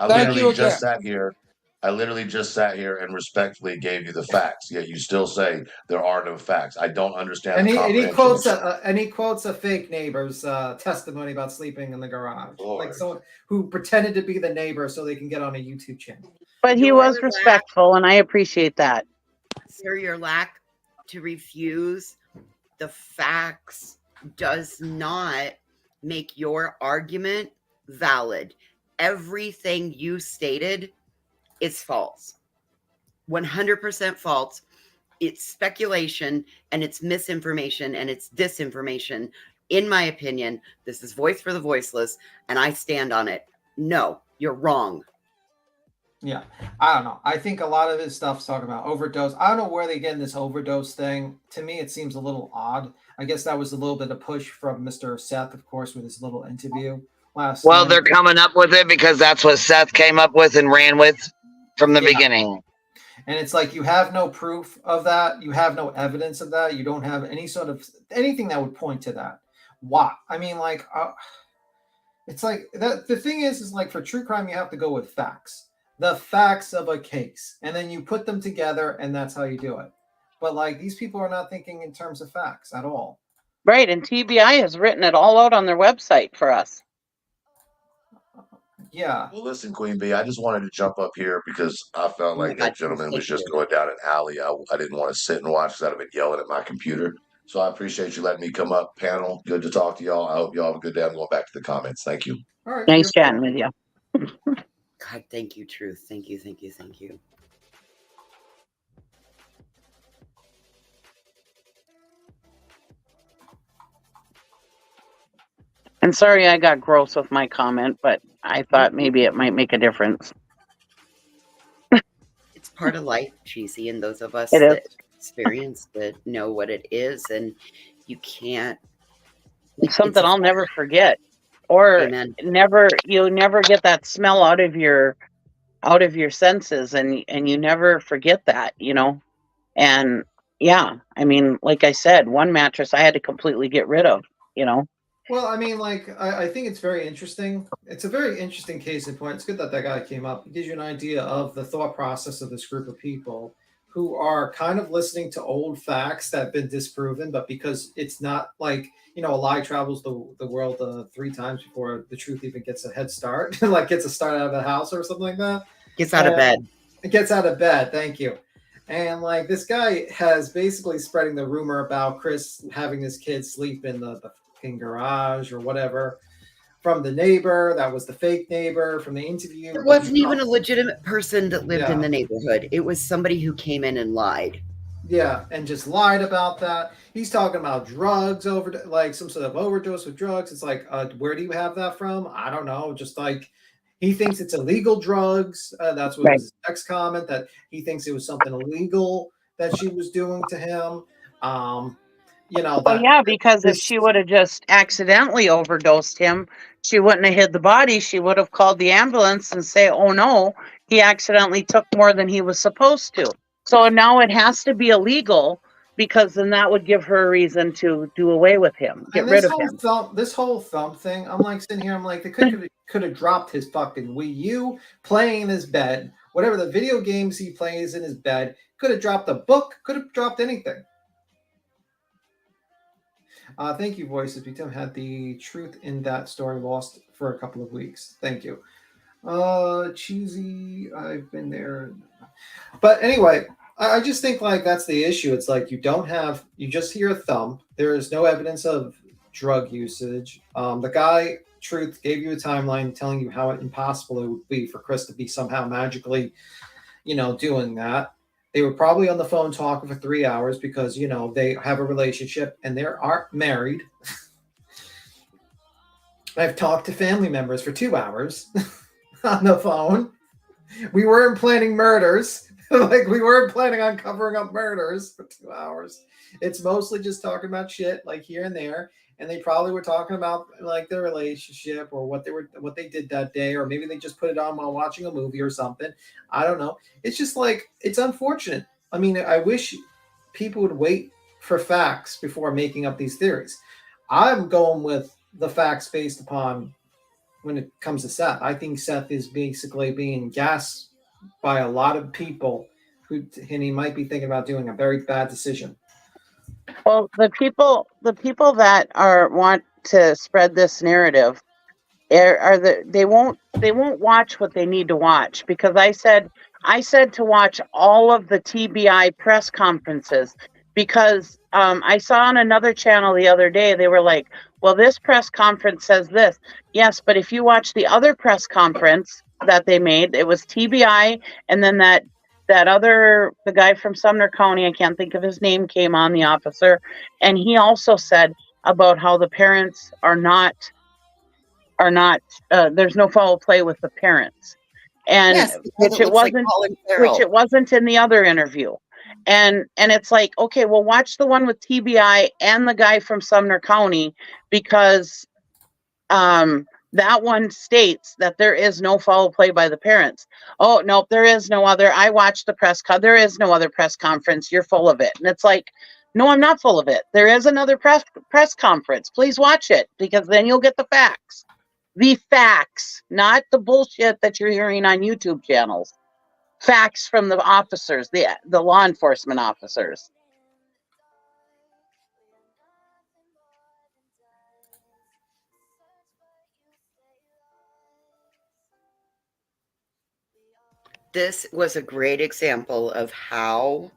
I Thank you literally just again. sat here. I literally just sat here and respectfully gave you the facts. Yet you still say there are no facts. I don't understand. And the he quotes a fake neighbor's testimony about sleeping in the garage, like someone who pretended to be the neighbor so they can get on a YouTube channel. But he was respectful, and I appreciate that. Sir, your lack to refuse the facts does not make your argument valid. Everything you stated is false. 100% false. It's speculation and it's misinformation and it's disinformation. In my opinion, this is voice for the voiceless, and I stand on it. No, you're wrong. Yeah, I don't know. I think a lot of his stuff's talking about overdose. I don't know where they get in this overdose thing. To me, it seems a little odd. I guess that was a little bit of push from Mr. Seth, of course, with his little interview last Well, night. they're coming up with it because that's what Seth came up with and ran with from the beginning. And it's like you have no proof of that. You have no evidence of that. You don't have any sort of anything that would point to that. Why? I mean, like, it's like that. The thing is like for true crime, you have to go with facts. The facts of a case, and then you put them together, and that's how you do it. But like these people are not thinking in terms of facts at all. Right, and TBI has written it all out on their website for us. Yeah. Well, listen, Queen Bee, I just wanted to jump up here because I felt like that gentleman was just going down an alley. I didn't want to sit and watch because I'd have been yelling at my computer. So I appreciate you letting me come up. Panel, good to talk to y'all. I hope y'all have a good day. I'm going back to the comments. Thank you. All right. Nice chatting with you. God, thank you, Truth. Thank you, thank you, thank you. And sorry I got gross with my comment, but I thought maybe it might make a difference. It's part of life, Cheesy, and those of us It is. that experience it know what it is, and you can't. It's something I'll never forget, or Amen. you'll never get that smell out of your senses, and you never forget that, you know. And yeah, I mean, like I said, one mattress I had to completely get rid of, you know. Well, I mean, like, I think it's very interesting. It's a very interesting case in point. It's good that that guy came up. It gives you an idea of the thought process of this group of people who are kind of listening to old facts that have been disproven, but because it's not like, you know, a lie travels the world 3 times before the truth even gets a head start, like gets a start out of the house or something like that. Gets out of bed. It gets out of bed. Thank you. And like this guy has basically spreading the rumor about Chris having his kids sleep in the fucking garage or whatever from the neighbor. That was the fake neighbor from the interview. It wasn't even a legitimate person that lived in the neighborhood. It was somebody who came in and lied. Yeah, and just lied about that. He's talking about drugs, like some sort of overdose with drugs. It's like, where do you have that from? I don't know. Just like he thinks it's illegal drugs. That's what was his next comment, that he thinks it was something illegal that she was doing to him. You know, Well, yeah, because if she would have just accidentally overdosed him, she wouldn't have hid the body. She would have called the ambulance and say, "Oh no, he accidentally took more than he was supposed to." So now it has to be illegal, because then that would give her a reason to do away with him, get rid of him. This whole thump thing, I'm like sitting here, I'm like, they could have dropped his fucking Wii U, playing in his bed, whatever the video games he plays in his bed, could have dropped a book, could have dropped anything. Thank you, Voices. We had the truth in that story lost for a couple of weeks. Thank you. Cheesy, I've been there. But anyway, I just think like that's the issue. It's like you just hear a thump. There is no evidence of drug usage. The guy, Truth, gave you a timeline telling you how impossible it would be for Chris to be somehow magically, you know, doing that. They were probably on the phone talking for 3 hours because, you know, they have a relationship and they aren't married. I've talked to family members for 2 hours on the phone. We weren't planning murders. Like, we weren't planning on covering up murders for 2 hours. It's mostly just talking about shit, like here and there. And they probably were talking about like their relationship or what they did that day, or maybe they just put it on while watching a movie or something. I don't know. It's just like, it's unfortunate. I mean, I wish people would wait for facts before making up these theories. I'm going with the facts based upon when it comes to Seth. I think Seth is basically being gassed by a lot of people and he might be thinking about doing a very bad decision. Well, the people that want to spread this narrative they won't watch what they need to watch, because I said to watch all of the TBI press conferences, because I saw on another channel the other day, they were like, well, this press conference says this. Yes, but if you watch the other press conference that they made, it was TBI, and then the guy from Sumner County, I can't think of his name, came on, the officer, and he also said about how the parents are not there's no foul play with the parents, and yes, which it wasn't in the other interview. And it's like, okay, well, watch the one with TBI and the guy from Sumner County, because that one states that there is no foul play by the parents. Oh, no, there is no other. I watched the there is no other press conference. You're full of it. And it's like, no, I'm not full of it. There is another press conference. Please watch it, because then you'll get the facts. The facts, not the bullshit that you're hearing on YouTube channels. Facts from the officers, the law enforcement officers. This was a great example of how,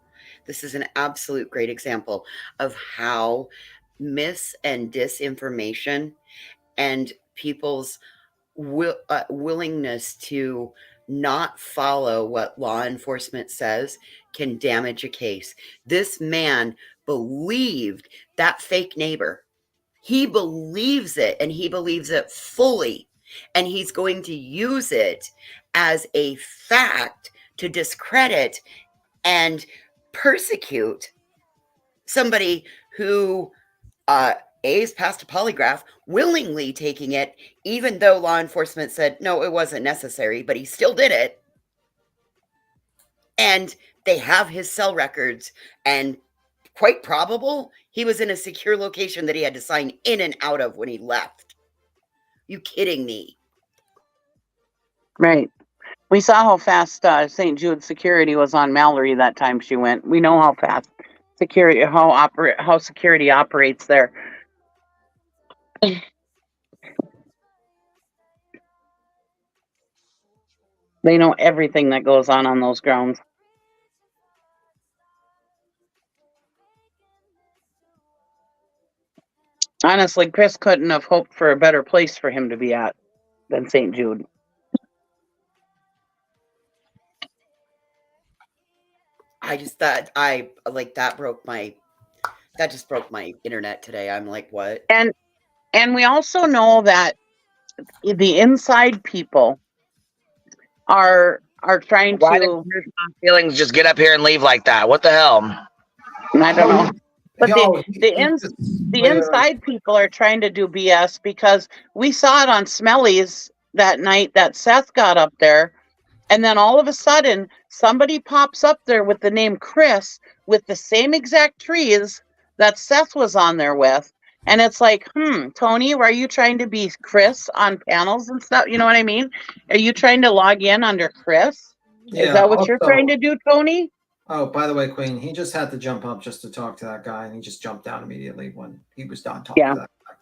this is an absolute great example of how mis and disinformation and people's willingness to not follow what law enforcement says can damage a case. This man believed that fake neighbor. He believes it, and he believes it fully. And he's going to use it as a fact to discredit and persecute somebody who is passed a polygraph, willingly taking it, even though law enforcement said, no, it wasn't necessary, but he still did it. And they have his cell records, and quite probable he was in a secure location that he had to sign in and out of when he left. You kidding me? Right. We saw how fast St. Jude security was on Mallory that time she went. We know how fast security, how security operates there. They know everything that goes on those grounds. Honestly, Chris couldn't have hoped for a better place for him to be at than St. Jude. I just thought that just broke my internet today. I'm like, what? And we also know that the inside people are trying Why to. did feelings just get up here and leave like that? What the hell? I don't know. But the inside people are trying to do BS because we saw it on Smelly's that night that Seth got up there. And then all of a sudden, somebody pops up there with the name Chris with the same exact trees that Seth was on there with. And it's like, Tony, are you trying to be Chris on panels and stuff? You know what I mean? Are you trying to log in under Chris? Yeah, Is that what you're trying to do, Tony? Oh, by the way, Queen, he just had to jump up just to talk to that guy, and he just jumped down immediately when he was done talking to that guy.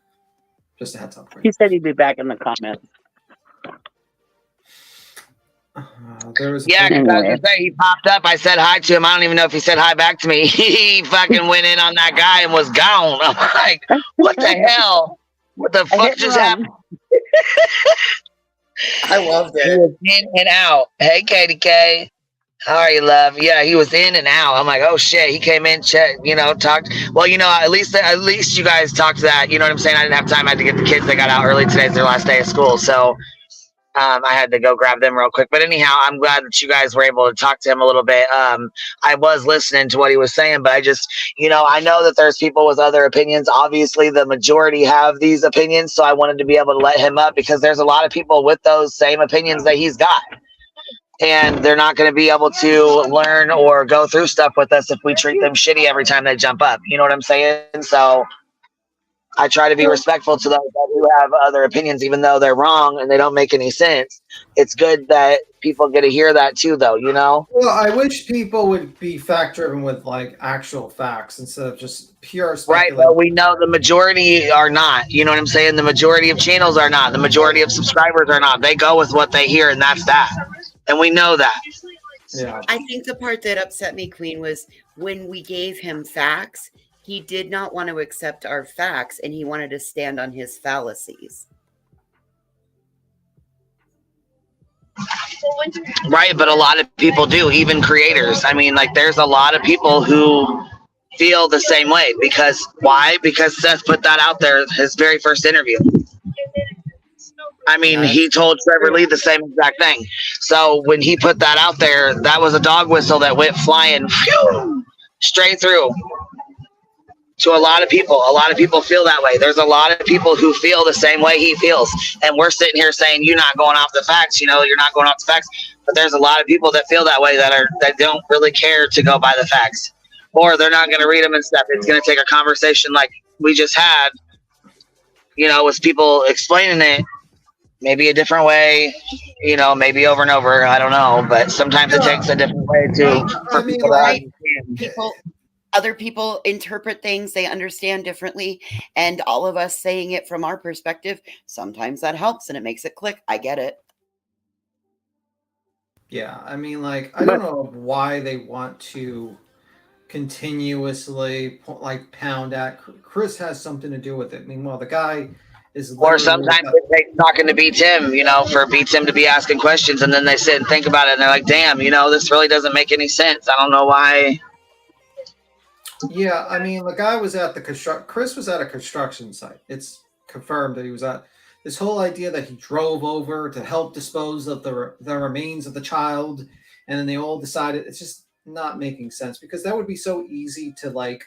Just a heads up. He said he'd be back in the comments. Yeah, because I was gonna say he popped up. I said hi to him. I don't even know if he said hi back to me. He fucking went in on that guy and was gone. I'm like, what the hell? What the fuck just happened? I loved it. He was in and out. Hey, Katie K. How are you, love? Yeah, he was in and out. I'm like, oh shit. He came in, checked, talked. Well, at least you guys talked to that. You know what I'm saying? I didn't have time. I had to get the kids. They got out early. Today's their last day of school, so I had to go grab them real quick. But anyhow, I'm glad that you guys were able to talk to him a little bit. I was listening to what he was saying, but I just, I know that there's people with other opinions. Obviously, the majority have these opinions, so I wanted to be able to let him up because there's a lot of people with those same opinions that he's got. And they're not going to be able to learn or go through stuff with us if we treat them shitty every time they jump up. You know what I'm saying? So I try to be respectful to those who have other opinions, even though they're wrong and they don't make any sense. It's good that people get to hear that too, though, Well, I wish people would be fact-driven with, actual facts instead of just pure speculation. Right, but we know the majority are not. You know what I'm saying? The majority of channels are not. The majority of subscribers are not. They go with what they hear, and that's that. And we know that. Yeah. I think the part that upset me, Queen, was when we gave him facts, he did not want to accept our facts, and he wanted to stand on his fallacies. Right, but a lot of people do, even creators. I mean, there's a lot of people who feel the same way. Because why? Because Seth put that out there, his very first interview. I mean, he told Trevor Lee the same exact thing. So when he put that out there, that was a dog whistle that went flying straight through to a lot of people. A lot of people feel that way. There's a lot of people who feel the same way he feels. And we're sitting here saying, you're not going off the facts, you're not going off the facts. But there's a lot of people that feel that way that don't really care to go by the facts. Or they're not going to read them and stuff. It's going to take a conversation like we just had, with people explaining it. Maybe a different way, maybe over and over. I don't know, but sometimes it takes a different way for people to understand. Other people interpret things, they understand differently, and all of us saying it from our perspective, sometimes that helps and it makes it click. I get it. Yeah, I mean, I don't know why they want to continuously pound at. Chris has something to do with it. Meanwhile, the guy is Or literally sometimes it takes talking to B Tim, for B Tim to be asking questions, and then they sit and think about it, and they're like, "Damn, this really doesn't make any sense. I don't know why." Yeah, I mean, the guy was at the Chris was at a construction site. It's confirmed that he was at this whole idea that he drove over to help dispose of the remains of the child, and then they all decided it's just not making sense because that would be so easy to like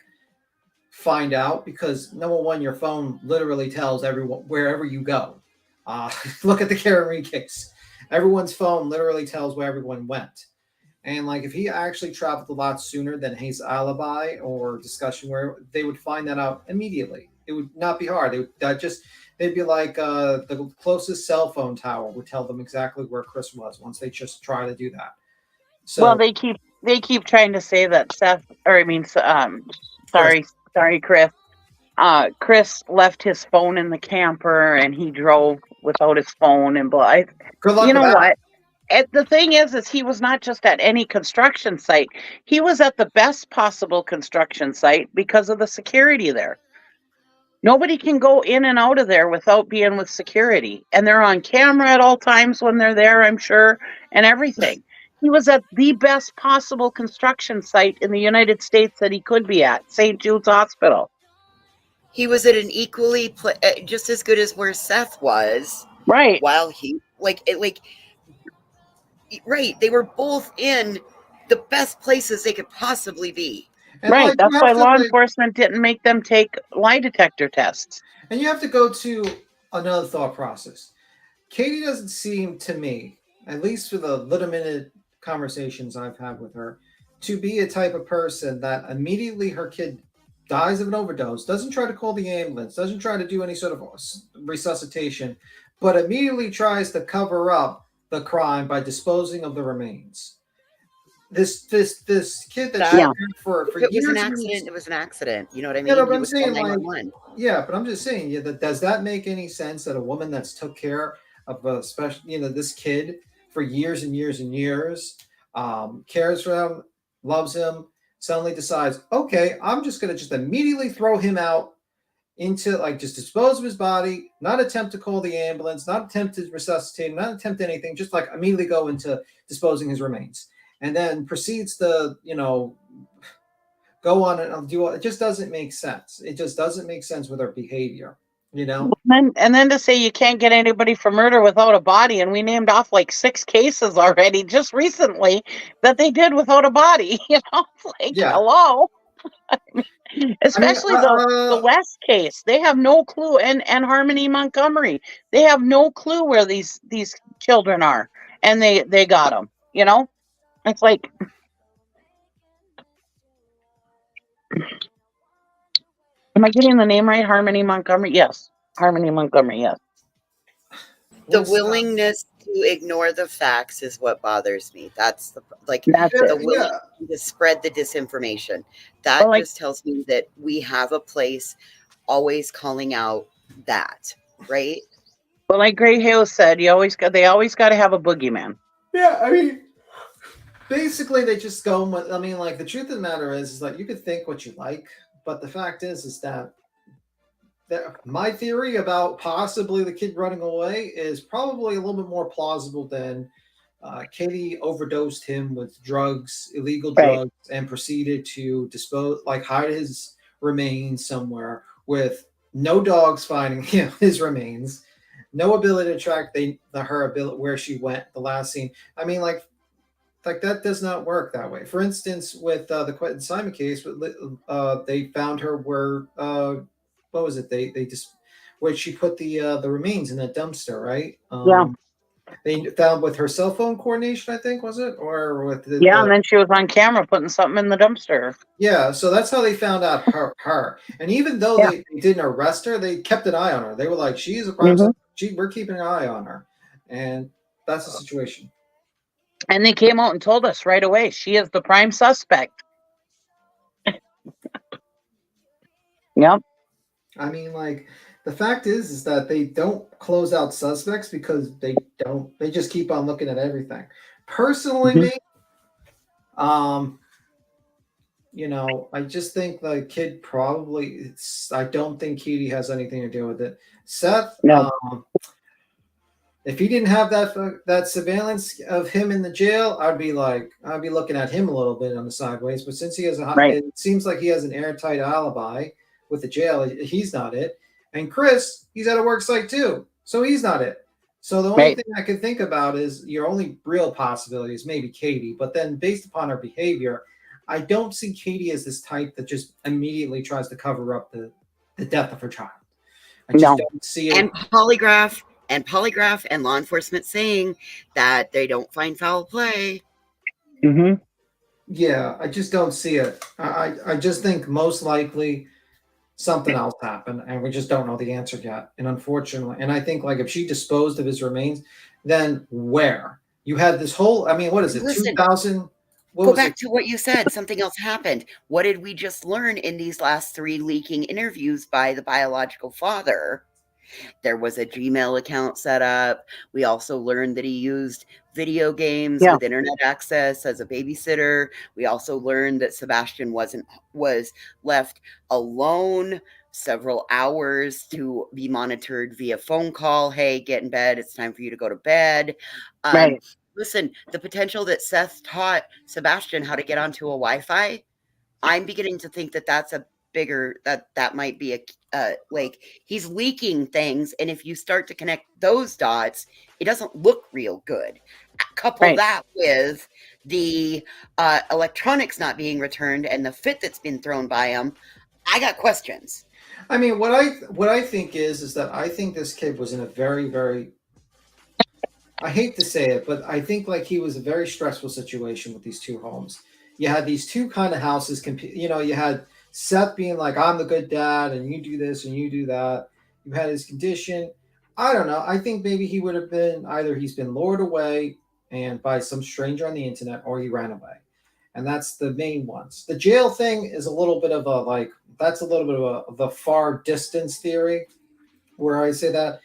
find out because number one, your phone literally tells everyone wherever you go. Look at the Karen Reed case. Everyone's phone literally tells where everyone went. And like if he actually traveled a lot sooner than his alibi or discussion where they would find that out immediately. It would not be hard. They'd be like the closest cell phone tower would tell them exactly where Chris was once they just try to do that. So well, they keep trying to say that Seth, or I mean, sorry, Chris. Chris left his phone in the camper and he drove without his phone and blah. You know what? The thing is he was not just at any construction site. He was at the best possible construction site because of the security there. Nobody can go in and out of there without being with security. And they're on camera at all times when they're there, I'm sure, and everything. He was at the best possible construction site in the United States that he could be at, St. Jude's Hospital. He was at an equally just as good as where Seth was. Right. While he right, they were both in the best places they could possibly be. And right. like, That's why law enforcement didn't make them take lie detector tests. And you have to go to another thought process. Katie doesn't seem to me, at least for the little minute conversations I've had with her, to be a type of person that immediately her kid dies of an overdose, doesn't try to call the ambulance, doesn't try to do any sort of resuscitation, but immediately tries to cover up the crime by disposing of the remains. This kid that for if it years was an accident, it was an accident. You know what I mean? Yeah, but He I'm would saying call like, 911. yeah, but I'm just saying, yeah, does that make any sense that a woman that's took care of a special, this kid for years and years and years, cares for him, loves him, suddenly decides, okay, I'm just gonna just immediately throw him out into just dispose of his body, not attempt to call the ambulance, not attempt to resuscitate him, not attempt anything, just immediately go into disposing his remains, and then proceeds to go on and do it. Just doesn't make sense. It just doesn't make sense with her behavior, And then to say you can't get anybody for murder without a body, and we named off 6 cases already just recently that they did without a body. Hello. Especially the West case, they have no clue, and Harmony Montgomery, they have no clue where these children are, and they got them. It's like. Am I getting the name right? Harmony Montgomery? Yes. Harmony Montgomery, yes. The willingness to ignore the facts is what bothers me. That's the willingness to spread the disinformation. That just tells me that we have a place always calling out that, right? Well, like Gray Hill said, they always got to have a boogeyman. Yeah, I mean, basically they just go with, the truth of the matter is that you could think what you like, but the fact is that my theory about possibly the kid running away is probably a little bit more plausible than Katie overdosed him with illegal drugs, and proceeded to hide his remains somewhere with no dogs finding his remains, no ability to track her ability where she went. The last scene, that does not work that way. For instance, with the Quentin Simon case, they found her where what was it? They just where she put the remains in a dumpster, right? They found with her cell phone coordination, I think, was it, or with and then she was on camera putting something in the dumpster. Yeah, so that's how they found out her. And even though they didn't arrest her, they kept an eye on her. They were like, "She's a prime suspect. We're keeping an eye on her," and that's the situation. And they came out and told us right away, she is the prime suspect. Yep. I mean, the fact is that they don't close out suspects because they just keep on looking at everything. Personally, me, you know, I just think the kid probably. I don't think Katie has anything to do with it. Seth, No. if he didn't have that surveillance of him in the jail, I'd be looking at him a little bit on the sideways. But since he has it seems like he has an airtight alibi with the jail. He's not it. And Chris, he's at a work site too, so he's not it. So the only thing I can think about is your only real possibility is maybe Katie. But then, based upon her behavior, I don't see Katie as this type that just immediately tries to cover up the death of her child. I just don't see it. And polygraph and law enforcement saying that they don't find foul play. Mm-hmm. Yeah, I just don't see it. I just think most likely something else happened, and we just don't know the answer yet. And unfortunately, and I think like if she disposed of his remains, then where? You had this whole, I mean, what is it, 2000? Go back to what you said. Something else happened. What did we just learn in these last 3 leaking interviews by the biological father? There was a Gmail account set up. We also learned that he used video games with internet access as a babysitter. We also learned that Sebastian was left alone several hours to be monitored via phone call. Hey, get in bed. It's time for you to go to bed. Listen, the potential that Seth taught Sebastian how to get onto a Wi-Fi, I'm beginning to think that that's a bigger, that might be a like he's leaking things, and if you start to connect those dots, it doesn't look real good. Couple that with the electronics not being returned and the fit that's been thrown by him, I got questions. I mean, what I think is that I think this kid was in a very, very, I hate to say it, but I think like he was a very stressful situation with these two homes. You had these two kind of houses, you know, you had Seth being like, I'm the good dad, and you do this and you do that. You had his condition. I don't know. I think maybe he would have been either he's been lured away and by some stranger on the internet, or he ran away. And that's the main ones. The jail thing is a little bit of a that's a little bit of a far distance theory, where I say that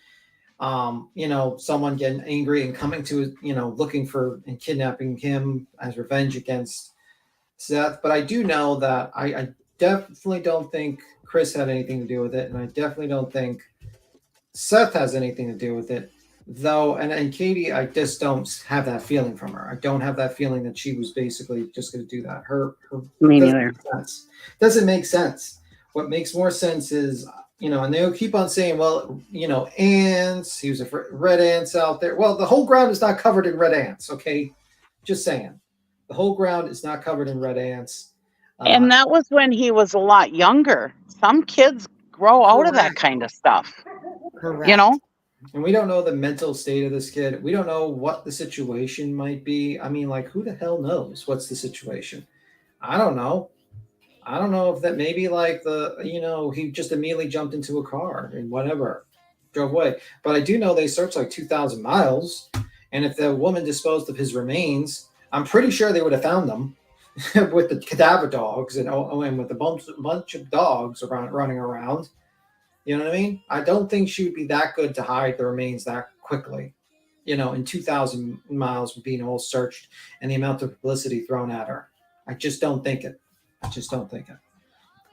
you know, someone getting angry and coming to, you know, looking for and kidnapping him as revenge against Seth. But I do know that I definitely don't think Chris had anything to do with it, and I definitely don't think Seth has anything to do with it, though. And Katie, I just don't have that feeling from her. I don't have that feeling that she was basically just going to do that. Her Me neither. Doesn't make sense. What makes more sense is, you know, and they'll keep on saying, well, you know, ants. He was a red ants out there. Well, the whole ground is not covered in red ants. Okay, just saying, the whole ground is not covered in red ants. And that was when he was a lot younger. Some kids grow out of that kind of stuff. Correct. You know? And we don't know the mental state of this kid. We don't know what the situation might be. I mean, like, who the hell knows what's the situation? I don't know. I don't know if that maybe like you know, he just immediately jumped into a car and whatever, drove away. But I do know they searched like 2,000 miles. And if the woman disposed of his remains, I'm pretty sure they would have found them. With the cadaver dogs and with a bunch of dogs running around. You know what I mean? I don't think she would be that good to hide the remains that quickly. You know, in 2,000 miles being all searched and the amount of publicity thrown at her. I just don't think it. I just don't think it.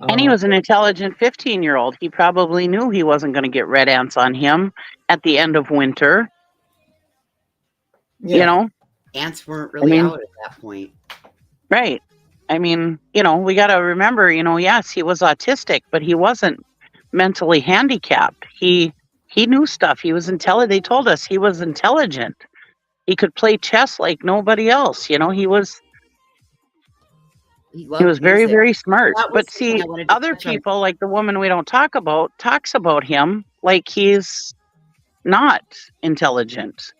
And he was an intelligent 15-year-old. He probably knew he wasn't going to get red ants on him at the end of winter. Yeah. You know? Ants weren't really out at that point. Right. I mean, you know, we got to remember, you know, yes, he was autistic, but he wasn't mentally handicapped. He knew stuff. He was intelligent. They told us he was intelligent. He could play chess like nobody else. You know, he was very, very smart. But see, other people, like the woman we don't talk about, talks about him like he's not intelligent.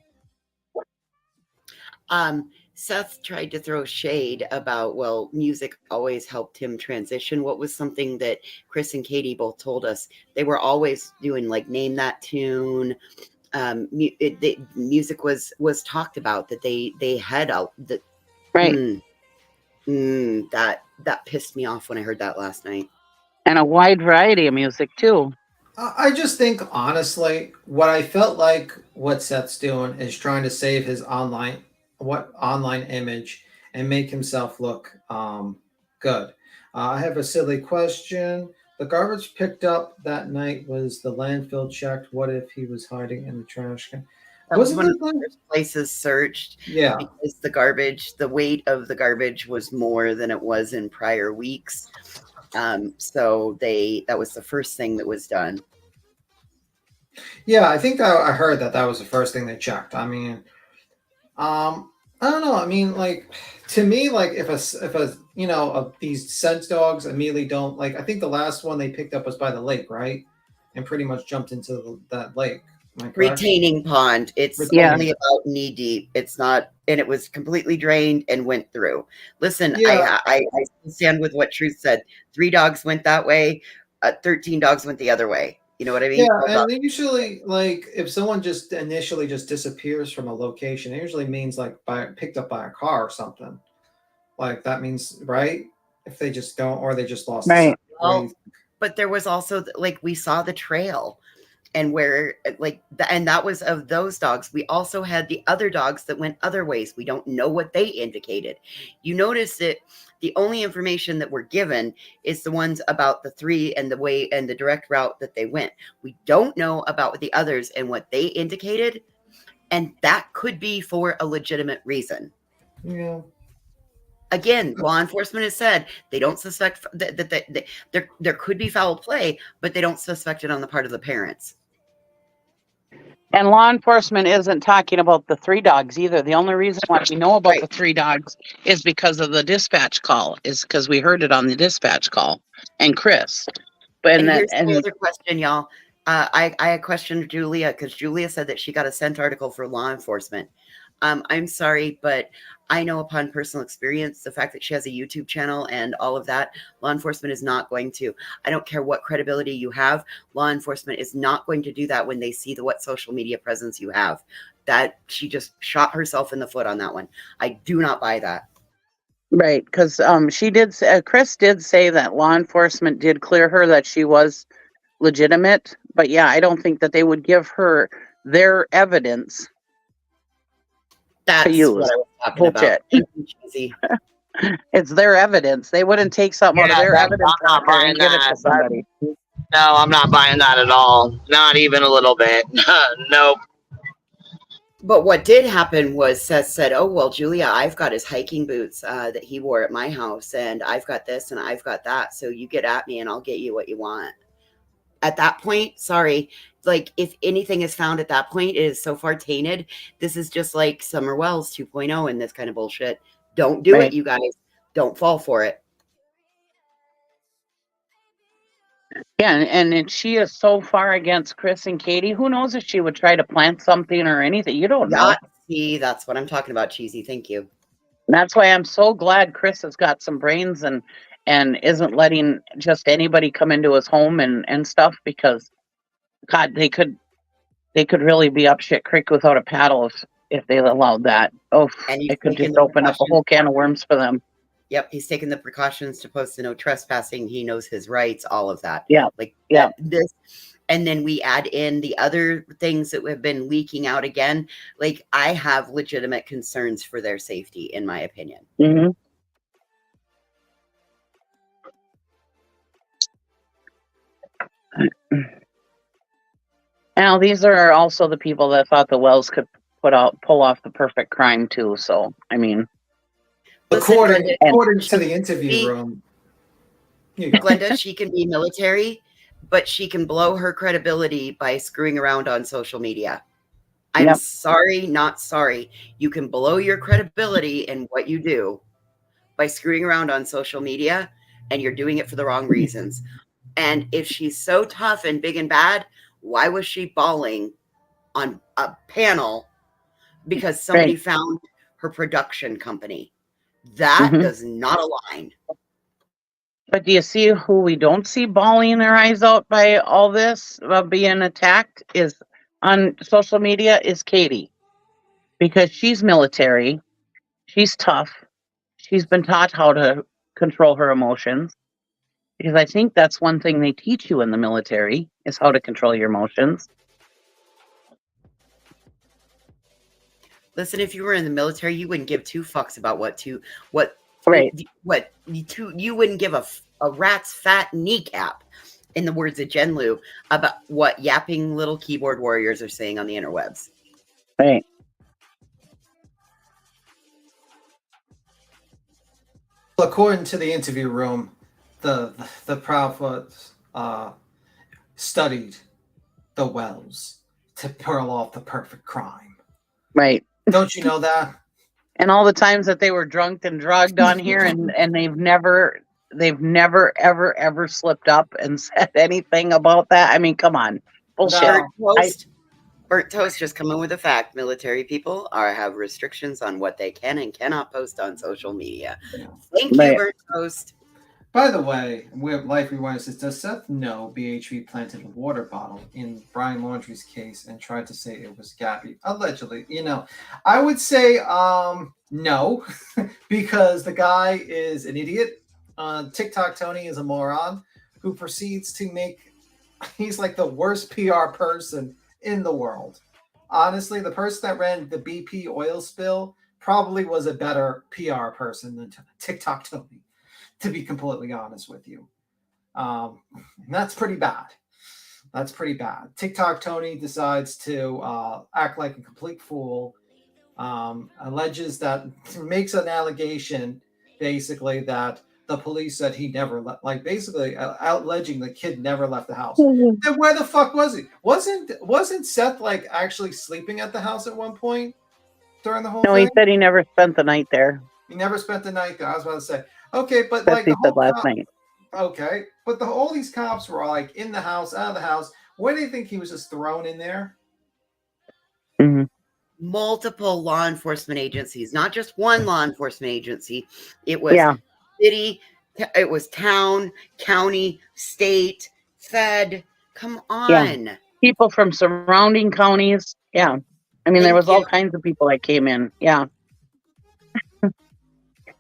Seth tried to throw shade about, well, music always helped him transition. What was something that Chris and Katie both told us? They were always doing like name that tune. Music was talked about, that they had that. Right. That pissed me off when I heard that last night. And a wide variety of music too. I just think, honestly, what I felt like what Seth's doing is trying to save his online image and make himself look good. I have a silly question. The garbage picked up that night was the landfill checked. What if he was hiding in the trash can? That was Wasn't one of it the first places searched. Yeah. Because the weight of the garbage was more than it was in prior weeks. So that was the first thing that was done. Yeah, I think I heard that was the first thing they checked. I mean, I don't know. I mean, like, to me, like, if a these scent dogs immediately don't, like, I think the last one they picked up was by the lake, right? And pretty much jumped into that lake. Am I correct? Retaining pond. It's only about knee deep. It's not, and it was completely drained and went through. Listen, Yeah. I stand with what Truth said. 3 dogs went that way. 13 dogs went the other way. You know what I mean? Yeah, and they usually, like, if someone just initially just disappears from a location, it usually means like picked up by a car or something. Like that means, right? If they just don't, or they just lost. Right. Well, but there was also, like, we saw the trail, and where, like, and that was of those dogs. We also had the other dogs that went other ways. We don't know what they indicated. You notice that the only information that we're given is the ones about the 3 and the way and the direct route that they went. We don't know about the others and what they indicated, and that could be for a legitimate reason. Yeah. Again, law enforcement has said they don't suspect that there could be foul play, but they don't suspect it on the part of the parents. And law enforcement isn't talking about the 3 dogs either. The only reason why we know about the 3 dogs is because of the dispatch call, is because we heard it on the dispatch call. And Chris. And here's the other question, y'all. I questioned Julia because Julia said that she got a scent article for law enforcement. I'm sorry, but I know upon personal experience, the fact that she has a YouTube channel and all of that, law enforcement is not going to. I don't care what credibility you have. Law enforcement is not going to do that when they see what social media presence you have. That she just shot herself in the foot on that one. I do not buy that. Right, because she did. Chris did say that law enforcement did clear her that she was legitimate. But yeah, I don't think that they would give her their evidence. That's to use. what I was talking about. Cheesy. It's their evidence. They wouldn't take something out of their evidence I'm not buying and give it to that. somebody. No, I'm not buying that at all. Not even a little bit. Nope. But what did happen was Seth said, oh, well, Julia, I've got his hiking boots that he wore at my house, and I've got this and I've got that. So you get at me and I'll get you what you want. At that point, sorry, like, if anything is found at that point, it is so far tainted. This is just like Summer Wells 2.0 and this kind of bullshit. Don't do it, you guys. Don't fall for it. Yeah, and she is so far against Chris and Katie. Who knows if she would try to plant something or anything? You don't know. See, that's what I'm talking about, Cheesy. Thank you. That's why I'm so glad Chris has got some brains and isn't letting just anybody come into his home and stuff, because God, they could really be up shit creek without a paddle if they allowed that. Oh, it could just open up a whole can of worms for them. Yep, he's taken the precautions to post the no trespassing. He knows his rights, all of that. Yeah, like yeah. This, and then we add in the other things that have been leaking out again. Like, I have legitimate concerns for their safety, in my opinion. Mm-hmm. Now, these are also the people that thought the Wells could pull off the perfect crime too. So, I mean, according to the interview room, Glenda, she can be military, but she can blow her credibility by screwing around on social media. I'm sorry, not sorry. You can blow your credibility in what you do by screwing around on social media, and you're doing it for the wrong reasons. And if she's so tough and big and bad, why was she bawling on a panel because somebody found her production company? That does not align. But do you see who we don't see bawling their eyes out by all this being attacked is on social media is Katie, because she's military, she's tough, she's been taught how to control her emotions. Because I think that's one thing they teach you in the military is how to control your emotions. Listen, if you were in the military, you wouldn't give 2 fucks about what Right. What you wouldn't give a rat's fat kneecap, in the words of Jen Lu, about what yapping little keyboard warriors are saying on the interwebs. Right. According to the interview room, the prophets studied the wells to pull off the perfect crime. Right. Don't you know that? And all the times that they were drunk and drugged on here, and they've never ever slipped up and said anything about that. I mean, come on, bullshit. Bert Toast just coming with a fact. Military people have restrictions on what they can and cannot post on social media. Thank you, Bert Toast. By the way, Life Rewind says, does Seth know BHP planted a water bottle in Brian Laundrie's case and tried to say it was Gabby? Allegedly. I would say no, because the guy is an idiot. TikTok Tony is a moron who proceeds to he's like the worst PR person in the world. Honestly, the person that ran the BP oil spill probably was a better PR person than TikTok Tony, to be completely honest with you. That's pretty bad. That's pretty bad. TikTok Tony decides to act like a complete fool, alleges that, makes an allegation basically that the police said he never left, like basically alleging the kid never left the house. Then where the fuck was he? Wasn't Seth like actually sleeping at the house at one point during the whole thing? No, he said he never spent the night there. He never spent the night there. I was about to say, okay, but That's like what he the said whole last night. Okay, but all these cops were like in the house, out of the house. Where do you think he was just thrown in there? Mm-hmm. Multiple law enforcement agencies, not just one law enforcement agency. It was city, it was town, county, state, fed. Come on. Yeah. People from surrounding counties. Yeah. I mean, there was all kinds of people that came in. Yeah.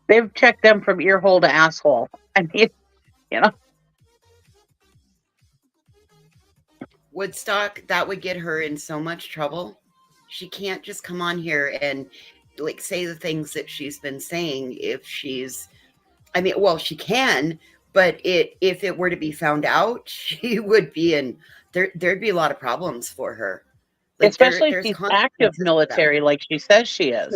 They've checked them from ear hole to asshole. I mean, Woodstock, that would get her in so much trouble. She can't just come on here and like say the things that she's been saying if she's, she can, but if it were to be found out, she would be in, there'd be a lot of problems for her. Like, especially if she's active military, like she says she is.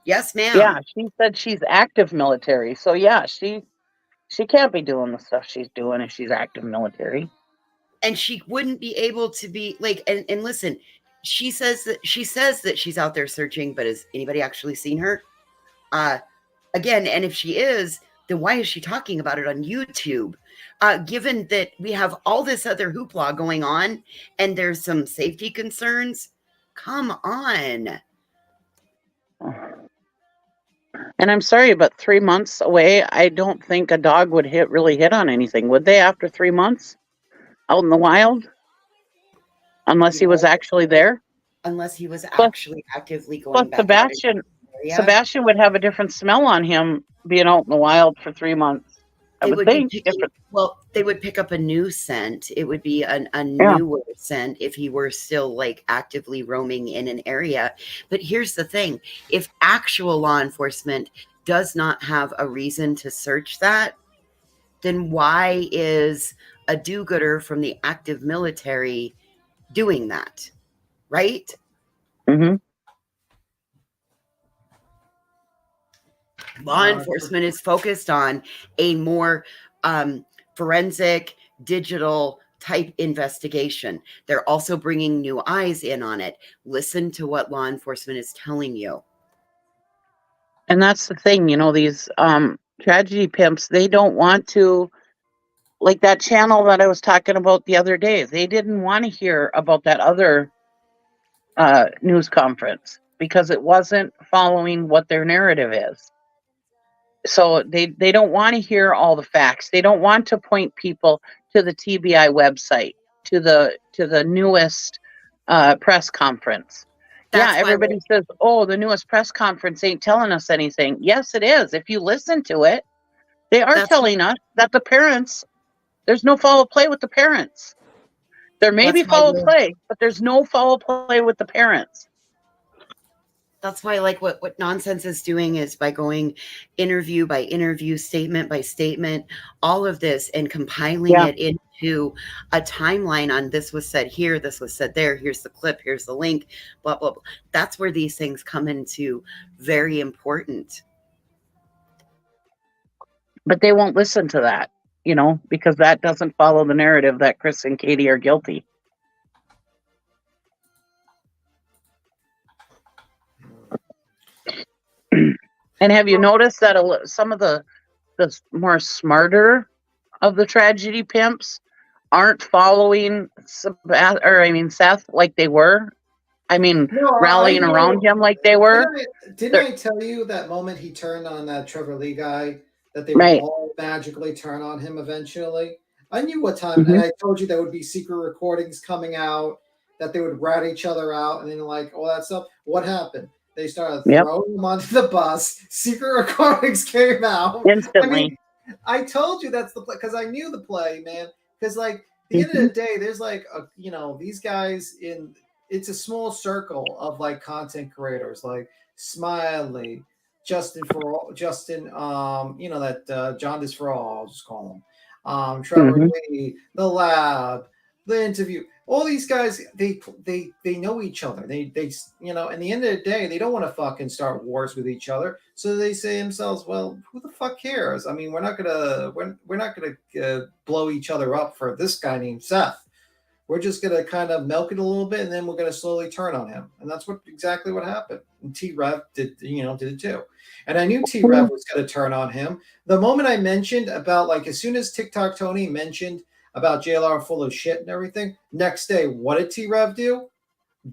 Yes, ma'am. Yeah, she said she's active military. So yeah, she can't be doing the stuff she's doing if she's active military. And she wouldn't be able to be like, and listen, she says that she's out there searching, but has anybody actually seen her? Again, and if she is, then why is she talking about it on YouTube? Given that we have all this other hoopla going on and there's some safety concerns, come on. And I'm sorry, but 3 months away, I don't think a dog would really hit on anything, would they, after 3 months out in the wild? Unless he was actually there? Unless he was actually actively going back. Sebastian would have a different smell on him being out in the wild for 3 months. I would think. They would pick up a new scent. It would be a newer scent if he were still like actively roaming in an area. But here's the thing. If actual law enforcement does not have a reason to search that, then why is a do-gooder from the active military doing that? Right? Mm-hmm. Law enforcement is focused on a more forensic, digital type investigation. They're also bringing new eyes in on it. Listen to what law enforcement is telling you. And that's the thing, these tragedy pimps, they don't want to, like that channel that I was talking about the other day, they didn't want to hear about that other news conference because it wasn't following what their narrative is. So they don't want to hear all the facts. They don't want to point people to the TBI website, to the newest press conference. Everybody says, "Oh, the newest press conference ain't telling us anything." Yes, it is. If you listen to it, they are telling us that the parents, there's no foul play with the parents. There may be foul play, but there's no foul play with the parents. That's why, like, what Nonsense is doing is by going interview by interview, statement by statement, all of this, and compiling it into a timeline on this was said here, this was said there, here's the clip, here's the link, blah, blah, blah. That's where these things come into very important. But they won't listen to that, you know, because that doesn't follow the narrative that Chris and Katie are guilty. And have you noticed that some of the more smarter of the tragedy pimps aren't following Seth like they were? I mean, rallying around him like they were. Didn't I tell you that moment he turned on that Trevor Lee guy, that they would all magically turn on him eventually? I knew what time, and I told you there would be secret recordings coming out, that they would rat each other out, and then like all that stuff. What happened? They started throwing him onto the bus. Secret recordings came out instantly. I mean, I told you that's the play because I knew the play, man. Because like at the end of the day, there's like these guys in. It's a small circle of like content creators, like Smiley, Justin, that John Dis for All, I'll just call him, Trevor Lee, The Lab, The Interview. All these guys, they know each other. They in the end of the day, they don't want to fucking start wars with each other. So they say to themselves, well, who the fuck cares? I mean, we're not gonna blow each other up for this guy named Seth. We're just going to kind of milk it a little bit, and then we're going to slowly turn on him. And that's exactly what happened. And T-Rev did it too. And I knew T-Rev was going to turn on him. The moment I mentioned about, like, as soon as TikTok Tony mentioned about JLR full of shit and everything, next day, what did T-Rev do?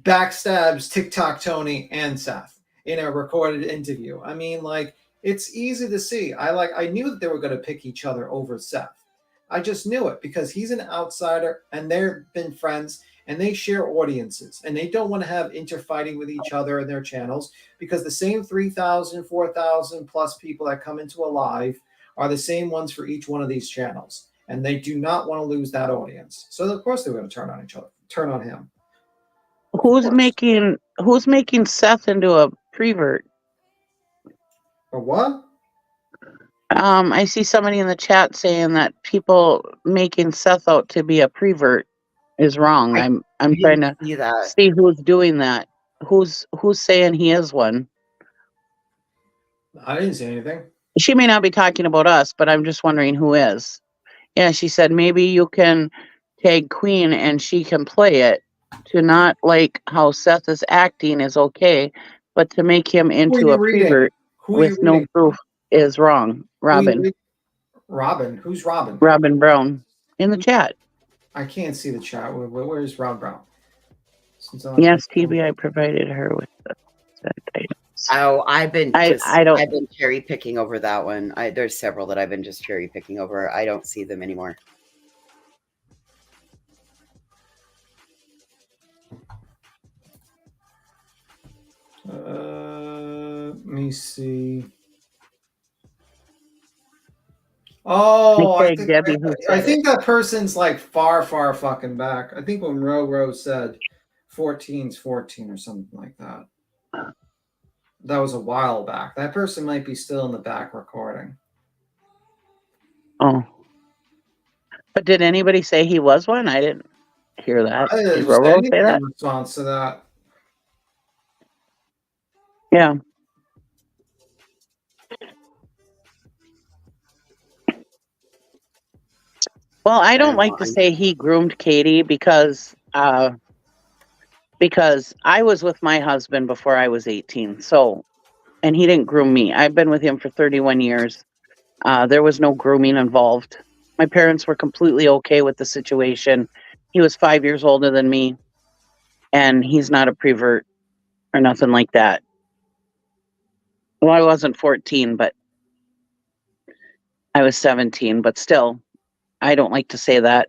Backstabs TikTok Tony and Seth in a recorded interview. I mean, like, it's easy to see. I knew that they were going to pick each other over Seth. I just knew it because he's an outsider and they've been friends and they share audiences and they don't want to have interfighting with each other in their channels because the same 3,000, 4,000 plus people that come into a live are the same ones for each one of these channels. And they do not want to lose that audience. So of course they're going to turn on each other, turn on him. Who's making Seth into a prevert? A what? I see somebody in the chat saying that people making Seth out to be a prevert is wrong. I'm trying to see who's doing that. Who's saying he is one? I didn't say anything. She may not be talking about us, but I'm just wondering who is. Yeah, she said maybe you can tag Queen and she can play it. To not like how Seth is acting is okay, but to make him into a prevert with no proof is wrong. Robin. Robin? Who's Robin? Robin Brown in the chat. I can't see the chat. Where's Rob Brown? Yes, TBI provided her with the items. Oh, I've been cherry picking over that one. There's several that I've been just cherry picking over. I don't see them anymore. Let me see. Oh, I think that person's like far fucking back. I think when Ro said 14's 14 or something like that. That was a while back. That person might be still in the back recording. Oh. But did anybody say he was one? I didn't hear that. Did Roro say that? In response to that. Yeah. Well, I don't like to say he groomed Katie because I was with my husband before I was 18. So, and he didn't groom me. I've been with him for 31 years. There was no grooming involved. My parents were completely okay with the situation. He was 5 years older than me, and he's not a prevert or nothing like that. Well, I wasn't 14, but I was 17, but still, I don't like to say that.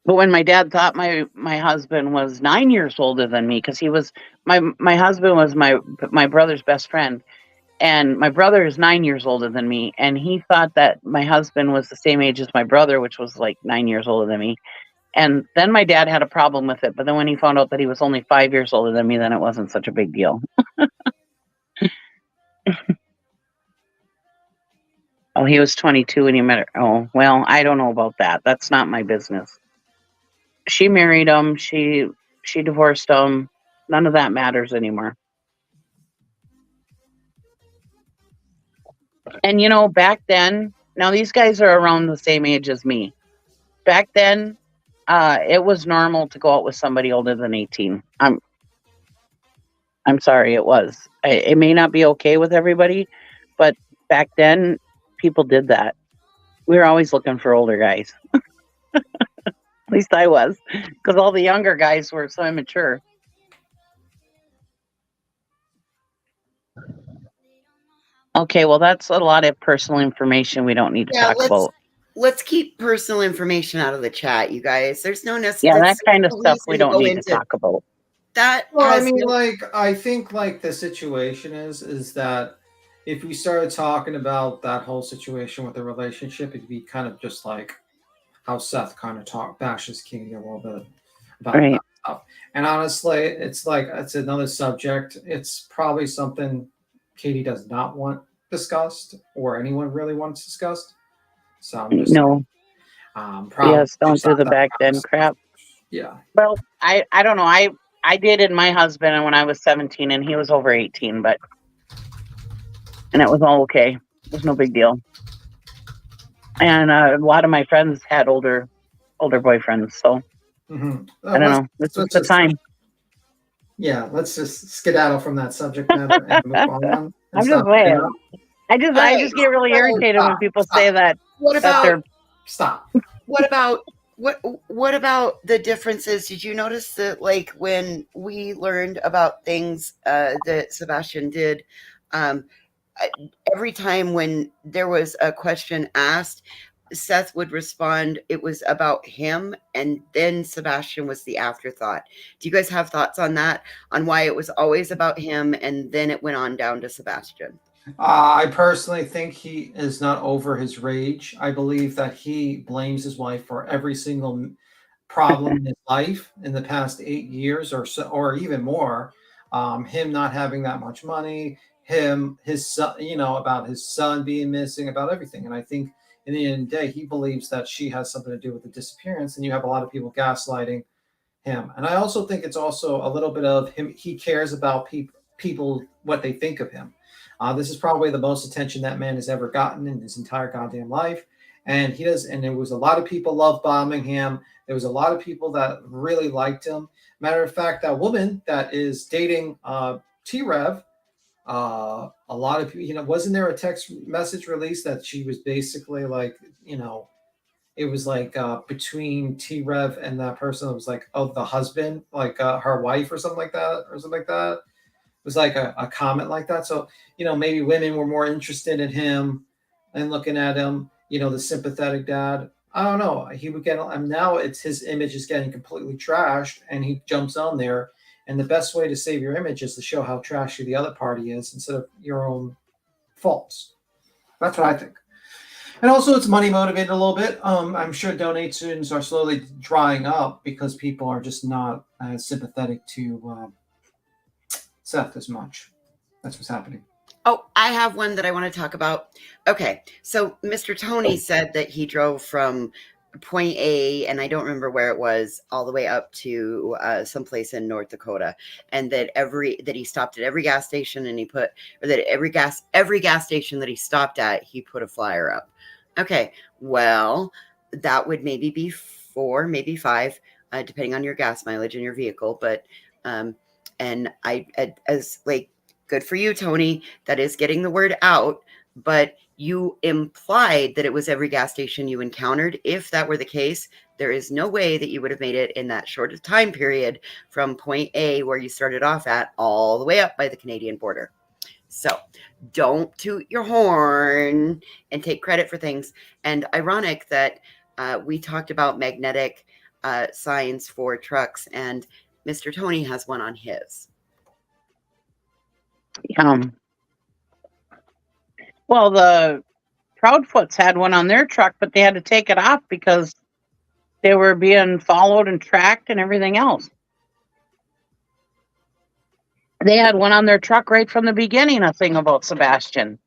But when my dad thought my husband was 9 years older than me, because he was my husband was my brother's best friend, And my brother is 9 years older than me, and he thought that my husband was the same age as my brother, which was like 9 years older than me. And then my dad had a problem with it, but then when he found out that he was only 5 years older than me, then it wasn't such a big deal. Oh, he was 22 when he met her. Oh, well, I don't know about that. That's not my business. She married him. She divorced him. None of that matters anymore. And back then, now these guys are around the same age as me. Back then, it was normal to go out with somebody older than 18. I'm sorry, it was. It may not be okay with everybody, but back then, people did that. We were always looking for older guys. At least I was, because all the younger guys were so immature. Okay, well, that's a lot of personal information we don't need to talk about. Let's keep personal information out of the chat, you guys. There's no necessity. Yeah, that kind of stuff we don't need to talk about. That well, I mean, I think the situation is that if we started talking about that whole situation with the relationship, it'd be kind of just like how Seth kind of bashes Katie a little bit about that stuff. And honestly, it's another subject. It's probably something Katie does not want discussed, or anyone really wants discussed. So I'm just yes, don't do the back then crap. Yeah. Well, I don't know. I dated my husband when I was 17, and he was over 18, and it was all okay. It was no big deal. And a lot of my friends had older boyfriends, so I don't know. This is the time. Yeah, let's just skedaddle from that subject matter and move on. I'm just saying. I just get really irritated when people say that. What about stop? What about the differences? Did you notice that, when we learned about things that Sebastian did, every time when there was a question asked, Seth would respond, it was about him, and then Sebastian was the afterthought. Do you guys have thoughts on that? On why it was always about him, and then it went on down to Sebastian? I personally think he is not over his rage. I believe that he blames his wife for every single problem in his life in the past 8 years or so, or even more. Him not having that much money, his son, about his son being missing, about everything. And I think in the end of the day, he believes that she has something to do with the disappearance, and you have a lot of people gaslighting him. And I also think it's also a little bit of him. He cares about people, what they think of him. This is probably the most attention that man has ever gotten in his entire goddamn life. And he does. And there was a lot of people love bombing him. There was a lot of people that really liked him. Matter of fact, that woman that is dating T-Rev, a lot of people, wasn't there a text message released that she was basically it was between T-Rev and that person. It was the husband, her wife or something like that. It was a comment like that. So, maybe women were more interested in him and looking at him, the sympathetic dad. I don't know. He would get, now his image is getting completely trashed, and he jumps on there. And the best way to save your image is to show how trashy the other party is instead of your own faults. That's what I think. And also it's money motivated a little bit. I'm sure donations are slowly drying up because people are just not as sympathetic to Seth as much. That's what's happening. Oh, I have one that I want to talk about. Okay, so Mr. Tony said that he drove from point A, and I don't remember where it was, all the way up to someplace in North Dakota, and that he stopped at every gas station, and every gas station that he stopped at, he put a flyer up. Okay, well, that would maybe be 4, maybe 5, depending on your gas mileage in your vehicle, but and good for you, Tony. That is getting the word out. But you implied that it was every gas station you encountered. If that were the case, there is no way that you would have made it in that short time period from point A, where you started off at, all the way up by the Canadian border. So don't toot your horn and take credit for things. And ironic that we talked about magnetic signs for trucks, and Mr. Tony has one on his. Well, the Proudfoots had one on their truck, but they had to take it off because they were being followed and tracked and everything else. They had one on their truck right from the beginning, a thing about Sebastian.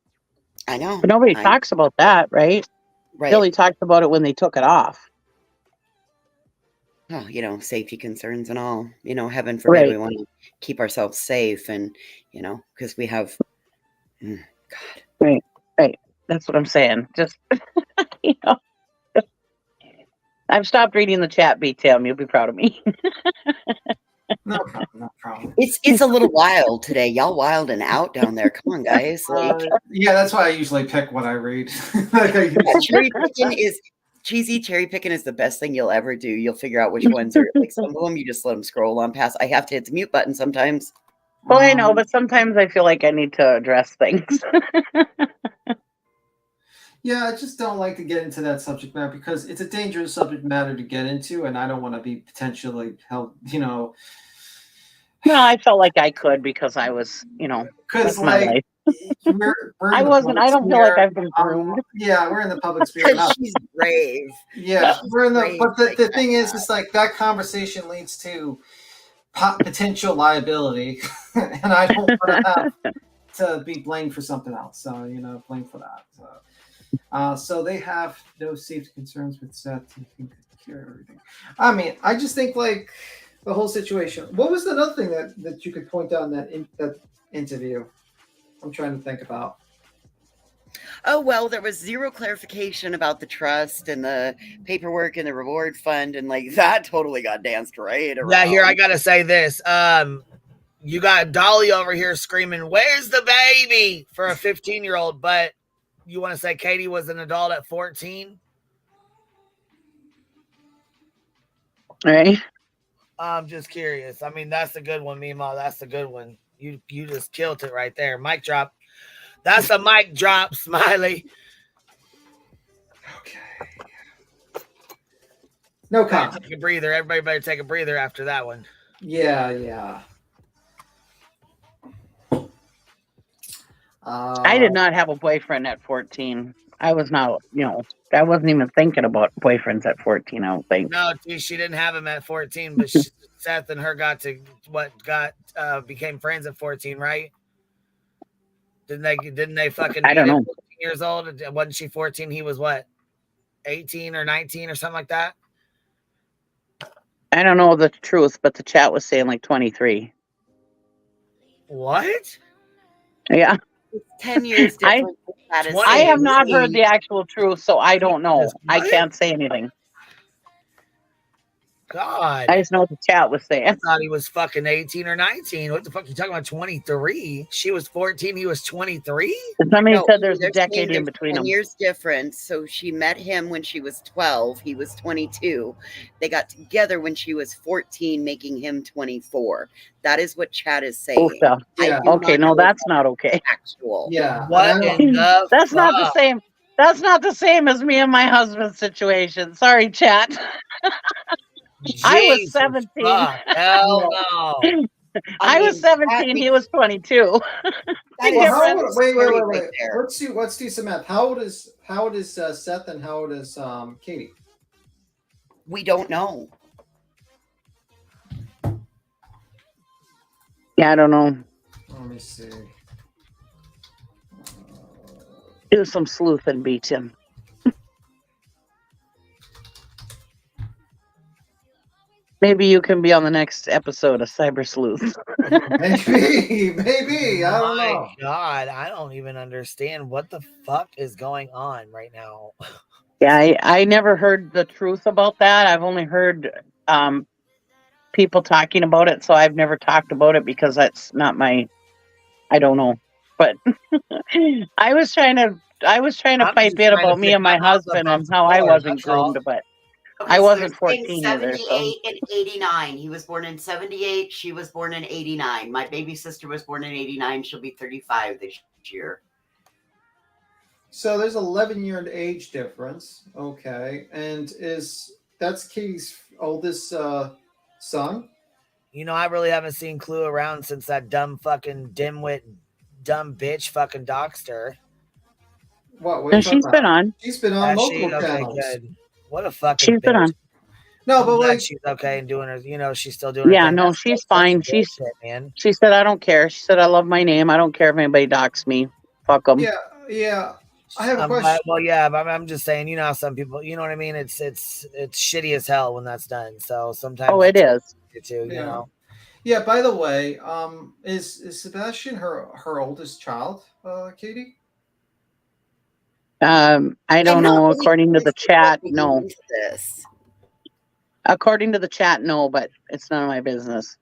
I know. But nobody talks about that, right? Right. Billy talked about it when they took it off. Oh, you know, safety concerns and all. You know, heaven forbid we want to keep ourselves safe, and you know, because we have. God. Right. That's what I'm saying. Just you know, I've stopped reading the chat, B. Tim. You'll be proud of me. No problem. No problem. It's a little wild today. Y'all wild and out down there. Come on, guys. Like, yeah, that's why I usually pick what I read. cherry picking is cheesy. Cherry picking is the best thing you'll ever do. You'll figure out which ones are like. Some of them you just let them scroll on past. I have to hit the mute button sometimes. Well, I know, but sometimes I feel like I need to address things. Yeah, I just don't like to get into that subject matter because it's a dangerous subject matter to get into, and I don't want to be potentially held, you know. No, I felt like I could because I was, you know, because like we're I wasn't. I don't feel like I've been groomed. Yeah, we're in the public sphere. She's brave. Yeah, we're in the. brave But the like thing is like that conversation leads to potential liability, and I don't want to have to be blamed for something else. So you know, blamed for that. So they have no safety concerns with Seth. He can cure everything. I mean, I just think like the whole situation. What was another thing that you could point out in that interview? I'm trying to think about. Oh, well, there was zero clarification about the trust and the paperwork and the reward fund, and like that totally got danced right around. Yeah, here I gotta say this. You got Dolly over here screaming, "Where's the baby?" for a 15-year-old, but you want to say Katie was an adult at 14? Right. I'm just curious. I mean, that's a good one, Mima. That's a good one. You just killed it right there. Mic drop. That's a mic drop, Smiley. Okay. No comment. Take a breather. Everybody better take a breather after that one. Yeah. I did not have a boyfriend at 14. I was not, you know, I wasn't even thinking about boyfriends at 14, I don't think. No, she didn't have him at 14, but Seth and her became friends at 14, right? Didn't they fucking I don't know. 14 years old? Wasn't she 14? He was what? 18 or 19 or something like that? I don't know the truth, but the chat was saying like 23. What? Yeah. 10 years different. I have not heard the actual truth, so I don't know. I can't say anything. God. I just know what the chat was saying. I thought he was fucking 18 or 19. What the fuck are you talking about? 23? She was 14. He was 23? Somebody said there's a decade in between 10 them. years difference. So she met him when she was 12. He was 22. They got together when she was 14, making him 24. That is what chat is saying. Yeah. Okay, no, that's not okay. Actual. Yeah. What in the That's not the fuck? same. That's not the same as me and my husband's situation. Sorry, chat. I was 17. Hell no. I was 17. He was 22. Wait. Let's do some math. How old is Seth and how old is Katie? We don't know. Yeah, I don't know. Let me see. Do some sleuthing, beat him. Maybe you can be on the next episode of Cyber Sleuth. Maybe. I don't know. My God, I don't even understand what the fuck is going on right now. Yeah, I never heard the truth about that. I've only heard people talking about it, so I've never talked about it because that's not my. I don't know, but I was trying to pipe in about me and my husband and how I wasn't groomed, but. Okay, I so wasn't they're 14 saying either. 78 and 89. He was born in 78. She was born in 89. My baby sister was born in 89. She'll be 35 this year. So there's 11-year age difference. Okay. And that's Katie's oldest son? You know, I really haven't seen Clue around since that dumb fucking dimwit, dumb bitch fucking doxed her. What? And she's been on. She's been on multiple Okay, channels. good. What a fucking She's been bitch. on. No, I'm but glad like, she's okay and doing her. You know, she's still doing her Yeah, thing. no, That's she's such fine. bullshit, man. She said, I don't care. She said, I love my name. I don't care if anybody docks me. Fuck them. yeah. I have a I'm question. glad, well, yeah, but I'm just saying, you know, how some people, you know what I mean? It's shitty as hell when that's done. So sometimes Oh, it is. too, you know. Yeah. By the way, is Sebastian her oldest child, Katie? I don't know. really According to the chat, no. into this. According to the chat, no, but it's none of my business.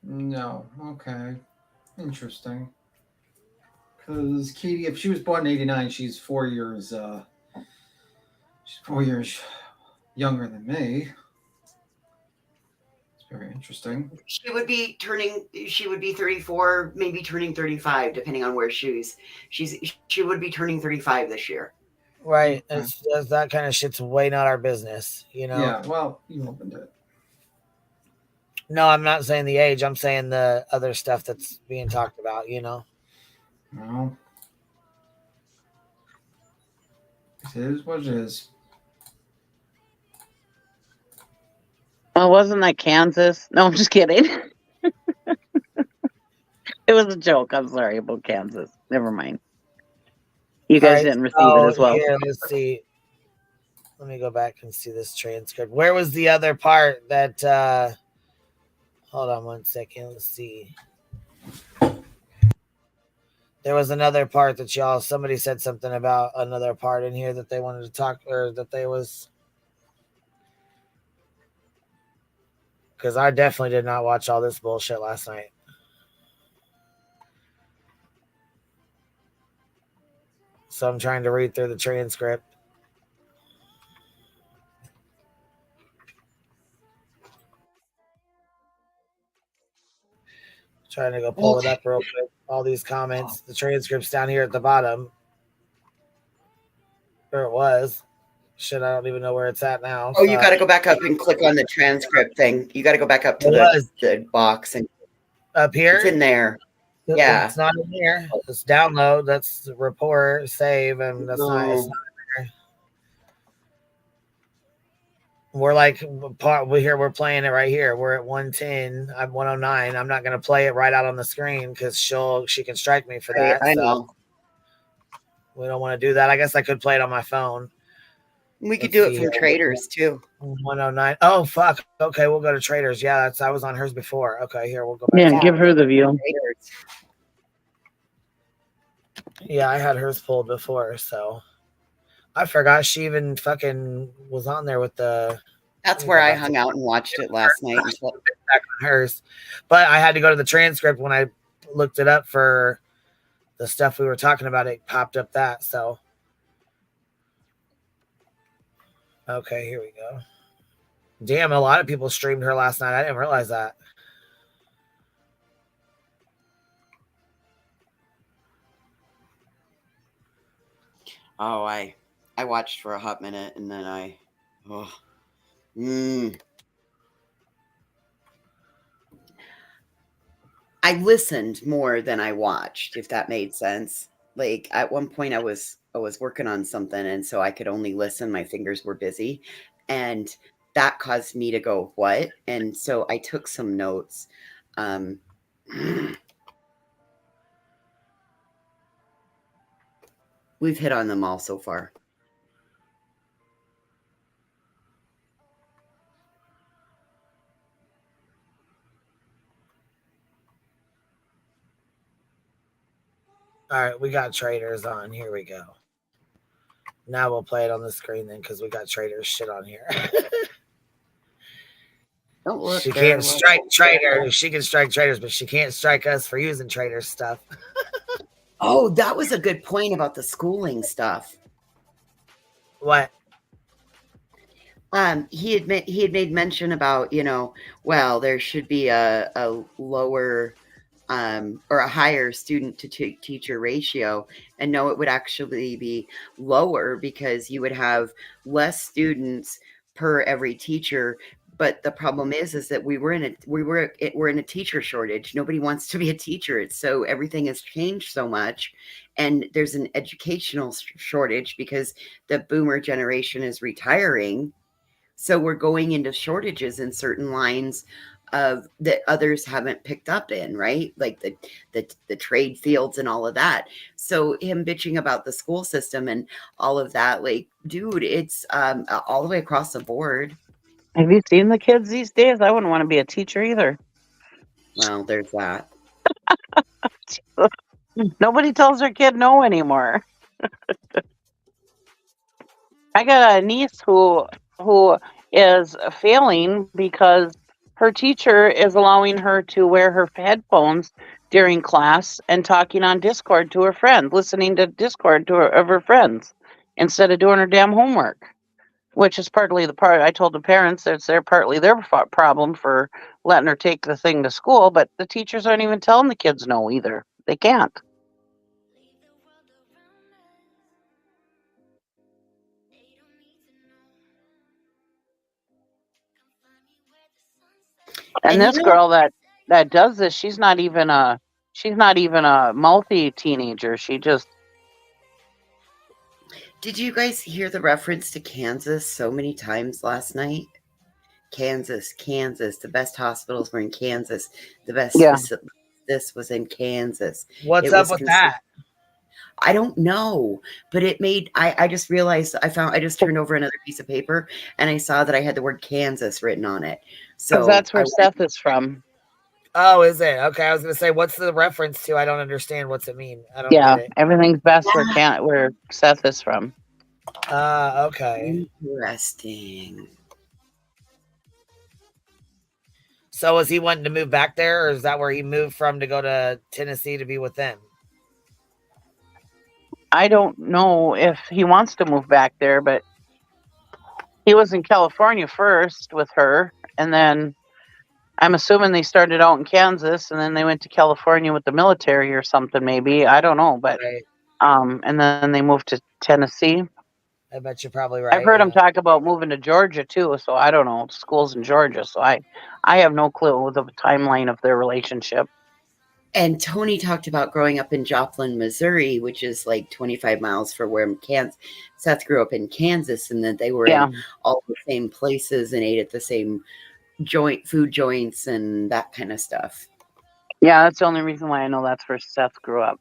No. Okay. Interesting. Because Katie, if she was born in '89, she's 4 years. She's 4 years younger than me. It's very interesting. She would be 34, maybe turning 35, depending on where she would be turning 35 this year. Right. It's that kind of shit's way not our business, you know. Yeah, well, you opened it. No, I'm not saying the age. I'm saying the other stuff that's being talked about, you know. No. It is what it is. Well, wasn't that Kansas? No, I'm just kidding. It was a joke. I'm sorry about Kansas. Never mind. You guys didn't receive it as well. Here, let's see. Let me go back and see this transcript. Where was the other part that hold on one second. Let's see. There was another part that somebody said something about another part in here that they wanted to talk, or that they was, because I definitely did not watch all this bullshit last night. So I'm trying to read through the transcript. Trying to go pull it up real quick. All these comments, the transcript's down here at the bottom. Where it was. Shit, I don't even know where it's at now. Oh, you got to go back up and click on the transcript thing. You got to go back up to the box and up here. It's in there. Yeah, it's not in here. It's download. That's report, save, and that's not. It's not in there. We're like we're playing it right here. We're at 110. I'm 109. I'm not gonna play it right out on the screen because she can strike me for that. I know. We don't want to do that. I guess I could play it on my phone. We could do it from Traders too. 109. Oh fuck. Okay, we'll go to Traders. Yeah, I was on hers before. Okay, here we'll go back. Yeah, give her the view. Yeah, I had hers pulled before, so I forgot she even fucking was on there with the. That's where I hung out and watched it last night. Back on hers, but I had to go to the transcript when I looked it up for the stuff we were talking about. It popped up that so. Okay, here we go. Damn, a lot of people streamed her last night. I didn't realize that. Oh, I watched for a hot minute and then I listened more than I watched, if that made sense. Like at one point I was working on something and so I could only listen. My fingers were busy and that caused me to go, what? And so I took some notes. We've hit on them all so far. All right, we got Traders on. Here we go. Now we'll play it on the screen then because we got Traders shit on here. Don't look. She can't strike Traders. She can strike Traders, but she can't strike us for using Traders stuff. Oh, that was a good point about the schooling stuff. What? He had made mention about, well, there should be a lower or a higher student to teacher ratio, and no, it would actually be lower because you would have less students per every teacher. But the problem is that we're in a teacher shortage. Nobody wants to be a teacher. So everything has changed so much, and there's an educational shortage because the boomer generation is retiring. So we're going into shortages in certain lines of that others haven't picked up in, right? Like the trade fields and all of that. So him bitching about the school system and all of that, like, dude, it's all the way across the board. Have you seen the kids these days? I wouldn't want to be a teacher either. Well, there's that. Nobody tells their kid no anymore. I got a niece who is failing because her teacher is allowing her to wear her headphones during class and talking on Discord to her friends, listening to Discord of her friends instead of doing her damn homework. Which is partly the part I told the parents that they're partly their problem for letting her take the thing to school, but the teachers aren't even telling the kids no either. They can't. And this girl that does this, she's not even a multi teenager. She just. Did you guys hear the reference to Kansas so many times last night? Kansas. The best hospitals were in Kansas. The best this was in Kansas. What's up with that? I don't know, but it made I just realized I just turned over another piece of paper and I saw that I had the word Kansas written on it. So that's where Seth is from. Oh, is it? Okay, I was gonna say, what's the reference to? I don't understand. What's it mean? I don't get it. Everything's best where Seth is from. Okay. Interesting. So is he wanting to move back there, or is that where he moved from to go to Tennessee to be with them? I don't know if he wants to move back there, but he was in California first with her, and then I'm assuming they started out in Kansas, and then they went to California with the military or something, maybe. I don't know, but and then they moved to Tennessee. I bet you're probably right. I've heard him talk about moving to Georgia too, so I don't know. Schools in Georgia, so I have no clue the timeline of their relationship. And Tony talked about growing up in Joplin, Missouri, which is like 25 miles from where Seth grew up in Kansas, and that they were in all the same places and ate at the same food joints and that kind of stuff. Yeah, that's the only reason why I know that's where Seth grew up.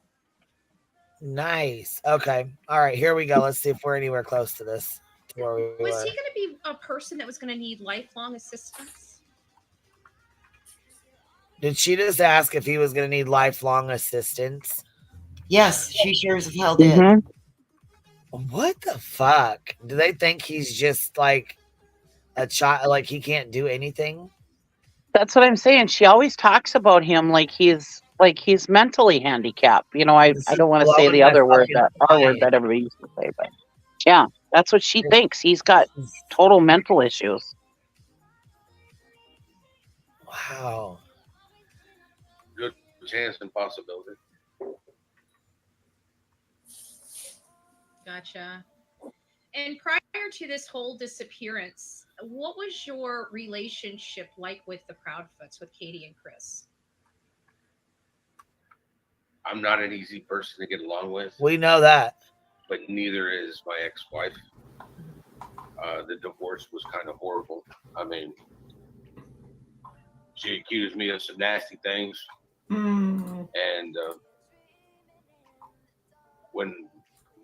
Nice. Okay. All right, here we go. Let's see if we're anywhere close to this. Was he going to be a person that was going to need lifelong assistance? Did she just ask if he was going to need lifelong assistance? Yes, she sure as hell did. Mm-hmm. What the fuck? Do they think he's just like a child, like he can't do anything? That's what I'm saying. She always talks about him like he's mentally handicapped. You know, I don't want to say the other word, that R word that everybody used to say, but yeah, that's what she thinks. He's got total mental issues. Wow. Good chance and possibility. Gotcha. And prior to this whole disappearance, what was your relationship like with the Proudfoots, with Katie and Chris? I'm not an easy person to get along with. We know that. But neither is my ex-wife. The divorce was kind of horrible. I mean, she accused me of some nasty things. And when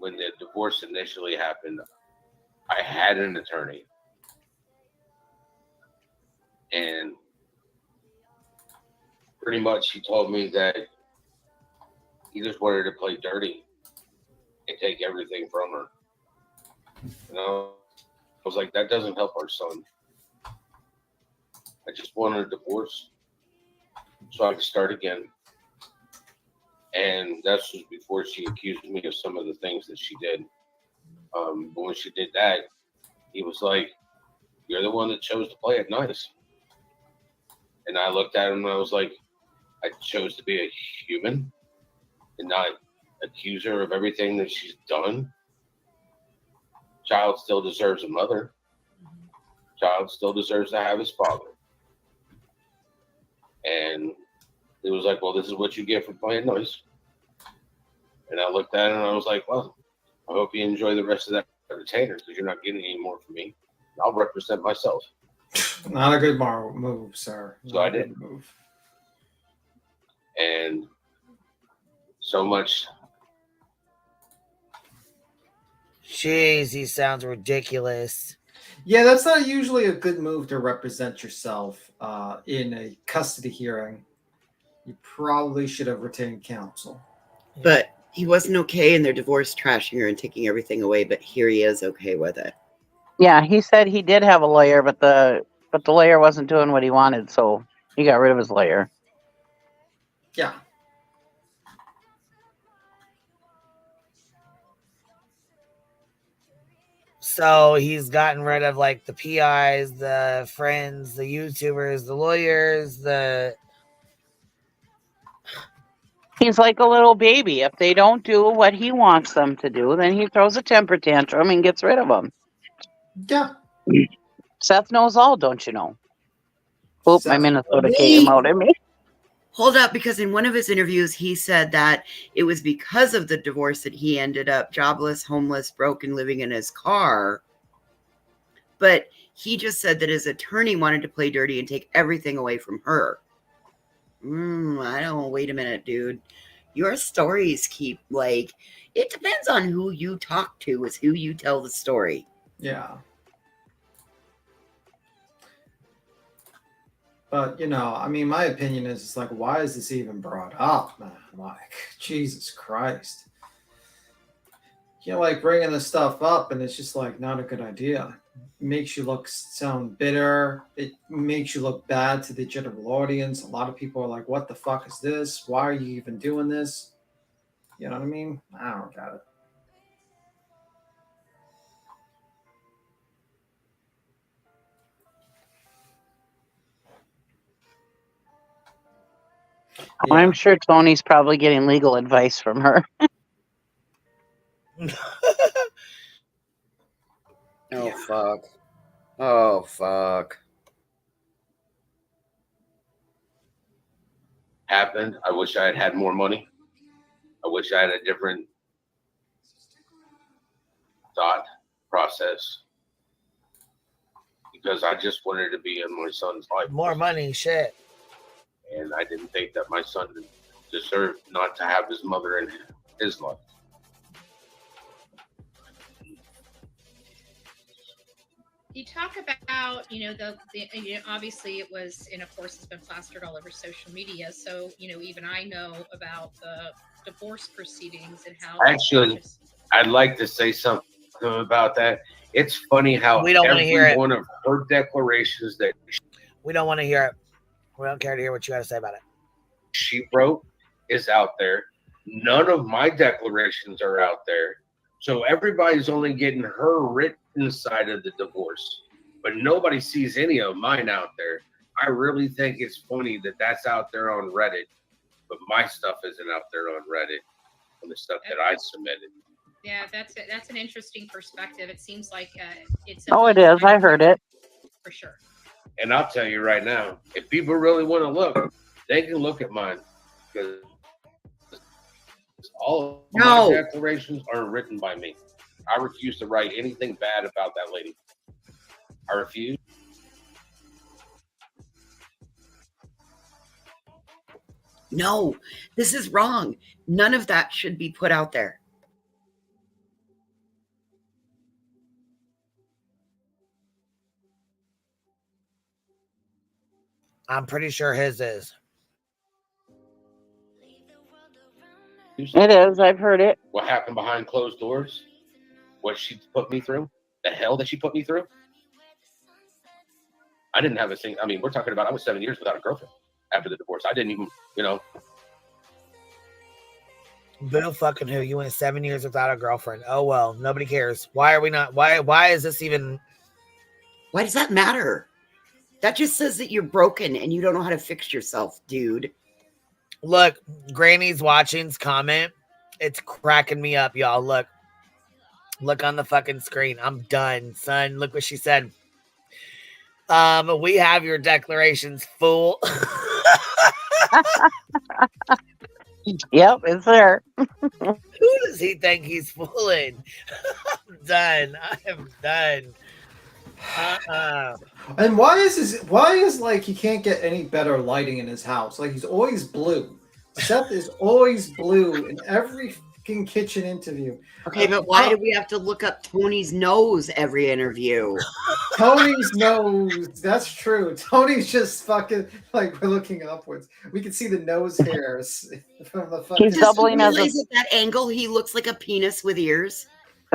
the divorce initially happened, I had an attorney. And pretty much she told me that he just wanted to play dirty and take everything from her. You know, I was like, that doesn't help our son. I just wanted a divorce so I could start again. And that was before she accused me of some of the things that she did. But when she did that, he was like, you're the one that chose to play it nice. And I looked at him and I was like, I chose to be a human and not accuse her of everything that she's done. Child still deserves a mother. Child still deserves to have his father. And it was like, well, this is what you get for playing nice. And I looked at it and I was like, well, I hope you enjoy the rest of that retainer because you're not getting any more from me. I'll represent myself. Not a good move, sir. So I did. Move. And so much. Jeez, he sounds ridiculous. Yeah, that's not usually a good move to represent yourself in a custody hearing. You probably should have retained counsel. But he wasn't okay in their divorce trashing her and taking everything away, but here he is okay with it. Yeah, he said he did have a lawyer, but the lawyer wasn't doing what he wanted, so he got rid of his lawyer. Yeah. So he's gotten rid of like the PIs, the friends, the YouTubers, the lawyers, He's like a little baby. If they don't do what he wants them to do, then he throws a temper tantrum and gets rid of them. Yeah. Seth knows all, don't you know? Oop, my Minnesota came out at me. Hold up, because in one of his interviews, he said that it was because of the divorce that he ended up jobless, homeless, broken, living in his car. But he just said that his attorney wanted to play dirty and take everything away from her. I don't, wait a minute, dude. Your stories keep, like, it depends on who you talk to is who you tell the story. Yeah. But, you know, I mean, my opinion is, it's like, why is this even brought up, man? Like, Jesus Christ. You know, like, bringing this stuff up, and it's just, like, not a good idea. It makes you sound bitter. It makes you look bad to the general audience. A lot of people are like, what the fuck is this? Why are you even doing this? You know what I mean? I don't get it. Yeah. I'm sure Tony's probably getting legal advice from her. Oh, fuck. Oh, fuck. Happened. I wish I had had more money. I wish I had a different thought process. Because I just wanted to be in my son's life. More money, shit. And I didn't think that my son deserved not to have his mother in his life. You talk about, you know, the you know, obviously it was, and of course it's been plastered all over social media. So, you know, even I know about the divorce proceedings and how. Actually, I'd like to say something about that. It's funny how we don't want to hear it. One of her declarations that we don't want to hear it. We don't care to hear what you got to say about it. She wrote is out there. None of my declarations are out there. So everybody's only getting her written side of the divorce, but nobody sees any of mine out there. I really think it's funny that that's out there on Reddit, but my stuff isn't out there on Reddit on the stuff that I submitted. Yeah, that's an interesting perspective. It seems like it's. Oh, it is. I heard it. For sure. And I'll tell you right now, if people really want to look, they can look at mine because all of my declarations are written by me. I refuse to write anything bad about that lady. I refuse. No, this is wrong. None of that should be put out there. I'm pretty sure his is. It is. I've heard it. What happened behind closed doors? What she put me through? The hell that she put me through? I didn't have a single. I mean, we're talking about I was 7 years without a girlfriend after the divorce. I didn't even, you know. Boo fucking who? You went 7 years without a girlfriend. Oh well, nobody cares. Why are we not? Why is this even? Why does that matter? That just says that you're broken and you don't know how to fix yourself, dude. Look, Granny's watching's comment. It's cracking me up, y'all. Look on the fucking screen. I'm done, son. Look what she said. We have your declarations, fool. Yep, it's there. Who does he think he's fooling? I'm done. I am done. And why is like he can't get any better lighting in his house? Like he's always blue. Seth is always blue in every fucking kitchen interview. Okay, but why do we have to look up Tony's nose every interview? Tony's nose. That's true. Tony's just fucking like we're looking upwards. We can see the nose hairs from the fucking. He's doubling as Realize at that angle he looks like a penis with ears.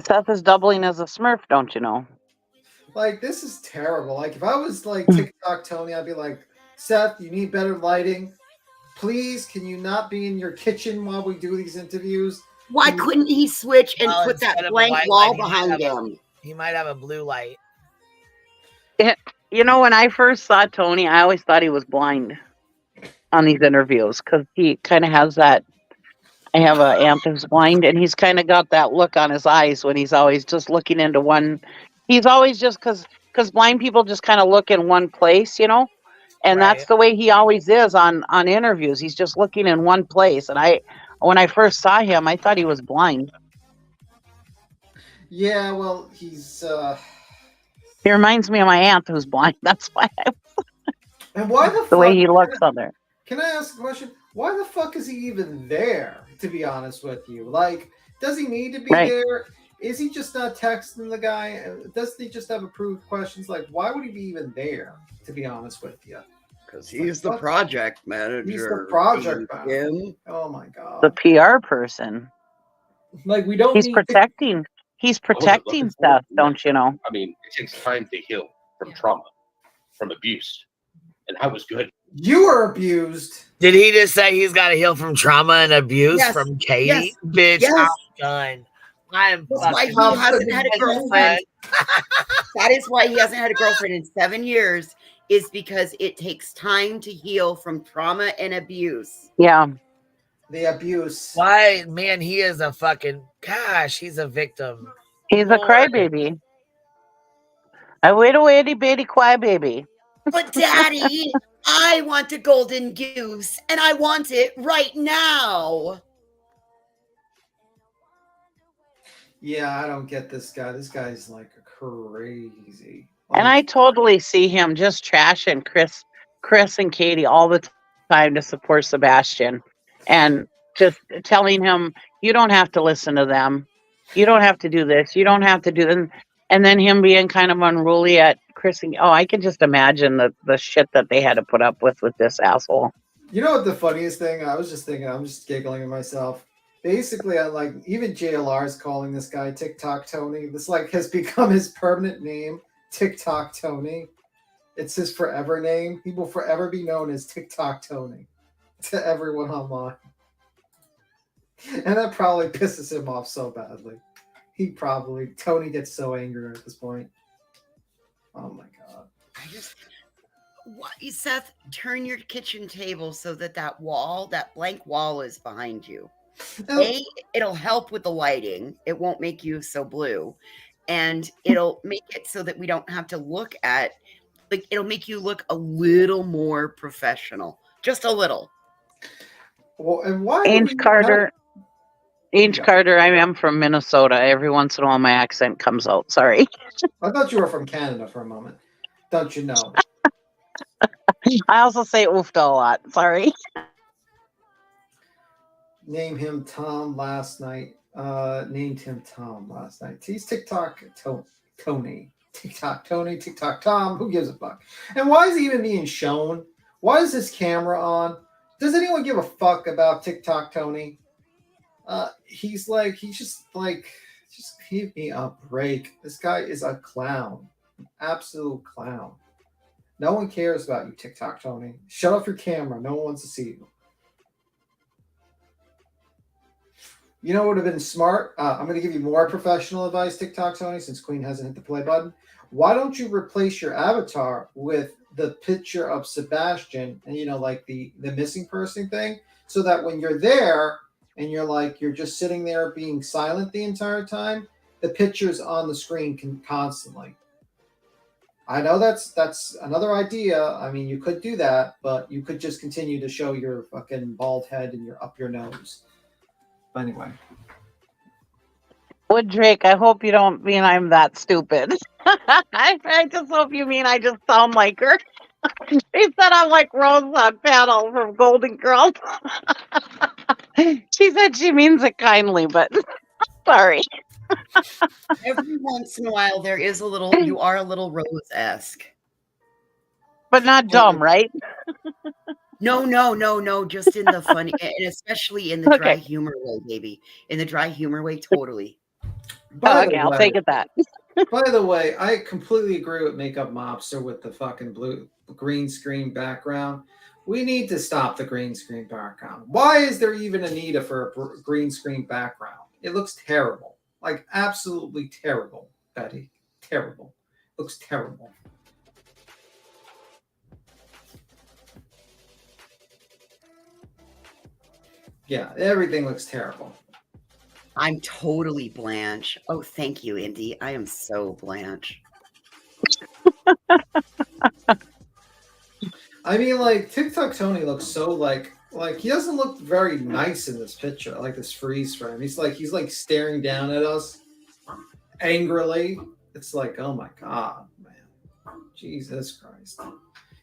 Seth is doubling as a Smurf, don't you know? Like this is terrible. Like if I was like TikTok Tony, I'd be like, Seth, you need better lighting. Please, can you not be in your kitchen while we do these interviews? Why couldn't he switch and put that blank wall behind him? He might have a blue light. You know, when I first saw Tony, I always thought he was blind on these interviews because he kind of has that. I have an aunt who's blind, and he's kind of got that look on his eyes when he's always just looking into one. He's always just because blind people just kind of look in one place, you know, and that's the way he always is on interviews. He's just looking in one place, and when I first saw him, I thought he was blind. Yeah, well, he's. He reminds me of my aunt who's blind. That's why. And why the way he looks on there? Can I ask a question? Why the fuck is he even there? To be honest with you, like, does he need to be there? Is he just not texting the guy? Does he just have approved questions? Like, why would he be even there? To be honest with you, because he's the project manager. He's the project manager. Oh my god. The PR person. Like we don't. He's protecting. He's protecting stuff, don't you know? I mean, it takes time to heal from trauma, from abuse, and I was good. You were abused. Did he just say he's got to heal from trauma and abuse from Katie? Yes. Bitch, Yes. I'm done. I'm That's why he hasn't had a girlfriend. That is why he hasn't had a girlfriend in 7 years, is because it takes time to heal from trauma and abuse. Yeah. The abuse. Why, man, he is a fucking, gosh, he's a victim. He's a crybaby. A little itty bitty crybaby. But Daddy, I want a golden goose, and I want it right now. Yeah, I don't get this guy. This guy's like crazy. And I totally see him just trashing Chris and Katie all the time to support Sebastian, and just telling him, you don't have to listen to them. You don't have to do this. You don't have to do that. And then him being kind of unruly at Chris. And, I can just imagine the shit that they had to put up with this asshole. You know what the funniest thing? I was just thinking, I'm just giggling at myself. Basically, I like, even JLR is calling this guy TikTok Tony. This like has become his permanent name, TikTok Tony. It's his forever name. He will forever be known as TikTok Tony to everyone online. And that probably pisses him off so badly. Tony gets so angry at this point. Oh my god. Seth, turn your kitchen table so that that blank wall is behind you. It'll help with the lighting. It won't make you so blue. And it'll make it so that we don't have to look at, like, it'll make you look a little more professional. Just a little. Well, and why? Carter, I am from Minnesota. Every once in a while, my accent comes out. Sorry. I thought you were from Canada for a moment. Don't you know? I also say oofta a lot. Sorry. Named him Tom last night. He's TikTok Tony. TikTok Tony, TikTok Tom. Who gives a fuck? And why is he even being shown? Why is his camera on? Does anyone give a fuck about TikTok Tony? He's just give me a break. This guy is a clown. An absolute clown. No one cares about you, TikTok Tony. Shut off your camera. No one wants to see you. You know what would have been smart? I'm going to give you more professional advice, TikTok Tony, since Queen hasn't hit the play button. Why don't you replace your avatar with the picture of Sebastian and, like the missing person thing, so that when you're there and you're just sitting there being silent the entire time, the picture's on the screen constantly. I know that's another idea. I mean, you could do that, but you could just continue to show your fucking bald head and your up your nose. But anyway. Well, Drake, I hope you don't mean I'm that stupid. I just hope you mean I just sound like her. She said I'm like Rose O'Donnell from Golden Girls. She said she means it kindly, but sorry. Every once in a while, there is a little. You are a little Rose-esque, but not dumb, right? No. Just in the funny, and especially in the dry humor way, baby. In the dry humor way, totally. Okay, I'll take it that. By the way, I completely agree with Makeup Mobster with the fucking green screen background. We need to stop the green screen background. Why is there even a need for a green screen background? It looks terrible. Like, absolutely terrible, Betty. Terrible. Looks terrible. Yeah, everything looks terrible. I'm totally Blanche. Oh, thank you, Indy. I am so Blanche. I mean, like, TikTok Tony looks so like he doesn't look very nice in this picture, like this freeze frame. He's like staring down at us angrily. It's like, oh my God, man. Jesus Christ.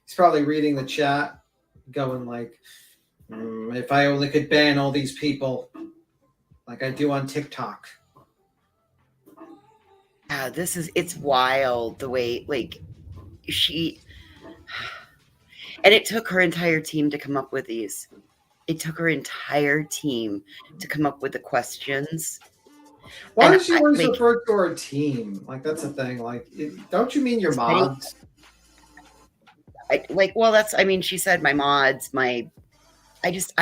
He's probably reading the chat, going like, if I only could ban all these people like I do on TikTok. Yeah, it's wild the way, like, and it took her entire team to come up with these. It took her entire team to come up with the questions. Why does she always refer to her team? Like, that's the thing. Like, don't you mean your mods? She said my mods, It just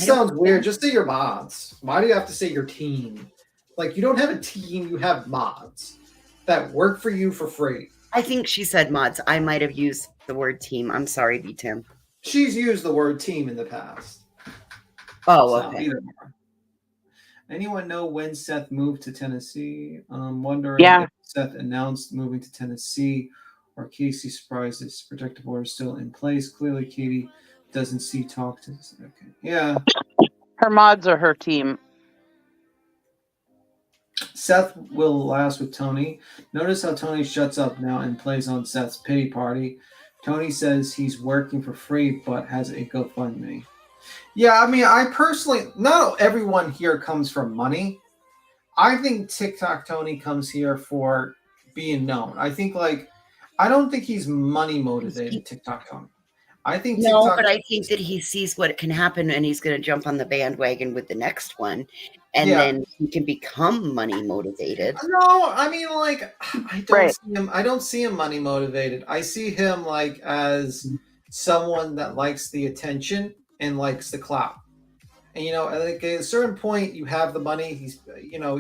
sounds weird. Just say your mods. Why do you have to say your team? Like, you don't have a team, you have mods that work for you for free. I think she said mods. I might have used the word team. I'm sorry, B-Tim. She's used the word team in the past. Oh, okay. Anyone know when Seth moved to Tennessee? Wondering if Seth announced moving to Tennessee or Casey surprised his protective order still in place. Clearly, Katie doesn't see talk to this. Okay. Yeah. Her mods are her team. Seth will last with Tony. Notice how Tony shuts up now and plays on Seth's pity party. Tony says he's working for free, but has a GoFundMe. Yeah, I mean, I personally, not everyone here comes from money. I think TikTok Tony comes here for being known. I don't think he's money motivated, TikTok Tony. I think but I think that he sees what can happen and he's going to jump on the bandwagon with the next one, and then he can become money motivated. No, I mean, like, I don't see him money motivated. I see him like as someone that likes the attention and likes the clout. And like at a certain point, you have the money. He's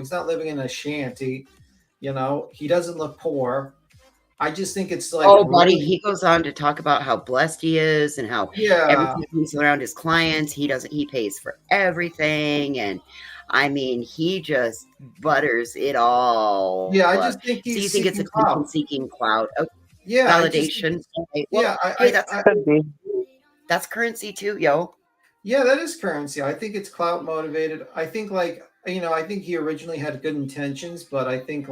not living in a shanty. He doesn't look poor. I just think it's like, buddy, he goes on to talk about how blessed he is and how everything comes around his clients. He pays for everything. And I mean, he just butters it all. Yeah, I just think he's so you think it's a seeking clout. Okay. Yeah. Validation. That's currency too, yo. Yeah, that is currency. I think it's clout motivated. I think I think he originally had good intentions, but I think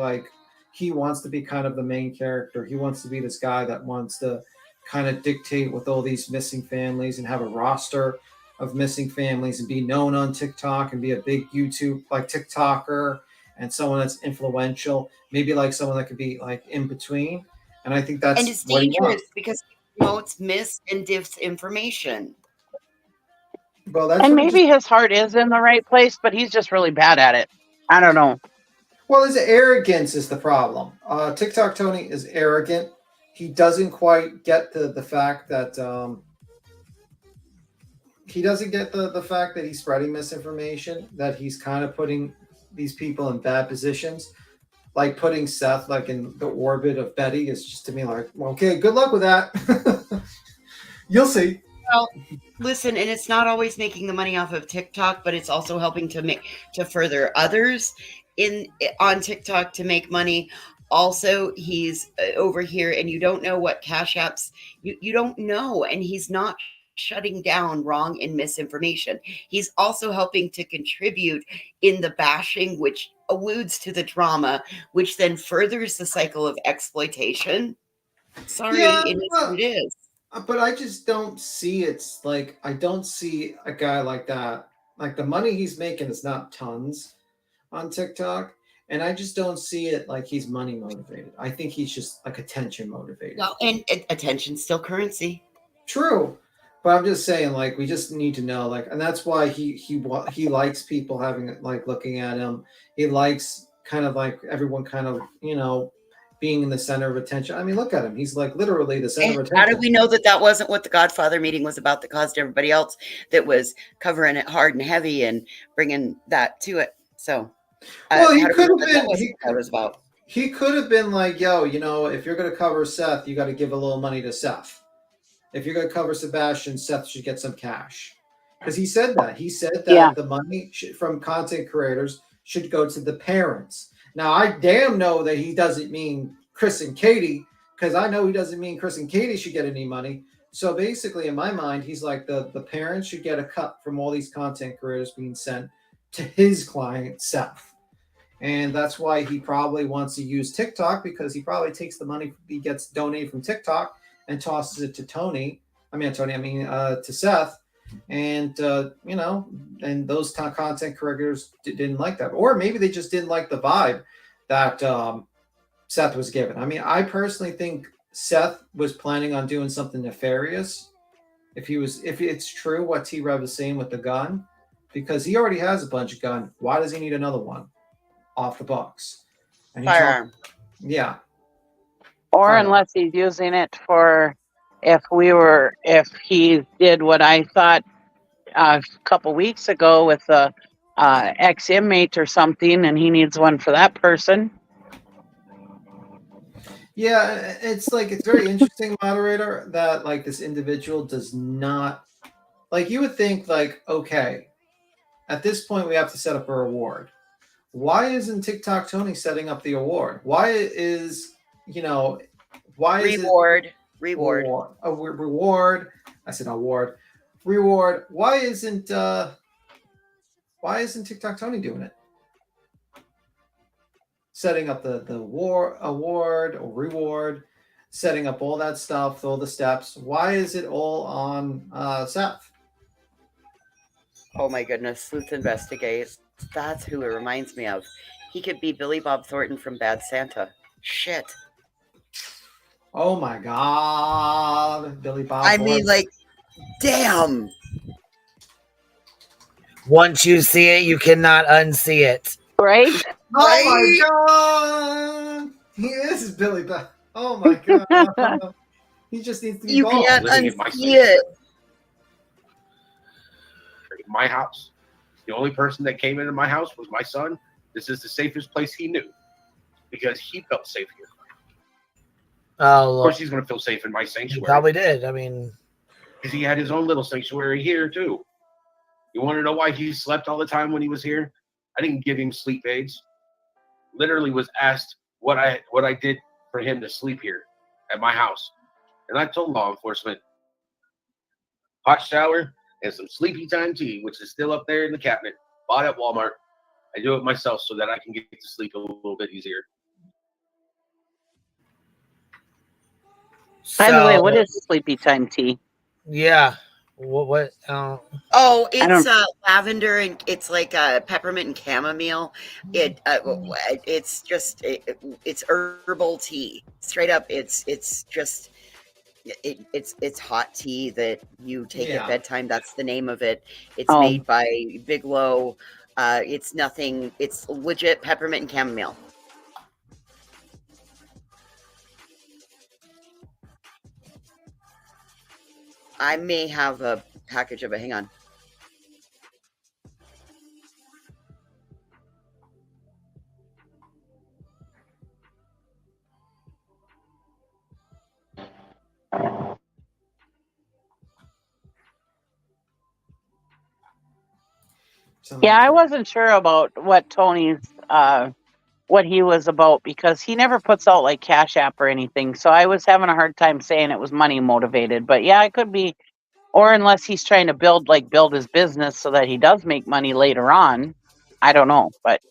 he wants to be kind of the main character. He wants to be this guy that wants to kind of dictate with all these missing families and have a roster of missing families and be known on TikTok and be a big YouTube TikToker and someone that's influential, maybe someone that could be in between. And I think that's it's dangerous because he promotes mis and disinformation. Well, maybe his heart is in the right place, but he's just really bad at it. I don't know. Well, his arrogance is the problem. TikTok Tony is arrogant. He doesn't quite get the fact that he's spreading misinformation, that he's kind of putting these people in bad positions. Like putting Seth in the orbit of Betty is just to me well, okay, good luck with that. You'll see. Well, listen, and it's not always making the money off of TikTok, but it's also helping to further others on TikTok to make money Also, he's over here, and you don't know what Cash Apps, you don't know, and he's not shutting down wrong and misinformation. He's also helping to contribute in the bashing, which alludes to the drama, which then furthers the cycle of exploitation. Sorry, Yeah, it is what it is. but I just don't see it's like I don't see a guy like that. Like the money he's making is not tons on TikTok, and I just don't see it like he's money motivated. I think he's just like attention motivated. Well, and attention's still currency. True, but I'm just saying, like, we just need to know, like, and that's why he likes people having like looking at him. He likes kind of like everyone kind of being in the center of attention. I mean, look at him; he's like literally the center of attention. How did we know that that wasn't what the Godfather meeting was about? That caused everybody else that was covering it hard and heavy and bringing that to it. So, well, he could have been. That was about. He could have been like, yo, if you're going to cover Seth, you got to give a little money to Seth. If you're going to cover Sebastian, Seth should get some cash. Because he said that. He said that the money from content creators should go to the parents. Now, I damn know that he doesn't mean Chris and Katie, because I know he doesn't mean Chris and Katie should get any money. So basically, in my mind, he's like the parents should get a cut from all these content creators being sent to his client, Seth. And that's why he probably wants to use TikTok, because he probably takes the money he gets donated from TikTok and tosses it to to Seth. And, and those content creators didn't like that. Or maybe they just didn't like the vibe that Seth was given. I mean, I personally think Seth was planning on doing something nefarious. If it's true what T-Rev is saying with the gun, because he already has a bunch of gun. Why does he need another one off the box? Firearm. Yeah. Or Firearm. unless he's using it for if he did what I thought a couple weeks ago with a ex-inmate or something, and he needs one for that person. Yeah, it's very interesting, moderator, that like this individual does not, like, you would think like, okay, at this point we have to set up a reward. Why isn't TikTok Tony setting up the award? Why is Reward. A reward. I said award. Reward. Why isn't TikTok Tony doing it? Setting up the award or reward, setting up all that stuff, all the steps. Why is it all on Seth? Oh my goodness, Sleuth Investigates. That's who it reminds me of. He could be Billy Bob Thornton from Bad Santa. Shit. Oh my God, Billy Bob. I mean, like, damn. Once you see it, you cannot unsee it. Right? Oh my God. He is Billy Bob. Oh my God. He just needs to be You bald. can't unsee it. In my house. The only person that came into my house was my son. This is the safest place he knew because he felt safe here. Oh, of course, he's going to feel safe in my sanctuary. He probably did. I mean, because he had his own little sanctuary here too. You want to know why he slept all the time when he was here? I didn't give him sleep aids. Literally was asked what I did for him to sleep here at my house, and I told law enforcement: hot shower and some sleepy time tea, which is still up there in the cabinet, bought at Walmart. I do it myself so that I can get to sleep a little bit easier. By the way, what is sleepy time tea? Yeah. What? Oh, it's lavender and it's like peppermint and chamomile. It's just it's herbal tea. Straight up, it's just it's hot tea that you take at bedtime. That's the name of it. It's made by Bigelow. It's nothing. It's legit peppermint and chamomile. I may have a package of it. Hang on. Yeah, I wasn't sure about what Tony's what he was about because he never puts out like Cash App or anything. So I was having a hard time saying it was money motivated. But yeah, it could be, or unless he's trying to build his business so that he does make money later on. I don't know, but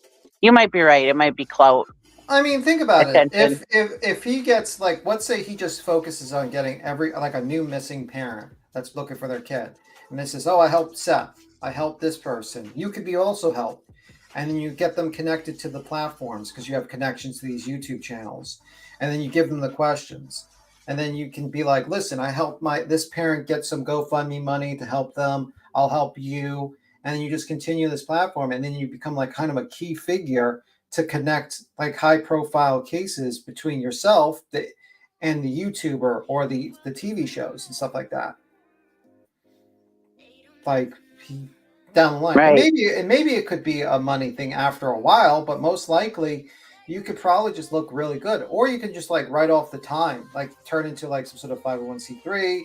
you might be right. It might be clout. I mean, think about it. Attention. If he gets like, let's say he just focuses on getting a new missing parent that's looking for their kid, and this is, oh, I helped Seth, I helped this person. You could be also helped, and then you get them connected to the platforms because you have connections to these YouTube channels, and then you give them the questions, and then you can be like, listen, I helped this parent get some GoFundMe money to help them. I'll help you, and then you just continue this platform, and then you become like kind of a key figure to connect like high profile cases between yourself and the YouTuber or the TV shows and stuff like that. Like down the line. Right. And maybe it could be a money thing after a while, but most likely you could probably just look really good. Or you can just like write off the time, like turn into like some sort of 501c3,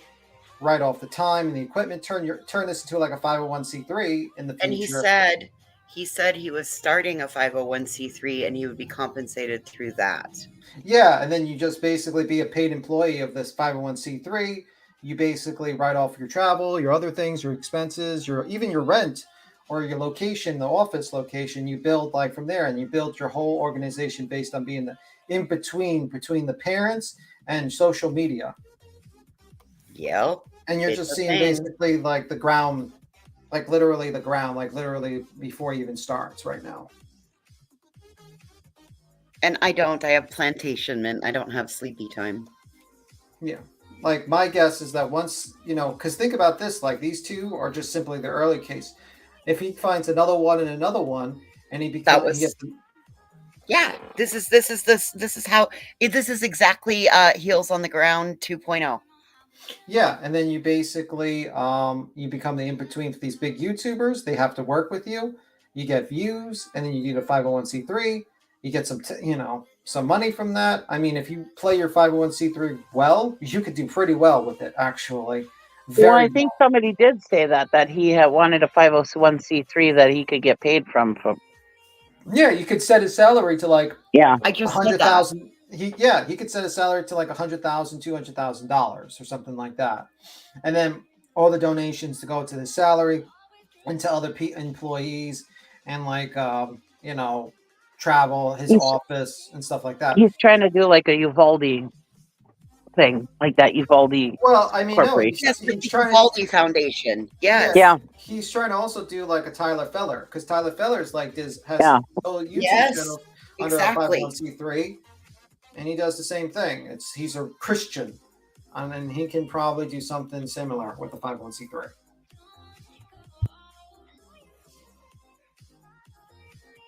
write off the time and the equipment, turn this into like a 501c3 in the future. And he said he was starting a 501c3 and he would be compensated through that. Yeah, and then you just basically be a paid employee of this 501c3. You basically write off your travel, your other things, your expenses, even your rent or your location, the office location. You build like from there, and you build your whole organization based on being the in between the parents and social media. Yep. And you're just seeing basically like the ground. Like literally the ground, like literally before he even starts right now. And I have plantation mint. I don't have sleepy time. Yeah. Like my guess is that once, because think about this, like these two are just simply the early case. If he finds another one and he becomes yeah, this is exactly Heels on the Ground 2.0. Yeah, and then you basically you become the in-between for these big YouTubers. They have to work with you. You get views, and then you get a 501c3. You get some money from that. I mean, if you play your 501c3 well, you could do pretty well with it, actually. I think somebody did say that he had wanted a 501c3 that he could get paid from. Yeah, you could set his salary to like I just 100,000. He could set a salary to like $100,000, $200,000 or something like that, and then all the donations to go to his salary and to other employees and like travel, his office and stuff like that. He's trying to do like a Uvalde thing, like that Uvalde. Well, I mean, no, he's trying Uvalde Foundation. Yes. Yeah. He's trying to also do like a Tyler Feller because Tyler Feller's like has a YouTube channel under a 501c3. And he does the same thing. He's a Christian, and then he can probably do something similar with the 501c3.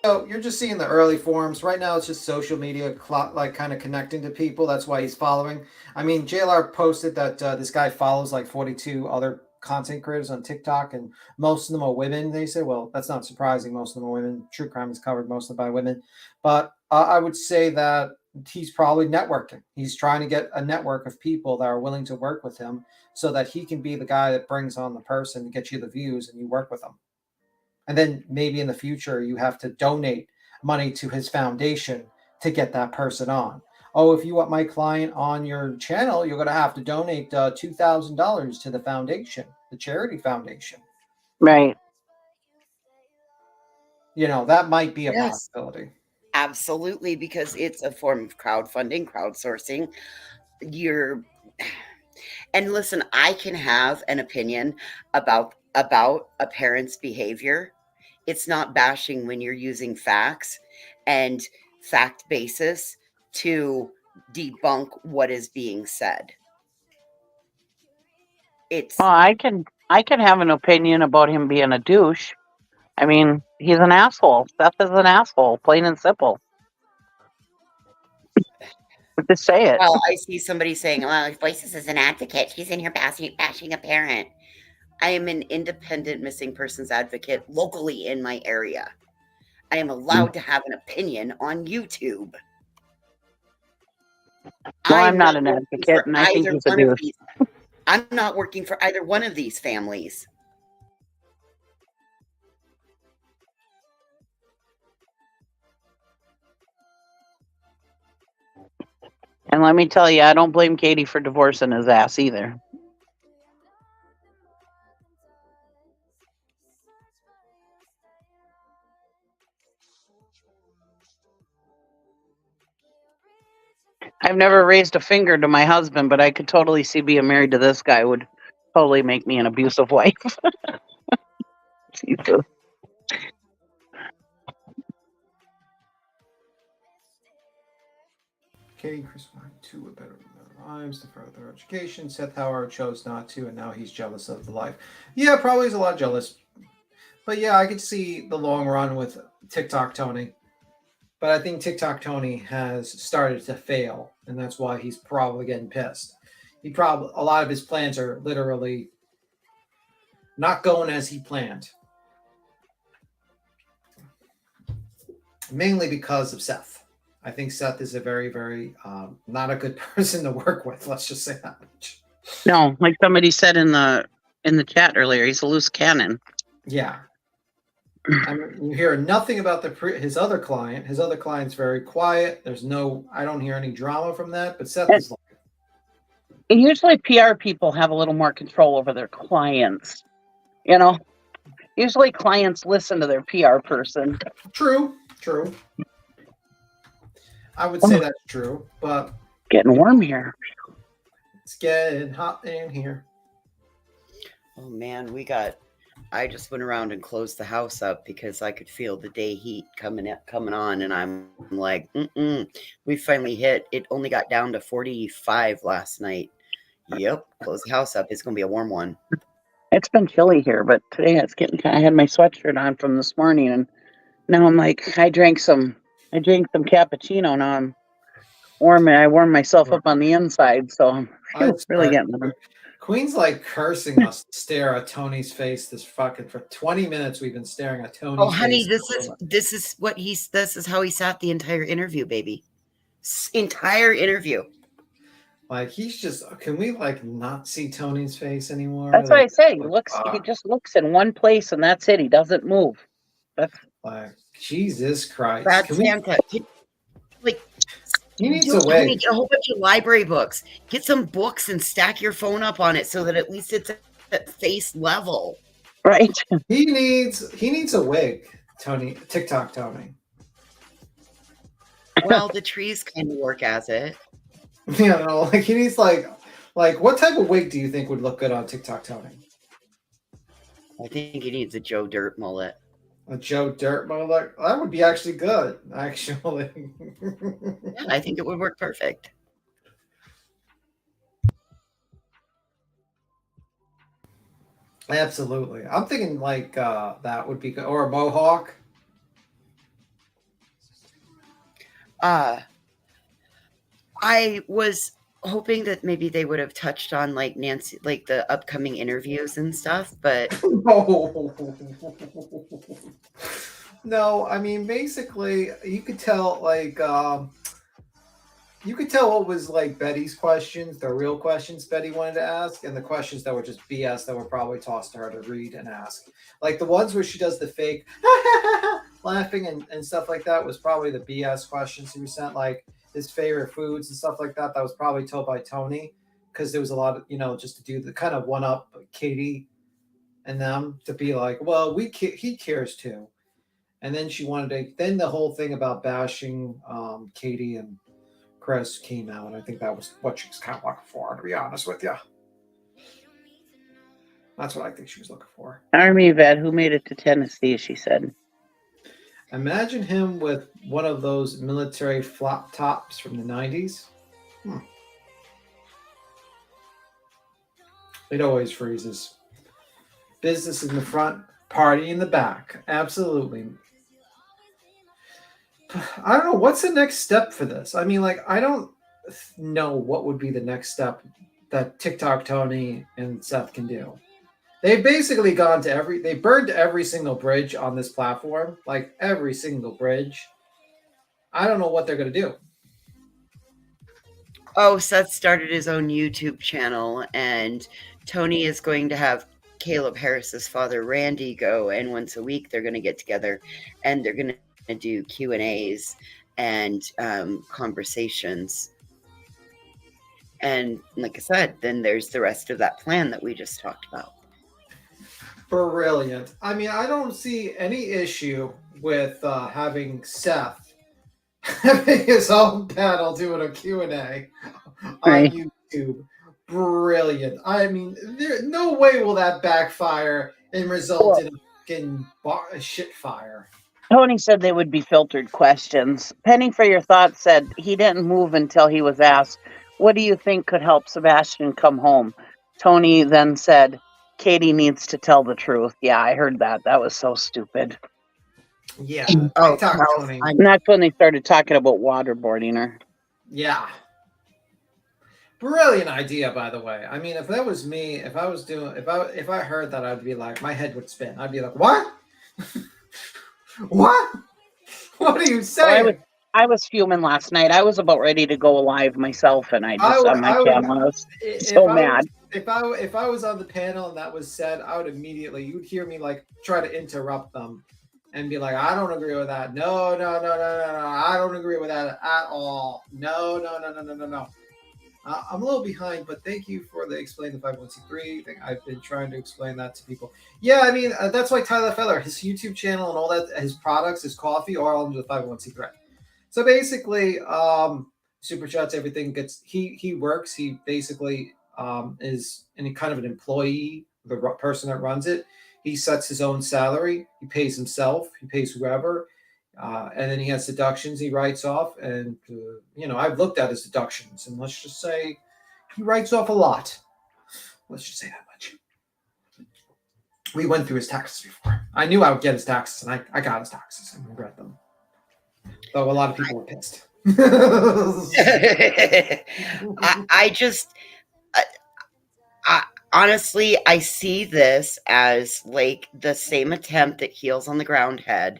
So you're just seeing the early forms right now. It's just social media, like kind of connecting to people. That's why he's following. I mean, JLR posted that this guy follows like 42 other content creators on TikTok, and most of them are women. They say, well, that's not surprising. Most of them are women. True crime is covered mostly by women, but I would say that he's probably networking. He's trying to get a network of people that are willing to work with him so that he can be the guy that brings on the person to get you the views and you work with them. And then maybe in the future, you have to donate money to his foundation to get that person on. Oh, if you want my client on your channel, you're going to have to donate $2,000 to the foundation, the charity foundation. Right. That might be a possibility. Absolutely, because it's a form of crowdfunding, crowdsourcing. And listen, I can have an opinion about a parent's behavior. It's not bashing when you're using facts and fact basis to debunk what is being said. I can have an opinion about him being a douche. I mean, he's an asshole. Seth is an asshole, plain and simple. Just say it. Well, I see somebody saying, well, Voices is an advocate. She's in here bashing a parent. I am an independent missing persons advocate locally in my area. I am allowed to have an opinion on YouTube. Well, I'm not an advocate, and I think he's a douche. I'm not working for either one of these families. And let me tell you, I don't blame Katie for divorcing his ass either. I've never raised a finger to my husband, but I could totally see being married to this guy would totally make me an abusive wife. Jesus. Katie Chris went to a better rhymes to further education. Seth Howard chose not to, and now he's jealous of the life. Yeah, probably is a lot jealous. But yeah, I could see the long run with TikTok Tony. But I think TikTok Tony has started to fail, and that's why he's probably getting pissed. A lot of his plans are literally not going as he planned. Mainly because of Seth. I think Seth is a very, very not a good person to work with. Let's just say that much. No, like somebody said in the chat earlier, he's a loose cannon. Yeah. I mean, you hear nothing about his other client. His other client's very quiet. I don't hear any drama from that. But Seth is like. And usually PR people have a little more control over their clients. You know, usually clients listen to their PR person. True. I would say that's true, but getting warm here. It's getting hot in here. Oh man, I just went around and closed the house up because I could feel the day heat coming on, and I'm like, we finally hit. It only got down to 45 last night. Yep, close the house up. It's gonna be a warm one. It's been chilly here, but today it's getting. I had my sweatshirt on from this morning, and now I'm like, I drank some cappuccino. Now I'm warm, and I warmed myself up on the inside, so I'm really getting them. Queen's like cursing us to stare at Tony's face for 20 minutes. We've been staring at Tony's face. Oh, honey, this is how he sat the entire interview, baby. Entire interview. Like can we like not see Tony's face anymore? That's what I say. He just looks in one place and that's it. He doesn't move. That's like Jesus Christ. Brad Santa. He needs a way. Get a whole bunch of library books. Get some books and stack your phone up on it so that at least it's at face level. Right. He needs a wig, Tony. TikTok Tony. Well, the trees kind of work as it. Yeah, no, like he needs like what type of wig do you think would look good on TikTok Tony? I think he needs a Joe Dirt mullet. A Joe Dirt mullet? That would be actually good, actually. Yeah, I think it would work perfect. Absolutely. I'm thinking like that would be good. Or a mohawk. I was hoping that maybe they would have touched on like Nancy, like the upcoming interviews and stuff, but no, I mean basically you could tell like you could tell what was like Betty's questions, the real questions Betty wanted to ask, and the questions that were just BS that were probably tossed to her to read and ask. Like the ones where she does the fake laughing and stuff like that was probably the BS questions he sent, like his favorite foods and stuff like that. That was probably told by Tony because there was a lot of, just to do the kind of one up Katie and them to be like, well, he cares too. And then then the whole thing about bashing Katie and Chris came out. And I think that was what she was kind of looking for, to be honest with you. That's what I think she was looking for. Army vet who made it to Tennessee, she said. Imagine him with one of those military flop tops from the 90s. It always freezes. Business in the front, party in the back. Absolutely. I don't know. What's the next step for this? I mean, like, I don't know what would be the next step that TikTok Tony and Seth can do. They've basically they burned every single bridge on this platform, like every single bridge. I don't know what they're going to do. Oh, Seth started his own YouTube channel, and Tony is going to have Caleb Harris's father, Randy, go, and once a week they're going to get together, and they're going to do Q&As and conversations. And like I said, then there's the rest of that plan that we just talked about. Brilliant. I mean, I don't see any issue with having Seth having his own panel doing a Q&A on YouTube. Brilliant. I mean, no way will that backfire and result in a fucking shit fire. Tony said they would be filtered questions. Penny for Your Thoughts said he didn't move until he was asked, what do you think could help Sebastian come home? Tony then said, Katie needs to tell the truth. Yeah, I heard that. That was so stupid. Yeah. Oh, Tony. and that's when they started talking about waterboarding her. Yeah. Brilliant idea, by the way. I mean, if that was me, if I heard that, I'd be like, my head would spin. I'd be like, what? What? What are you saying? I was fuming last night. I was about ready to go live myself, and I just on my channel. I was so mad. If I was on the panel and that was said, I would immediately, you'd hear me like try to interrupt them and be like, I don't agree with that. No. I don't agree with that at all. No. I'm a little behind, but thank you for the explain the 501c3 thing. I've been trying to explain that to people. Yeah, I mean, that's why Tyler Feller, his YouTube channel and all that, his products, his coffee, are all under the 501c3. So basically, super chats, everything gets, he works, he basically is in kind of an employee, the person that runs it. He sets his own salary, he pays himself, he pays whoever. And then he has deductions he writes off. And, I've looked at his deductions, and let's just say he writes off a lot. Let's just say that much. We went through his taxes before. I knew I would get his taxes, and I got his taxes and regret them. Though a lot of people were pissed. Honestly, I see this as like the same attempt that Heels on the Ground had.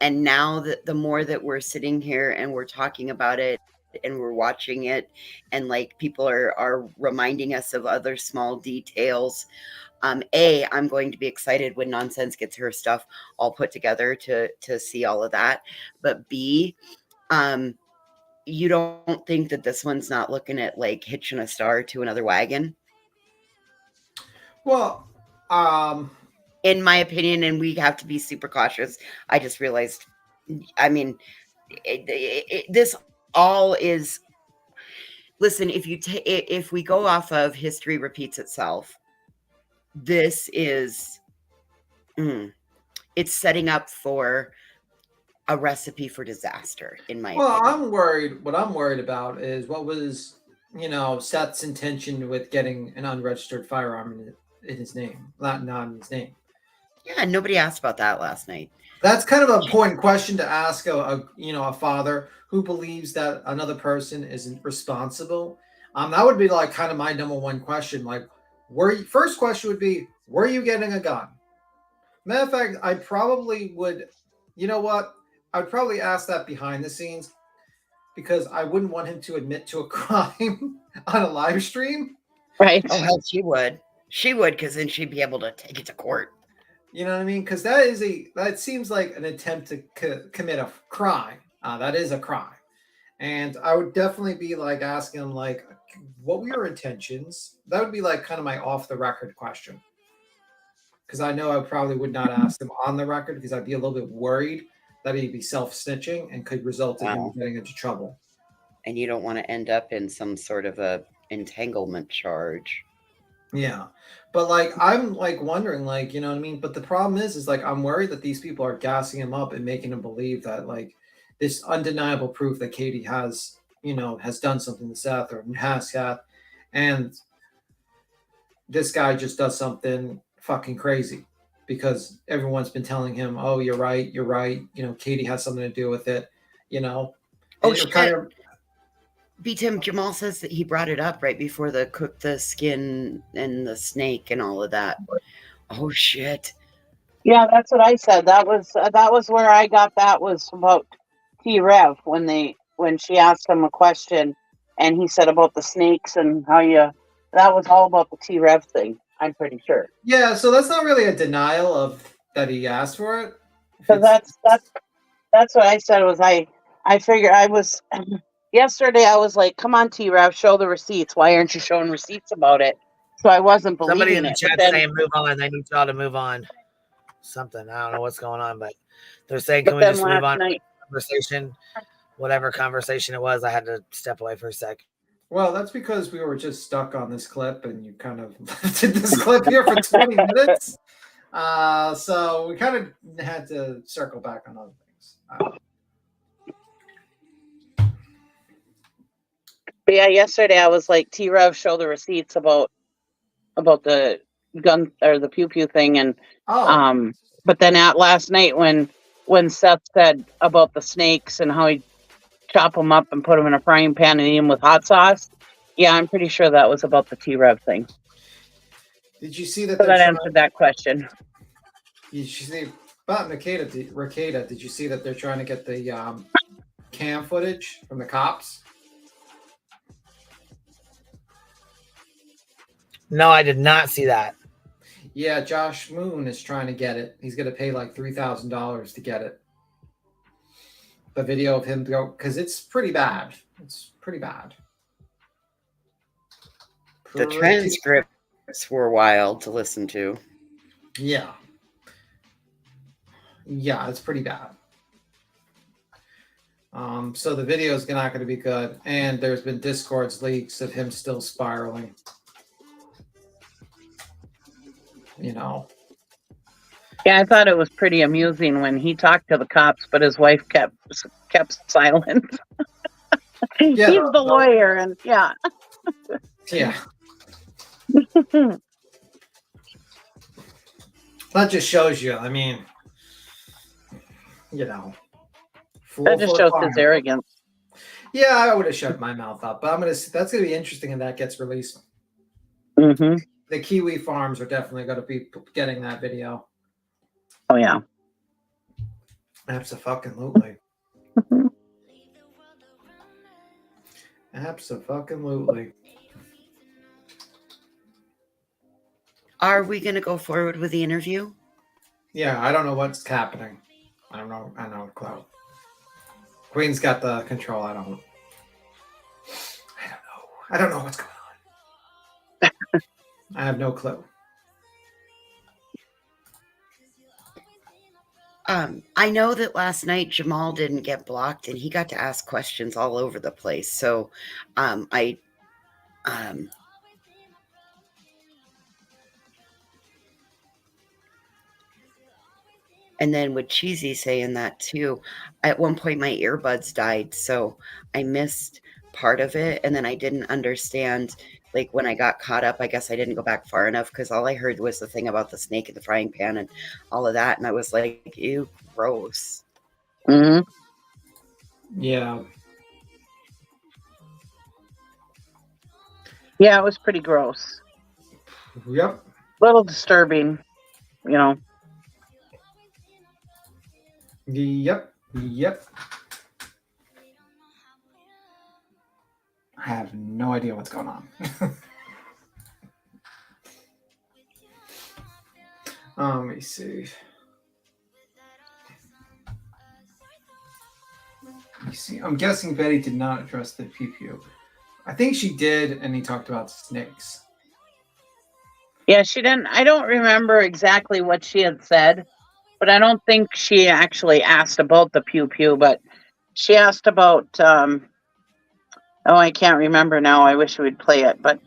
And now that the more that we're sitting here and we're talking about it and we're watching it, and like people are reminding us of other small details, I'm going to be excited when Nonsense gets her stuff all put together to see all of that. But B, you don't think that this one's not looking at like hitching a star to another wagon? Well, in my opinion, and we have to be super cautious. I just realized, I mean, this all is, listen, if we go off of history repeats itself, this is, it's setting up for a recipe for disaster, in my opinion. What I'm worried about is what was, Seth's intention with getting an unregistered firearm in his name, not in his name. Yeah, nobody asked about that last night. That's kind of an important question to ask a father who believes that another person isn't responsible. That would be like kind of my number one question. Like, first question would be, were you getting a gun? Matter of fact, I probably would, I'd probably ask that behind the scenes, because I wouldn't want him to admit to a crime on a live stream. Right. Oh, hell, she would. She would, because then she'd be able to take it to court. You know what I mean? Because that seems like an attempt to commit a crime. That is a crime. And I would definitely be like asking him, like, what were your intentions? That would be like kind of my off the record question. Because I know I probably would not ask him on the record, because I'd be a little bit worried that he'd be self-snitching and could result in him getting into trouble. And you don't want to end up in some sort of a entanglement charge. Yeah. But like, I'm like wondering, like, you know what I mean? But the problem is like, I'm worried that these people are gassing him up and making him believe that like this undeniable proof that Katie has, has done something to Seth or has Seth. And this guy just does something fucking crazy because everyone's been telling him, oh, you're right. Katie has something to do with it, Oh, shit. B-Tim, Jamal says that he brought it up right before the cook the skin and the snake and all of that. Oh shit. Yeah, that's what I said. That was where I got that, was about T-Rev when she asked him a question and he said about the snakes and that was all about the T-Rev thing, I'm pretty sure. Yeah, so that's not really a denial of that he asked for it. So that's what I said, was I figured I was yesterday I was like, come on, T-Rev, show the receipts. Why aren't you showing receipts about it? So I wasn't Somebody believing in the it. But chat then, saying move on. They need y'all to move on. Something. I don't know what's going on, but they're saying, but can we then just move last on? night, Conversation, whatever conversation it was, I had to step away for a sec. Well, that's because we were just stuck on this clip, and you kind of did this clip here for 20 minutes. So we kind of had to circle back on other things. but yeah, yesterday I was like, T-Rev, show the receipts about the gun or the pew pew thing, and but then at last night when Seth said about the snakes and how he chop them up and put them in a frying pan and eat them with hot sauce, yeah, I'm pretty sure that was about the T-Rev thing. Did you see that? So that answered that question. You see about Rakeda? Did you see that they're trying to get the cam footage from the cops? No, I did not see that. Yeah, Josh Moon is trying to get it. He's going to pay like $3,000 to get it. The video of him go, because it's pretty bad. It's pretty bad. The transcripts were wild to listen to. Yeah. Yeah, it's pretty bad. So the video is not going to be good. And there's been Discord's leaks of him still spiraling. You know. Yeah, I thought it was pretty amusing when he talked to the cops, but his wife kept silent. Yeah, He's the lawyer, and yeah. Yeah. That just shows you. I mean, you know, that just shows his arrogance. Yeah, I would have shut my mouth up, but that's gonna be interesting, and that gets released. Mm-hmm. The Kiwi Farms are definitely going to be getting that video. Oh yeah, absolutely. Absolutely. Are we going to go forward with the interview? Yeah, I don't know what's happening. I don't know, Cloud. Queen's got the control. I don't know. I don't know what's going on. I have no clue. I know that last night Jamal didn't get blocked and he got to ask questions all over the place. So and then with Cheesy saying that too, at one point my earbuds died, so I missed part of it, and then I didn't understand. Like when I got caught up, I guess I didn't go back far enough because all I heard was the thing about the snake in the frying pan and all of that, and I was like, "Ew, gross." Mm-hmm. Yeah. Yeah, it was pretty gross. Yep. A little disturbing, you know. Yep. I have no idea what's going on. Let me see. I'm guessing Betty did not address the pew. I think she did, and he talked about snakes. Yeah, she didn't. I don't remember exactly what she had said, but I don't think she actually asked about the pew, but she asked about, I can't remember now. I wish we'd play it, but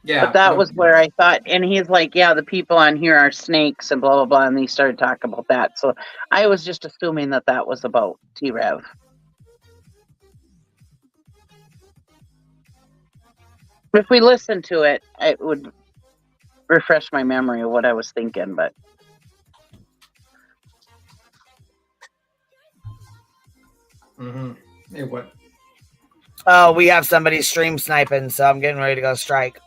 yeah, but that was where I thought, and he's like, yeah, the people on here are snakes and blah, blah, blah, and he started talking about that. So I was just assuming that was about T-Rev. If we listen to it, it would refresh my memory of what I was thinking, but. Mm-hmm. Hey, what? Oh, we have somebody stream sniping, so I'm getting ready to go strike.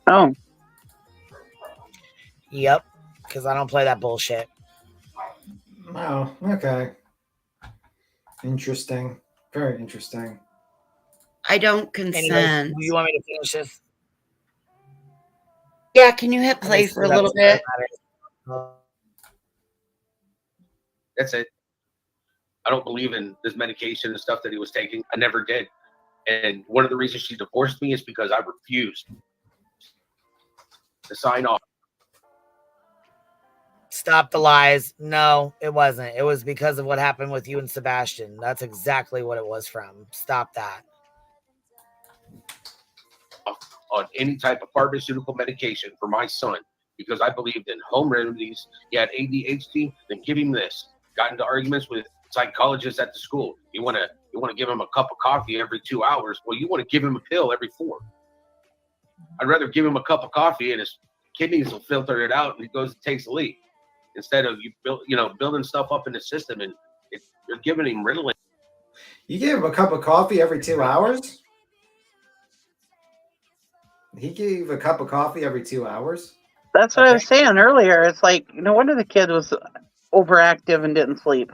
Oh. Yep, because I don't play that bullshit. Oh, okay. Interesting. Very interesting. I don't consent. Anyways, do you want me to finish this? Yeah, can you hit play for a little bit? That's it. I don't believe in this medication and stuff that he was taking. I never did. And one of the reasons she divorced me is because I refused to sign off. Stop the lies. No, it wasn't. It was because of what happened with you and Sebastian. That's exactly what it was from. Stop that. On any type of pharmaceutical medication for my son because I believed in home remedies. He had ADHD, then give him this. Got into arguments with psychologists at the school. You want to give him a cup of coffee every 2 hours. Well, you want to give him a pill every 4. I'd rather give him a cup of coffee and his kidneys will filter it out and he goes and takes a leak instead of building stuff up in the system and you're giving him Ritalin. You gave him a cup of coffee every 2 hours? He gave a cup of coffee every 2 hours? That's what I was saying earlier. It's like, no wonder the kid was overactive and didn't sleep.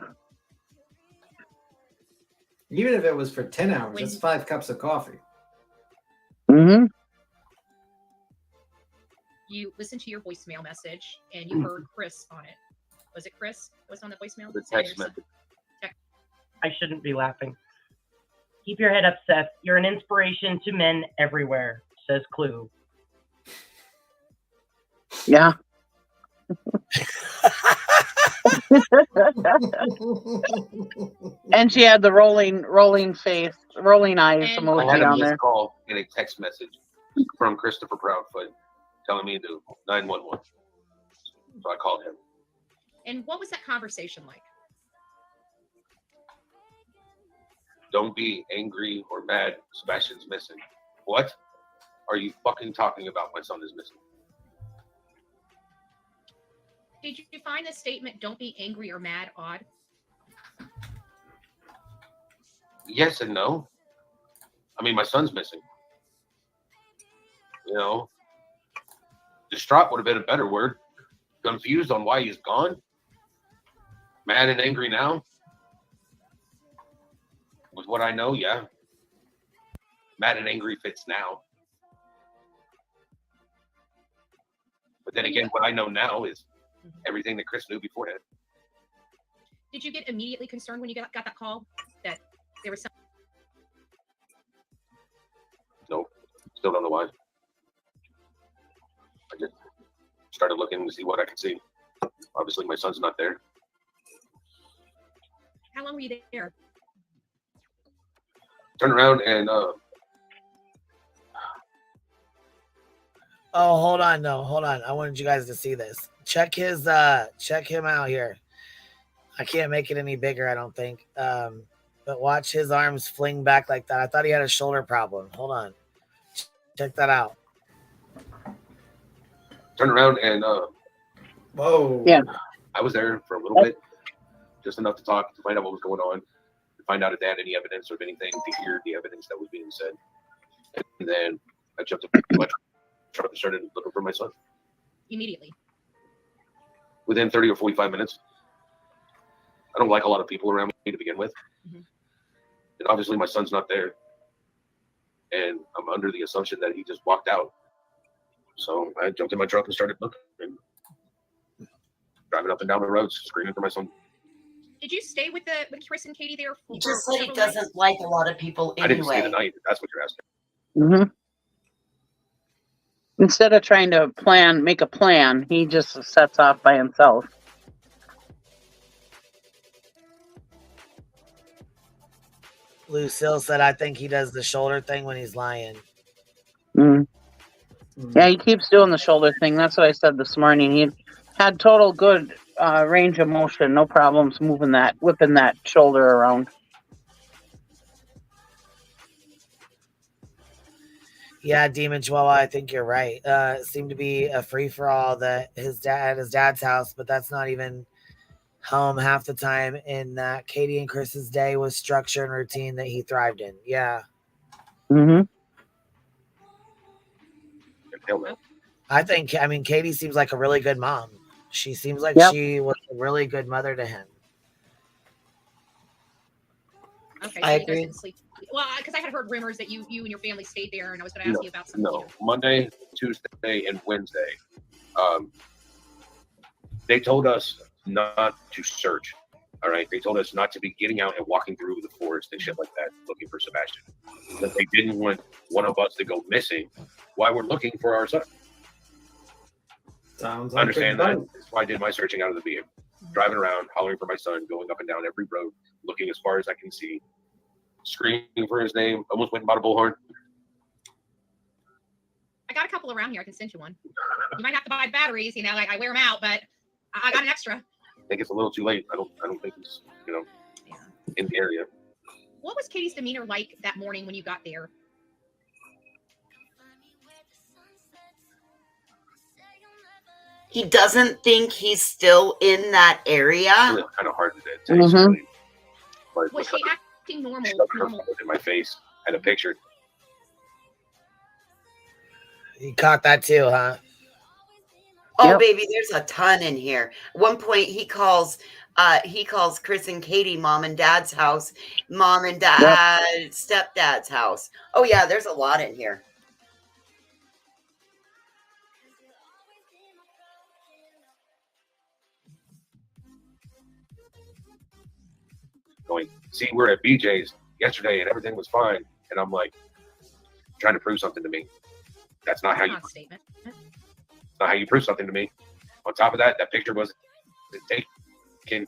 Even if it was for 10 hours, that's 5 cups of coffee. Mm-hmm. You listened to your voicemail message and you heard Chris on it. Was it Chris that was on the voicemail? The text message. I shouldn't be laughing. Keep your head up, Seth. You're an inspiration to men everywhere, says Clue. Yeah. And she had the rolling face, rolling eyes I had emoji a on missed there. call and a text message from Christopher Proudfoot telling me to 911. So I called him. And what was that conversation like? Don't be angry or mad. Sebastian's missing. What are you fucking talking about? My son is missing. Did you find the statement, don't be angry or mad, odd? Yes and no. I mean, my son's missing. Distraught would have been a better word. Confused on why he's gone. Mad and angry now. With what I know, yeah. Mad and angry fits now. But then again, what I know now is everything that Chris knew beforehand. Did you get immediately concerned when you got that call that there was some? Nope. Still don't know why. I just started looking to see what I could see. Obviously, my son's not there. How long were you there? Turn around and Oh, hold on. No, hold on. I wanted you guys to see this. Check him out here. I can't make it any bigger, I don't think. But watch his arms fling back like that. I thought he had a shoulder problem. Hold on. Check that out. turn around and whoa. Yeah. I was there for a little bit, just enough to talk, to find out what was going on, to find out if they had any evidence or anything, to hear the evidence that was being said. And then I jumped up my truck and started looking for my son. Immediately. Within 30 or 45 minutes. I don't like a lot of people around me to begin with. Mm-hmm. And obviously my son's not there. And I'm under the assumption that he just walked out. So I jumped in my truck and started looking. Driving up and down the roads, screaming for my son. Did you stay with Chris and Katie there? He just said he doesn't like a lot of people anyway. I didn't stay the night, if that's what you're asking. Mm-hmm. Instead of trying to make a plan, he just sets off by himself. Lucille said, I think he does the shoulder thing when he's lying. Mm. Yeah, he keeps doing the shoulder thing. That's what I said this morning. He had total good range of motion, no problems whipping that shoulder around. Yeah, Demon Chihuahua, I think you're right. It seemed to be a free-for-all that his dad at his dad's house, but that's not even home half the time. In that Katie and Chris's day was structure and routine that he thrived in. Yeah. Mm-hmm. I mean, Katie seems like a really good mom. She seems like she was a really good mother to him. Okay, I so agree. you guys didn't sleep. Well, because I had heard rumors that you and your family stayed there, and I was going to ask you about something. No, Monday, Tuesday, and Wednesday. They told us not to search All right, they told us not to be getting out and walking through the forest and shit like that, looking for Sebastian. That they didn't want one of us to go missing while we're looking for our son. Sounds I like understand that. That's why I did my searching out of the vehicle, driving around, hollering for my son, going up and down every road, looking as far as I can see, screaming for his name. Almost went and bought a bullhorn. I got a couple around here. I can send you one. You might have to buy batteries. You know, I wear them out, but I got an extra. I think it's a little too late. I don't think it's, you know, in the area. What was Katie's demeanor like that morning when you got there? He doesn't think he's still in that area. It's really kind of hard to say. Really, but Was she acting normal? stuck her phone in my face. Had a picture. You caught that too, huh? Oh, baby, there's a ton in here. At one point, he calls Chris and Katie mom and dad's house, mom and dad, stepdad's house. Oh yeah, there's a lot in here. Going, see, we're at BJ's yesterday and everything was fine. And I'm like, trying to prove something to me. That's not how you. Statement. It's not how you prove something to me. On top of that, that picture was taken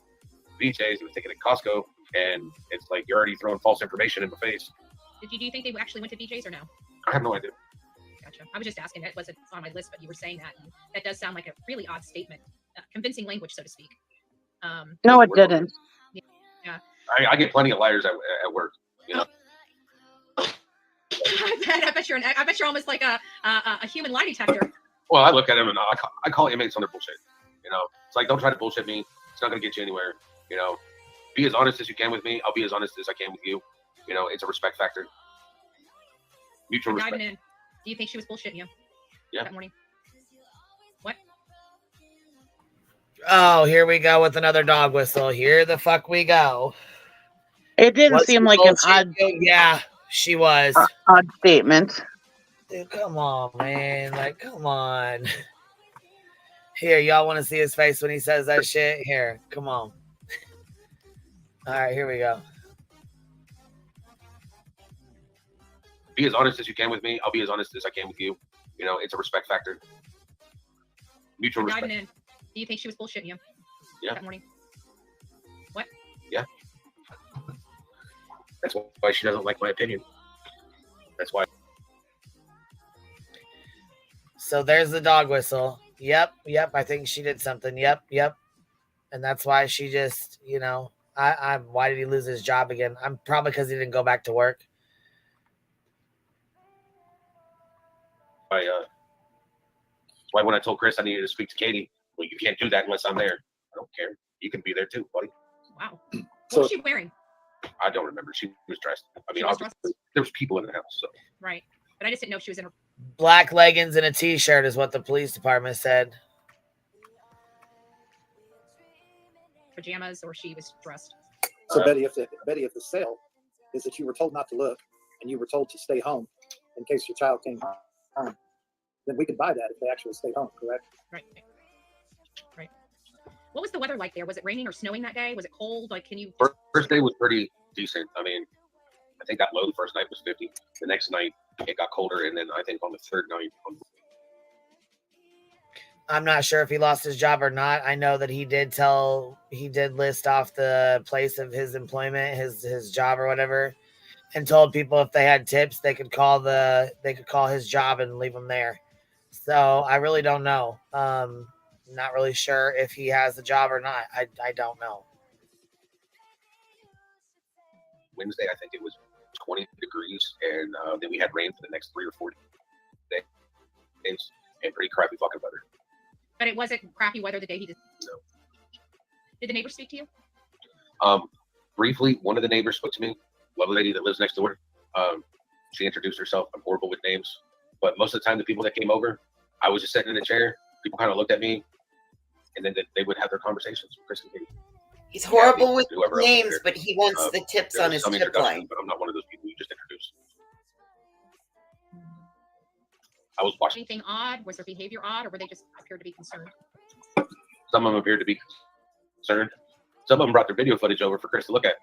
BJ's. It was taken at Costco, and it's like you're already throwing false information in my face. Do you think they actually went to BJ's or no? I have no idea. Gotcha. I was just asking. It wasn't on my list, but you were saying that, and that does sound like a really odd statement, convincing language, so to speak. No, it didn't. Yeah. I get plenty of liars at work. You know. I bet you're almost like a human lie detector. Well, I look at him and I call inmates on their bullshit. You know, it's like, don't try to bullshit me. It's not going to get you anywhere. You know, be as honest as you can with me. I'll be as honest as I can with you. You know, it's a respect factor. Mutual respect. Diving in. Do you think she was bullshitting you? Yeah. That morning. What? Oh, here we go with another dog whistle. Here the fuck we go. It didn't seem like an odd. Yeah, she was. Odd statement. Dude, come on, man. Like, come on. Here, y'all want to see his face when he says that shit? Here, come on. All right, here we go. Be as honest as you can with me. I'll be as honest as I can with you. You know, it's a respect factor. Mutual respect. Diving in. Do you think she was bullshitting you? Yeah. That morning. What? Yeah. That's why she doesn't like my opinion. That's why. So there's the dog whistle. Yep. I think she did something. Yep. And that's why she just, you know, why did he lose his job again? I'm probably because he didn't go back to work. Why when I told Chris I needed to speak to Katie, well, you can't do that unless I'm there. I don't care. You can be there too, buddy. Wow. What was she wearing? I don't remember. She was dressed. I mean, obviously, there was people in the house. So. Right. But I just didn't know if she was in her Black leggings and a t-shirt is what the police department said. pajamas or she was dressed. So Betty, if the sale is that you were told not to look and you were told to stay home in case your child came home, then we could buy that if they actually stayed home, correct? Right. What was the weather like there? Was it raining or snowing that day? Was it cold? Like, can you? First day was pretty decent. I mean, I think that low the first night was 50. The next night it got colder, and then I think on the third night. I'm not sure if he lost his job or not. I know that he did list off the place of his employment, his job or whatever, and told people if they had tips, they could call his job and leave them there. So I really don't know. Not really sure if he has the job or not. I don't know. Wednesday, I think it was 20 degrees, and then we had rain for the next 3 or 4 days, and pretty crappy fucking weather. But it wasn't crappy weather the day he did. No. Did the neighbor speak to you? Briefly, one of the neighbors spoke to me. Lovely lady that lives next door. She introduced herself. I'm horrible with names, but most of the time, the people that came over, I was just sitting in a chair. People kind of looked at me, and then they would have their conversations with Chris and Katie. He's horrible with names, but he wants the tips on his tip line. But I'm not one of those people you just introduce. I was watching. Anything odd? Was their behavior odd, or were they just appeared to be concerned? Some of them appeared to be concerned. Some of them brought their video footage over for Chris to look at.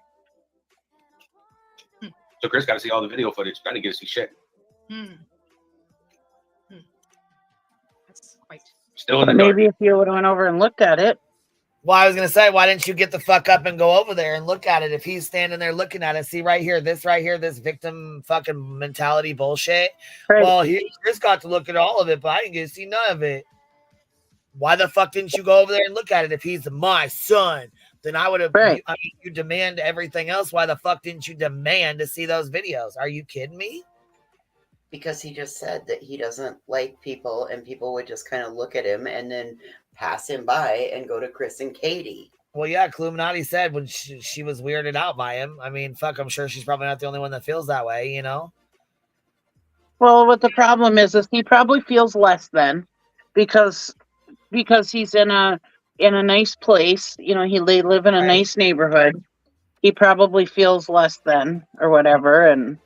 So Chris got to see all the video footage. I didn't get to see shit. That's quite. Still in the dark. Maybe if you would have went over and looked at it. Well, I was going to say, why didn't you get the fuck up and go over there and look at it? If he's standing there looking at it, see right here, this victim fucking mentality bullshit. Right. Well, Chris got to look at all of it, but I didn't get to see none of it. Why the fuck didn't you go over there and look at it? If he's my son, then I would have, right. You demand everything else. Why the fuck didn't you demand to see those videos? Are you kidding me? Because he just said that he doesn't like people and people would just kind of look at him and then pass him by and go to Chris and Katie. Well, yeah, Cluminati said when she was weirded out by him. I mean, fuck, I'm sure she's probably not the only one that feels that way, you know? Well, what the problem is he probably feels less than because he's in a nice place. You know, they live in a nice neighborhood. He probably feels less than or whatever, and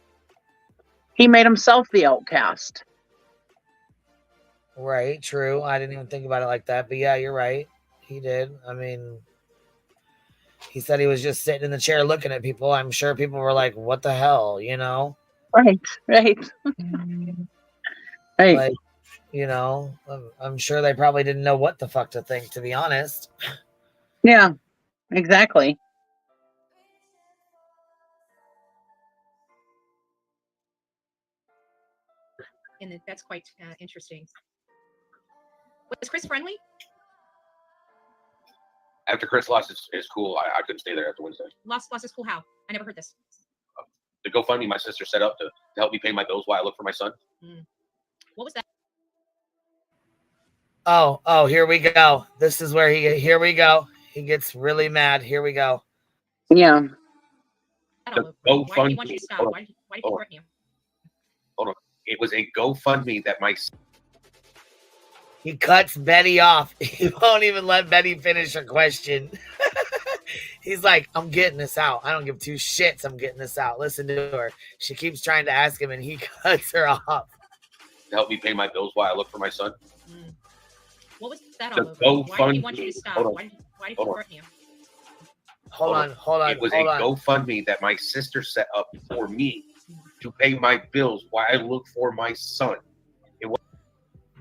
he made himself the outcast. Right, true. I didn't even think about it like that, but yeah, you're right. He did. I mean, he said he was just sitting in the chair looking at people. I'm sure people were like, what the hell, you know? Right. Right. Like, you know, I'm sure they probably didn't know what the fuck to think, to be honest. Yeah, exactly. And that's quite interesting. Was Chris friendly? After Chris lost his cool, I couldn't stay there after Wednesday. Lost his cool how? I never heard this. The GoFundMe my sister set up to help me pay my bills while I look for my son. What was that? Oh, here we go. This is where here we go. He gets really mad. Here we go. Yeah. The Why did he want you to stop? Why did he threaten you? Hold on. It was a GoFundMe that He cuts Betty off. He won't even let Betty finish her question. He's like, I'm getting this out. I don't give two shits. I'm getting this out. Listen to her. She keeps trying to ask him, and he cuts her off. To help me pay my bills while I look for my son. What was that The all over? Why did he GoFundMe- want you to stop? hold on. Why did he Hold on. threaten you? Hold on. It was a GoFundMe that my sister set up for me to pay my bills while I look for my son.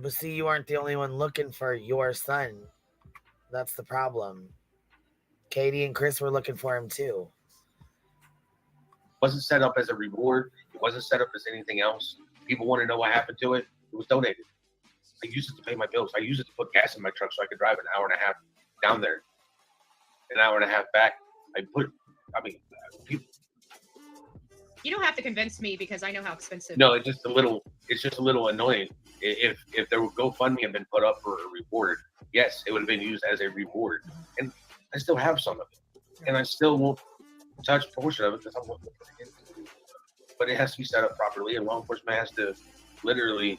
But see, you aren't the only one looking for your son. That's the problem. Katie and Chris were looking for him too. It wasn't set up as a reward. It wasn't set up as anything else. People want to know what happened to it. It was donated. I used it to pay my bills. I used it to put gas in my truck so I could drive an hour and a half down there, an hour and a half back. People, You don't have to convince me because I know how expensive. no, it's just a little annoying. If the GoFundMe had been put up for a reward, yes, it would have been used as a reward. And I still have some of it. And I still won't touch a portion of it because I'm looking for it. But it has to be set up properly, and law enforcement has to literally.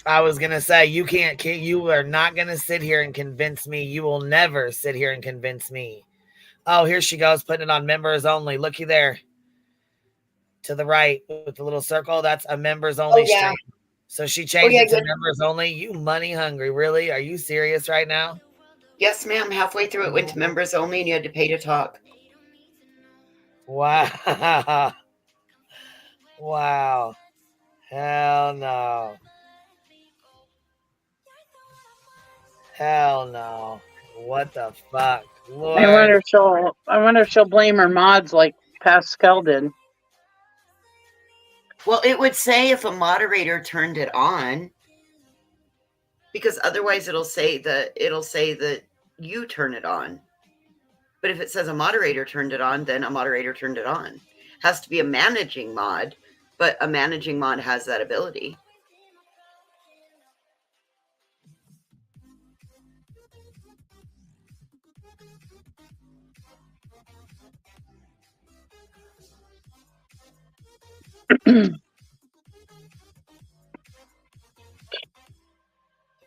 I was gonna say you are not gonna sit here and convince me. You will never sit here and convince me. Oh, here she goes, putting it on members only. Looky there. To the right with the little circle, that's a members only stream. So she changed it to members only. You money hungry, really? Are you serious right now? Yes, ma'am. Halfway through it went to members only and you had to pay to talk. Wow. Wow. Hell no. Hell no. What the fuck? Lord. I wonder if she'll blame her mods like Pascal did. Well, it would say if a moderator turned it on, because otherwise it'll say that you turn it on. But if it says a moderator turned it on, then a moderator turned it on. Has to be a managing mod, but a managing mod has that ability.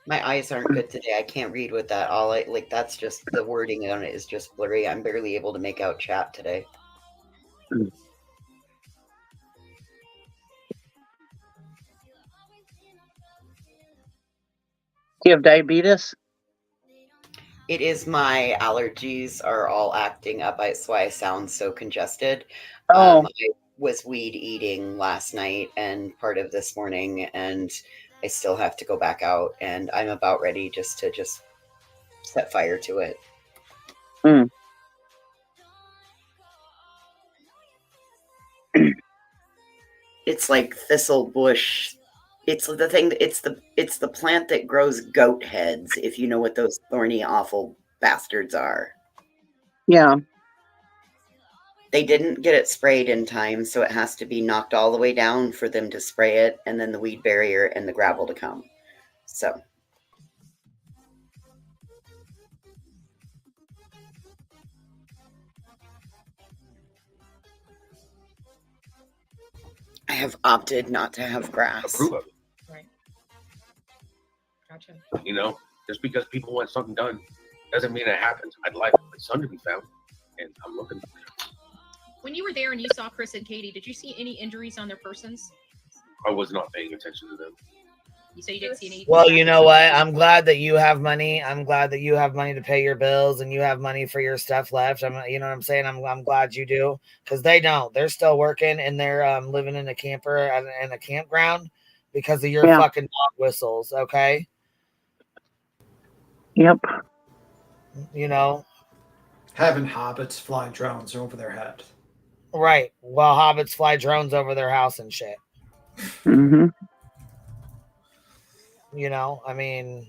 My eyes aren't good today. I can't read with that. That's just the wording on it is just blurry. I'm barely able to make out chat today. Do you have diabetes? It is my allergies are all acting up. That's why I sound so congested. Oh. I was weed eating last night and part of this morning, and I still have to go back out, and I'm about ready to set fire to it. Mm. It's like thistle bush. It's the thing. It's the plant that grows goat heads. If you know what those thorny, awful bastards are. Yeah. They didn't get it sprayed in time, so it has to be knocked all the way down for them to spray it, and then the weed barrier and the gravel to come. So. I have opted not to have grass. Approve of it. Right. Gotcha. You know, just because people want something done doesn't mean it happens. I'd like my son to be found, and I'm looking for him. When you were there and you saw Chris and Katie, did you see any injuries on their persons? I was not paying attention to them. You say you didn't see any. Well, you know what? I'm glad that you have money. I'm glad that you have money to pay your bills and you have money for your stuff left. You know what I'm saying? I'm glad you do, because they don't. They're still working and they're living in a camper in a campground because of your fucking dog whistles. Okay. Yep. You know, having hobbits fly drones over their head. Right. Well, hobbits fly drones over their house and shit. Mm-hmm. You know, I mean,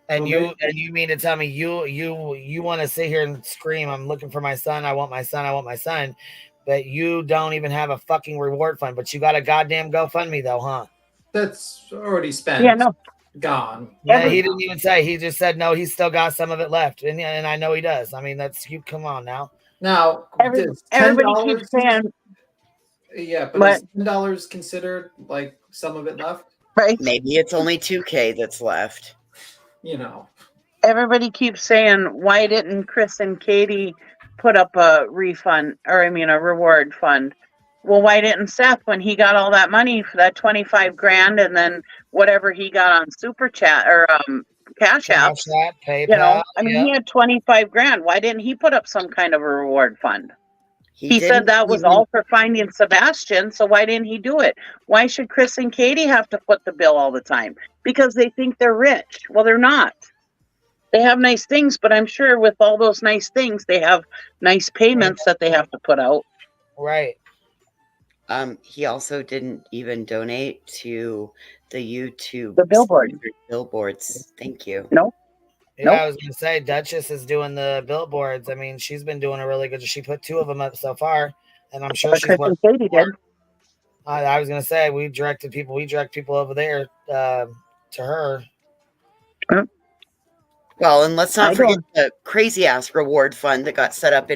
and you mean to tell me you want to sit here and scream, I'm looking for my son, I want my son, I want my son, but you don't even have a fucking reward fund, but you got a goddamn GoFundMe though, huh? That's already spent. Yeah, no. Gone. Yeah, he didn't even say. He just said no. He's still got some of it left, and I know he does. I mean, that's you. Come on now. Now, everybody keeps saying. Yeah, but is $10 considered like some of it left? Right. Maybe it's only $2,000 that's left. You know. Everybody keeps saying, why didn't Chris and Katie put up a refund, or a reward fund? Well, why didn't Seth, when he got all that money for that 25 grand, and then whatever he got on Super Chat or Cash App, PayPal, he had 25 grand. Why didn't he put up some kind of a reward fund? He said that was all for finding Sebastian, so why didn't he do it? Why should Chris and Katie have to foot the bill all the time? Because they think they're rich. Well, they're not. They have nice things, but I'm sure with all those nice things, they have nice payments that they have to put out. Right. He also didn't even donate to the YouTube billboards. Thank you. No. Yeah, I was gonna say Duchess is doing the billboards. I mean, she's been doing a really good. She put 2 of them up so far, and I'm sure she's working. Katie did. I was gonna say we direct people over there to her. Well, and let's not forget the crazy ass reward fund that got set up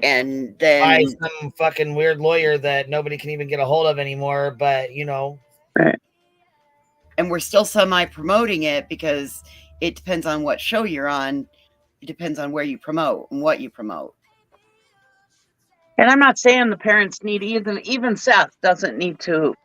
and then by some fucking weird lawyer that nobody can even get a hold of anymore. But you know, and we're still semi promoting it because it depends on what show you're on. It depends on where you promote and what you promote. And I'm not saying the parents need even Seth doesn't need to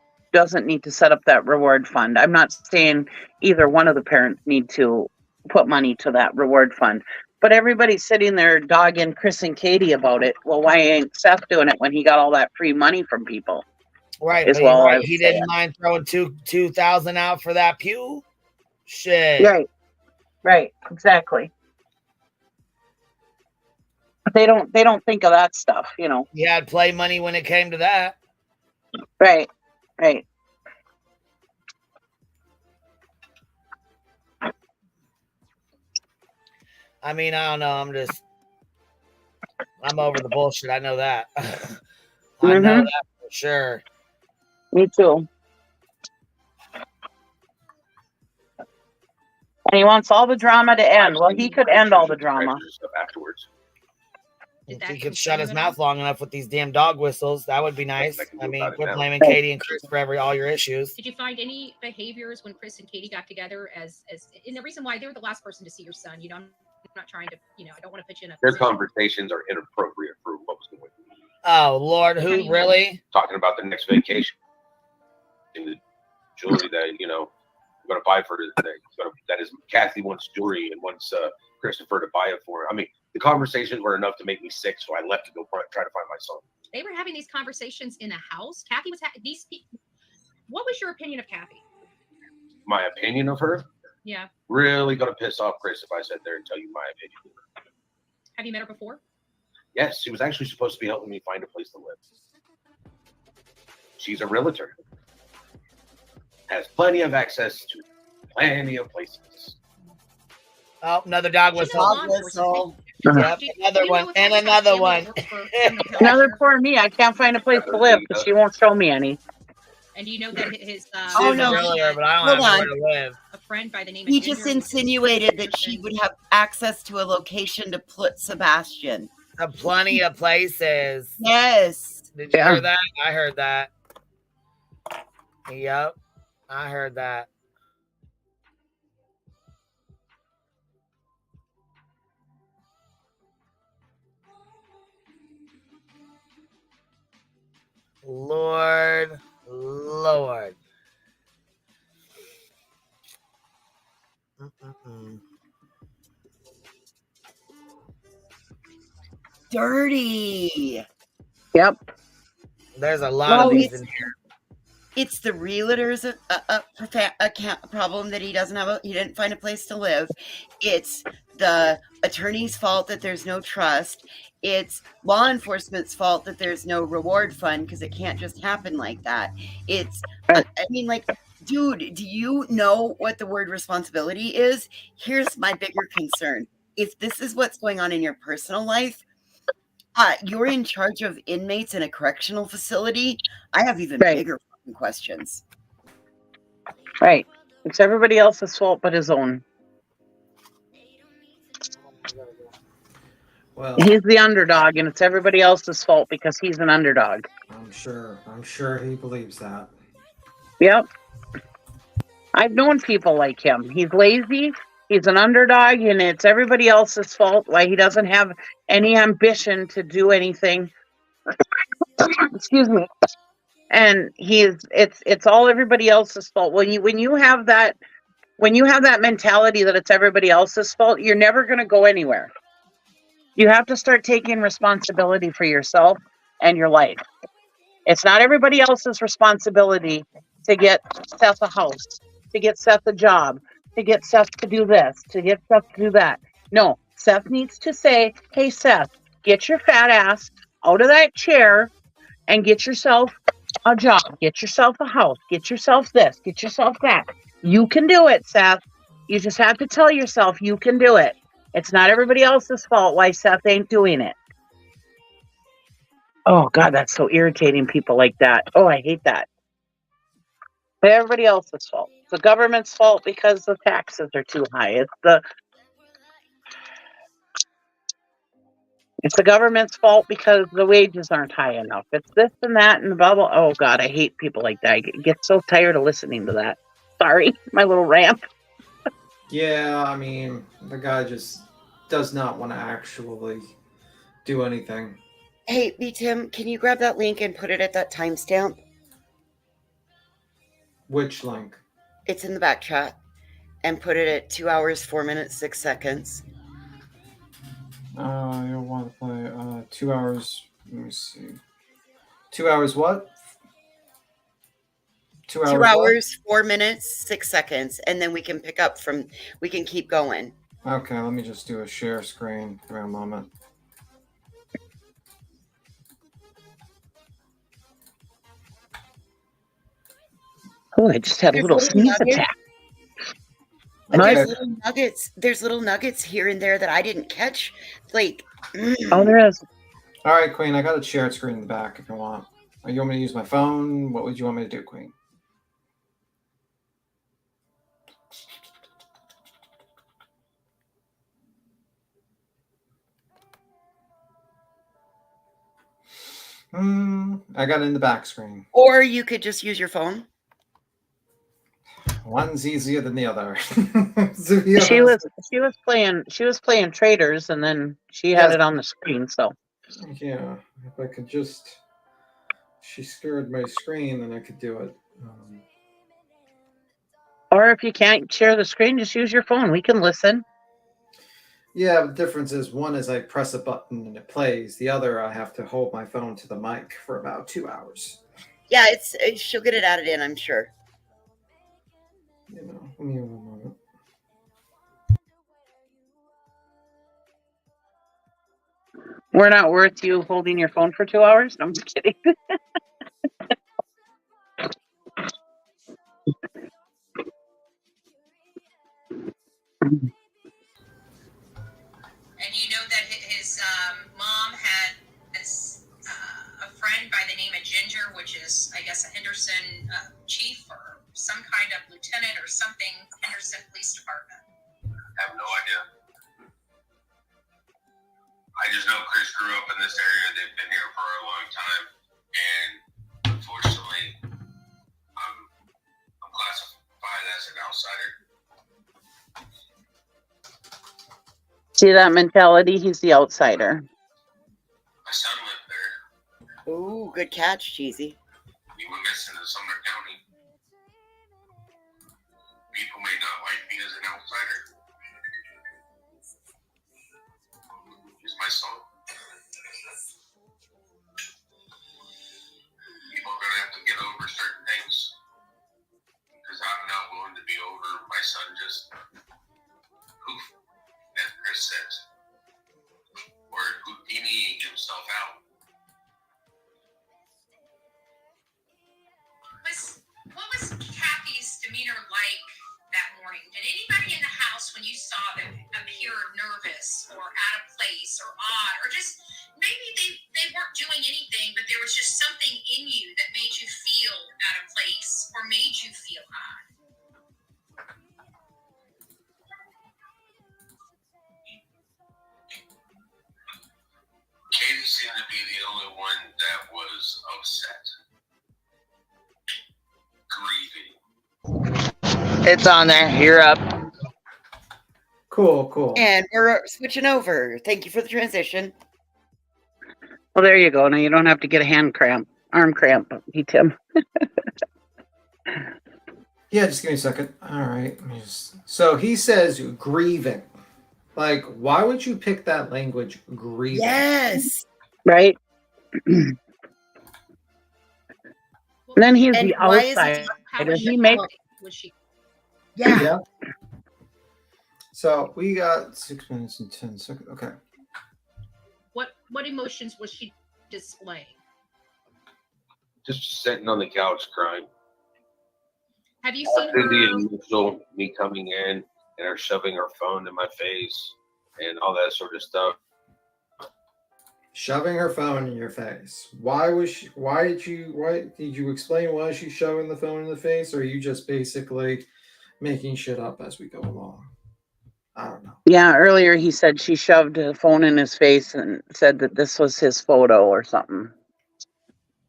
set up that reward fund. I'm not saying either one of the parents need to put money to that reward fund. But everybody's sitting there dogging Chris and Katie about it. Well, why ain't Seth doing it when he got all that free money from people? Right. But right. He didn't mind throwing $2,000 out for that pew. Shit. Right. Right. Exactly. But they don't think of that stuff, you know. He had play money when it came to that. Right. Right. I mean, I don't know. I'm over the bullshit. I know that. I know that for sure. Me too. And he wants all the drama to end. Well, he could end all the drama. Afterwards. If he could shut his mouth long enough with these damn dog whistles, that would be nice. I mean, quit blaming Katie and Chris for all your issues. Did you find any behaviors when Chris and Katie got together and the reason why they were the last person to see your son? You know, I'm not trying to, I don't want to put you in a Their conversations are inappropriate for what was going Oh on. Lord, who really? Talking about the next vacation. And the jewelry that, I'm going to buy for the thing. That is, Kathy wants jewelry and wants Christopher to buy it for her. I mean, the conversations were enough to make me sick, so I left to go try to find my son. They were having these conversations in the house. Kathy was these people. What was your opinion of Kathy? My opinion of her? Yeah. Really going to piss off Chris if I sit there and tell you my opinion. Have you met her before? Yes, she was actually supposed to be helping me find a place to live. She's a realtor. Has plenty of access to plenty of places. Oh, another dog whistle. Yep, another one, and another one. Another poor me. I can't find a place to live because she won't show me any. And do you know that his Oh, no. Realtor, but I don't have nowhere to live. a friend by the name of He Ginger just insinuated that she would have access to a location to put Sebastian. Plenty of places. Yes. Did you hear that? I heard that. Yep, I heard that. Lord. Dirty. Yep. There's a lot of these in here. It's the realtor's problem that he didn't find a place to live. It's the attorney's fault that there's no trust. It's law enforcement's fault that there's no reward fund because it can't just happen like that. It's, I mean, like, dude, do you know what the word responsibility is? Here's my bigger concern. If this is what's going on in your personal life, you're in charge of inmates in a correctional facility. I have even bigger questions. Right. It's everybody else's fault but his own. Well, He's the underdog, and it's everybody else's fault because he's an underdog. I'm sure he believes that. Yep. I've known people like him. He's lazy. He's an underdog, and it's everybody else's fault why he doesn't have any ambition to do anything. Excuse me. And it's all everybody else's fault. When you have that mentality that it's everybody else's fault, you're never going to go anywhere. You have to start taking responsibility for yourself and your life. It's not everybody else's responsibility to get Seth a house, to get Seth a job, to get Seth to do this, to get Seth to do that. No, Seth needs to say, hey, Seth, get your fat ass out of that chair and get yourself a job, get yourself a house, get yourself this, get yourself that. You can do it, Seth. You just have to tell yourself you can do it. It's not everybody else's fault why Seth ain't doing it. Oh, God, that's so irritating, people like that. Oh, I hate that. But everybody else's fault. It's the government's fault because the taxes are too high. It's the government's fault because the wages aren't high enough. It's this and that and blah, blah. Oh, God, I hate people like that. I get so tired of listening to that. Sorry, my little rant. Yeah, I mean, the guy just does not want to actually do anything. Hey, Tim, can you grab that link and put it at that timestamp? Which link? It's in the back chat. And put it at 2 hours, 4 minutes, 6 seconds. You'll want to play 2 hours. Let me see. 2 hours what? 2 hours. 2 hours, 4 minutes, 6 seconds. And then we can pick up we can keep going. Okay, let me just do a share screen for a moment. Oh, I just had a little sneeze attack. There's little nuggets here and there that I didn't catch. Like, oh, there is. All right, Queen, I got a shared screen in the back if you want. Or you want me to use my phone? What would you want me to do, Queen? I got it in the back screen. Or you could just use your phone. One's easier than the other. She was playing Traders, and then she had it on the screen. So yeah, if I could just, she scared my screen, then I could do it. Or if you can't share the screen, just use your phone. We can listen. Yeah, the difference is one is I press a button and it plays. The other, I have to hold my phone to the mic for about 2 hours. Yeah, she'll get it added in, I'm sure. You know, give me one moment. We're not worth you holding your phone for 2 hours? No, I'm just kidding. And you know that his mom has a friend by the name of Ginger, which is, I guess, a Henderson chief or some kind of lieutenant or something, Henderson Police Department. I have no idea. I just know Chris grew up in this area. They've been here for a long time. And unfortunately, I'm classified as an outsider. See that mentality? He's the outsider. My son lived there. Ooh, good catch, Cheesy. He went missing in Sumner County. People may not like me as an outsider. He's my son. People are going to have to get over certain things because I'm not willing to be over my son just poof, as Chris says, or Houdiniing himself out. What was Kathy's demeanor like that morning? Did anybody in the house, when you saw them, appear nervous or out of place or odd, or just maybe they weren't doing anything, but there was just something in you that made you feel out of place or made you feel odd? Katie seemed to be the only one that was upset. Grieving. It's on there. You're up. Cool. And we're switching over. Thank you for the transition. Well, there you go. Now you don't have to get a arm cramp. He Tim. Yeah, just give me a second. All right. So he says grieving. Like, why would you pick that language, grieving? Yes. Right? Then he's And the why is outsider. it- He makes. Was she? Yeah. So we got 6 minutes and 10 seconds. Okay. What emotions was she displaying? Just sitting on the couch crying. Have you seen After her? the initial me coming in and her shoving her phone in my face and all that sort of stuff. Shoving her phone in your face. Why did you explain why she's shoving the phone in the face, or are you just basically making shit up as we go along? I don't know. Yeah, earlier he said she shoved a phone in his face and said that this was his photo or something.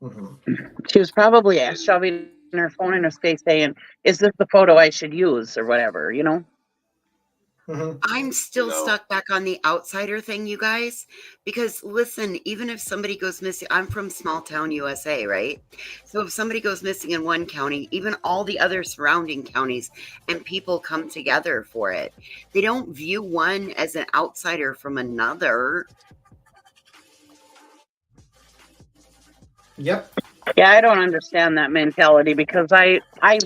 Mm-hmm. She was probably shoving her phone in his face saying, "Is this the photo I should use?" or whatever, you know? Mm-hmm. I'm still stuck back on the outsider thing, you guys, because listen, even if somebody goes missing, I'm from small town USA, right? So if somebody goes missing in one county, even all the other surrounding counties and people come together for it. They don't view one as an outsider from another. Yep. Yeah, I don't understand that mentality because I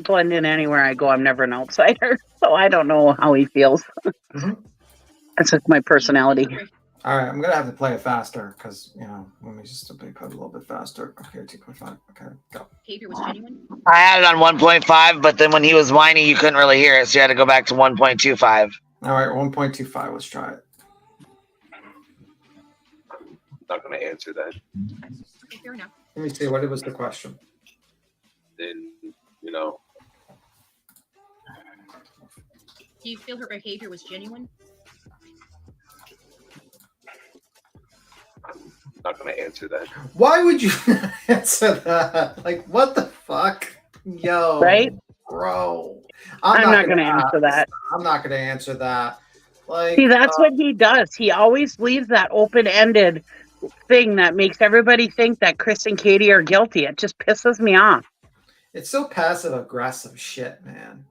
blend in anywhere I go. I'm never an outsider, so I don't know how he feels. Mm-hmm. That's just my personality. All right, I'm gonna have to play it faster because let me just put it a little bit faster. Okay, 2.5. Okay, go. Behavior was genuine. I had it on 1.5, but then when he was whiny, you couldn't really hear it, so you had to go back to 1.25. All right, 1.25. Let's try it. I'm not going to answer that. Okay, fair enough. Let me see. What was the question? Then, Do you feel her behavior was genuine? I'm not going to answer that. Why would you answer that? Like, what the fuck? Yo. Right? Bro. I'm not going to answer that. I'm not going to answer that. Like, see, that's what he does. He always leaves that open-ended thing that makes everybody think that Chris and Katie are guilty. It just pisses me off. It's so passive-aggressive shit, man.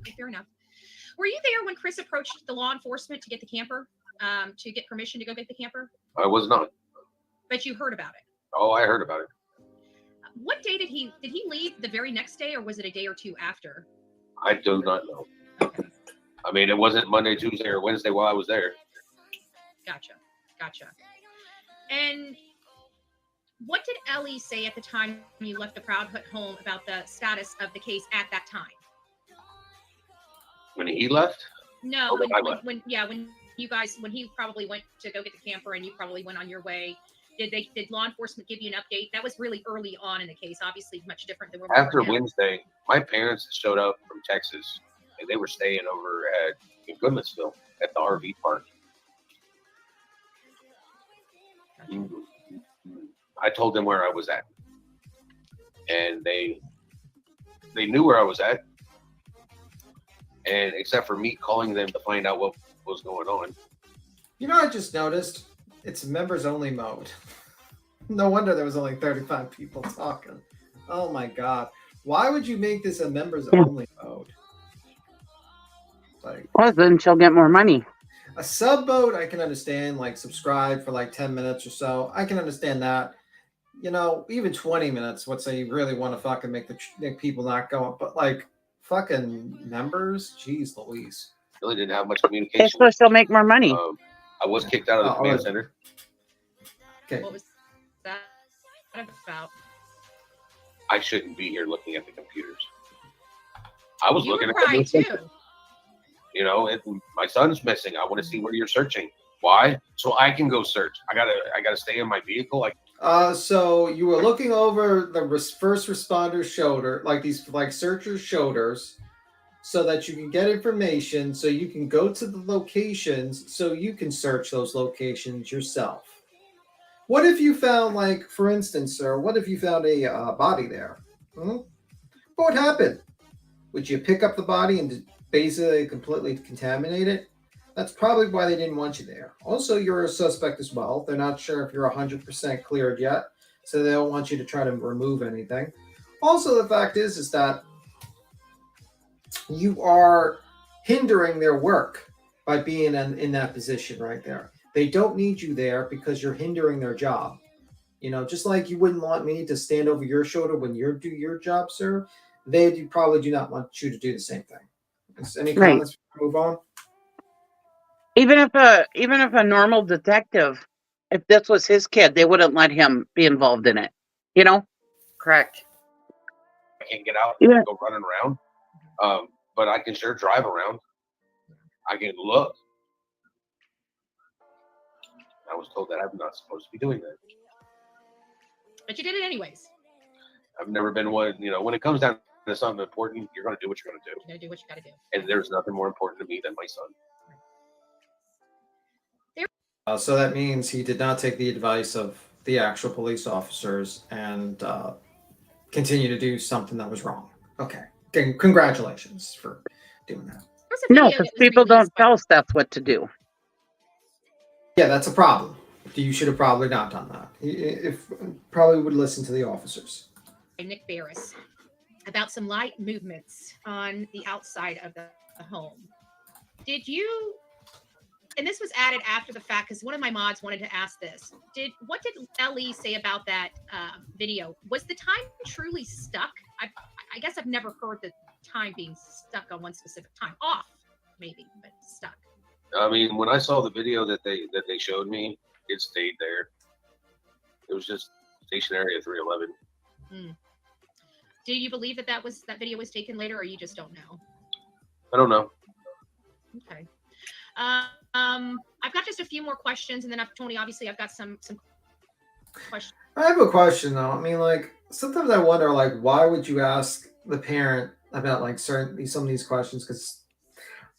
Okay, fair enough. Were you there when Chris approached the law enforcement to get the camper, to get permission to go get the camper? I was not. But you heard about it. Oh, I heard about it. What day did he leave the very next day, or was it a day or two after? I do not know. Okay. I mean, it wasn't Monday, Tuesday, or Wednesday while I was there. Gotcha. And what did Ellie say at the time you left the Proud Hut home about the status of the case at that time? When he left? No, when I left. when he probably went to go get the camper and you probably went on your way. Did law enforcement give you an update? That was really early on in the case, obviously much different than where we After are now. Wednesday, my parents showed up from Texas, and they were staying over in Goodlettsville at the RV park. I told them where I was at, and they knew where I was at, and except for me calling them to find out what was going on. You know, I just noticed it's members only mode. No wonder there was only 35 people talking. Oh my god. Why would you make this a members only mode? Like, well, then she'll get more money. A sub mode, I can understand, like subscribe for like 10 minutes or so. I can understand that. You know, even 20 minutes, let's say you really want to fucking make people not go. But like fucking members, jeez Louise. Really didn't have much communication. It's supposed to make more money. I was kicked out of the command center. Okay. What was that about? I shouldn't be here looking at the computers. I was You looking were at crying the too. You know, my son's missing. I want to see where you're searching. Why? So I can go search. I gotta stay in my vehicle. So you were looking over the first responders' shoulder, like these like searchers' shoulders, so that you can get information, so you can go to the locations, so you can search those locations yourself. What if you found, like, for instance, sir, what if you found a body there? What would happen? Would you pick up the body and basically completely contaminate it? That's probably why they didn't want you there. Also, you're a suspect as well. They're not sure if you're 100% cleared yet, so they don't want you to try to remove anything. Also, the fact is that you are hindering their work by being in that position right there. They don't need you there because you're hindering their job. You know, just like you wouldn't want me to stand over your shoulder when you do your job, sir, they probably do not want you to do the same thing. Any comments? Move on. Even if a normal detective, if this was his kid, they wouldn't let him be involved in it. You know? Correct. I can't get out and go running around. But I can sure drive around. I can look. I was told that I'm not supposed to be doing that. But you did it anyways. I've never been one, you know, when it comes down to something important, you're going to do what you're going to do. You're going to do what you got to do. And there's nothing more important to me than my son. So that means he did not take the advice of the actual police officers and continue to do something that was wrong. Okay. Congratulations for doing that. No, because people don't tell Seth what to do. Yeah, that's a problem. You should have probably not done that. If probably would listen to the officers. Nick Barris about some light movements on the outside of the home. Did you? And this was added after the fact because one of my mods wanted to ask this. What did Ellie say about that video? Was the time truly stuck? I guess I've never heard the time being stuck on one specific time. Off, maybe, but stuck. I mean, when I saw the video that they showed me, it stayed there. It was just stationary at 311. Do you believe that video was taken later, or you just don't know? I don't know. Okay. I've got just a few more questions, and then Tony, obviously, I've got some questions. I have a question though. I mean, like sometimes I wonder, like, why would you ask the parent about like some of these questions? Because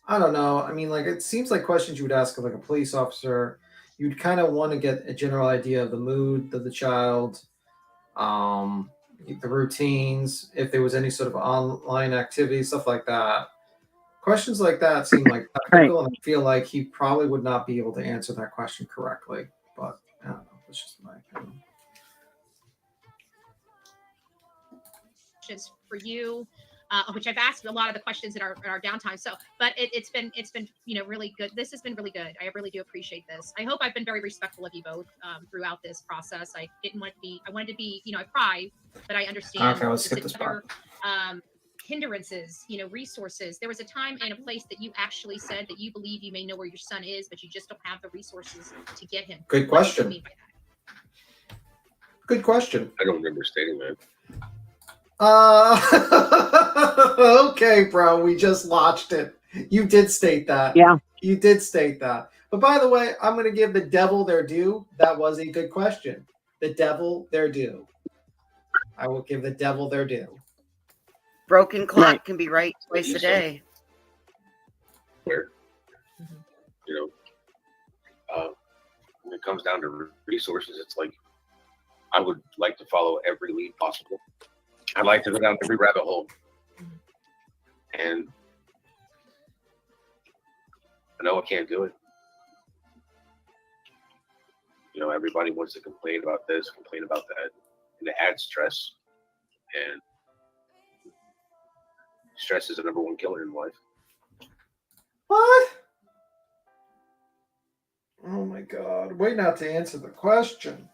I don't know. I mean, like it seems like questions you would ask of like a police officer. You'd kind of want to get a general idea of the mood of the child, the routines, if there was any sort of online activity, stuff like that. Questions like that seem like technical, and I feel like he probably would not be able to answer that question correctly. But I don't know. It's just my opinion. For you, which I've asked a lot of the questions in our downtime. So, but it's been really good. This has been really good. I really do appreciate this. I hope I've been very respectful of you both throughout this process. I didn't want to be. I wanted to be. I pry, but I understand. Okay, let's skip this part. Hindrances, resources. There was a time and a place that you actually said that you believe you may know where your son is, but you just don't have the resources to get him. Good question. What do you mean by that? Good question. I don't remember stating that. Okay, bro. We just watched it. You did state that. Yeah. You did state that. But by the way, I'm going to give the devil their due. That was a good question. The devil their due. I will give the devil their due. Broken clock can be right twice a day. Where, when it comes down to resources, it's like I would like to follow every lead possible. I'd like to go down every rabbit hole. And I know I can't do it. Everybody wants to complain about this, complain about that, and it adds stress. And stress is the number one killer in life. What? Oh my God. Wait not to answer the question.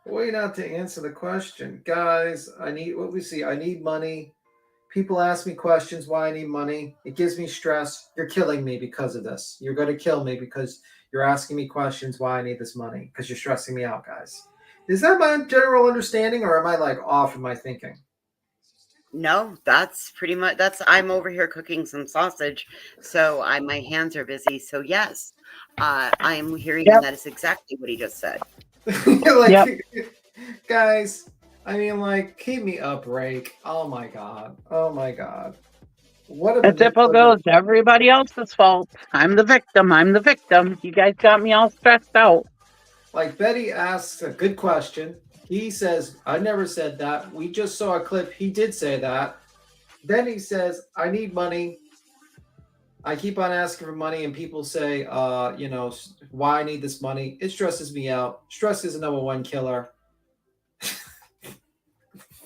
Wait not to answer the question. Guys, I need money. People ask me questions why I need money. It gives me stress. You're killing me because of this. You're going to kill me because you're asking me questions why I need this money, because you're stressing me out, guys. Is that my general understanding, or am I off in my thinking? No, that's pretty much, I'm over here cooking some sausage, so my hands are busy. So yes, I'm hearing him. That is exactly what he just said. Guys, keep me up, Rake. Oh my God. What a typical goes. Everybody else's fault. I'm the victim. You guys got me all stressed out. Betty asks a good question. He says, I never said that. We just saw a clip. He did say that. Then he says, I need money. I keep on asking for money, and people say, why I need this money. It stresses me out. Stress is the number one killer.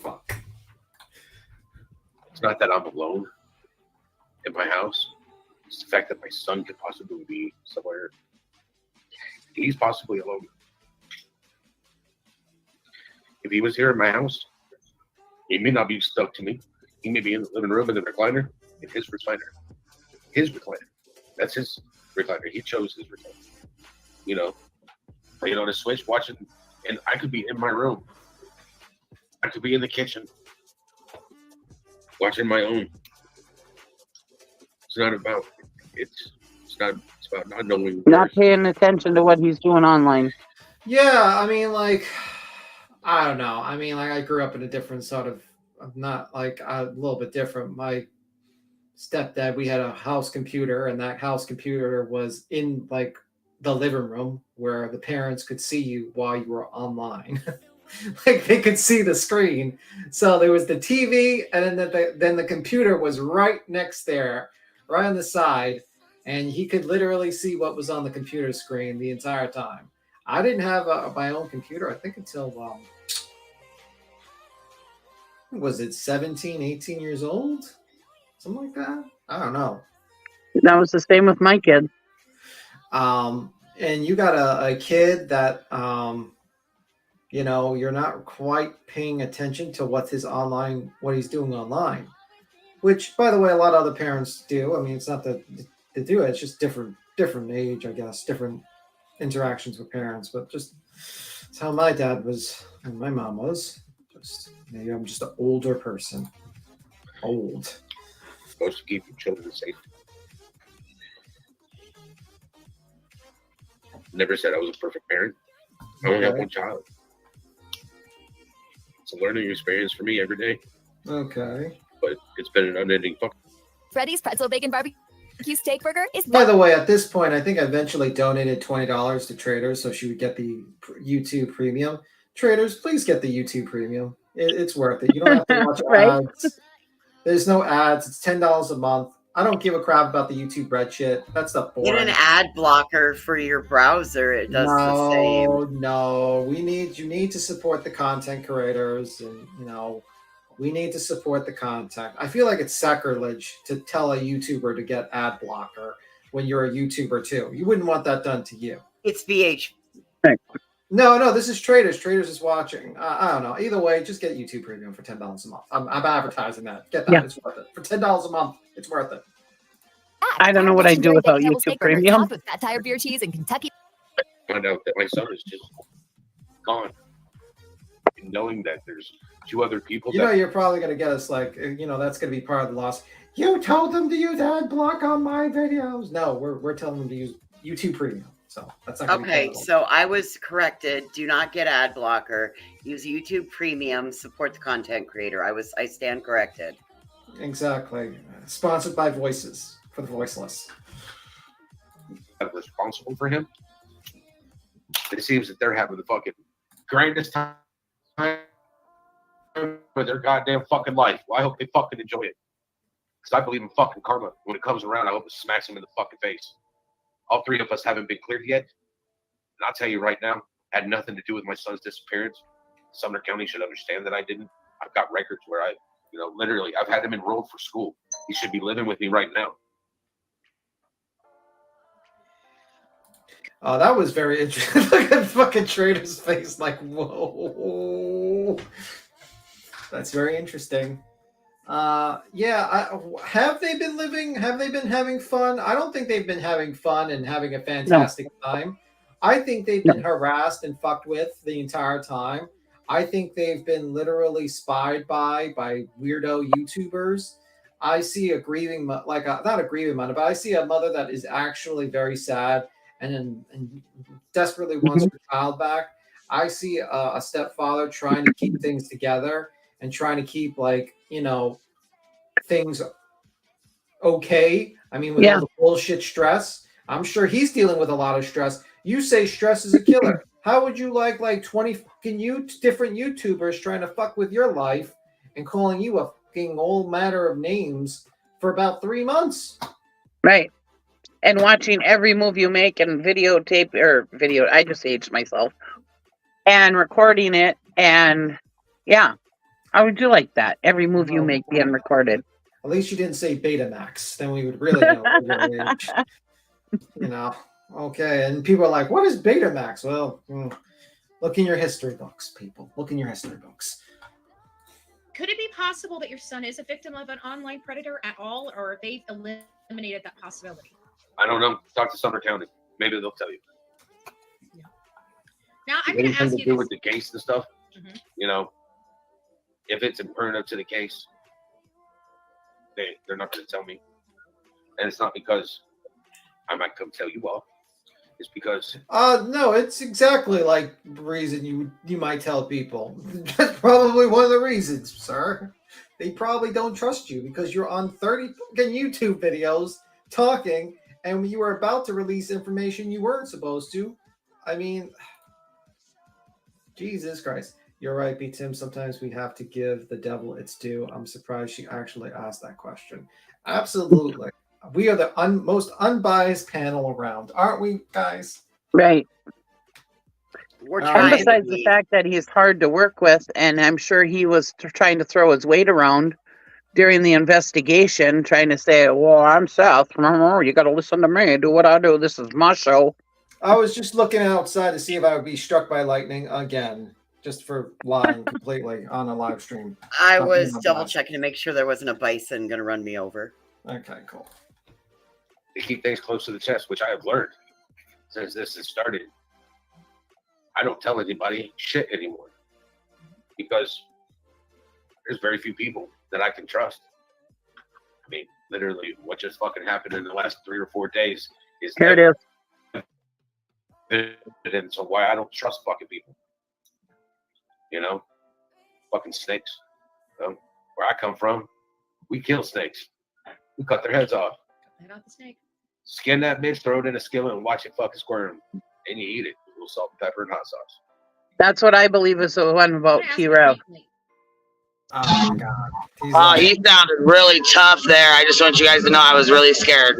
Fuck. It's not that I'm alone in my house. It's the fact that my son could possibly be somewhere. He's possibly alone. If he was here in my house, he may not be stuck to me. He may be in the living room in the recliner, in his recliner. His recliner. That's his recliner. He chose his recliner. Playing on a Switch, watching, and I could be in my room. I could be in the kitchen, watching my own. It's not about. It's about not knowing. Not paying attention to what he's doing online. Yeah, I don't know. I grew up in a different sort of, not a little bit different. My stepdad, we had a house computer, and that house computer was in the living room where the parents could see you while you were online. They could see the screen. So there was the TV, and then the computer was right next there, right on the side, and he could literally see what was on the computer screen the entire time. I didn't have my own computer, I think, until was it 17, 18 years old? Something like that? I don't know. That was the same with my kid. And you got a kid that, you're not quite paying attention to what he's doing online, which, by the way, a lot of other parents do. It's not that they do it. It's just different age, I guess, different interactions with parents, but just it's how my dad was and my mom was. Maybe I'm just an older person. Old. Supposed to keep your children safe. Never said I was a perfect parent. I only have one child. It's a learning experience for me every day. Okay. But it's been an unending fuck. Freddy's Pretzel Bacon Barbecue Steak Burger is. By the way, at this point, I think I eventually donated $20 to Traders so she would get the YouTube Premium. Traders, please get the YouTube Premium. It's worth it. You don't have to watch ads. There's no ads. It's $10 a month. I don't give a crap about the YouTube Red shit. That stuff boring. Get an ad blocker for your browser. It does the same. No. You need to support the content creators, and We need to support the content. I feel like it's sacrilege to tell a YouTuber to get ad blocker when you're a YouTuber too. You wouldn't want that done to you. It's VH. No, this is Traders. Traders is watching. I don't know. Either way, just get YouTube Premium for $10 a month. I'm advertising that. Get that. Yeah. It's worth it. For $10 a month, it's worth it. I don't know what I'd do without YouTube Premium. Topped with fat tire beer cheese and Kentucky. Find out that my son is just gone. And knowing that there's 2 other people You know, you're probably going to get us like, that's going to be part of the loss. You told them to use ad block on my videos. No, we're telling them to use YouTube Premium. So that's not gonna be Okay, terrible. so I was corrected. Do not get ad blocker. Use YouTube Premium. Support the content creator. I stand corrected. Exactly. Sponsored by Voices for the voiceless. responsible for him. It seems that they're having the fucking grandest time of their goddamn fucking life. Well, I hope they fucking enjoy it. Because I believe in fucking karma. When it comes around, I hope it smacks him in the fucking face. All 3 of us haven't been cleared yet. And I'll tell you right now, had nothing to do with my son's disappearance. Sumner County should understand that I didn't. I've got records where I, literally, I've had him enrolled for school. He should be living with me right now. Oh, that was very interesting. Look at fucking Trader's face, like, whoa. That's very interesting. Have they been having fun? I don't think they've been having fun and having a fantastic time. I think they've been harassed and fucked with the entire time. I think they've been literally spied by weirdo YouTubers. I see a grieving, not a grieving mother, but I see a mother that is actually very sad and desperately wants her child back. I see a stepfather trying to keep things together and trying to keep things okay. I mean, with all the bullshit stress, I'm sure he's dealing with a lot of stress. You say stress is a killer. How would you like 20 fucking different YouTubers trying to fuck with your life and calling you a fucking old matter of names for about 3 months? Right. And watching every move you make and video, I just aged myself, and recording it. And yeah, how would you like that? Every move you make being recorded. At least you didn't say Betamax. Then we would really know your age. Okay. And people are like, what is Betamax? Well, look in your history books, people. Look in your history books. Could it be possible that your son is a victim of an online predator at all, or they've eliminated that possibility? I don't know. Talk to Sumner County. Maybe they'll tell you. Now, I'm going to ask you do with the case and stuff. If it's pertinent to the case, they're not going to tell me. And it's not because I might come tell you all. It's because no, it's exactly like the reason you might tell people. That's probably one of the reasons, sir. They probably don't trust you because you're on 30 fucking YouTube videos talking, and you were about to release information you weren't supposed to. I mean, Jesus Christ. You're right, B. Tim. Sometimes we have to give the devil its due. I'm surprised she actually asked that question. Absolutely. We are the most unbiased panel around, aren't we, guys? Right. We're and besides the fact that he's hard to work with, and I'm sure he was trying to throw his weight around during the investigation, trying to say, well, I'm Seth. You got to listen to me. Do what I do. This is my show. I was just looking outside to see if I would be struck by lightning again, just for lying completely on a live stream. I was double checking to make sure there wasn't a bison going to run me over. Okay, cool. They keep things close to the chest, which I have learned since this has started. I don't tell anybody shit anymore because there's very few people that I can trust. I mean, literally, what just fucking happened in the last 3 or 4 days is evidence of why I don't trust fucking people. Fucking snakes. Where I come from, we kill snakes. We cut their heads off. Head off the snake. Skin that bitch, throw it in a skillet, and watch it fucking squirm. And you eat it with a little salt and pepper and hot sauce. That's what I believe is the one about T-Rev. Oh my God. He sounded really tough there. I just want you guys to know I was really scared.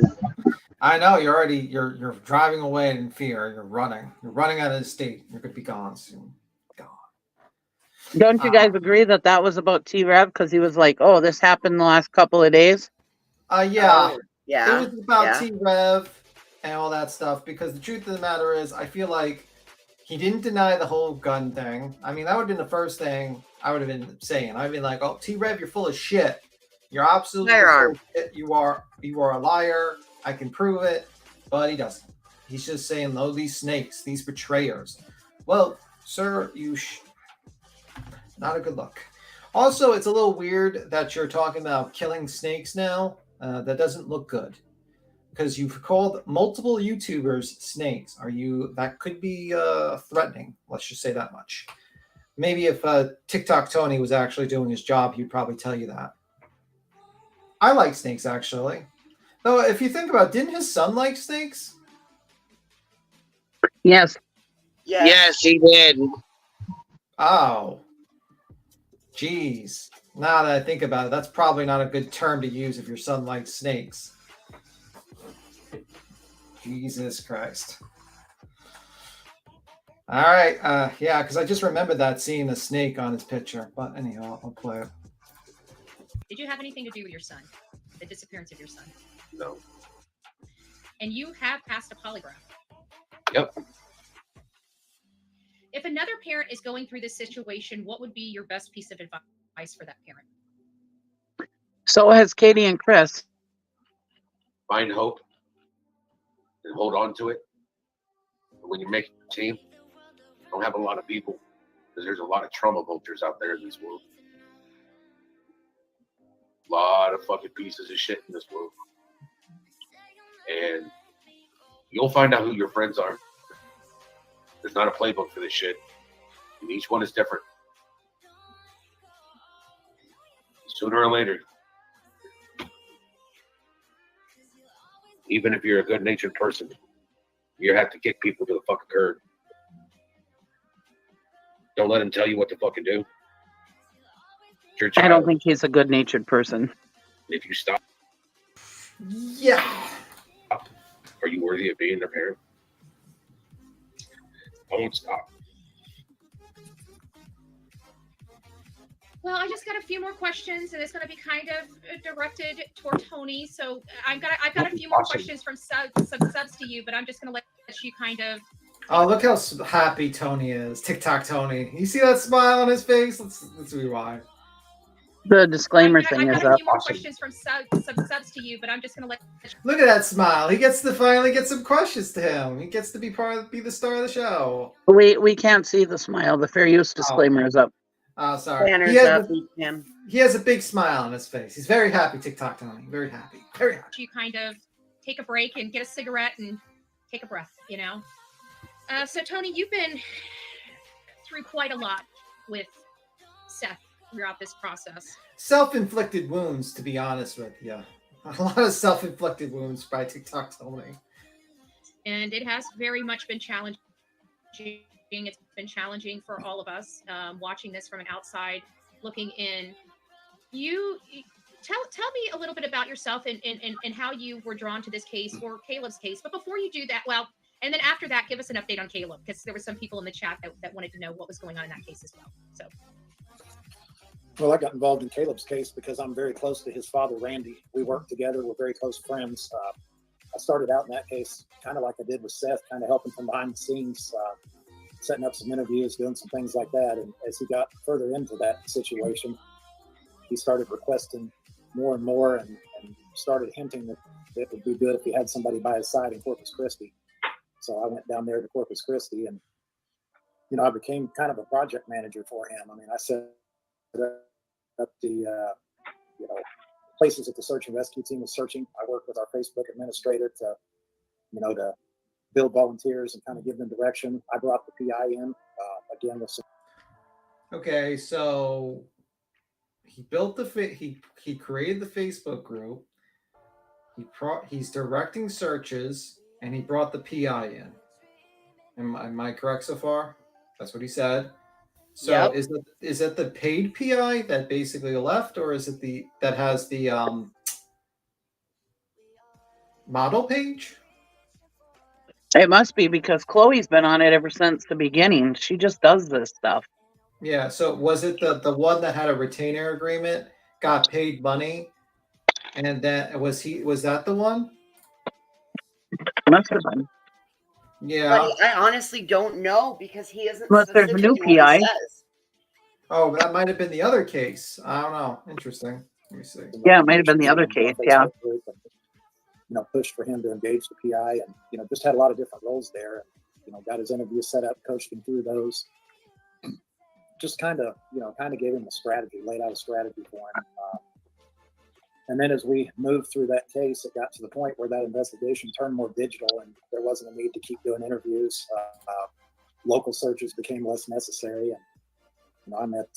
I know you're driving away in fear. You're running. You're running out of the state. You're gonna be gone soon. Gone. Don't you guys agree that that was about T-Rev? Because he was like, oh, this happened the last couple of days. Yeah. Yeah. It was about yeah. T-Rev and all that stuff, because the truth of the matter is, I feel like he didn't deny the whole gun thing. I mean, that would have been the first thing I would have been saying. I'd been like, oh, T-Rev, you're full of shit. You're absolutely full of shit. You are a liar. I can prove it. But he doesn't. He's just saying, oh, these snakes, these betrayers. Well, sir, not a good look. Also, it's a little weird that you're talking about killing snakes now. That doesn't look good, because you've called multiple YouTubers snakes. That could be threatening. Let's just say that much. Maybe if TikTok Tony was actually doing his job, he'd probably tell you that. I like snakes, actually. Though, if you think about it, didn't his son like snakes? Yes. Yes, he did. Oh. Jeez. Now that I think about it, that's probably not a good term to use if your son likes snakes. Jesus Christ. All right. Yeah, because I just remembered that seeing a snake on his picture. But anyhow, I'll play it. Did you have anything to do with your son? The disappearance of your son? No. And you have passed a polygraph. Yep. If another parent is going through this situation, what would be your best piece of advice for that parent? So has Katie and Chris. Find hope and hold on to it. When you make a team, don't have a lot of people, because there's a lot of trauma vultures out there in this world. A lot of fucking pieces of shit in this world. And you'll find out who your friends are. There's not a playbook for this shit. And each one is different. Sooner or later, even if you're a good-natured person, you have to kick people to the fucking curb. Don't let them tell you what to fucking do. It's your child. I don't think he's a good-natured person. If you stop, yeah. Are you worthy of being their parent? I won't stop. Well, I just got a few more questions, and it's going to be kind of directed toward Tony. So I've got a few more questions from some subs to you, but I'm just going to let you kind of. Oh, look how happy Tony is. TikTok Tony. You see that smile on his face? Let's rewind. The disclaimer thing is I've got a up. few more questions from subs to you, but I'm just going to let. Look at that smile. He gets to finally get some questions to him. He gets to be the star of the show. We can't see the smile. The fair use disclaimer is up. Oh, sorry. He has a big smile on his face. He's very happy, TikTok Tony. Very happy. Very happy. You kind of take a break and get a cigarette and take a breath, you know? So, Tony, you've been through quite a lot with Seth throughout this process. Self-inflicted wounds, to be honest with you. A lot of self-inflicted wounds by TikTok Tony. And it has very much been challenging. It's been challenging for all of us watching this from an outside looking in. You tell me a little bit about yourself and how you were drawn to this case or Caleb's case. But before you do that, and then after that, give us an update on Caleb, because there were some people in the chat that wanted to know what was going on in that case as well. So. Well, I got involved in Caleb's case because I'm very close to his father, Randy. We work together. We're very close friends. I started out in that case kind of like I did with Seth, kind of helping from behind the scenes, setting up some interviews, doing some things like that. And as he got further into that situation, he started requesting more and more and started hinting that it would be good if he had somebody by his side in Corpus Christi. So I went down there to Corpus Christi and, I became kind of a project manager for him. I mean, I set up the, places that the search and rescue team was searching. I worked with our Facebook administrator to build volunteers and kind of give them direction. I brought the PI in again with some. Okay, so he built he created the Facebook group. He's directing searches, and he brought the PI in. Am I correct so far? That's what he said. So yep. Is it the paid PI that basically left, or is it that has the model page? It must be, because Chloe's been on it ever since the beginning. She just does this stuff. Yeah. So was it the one that had a retainer agreement, got paid money, and that was that the one? Must have been. Yeah. Buddy, I honestly don't know because he isn't Unless there's a specific new in what he PI. says. Oh, that might have been the other case. I don't know. Interesting. Let me see. Yeah, it might have been the other case. Yeah. Group and, pushed for him to engage the PI, and just had a lot of different roles there, and got his interview set up, coached him through those. Just kind of gave him a strategy, laid out a strategy for him. And then as we moved through that case, it got to the point where that investigation turned more digital, and there wasn't a need to keep doing interviews. Local searches became less necessary, and I met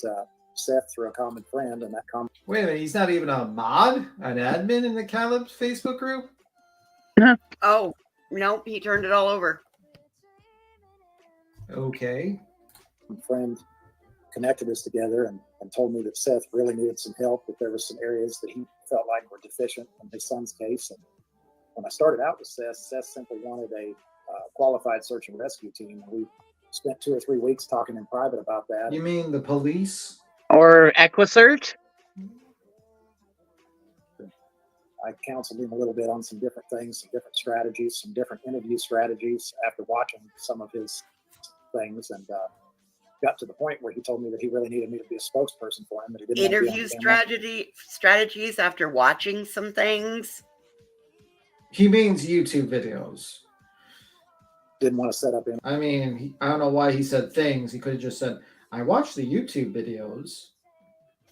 Seth through a common friend, and that common. Wait a minute, he's not even a mod, an admin in the Caleb's Facebook group? Oh, nope, he turned it all over. Okay. My friend connected us together and told me that Seth really needed some help, that there were some areas that he felt like were deficient in his son's case. And when I started out with Seth simply wanted a qualified search and rescue team. And we spent 2 or 3 weeks talking in private about that. You mean the police? Or EquiSearch? I counseled him a little bit on some different things, some different strategies, some different interview strategies after watching some of his things, and got to the point where he told me that he really needed me to be a spokesperson for him. That he didn't interview strategies after watching some things. He means YouTube videos. Didn't want to set up in. I mean, I don't know why he said things. He could have just said, "I watched the YouTube videos."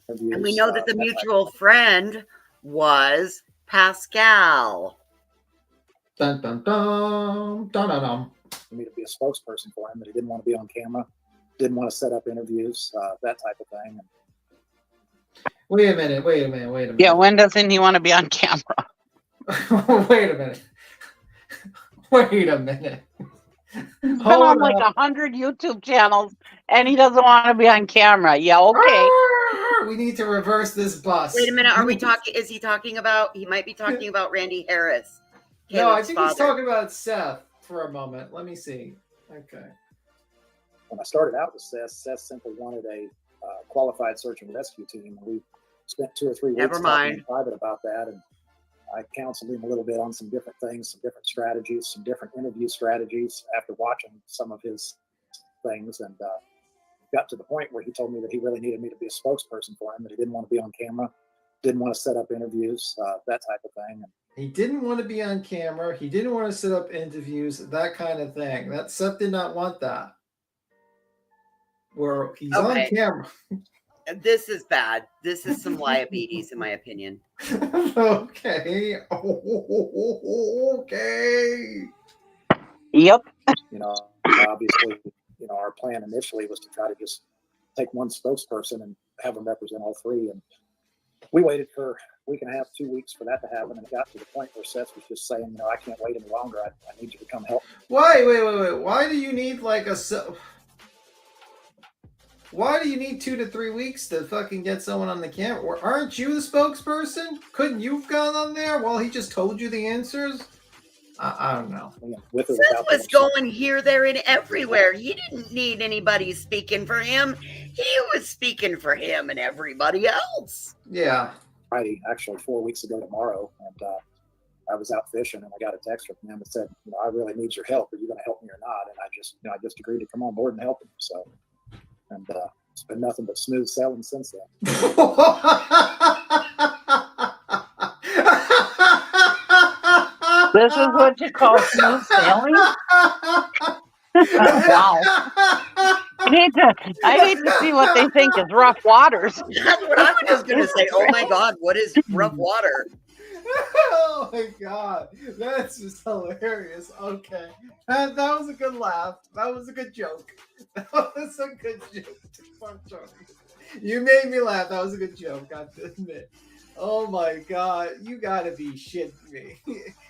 And we know that the mutual friend was Pascal. Dun dun dun dun dun dun. For me to be a spokesperson for him, that he didn't want to be on camera, didn't want to set up interviews, that type of thing. Wait a minute. Yeah, when doesn't he want to be on camera? Wait a minute. He's been on like 100 YouTube channels, and he doesn't want to be on camera. Yeah, okay. We need to reverse this bus. Wait a minute. Are we talking? Is he talking about? He might be talking about Randy Harris. No, I Caleb's think he's father. talking about Seth for a moment. Let me see. Okay. When I started out with Seth simply wanted a qualified search and rescue team. We spent 2 or 3 weeks Never talking mind. in private about that, and I counseled him a little bit on some different things, some different strategies, some different interview strategies after watching some of his things, and got to the point where he told me that he really needed me to be a spokesperson for him, that he didn't want to be on camera, didn't want to set up interviews, that type of thing. He didn't want to be on camera. He didn't want to set up interviews, that kind of thing. That Seth did not want that. Where he's on camera. This is bad. This is some diabetes, in my opinion. Okay. Okay. Yep. Obviously, our plan initially was to try to just take one spokesperson and have them represent all three. And we waited for a week and a half, 2 weeks for that to happen. And it got to the point where Seth was just saying, I can't wait any longer. I need you to come help me. Wait. Why do you need Why do you need 2 to 3 weeks to fucking get someone on the camera? Or aren't you the spokesperson? Couldn't you have gone on there while he just told you the answers? I don't know. Seth was going here, there, and everywhere. He didn't need anybody speaking for him. He was speaking for him and everybody else. Yeah. Friday, actually 4 weeks ago tomorrow, and I was out fishing, and I got a text from him that said, I really need your help. Are you going to help me or not? And I just agreed to come on board and help him. So, and it's been nothing but smooth sailing since then. This is what you call smooth sailing? Wow. I need to see what they think is rough waters. That's what I was just going to say. Oh my God, what is rough water? Oh my God, that's just hilarious. Okay, that was a good laugh. That was a good joke. That was a good joke. You made me laugh. That was a good joke, I have to admit. Oh my God, you gotta be shitting me.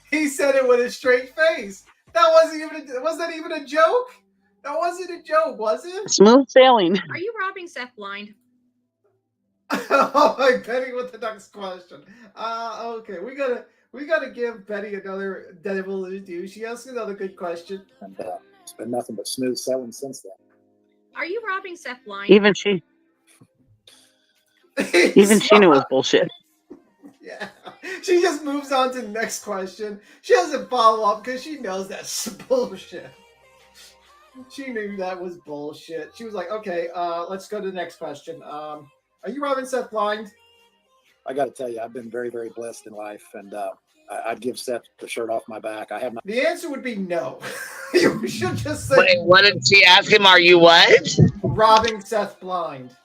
He said it with a straight face. That wasn't even a joke. That wasn't a joke, was it? Smooth sailing. Are you robbing Seth blind? Oh, I'm Betty with the next question. Okay, we gotta give Betty another devil to do. She asked another good question. And it's been nothing but smooth sailing since then. Are you robbing Seth blind? Even she knew it was bullshit. Yeah. She just moves on to the next question. She doesn't follow up because she knows that's bullshit. She knew that was bullshit. She was like, okay, let's go to the next question. Are you robbing Seth blind? I got to tell you, I've been very, very blessed in life, and I'd give Seth the shirt off my back. I have not. The answer would be no. You should just say. Wait, what did she ask him? Are you what? Robbing Seth blind.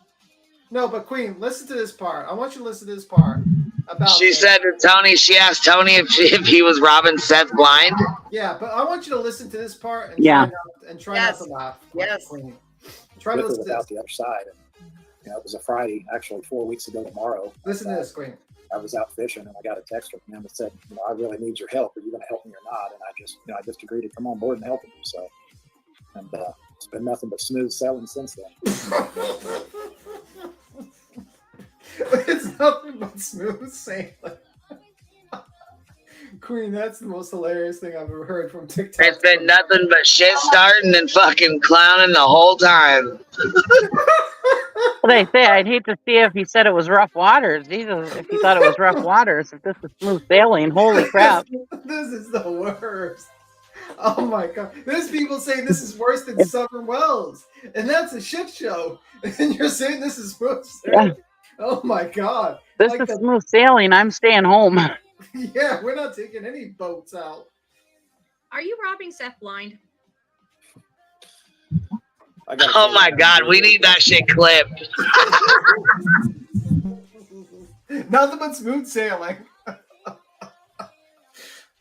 No, but Queen, listen to this part. I want you to listen to this part. She said to Tony, she asked Tony if he was robbing Seth blind. Yeah, but I want you to listen to this part and try not to laugh. Yes. Queen. Try to With or listen to without this. the other side. And, it was a Friday, actually 4 weeks ago tomorrow. Listen to this, Queen. I was out fishing and I got a text from him that said, I really need your help. Are you going to help me or not? And I just agreed to come on board and help him. So, and it's been nothing but smooth sailing since then. It's nothing but smooth sailing. Queen, that's the most hilarious thing I've ever heard from TikTok. It's been nothing but shit starting and fucking clowning the whole time. Well, they say I'd hate to see if he said it was rough waters. Jesus, if he thought it was rough waters, if this is smooth sailing, holy crap. This is the worst. Oh my god. There's people saying this is worse than Southern Wells. And that's a shit show. And you're saying this is smooth sailing. Yeah. Oh my god. This is smooth sailing. I'm staying home. Yeah, we're not taking any boats out. Are you robbing Seth blind? Oh my god, we need that shit clipped. Nothing but smooth sailing.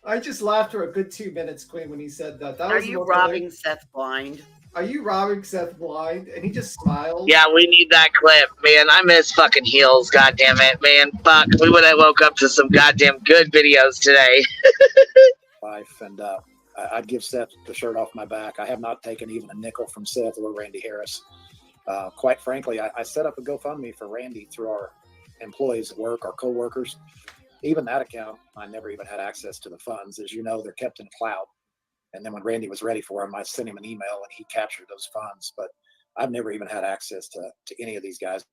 I just laughed for a good 2 minutes, Queen, when he said that. Are you robbing Seth blind? Are you robbing Seth blind? And he just smiled. Yeah, we need that clip, man. I miss fucking heels, goddamn it, man. Fuck, we would have woke up to some goddamn good videos today. Life, and I'd give Seth the shirt off my back. I have not taken even a nickel from Seth or Randy Harris. Quite frankly, I set up a GoFundMe for Randy through our employees at work, our co-workers. Even that account, I never even had access to the funds. As you know, they're kept in a cloud. And then when Randy was ready for him, I sent him an email and he captured those funds. But I've never even had access to any of these guys'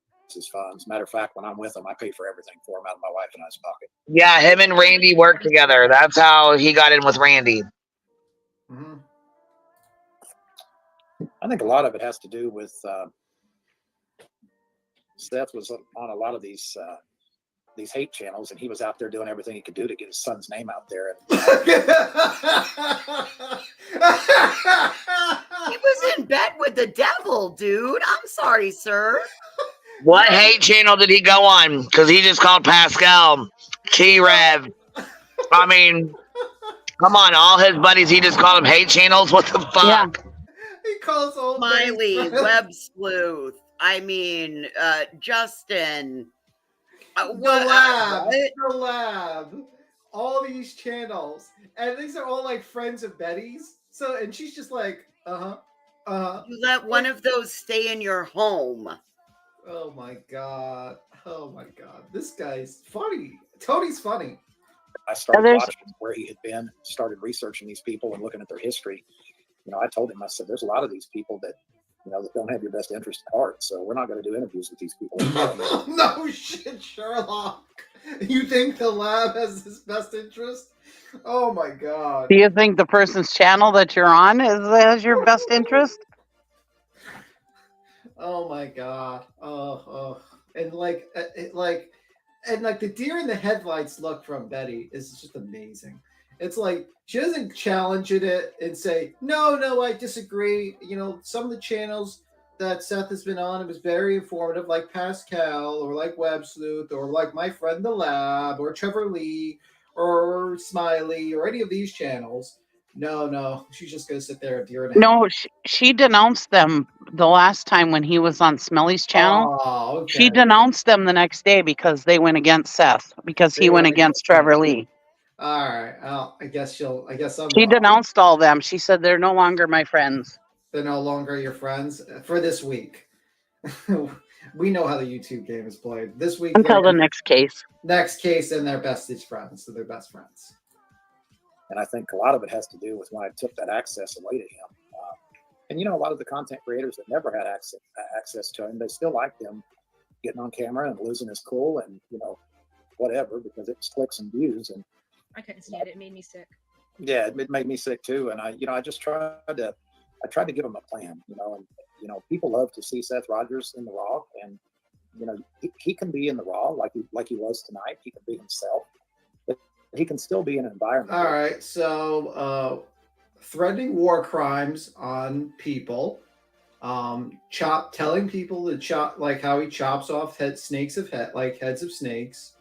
funds. Matter of fact, when I'm with them, I pay for everything for them out of my wife and I's pocket. Yeah, him and Randy work together. That's how he got in with Randy. Mm-hmm. I think a lot of it has to do with Seth was on a lot of these hate channels, and he was out there doing everything he could do to get his son's name out there. And he was in bed with the devil, dude. I'm sorry, sir. What hate channel did he go on? Because he just called Pascal T-Rev. I mean, come on, all his buddies, he just called them hate channels? What the fuck? Yeah. He calls old Smiley, Web Sleuth. I mean, Justin. The lab, all these channels, and these are all like friends of Betty's. So, and she's just like, You let one of those stay in your home. Oh my god! Oh my god! This guy's funny. Tony's funny. I started watching where he had been, started researching these people and looking at their history. I told him, I said, there's a lot of these people that that don't have your best interest at heart. So we're not going to do interviews with these people. No shit, Sherlock. You think the lab has his best interest? Oh my god. Do you think the person's channel that you're on has your best interest? Oh my god. Oh. And the deer in the headlights look from Betty is just amazing. It's like she doesn't challenge it and say, no, I disagree. Some of the channels that Seth has been on, it was very informative, like Pascal or like Web Sleuth or like My Friend the Lab or Trevor Lee or Smiley or any of these channels. No, she's just going to sit there and deer in the No, she denounced them the last time when he was on Smelly's channel. Oh, okay. She denounced them the next day because they went against Seth, because he went against Trevor Lee. All right. Well, I guess I'm She wrong. denounced all them. She said they're no longer my friends. They're no longer your friends for this week. We know how the YouTube game is played. This week Until the next case. Next case, and they're bestest friends. So they're best friends. And I think a lot of it has to do with when I took that access away to him. And a lot of the content creators that never had access to him, they still liked him getting on camera and losing his cool and whatever, because it was clicks and views. And I couldn't stand it. It made me sick. yeah, it made me sick too. And I just tried to give him a plan, and people love to see Seth Rogers in the Raw, and he can be in the Raw like he was tonight. He can be himself, but he can still be in an environment. All right, so threatening war crimes on people, telling people to chop, like how he chops off heads of snakes,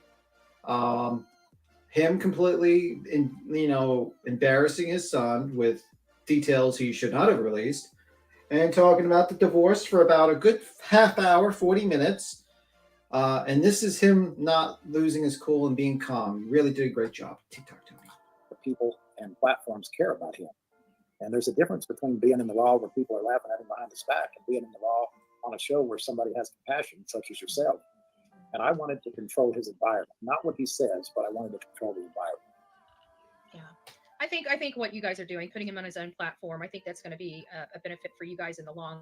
him completely embarrassing his son with details he should not have released, and talking about the divorce for about a good half hour, 40 minutes. And this is him not losing his cool and being calm. He really did a great job. TikTok, Tony. People and platforms care about him. And there's a difference between being in the Raw where people are laughing at him behind his back and being in the Raw on a show where somebody has compassion, such as yourself. And I wanted to control his environment. Not what he says, but I wanted to control the environment. Yeah. I think what you guys are doing, putting him on his own platform, I think that's going to be a benefit for you guys in the long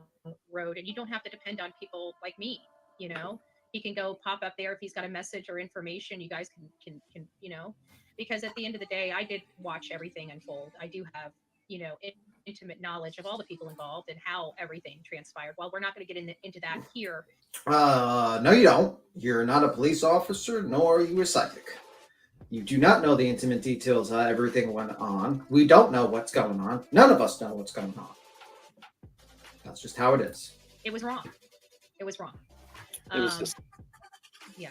road. And you don't have to depend on people like me, He can go pop up there if he's got a message or information. You guys can because at the end of the day, I did watch everything unfold. I do have, intimate knowledge of all the people involved and how everything transpired. Well, we're not going to get into that here. No, you don't. You're not a police officer, nor are you a psychic. You do not know the intimate details of how everything went on. We don't know what's going on. None of us know what's going on. That's just how it is. It was wrong. It was wrong. It was just... Yeah.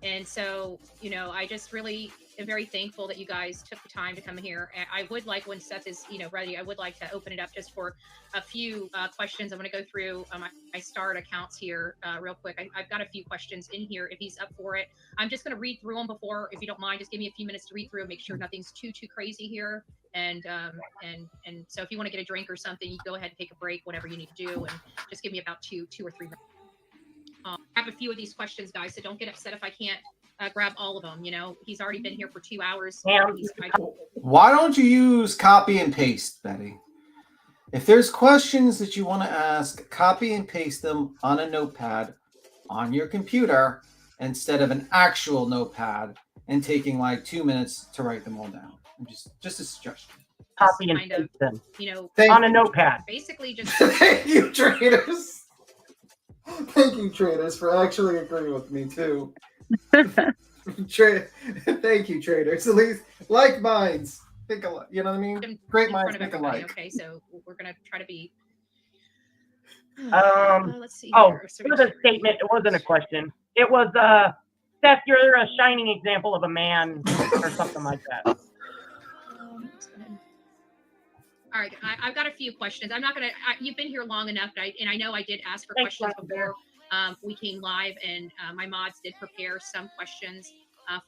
And so, I just really am very thankful that you guys took the time to come here. And I would like, when Seth is, ready, I would like to open it up just for a few questions. I'm going to go through my starred accounts here real quick. I've got a few questions in here if he's up for it. I'm just going to read through them before, if you don't mind, just give me a few minutes to read through and make sure nothing's too crazy here. And so if you want to get a drink or something, you go ahead and take a break, whatever you need to do, and just give me about two or three minutes. I have a few of these questions, guys, so don't get upset if I can't grab all of them. He's already been here for 2 hours. Why don't you use copy and paste, Betty? If there's questions that you want to ask, copy and paste them on a notepad on your computer instead of an actual notepad and taking like 2 minutes to write them all down. Just a suggestion. Copy and paste them. On a notepad. Basically, just thank you, traders. Thank you, traders, for actually agreeing with me too. Thank you, traders. At least like minds think alike. You know what I mean? Great minds think alike. Okay, so we're gonna try to be. Let's see. It was a statement. It wasn't a question. It was Seth, you're a shining example of a man, or something like that. All right, I've got a few questions. I'm not gonna. You've been here long enough, and I know I did ask for questions before we came live, and my mods did prepare some questions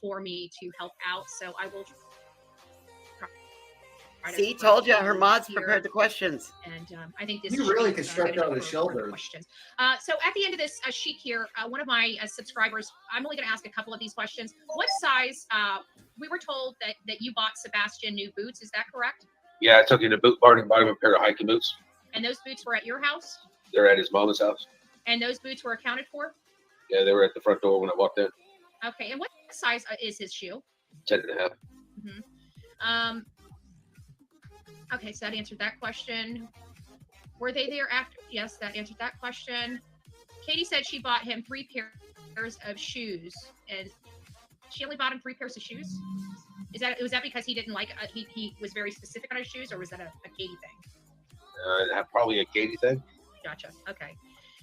for me to help out. So I will. See, told you her mods prepared the questions. And I think this you really can stretch out his shoulders. Questions. So at the end of this sheet here, one of my subscribers, I'm only going to ask a couple of these questions. What size? We were told that you bought Sebastian new boots. Is that correct? Yeah, I took him to Boot Barn and bought him a pair of hiking boots. And those boots were at your house? They're at his mama's house. And those boots were accounted for? Yeah, they were at the front door when I walked in. Okay, and what size is his shoe? 10.5. Mm-hmm. Okay, so that answered that question. Were they there after? Yes, that answered that question. Katie said she bought him 3 pairs of shoes, and she only bought him 3 pairs of shoes. Was that because he didn't like? He was very specific on his shoes, or was that a Katie thing? Probably a Katie thing. Gotcha. Okay.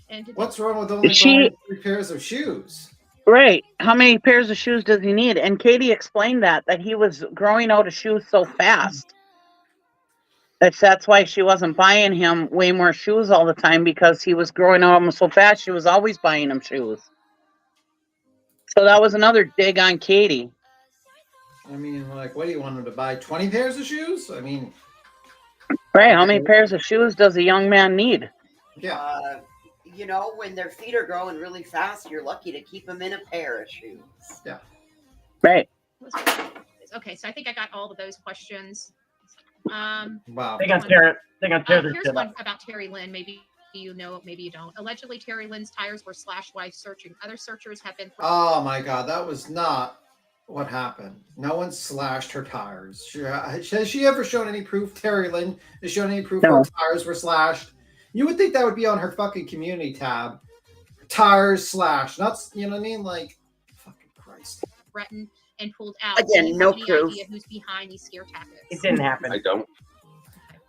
And what's wrong with only buying 3 pairs of shoes? Right. How many pairs of shoes does he need? And Katie explained that he was growing out of shoes so fast. That's why she wasn't buying him way more shoes all the time, because he was growing out almost so fast. She was always buying him shoes. So that was another dig on Katie. I mean, like, what do you want him to buy? 20 pairs of shoes? I mean, right. How many pairs of shoes does a young man need? Yeah. When their feet are growing really fast, you're lucky to keep them in a pair of shoes. Yeah. Right. Okay, so I think I got all of those questions. Wow. They got tear this Here's shit one up. about Terry Lynn. Maybe you know, maybe you don't. Allegedly, Terry Lynn's tires were slashed while searching. Other searchers have been. Oh my God, that was not what happened. No one slashed her tires. Has she ever shown any proof? Terry Lynn has shown any proof her tires were slashed? You would think that would be on her fucking community tab. Tires slashed. Not, you know what I mean? Like, fucking Christ. Threatened and pulled out. Again, Do you no have any proof. idea who's behind these scare tactics? It didn't happen. I don't.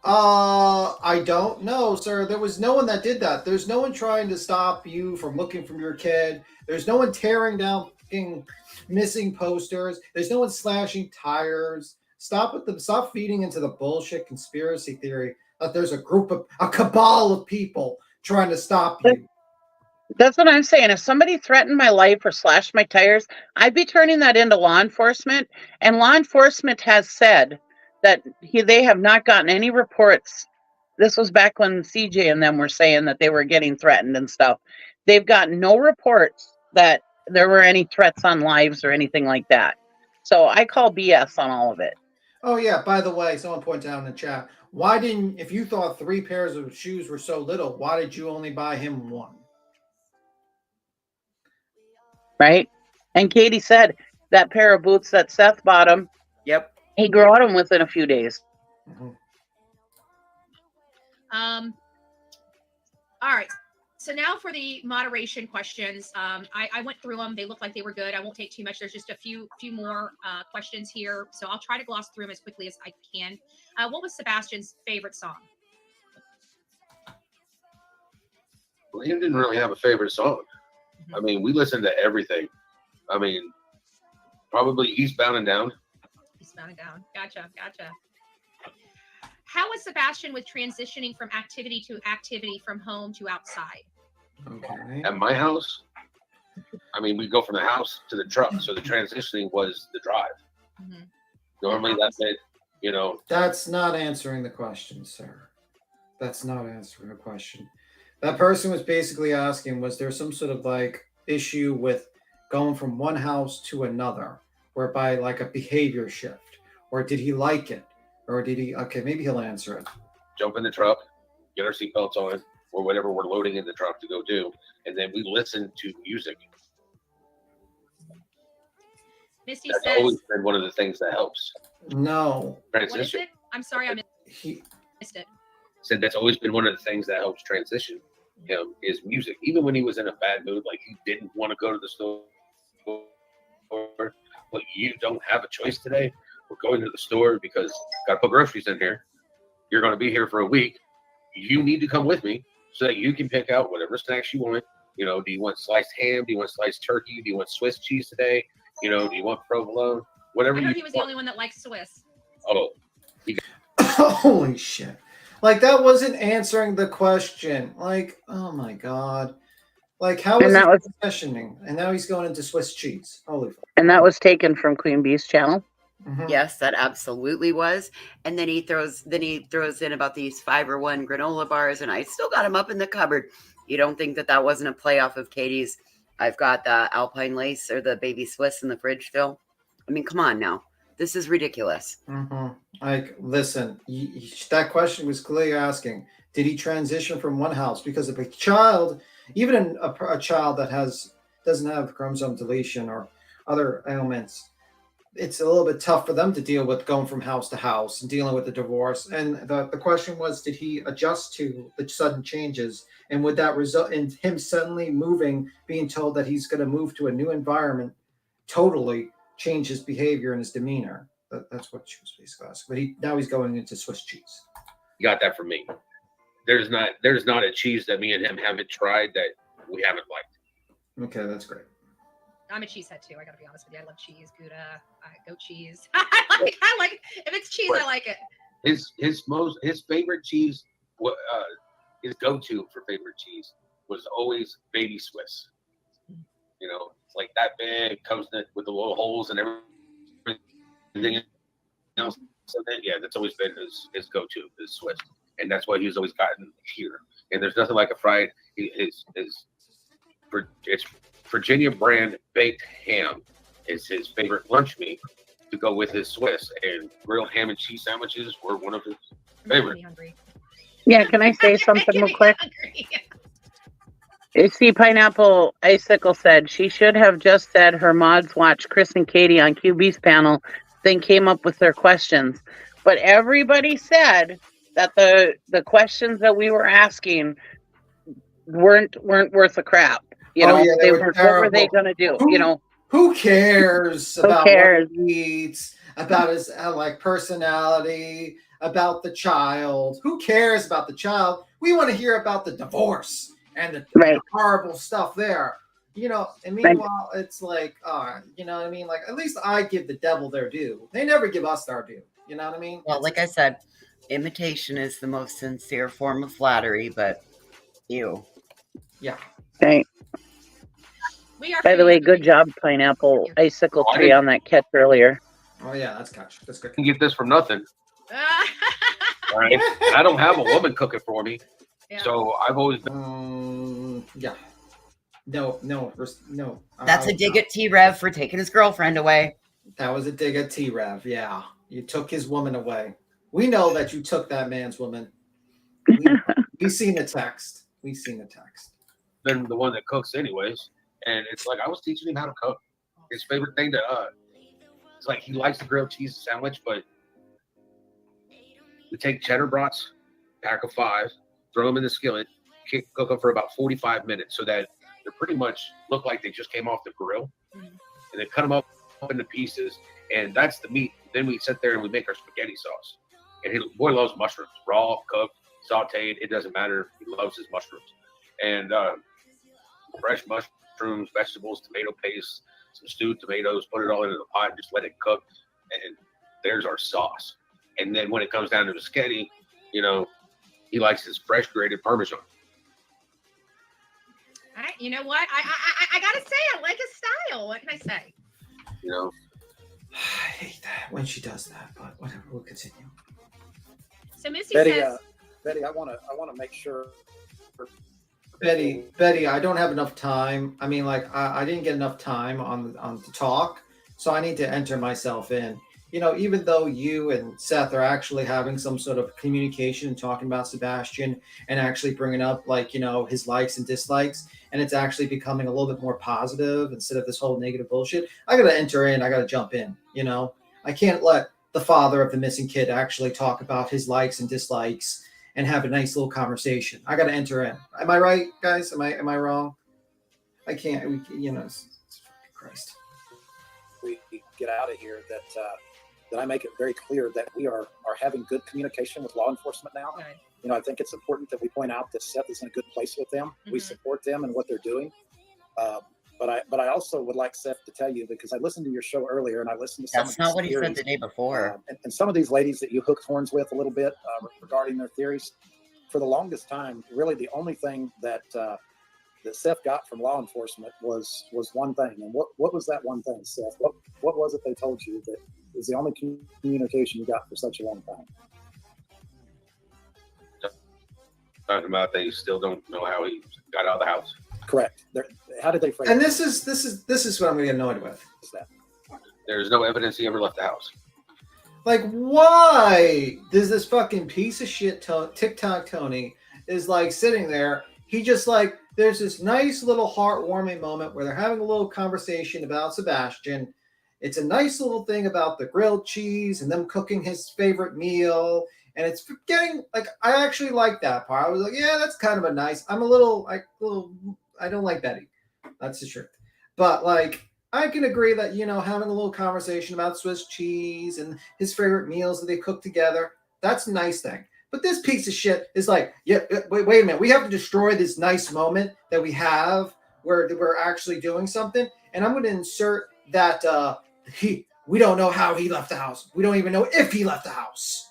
I don't know, sir. There was no one that did that. There's no one trying to stop you from looking for your kid. There's no one tearing down fucking missing posters. There's no one slashing tires. Stop feeding into the bullshit conspiracy theory that there's a cabal of people trying to stop you. That's what I'm saying. If somebody threatened my life or slashed my tires, I'd be turning that into law enforcement. And law enforcement has said that they have not gotten any reports. This was back when CJ and them were saying that they were getting threatened and stuff. They've gotten no reports that there were any threats on lives or anything like that. So I call BS on all of it. Oh yeah, by the way, someone pointed out in the chat, if you thought 3 pairs of shoes were so little, why did you only buy him 1? Right? And Katie said that pair of boots that Seth bought him, yep, he grew out them within a few days. All right. So now for the moderation questions. I went through them. They look like they were good. I won't take too much. There's just a few more questions here. So I'll try to gloss through them as quickly as I can. What was Sebastian's favorite song? Well, he didn't really have a favorite song. I mean, we listened to everything. I mean, probably Eastbound and Down. Eastbound and Down. Gotcha. How was Sebastian with transitioning from activity to activity from home to outside? Okay. At my house, I mean, we go from the house to the truck. So the transitioning was the drive. Normally that meant, you know. That's not answering the question, sir. That's not answering the question. That person was basically asking, was there some sort of like issue with going from one house to another, whereby like a behavior shift, or did he like it, or did he? Okay, maybe he'll answer it. Jump in the truck, get our seatbelts on, or whatever we're loading in the truck to go do, and then we listen to music. Misty That's says, always been one of the things that helps. No. what is Transition. it? I'm sorry, I missed it. Said that's always been one of the things that helps transition him is music. Even when he was in a bad mood, like he didn't want to go to the store, but you don't have a choice today. We're going to the store because got to put groceries in here. You're going to be here for a week. You need to come with me so that you can pick out whatever snacks you want. You know, do you want sliced ham? Do you want sliced turkey? Do you want Swiss cheese today? You know, do you want provolone? Whatever I you heard he was the want. only one that likes Swiss. Oh, Holy shit. Like that wasn't answering the question. Like, oh my God. Like how was he transitioning? And now he's going into Swiss cheese. Holy fuck. And that was taken from Queen Bee's channel. Yes, that absolutely was. And then he throws in about these 5 or 1 granola bars, and I still got them up in the cupboard. You don't think that wasn't a play off of Katie's? I've got the Alpine Lace or the Baby Swiss in the fridge still. I mean, come on now. This is ridiculous. Like, listen, that question was clearly asking, did he transition from one house? Because if a child, even a child that doesn't have chromosome deletion or other ailments, it's a little bit tough for them to deal with going from house to house and dealing with the divorce. And the question was, did he adjust to the sudden changes? And would that result in him suddenly moving, being told that he's going to move to a new environment, totally change his behavior and his demeanor? That's what she was basically asking. But now he's going into Swiss cheese. you got that from me. There's not a cheese that me and him haven't tried that we haven't liked. Okay, that's great. I'm a cheesehead too. I gotta be honest with you. I love cheese, Gouda, goat cheese. I like if it's cheese, I like it. His favorite cheese, his go-to for favorite cheese was always Baby Swiss. You know, it's like that big, comes with the little holes and everything else. So that's always been his go-to is Swiss, and that's why he's always gotten here. And there's nothing like a fried. It's Virginia brand baked ham is his favorite lunch meat, to go with his Swiss, and grilled ham and cheese sandwiches were one of his favorite. Yeah, can I say something real quick? See, Pineapple Icicle said she should have just said her mods watched Chris and Katie on QB's panel, then came up with their questions. But everybody said that the questions that we were asking weren't worth a crap. You know, yeah, they were were, what were terrible. they gonna do? Who, you know, who cares Who about cares? what he eats, about his like personality, about the child? Who cares about the child? We want to hear about the divorce and the horrible stuff there. You know, and meanwhile, it's like, you know what I mean? Like, at least I give the devil their due. They never give us our due. You know what I mean? Well, like I said, imitation is the most sincere form of flattery, but ew. Yeah. Okay. By the way, good job, Pineapple Icicle Tree, on that catch earlier. Oh yeah, that's catch. That's good. You can get this from nothing. All right. I don't have a woman cooking for me, so I've always been. Yeah. No. That's a dig at T-Rev for taking his girlfriend away. That was a dig at T-Rev. Yeah, you took his woman away. We know that you took that man's woman. We've seen the text. We've seen the text. Been the one that cooks anyways, and it's like I was teaching him how to cook. His favorite thing to it's like he likes the grilled cheese sandwich, but we take cheddar brats, pack of 5, throw them in the skillet, cook them for about 45 minutes so that they pretty much look like they just came off the grill, and then cut them up into pieces, and that's the meat. Then we sit there and we make our spaghetti sauce. And boy loves mushrooms, raw, cooked, sauteed. It doesn't matter. He loves his mushrooms, and fresh mushrooms, vegetables, tomato paste, some stewed tomatoes. Put it all into the pot and just let it cook, and there's our sauce. And then when it comes down to the spaghetti, you know, he likes his fresh grated Parmesan. You know what? I gotta say, I like his style. What can I say? You know, I hate that when she does that, but whatever. We'll continue. So Missy Betty, says, Betty, I want to make sure. Betty, I don't have enough time. I mean, like, I didn't get enough time on to talk, so I need to enter myself in. You know, even though you and Seth are actually having some sort of communication and talking about Sebastian and actually bringing up, like, you know, his likes and dislikes, and it's actually becoming a little bit more positive instead of this whole negative bullshit, I got to enter in. I got to jump in, you know. I can't let the father of the missing kid actually talk about his likes and dislikes and have a nice little conversation. I got to enter in. Am I right, guys? Am I wrong? I can't, you know, it's Christ. We get out of here that I make it very clear that we are having good communication with law enforcement now. Good. You know, I think it's important that we point out that Seth is in a good place with them. We support them and what they're doing. But I also would like Seth to tell you, because I listened to your show earlier and I listened to some That's of not what these he said theories, the day before. and some of these ladies that you hooked horns with a little bit regarding their theories. For the longest time, really the only thing that Seth got from law enforcement was one thing. And what was that one thing, Seth? What was it they told you that is the only communication you got for such a long time? Talking about they still don't know how he got out of the house. Correct. How did they phrase And it? this is what I'm gonna get annoyed with. There's no evidence he ever left the house. Like, why does this fucking piece of shit TikTok Tony is like sitting there? He just like, there's this nice little heartwarming moment where they're having a little conversation about Sebastian. It's a nice little thing about the grilled cheese and them cooking his favorite meal. And it's getting like, I actually like that part. I was like, yeah, that's kind of a nice. I don't like Betty. That's the truth. But like, I can agree that, you know, having a little conversation about Swiss cheese and his favorite meals that they cook together, that's a nice thing. But this piece of shit is like, yeah, wait a minute. We have to destroy this nice moment that we have where we're actually doing something. And I'm going to insert that we don't know how he left the house. We don't even know if he left the house.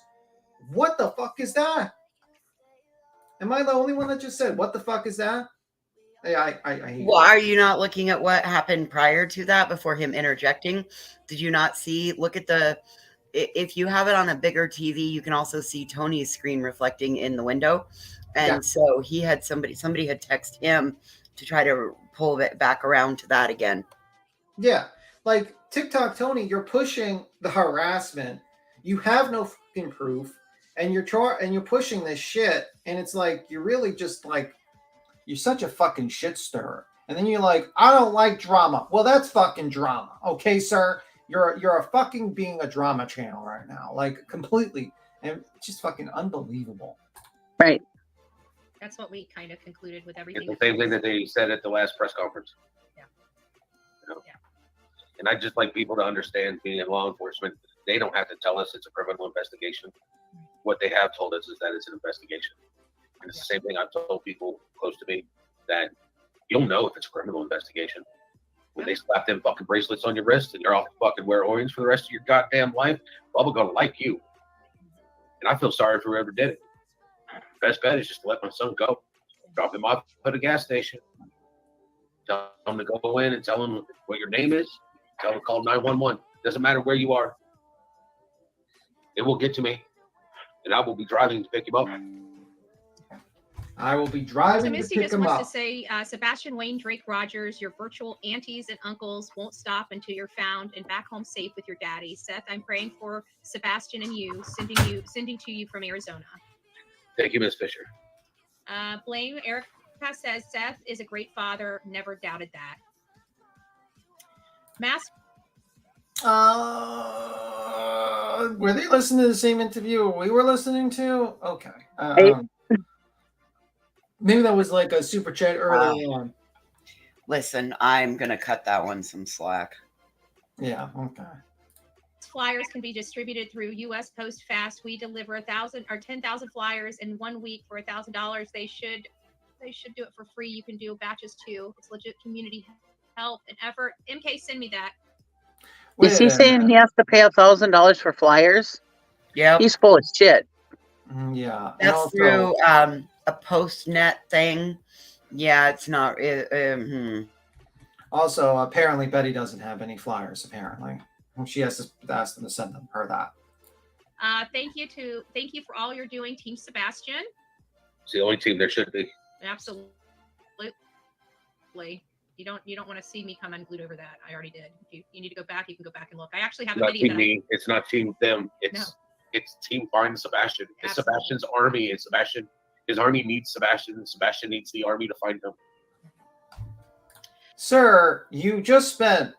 What the fuck is that? Am I the only one that just said, what the fuck is that? Well, are you not looking at what happened prior to that before him interjecting? Did you not see? Look at if you have it on a bigger TV, you can also see Tony's screen reflecting in the window. And so he had somebody had texted him to try to pull it back around to that again. Yeah. like TikTok Tony, you're pushing the harassment. You have no fucking proof, and you're pushing this shit, and it's like you're really just like you're such a fucking shit stirrer. And then you're like, I don't like drama. Well, that's fucking drama, okay, sir? You're a fucking being a drama channel right now, like completely, and just fucking unbelievable. Right. That's what we kind of concluded with everything. It's the same thing that they said at the last press conference. Yeah. You know? Yeah. And I just like people to understand, being in law enforcement, they don't have to tell us it's a criminal investigation. What they have told us is that it's an investigation. And it's the same thing I've told people close to me, that you'll know if it's a criminal investigation. When they slap them fucking bracelets on your wrist and you're off to fucking wear orange for the rest of your goddamn life, Bubba gonna like you. And I feel sorry for whoever did it. Best bet is just to let my son go. Drop him off at a gas station. Tell him to go in and tell him what your name is. Tell him to call 911. Doesn't matter where you are. It will get to me. And I will be driving to pick him up. I will be driving So Misty to pick just him wants up. to say, Sebastian, Wayne, Drake, Rogers, your virtual aunties and uncles won't stop until you're found and back home safe with your daddy. Seth, I'm praying for Sebastian and you, sending to you from Arizona. Thank you, Miss Fisher. Blame Erica says Seth is a great father. Never doubted that. Were they listening to the same interview we were listening to? Okay. Maybe that was like a super chat early on. Listen, I'm gonna cut that one some slack. Yeah. Okay. Flyers can be distributed through U.S. Post Fast. We deliver 1,000 or 10,000 flyers in 1 week for $1,000. They should do it for free. You can do batches too. It's legit community help and effort. MK, send me that. Is he saying he has to pay $1,000 for flyers? Yeah. He's full of shit. Yeah. That's through a PostNet thing. Yeah, it's not. Also, apparently Betty doesn't have any flyers. Apparently, she has to ask them to send her that. Thank you for all you're doing, Team Sebastian. It's the only team there should be. Absolutely. You don't want to see me come unglued over that. I already did. If you need to go back, you can go back and look. I actually have a Not video. team me. It's not team them. It's team find Sebastian. It's Sebastian's army. It's Sebastian. His army needs Sebastian, and Sebastian needs the army to find him. Sir, you just spent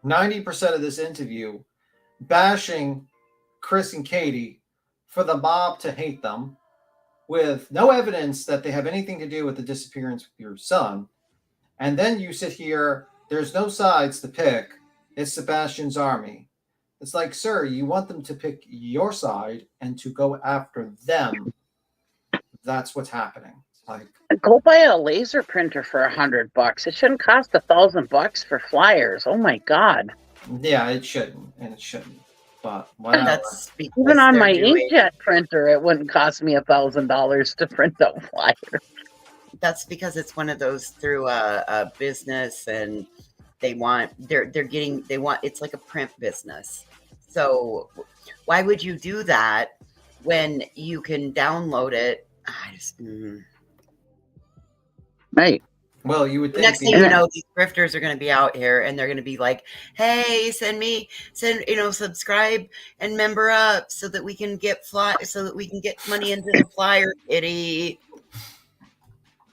90% of this interview bashing Chris and Katie for the mob to hate them, with no evidence that they have anything to do with the disappearance of your son. And then you sit here, there's no sides to pick. It's Sebastian's army. It's like, sir, you want them to pick your side and to go after them. That's what's happening. Like, go buy a laser printer for $100. It shouldn't cost $1,000 for flyers. Oh my God. Yeah, it shouldn't, and it shouldn't. But whatever. Even on my inkjet printer, it wouldn't cost me $1,000 to print out flyers. That's because it's one of those through a business, and it's like a print business. So why would you do that when you can download it? Right. Well, you would think next thing you know, these grifters are going to be out here, and they're going to be like, "Hey, subscribe and member up so that we can get money into the flyer kitty."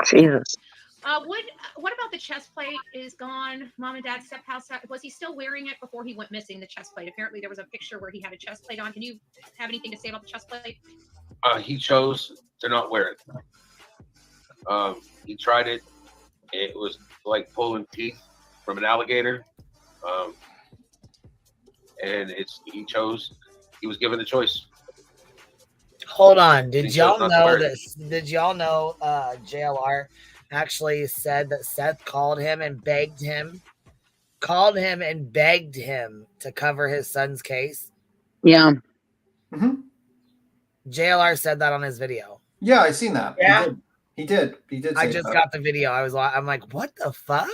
Jesus. What about the chest plate is gone? Mom and Dad stepped outside. Was he still wearing it before he went missing? The chest plate. Apparently, there was a picture where he had a chest plate on. Can you have anything to say about the chest plate? He chose to not wear it. He tried it. It was like pulling teeth from an alligator. And he was given the choice. Hold on. Did y'all know this? Did y'all know JLR actually said that Seth called him and begged him to cover his son's case? Yeah. Mm-hmm. JLR said that on his video. Yeah, I seen that. Yeah. He did. I just got the video. I'm like, what the fuck?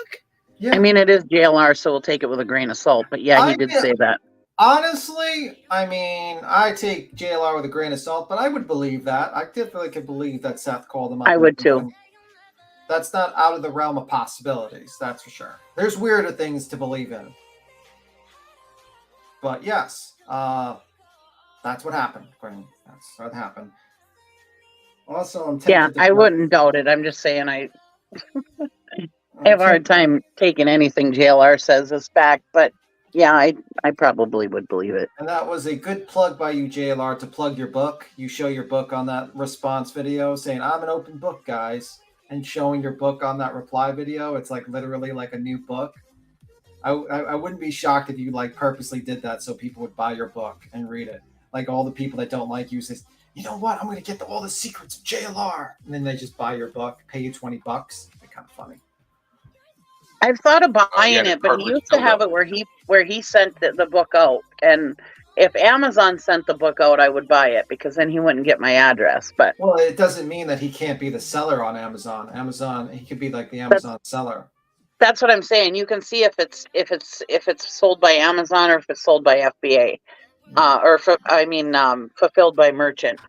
Yeah. I mean, it is JLR, so we'll take it with a grain of salt. But yeah, he did say that. Honestly, I mean, I take JLR with a grain of salt, but I would believe that. I definitely could believe that Seth called him up. I would too. That's not out of the realm of possibilities. That's for sure. There's weirder things to believe in. But yes, that's what happened, Quinn. That's what happened. Also, I'm tempted Yeah, to I wouldn't doubt it. I'm just saying I have a hard time taking anything JLR says as fact, but yeah, I probably would believe it. And that was a good plug by you, JLR, to plug your book. You show your book on that response video saying, I'm an open book, guys. And showing your book on that reply video. It's like literally like a new book. I wouldn't be shocked if you like purposely did that so people would buy your book and read it. Like all the people that don't like you says, you know what? I'm going to get all the secrets of JLR. And then they just buy your book, pay you $20. They're kind of funny. I've thought of buying it, but he used to have it where he sent the book out, and if Amazon sent the book out, I would buy it because then he wouldn't get my address. But well, it doesn't mean that he can't be the seller on Amazon. He could be like the Amazon seller. That's what I'm saying. You can see if it's sold by Amazon or if it's sold by FBA, fulfilled by merchant.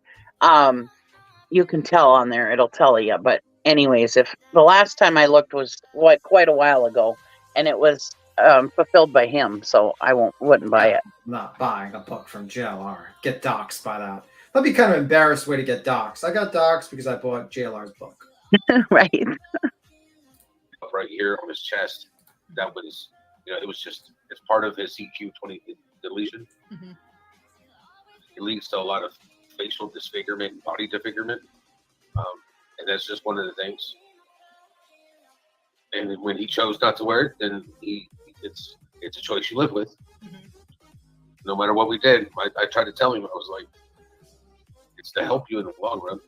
You can tell on there; it'll tell you. But anyways, if the last time I looked was quite a while ago, and it was fulfilled by him, so I wouldn't buy it. I'm not buying a book from JLR. Get doxxed by that. That'd be kind of an embarrassed way to get doxxed. I got doxxed because I bought JLR's book. Right. Right here on his chest. That was, it was just, it's part of his CQ20 deletion. Mm-hmm. It leads to a lot of facial disfigurement, body disfigurement. And that's just one of the things. And when he chose not to wear it, then it's a choice you live with. Mm-hmm. No matter what we did, I tried to tell him, I was like, it's to help you in the long run.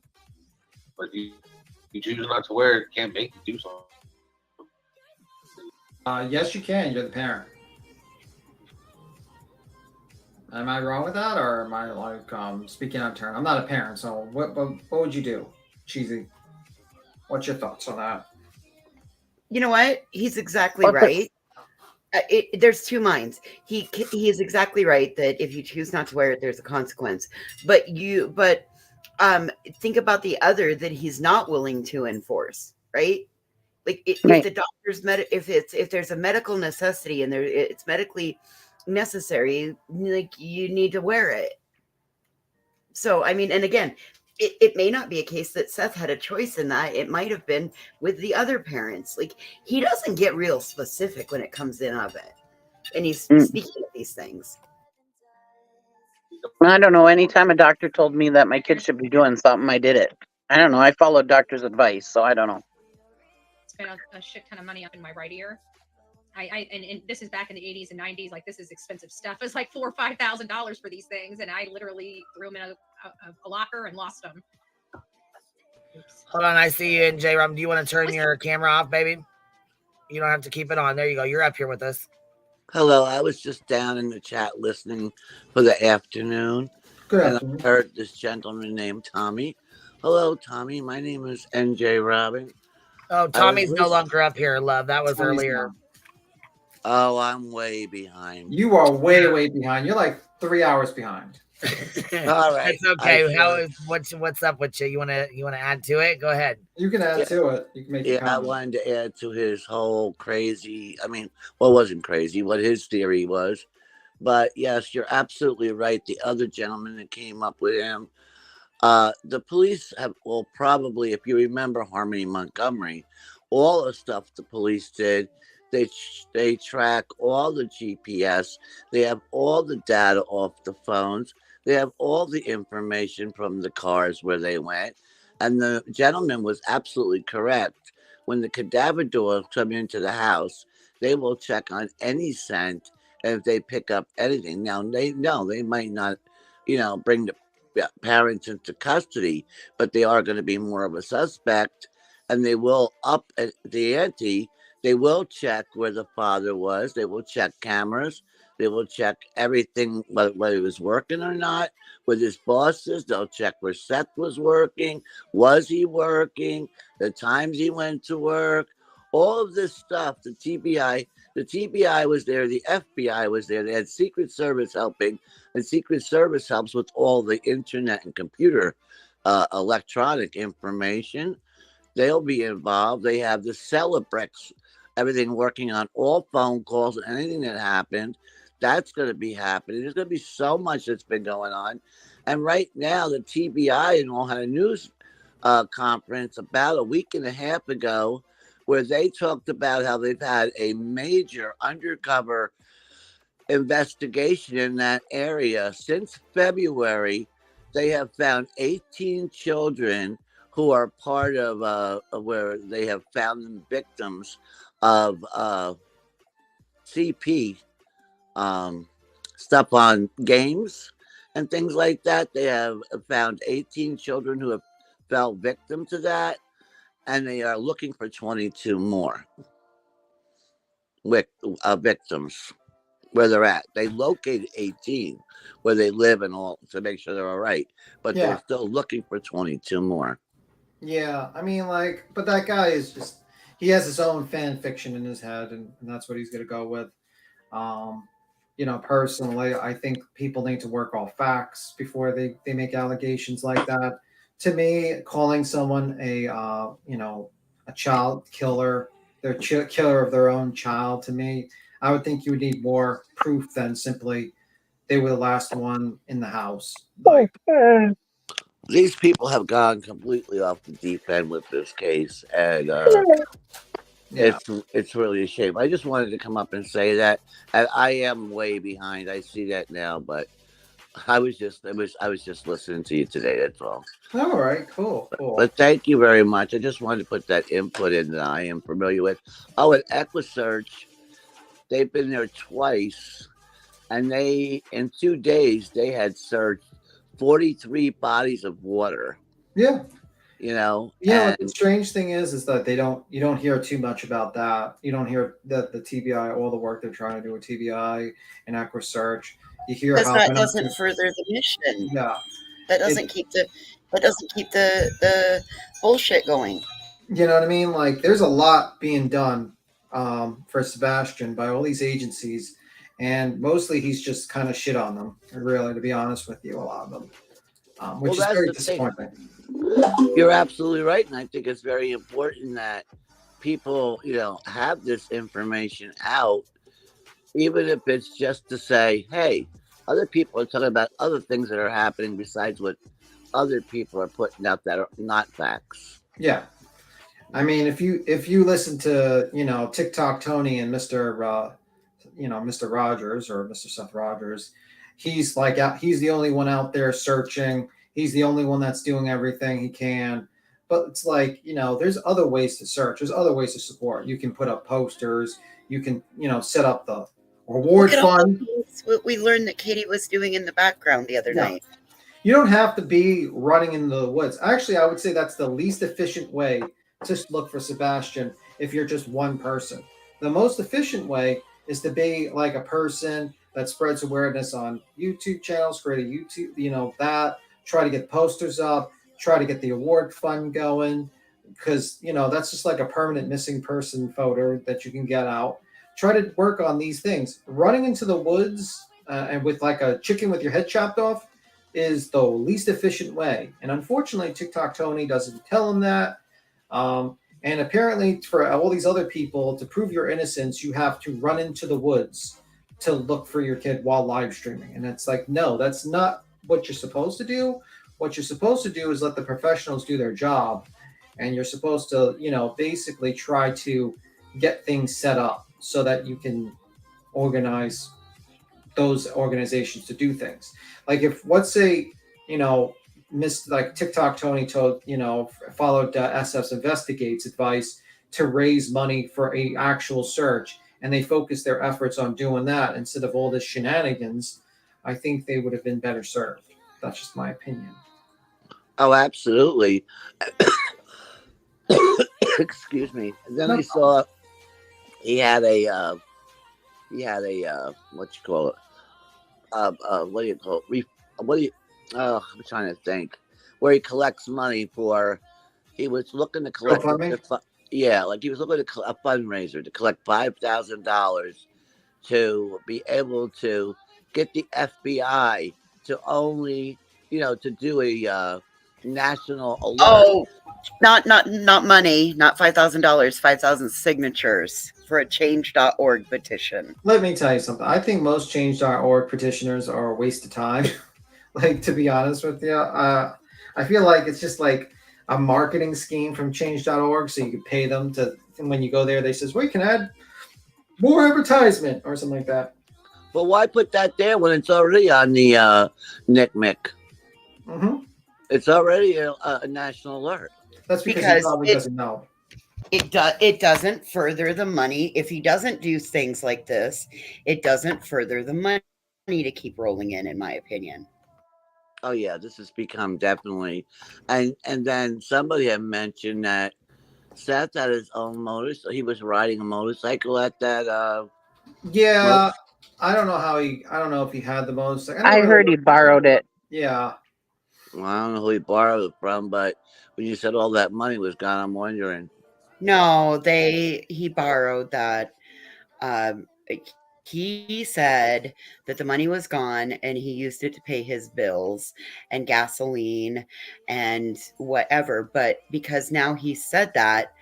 But if you choose not to wear it, it can't make you do something. Yes, you can. You're the parent. Am I wrong with that, or am I like speaking out of turn? I'm not a parent, so what would you do, Cheesy? What's your thoughts on that? You know what? He's exactly right. There's two minds. He is exactly right that if you choose not to wear it, there's a consequence. But think about the other that he's not willing to enforce, right? Like if the doctor's if there's a medical necessity and it's medically necessary, like you need to wear it. So I mean, and again, it may not be a case that Seth had a choice in that. It might have been with the other parents. Like he doesn't get real specific when it comes in of it, and he's speaking of these things. I don't know. Anytime a doctor told me that my kid should be doing something, I did it. I don't know. I followed doctor's advice, so I don't know. Spent a shit ton of money up in my right ear. And this is back in the 80s and 90s. Like this is expensive stuff. It's like $4,000 or $5,000 for these things, and I literally threw them in a locker and lost them. Oops. Hold on, I see you in J-Rum. Do you want to turn your camera off, baby? You don't have to keep it on. There you go. You're up here with us. Hello, I was just down in the chat listening for the afternoon. Good afternoon. I heard this gentleman named Tommy. Hello, Tommy. My name is NJ Robin. Oh, Tommy's no longer up here, love. That was earlier. Oh, I'm way behind. You are way behind. You're like 3 hours behind. All right. It's okay. What's up with you? You wanna add to it? Go ahead. You can add to it. You can make it. I wanted to add to his whole crazy. I mean, well, it wasn't crazy. What his theory was, but yes, you're absolutely right. The other gentleman that came up with him, the police will probably, if you remember Harmony Montgomery, all the stuff the police did. They track all the GPS. They have all the data off the phones. They have all the information from the cars where they went. And the gentleman was absolutely correct. When the cadaver doors come into the house, they will check on any scent. And if they pick up anything, now they might not, bring the parents into custody, but they are going to be more of a suspect. And they will up the ante. They will check where the father was. They will check cameras. They will check everything, whether he was working or not, with his bosses. They'll check where Seth was working. Was he working? The times he went to work. All of this stuff, the TBI was there. The FBI was there. They had Secret Service helping. And Secret Service helps with all the internet and computer electronic information. They'll be involved. They have the Celebrex, everything working on all phone calls and anything that happened. that's going to be happening. There's going to be so much that's been going on. And right now, the TBI and all had a news conference about a week and a half ago where they talked about how they've had a major undercover investigation in that area. Since February, they have found 18 children who are part of where they have found them victims of CP stuff on games and things like that. They have found 18 children who have fell victim to that, and they are looking for 22 more victims where they're at. They located 18 where they live and all to make sure they're all right, but Yeah. they're still looking for 22 more. Yeah, I mean, like, but that guy is just, he has his own fan fiction in his head, and that's what he's going to go with. You know, personally, I think people need to work off facts before they make allegations like that. To me, calling someone a child killer, their killer of their own child, to me, I would think you would need more proof than simply they were the last one in the house. Like, these people have gone completely off the deep end with this case, and it's really a shame. I just wanted to come up and say that, and I am way behind. I see that now, but I was just listening to you today. That's all. All right, cool. But thank you very much. I just wanted to put that input in that I am familiar with. Oh, at EquiSearch, they've been there twice, and in 2 days they had searched 43 bodies of water. Yeah. You know. Yeah, the strange thing is that you don't hear too much about that. You don't hear that the TBI, all the work they're trying to do with TBI and EquiSearch. You hear because how that doesn't further the mission. Yeah, that doesn't keep the bullshit going. You know what I mean? Like, there's a lot being done for Sebastian by all these agencies, and mostly he's just kind of shit on them. Really, to be honest with you, a lot of them, which is very disappointing. You're absolutely right, and I think it's very important that people, have this information out, even if it's just to say, hey, other people are talking about other things that are happening besides what other people are putting out that are not facts. Yeah. I mean, if you listen to, TikTok Tony and Mr. Rogers or Mr. Seth Rogers, he's the only one out there searching. He's the only one that's doing everything he can. But it's like, there's other ways to search. There's other ways to support. You can put up posters. You can, set up the reward fund. What we learned that Katie was doing in the background the other night. You don't have to be running into the woods. Actually, I would say that's the least efficient way to look for Sebastian if you're just one person. The most efficient way is to be like a person that spreads awareness on YouTube channels, create a YouTube, try to get posters up, try to get the award fund going, because, that's just like a permanent missing person photo that you can get out. Try to work on these things. Running into the woods and with like a chicken with your head chopped off is the least efficient way. And unfortunately, TikTok Tony doesn't tell him that. And apparently for all these other people, to prove your innocence, you have to run into the woods to look for your kid while live streaming. And it's like, no, that's not what you're supposed to do. What you're supposed to do is let the professionals do their job. And you're supposed to, basically try to get things set up so that you can organize those organizations to do things. Like if, let's say, like TikTok Tony told, followed SF's Investigates advice to raise money for a actual search, and they focused their efforts on doing that instead of all this shenanigans, I think they would have been better served. That's just my opinion. Oh, absolutely. Excuse me. And then I saw he had a what you call it? What do you call it? I'm trying to think. Where he collects money for, he was looking to collect. He was looking to a fundraiser to collect $5,000 to be able to get the FBI to only, to do national alert. Oh, not money, not $5,000, 5,000 signatures for a change.org petition. Let me tell you something. I think most change.org petitioners are a waste of time. Like, to be honest with you, I feel like it's just like a marketing scheme from change.org. So you can pay them to, and when you go there, they says, well, you can add more advertisement or something like that. But why put that there when it's already on the NCMEC? Mm-hmm. It's already a national alert. That's because he probably doesn't know. It doesn't further the money. If he doesn't do things like this, it doesn't further the money to keep rolling in my opinion. Oh yeah, this has become definitely, and then somebody had mentioned that Seth had his own motorcycle. He was riding a motorcycle at that. Yeah, I don't know if he had the motorcycle. I heard he borrowed it. Yeah. Well, I don't know who he borrowed it from, but when you said all that money was gone, I'm wondering. No, he borrowed that. He said that the money was gone and he used it to pay his bills and gasoline and whatever. But because now he said that,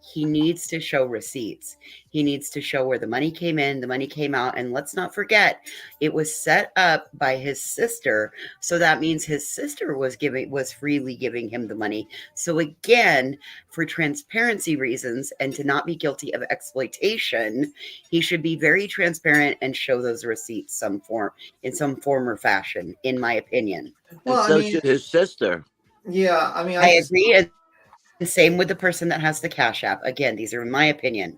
he needs to show receipts. He needs to show where the money came in, the money came out. And let's not forget, it was set up by his sister. So that means his sister was freely giving him the money. So again, for transparency reasons and to not be guilty of exploitation, he should be very transparent and show those receipts in some form or fashion, in my opinion. Well, and so should his sister. Yeah, I mean, I agree. And same with the person that has the Cash App. Again, these are in my opinion.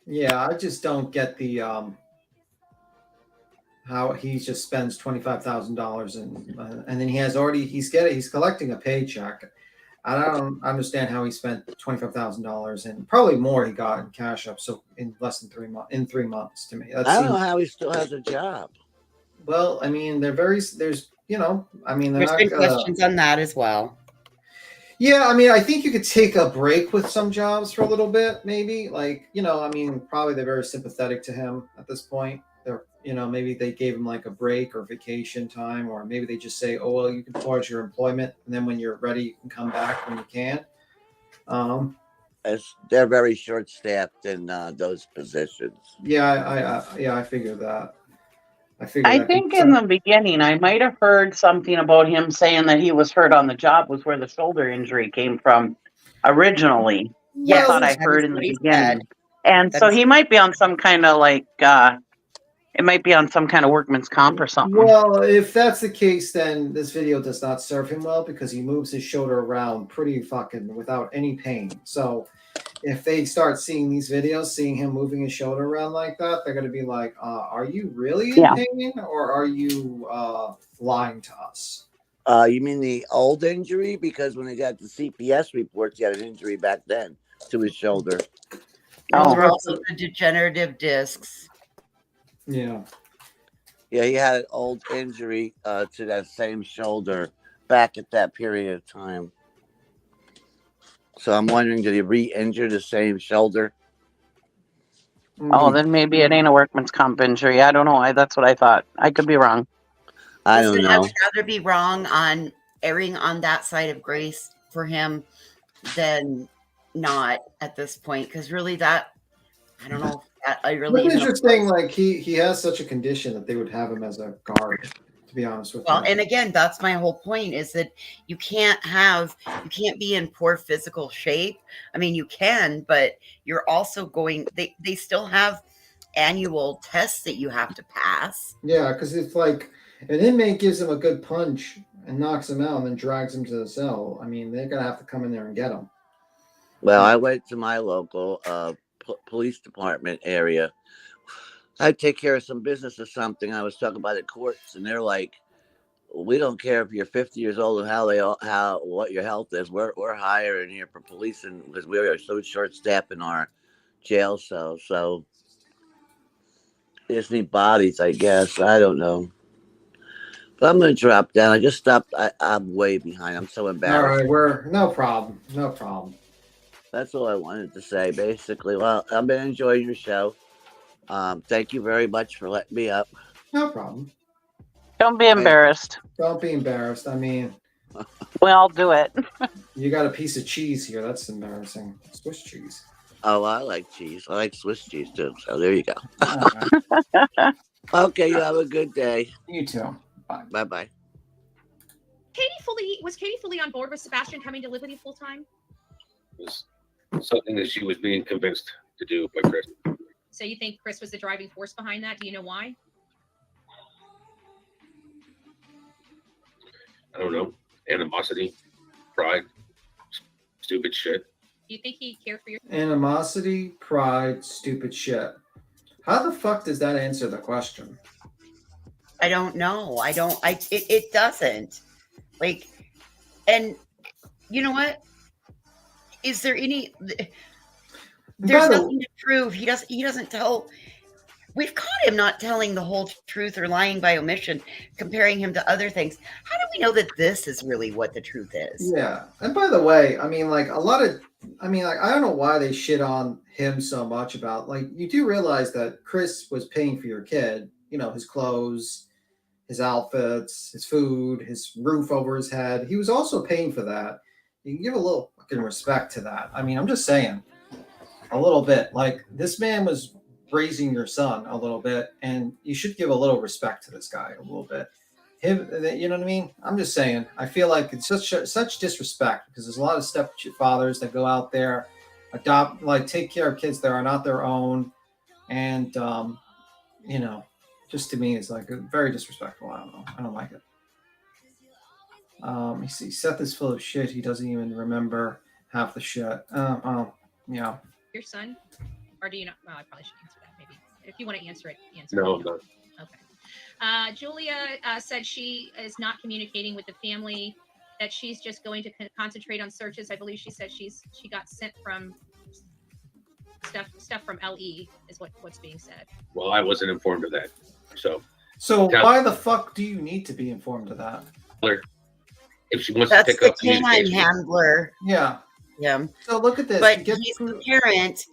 Yeah, I just don't get the how he just spends $25,000 and then he's collecting a paycheck. I don't understand how he spent $25,000 and probably more he got in Cash App. So in less than 3 months, in 3 months to me. I don't know how he still has a job. Well, I mean, there's been questions on that as well. Yeah, I mean, I think you could take a break with some jobs for a little bit, maybe. Like, I mean, probably they're very sympathetic to him at this point. They're, maybe they gave him like a break or vacation time, or maybe they just say, oh, well, you can pause your employment, and then when you're ready, you can come back when you can. As they're very short-staffed in those positions. Yeah, I figured that. I think in the beginning, I might have heard something about him saying that he was hurt on the job was where the shoulder injury came from originally. Yes, I thought I heard in the beginning. And That so is- he might be on some kind of it might be on some kind of workman's comp or something. Well, if that's the case, then this video does not serve him well because he moves his shoulder around pretty fucking without any pain. So if they start seeing these videos, seeing him moving his shoulder around like that, they're going to be like, are you really in pain or are you lying to us? You mean the old injury? Because when they got the CPS reports, he had an injury back then to his shoulder. Those were also the degenerative discs. Yeah. Yeah, he had an old injury to that same shoulder back at that period of time. So I'm wondering, did he re-injure the same shoulder? Oh, then maybe it ain't a workman's comp injury. I don't know. That's what I thought. I could be wrong. I don't know. I would rather be wrong on erring on that side of grace for him than not at this point. Because really I don't know. It's interesting, like he has such a condition that they would have him as a guard, to be honest with you. Well, and again, that's my whole point is that you can't be in poor physical shape. I mean, you can, but you're also they still have annual tests that you have to pass. Yeah, because it's like an inmate gives him a good punch and knocks him out and then drags him to the cell. I mean, they're going to have to come in there and get him. Well, I went to my local police department area. I'd take care of some business or something. I was talking about the courts, and they're like, "We don't care if you're 50 years old and what your health is. We're hiring here for policing because we are so short-staffed in our jail cells. So they just need bodies, I guess. I don't know. But I'm gonna drop down. I just stopped. I'm way behind. I'm so embarrassed. All right, no problem. That's all I wanted to say, basically. Well, I've been enjoying your show. Thank you very much for letting me up. No problem. Don't be embarrassed. Don't be embarrassed. I mean, Well, do it. You got a piece of cheese here. That's embarrassing. Swiss cheese. Oh, I like cheese. I like Swiss cheese too. So there you go. Okay, you have a good day. You too. Bye bye. Was Katie fully on board with Sebastian coming to live with you full time? It was something that she was being convinced to do by Chris. So you think Chris was the driving force behind that? Do you know why? I don't know. Animosity, pride, stupid shit. Do you think he cared for your Animosity, pride, stupid shit. How the fuck does that answer the question? I don't know. It doesn't. Like, and you know what? Is there any? There's nothing to prove. He doesn't tell. We've caught him not telling the whole truth or lying by omission, comparing him to other things. How do we know that this is really what the truth is? Yeah. And by the way, I mean, like I don't know why they shit on him so much about, like, you do realize that Chris was paying for your kid, you know, his clothes, his outfits, his food, his roof over his head. He was also paying for that. You can give a little fucking respect to that. I mean, I'm just saying a little bit. Like, this man was raising your son a little bit, and you should give a little respect to this guy a little bit. Him, you know what I mean? I'm just saying. I feel like it's such disrespect, because there's a lot of stepfathers that go out there, adopt, like, take care of kids that are not their own, and you know, just to me, it's like very disrespectful. I don't know. I don't like it. You see, Seth is full of shit. He doesn't even remember half the shit. Yeah. Your son, or do you not? Well, I probably should answer that. Maybe if you want to answer it, answer. No, it. I'm not. Okay. Julia said she is not communicating with the family. That she's just going to concentrate on searches. I believe she said she got sent from stuff from LE is what's being said. Well, I wasn't informed of that. So why the fuck do you need to be informed of that? If she wants That's to pick the up canine handler. Yeah. Yeah. So look at this. But he's the parent.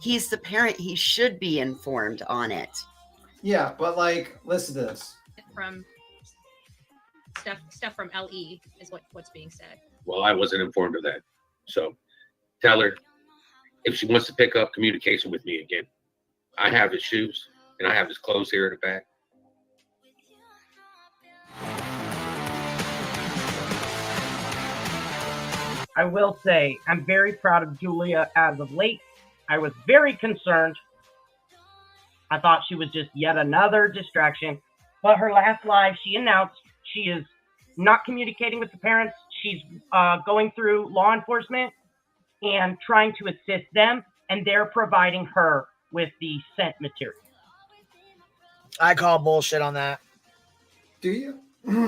He's the parent. He should be informed on it. Yeah, but like, listen to this. From stuff from LE is what's being said. Well, I wasn't informed of that. So tell her if she wants to pick up communication with me again. I have his shoes and I have his clothes here in the back. I will say I'm very proud of Julia as of late. I was very concerned. I thought she was just yet another distraction. But her last live, she announced she is not communicating with the parents. She's going through law enforcement and trying to assist them, and they're providing her with the scent material. I call bullshit on that. Do you?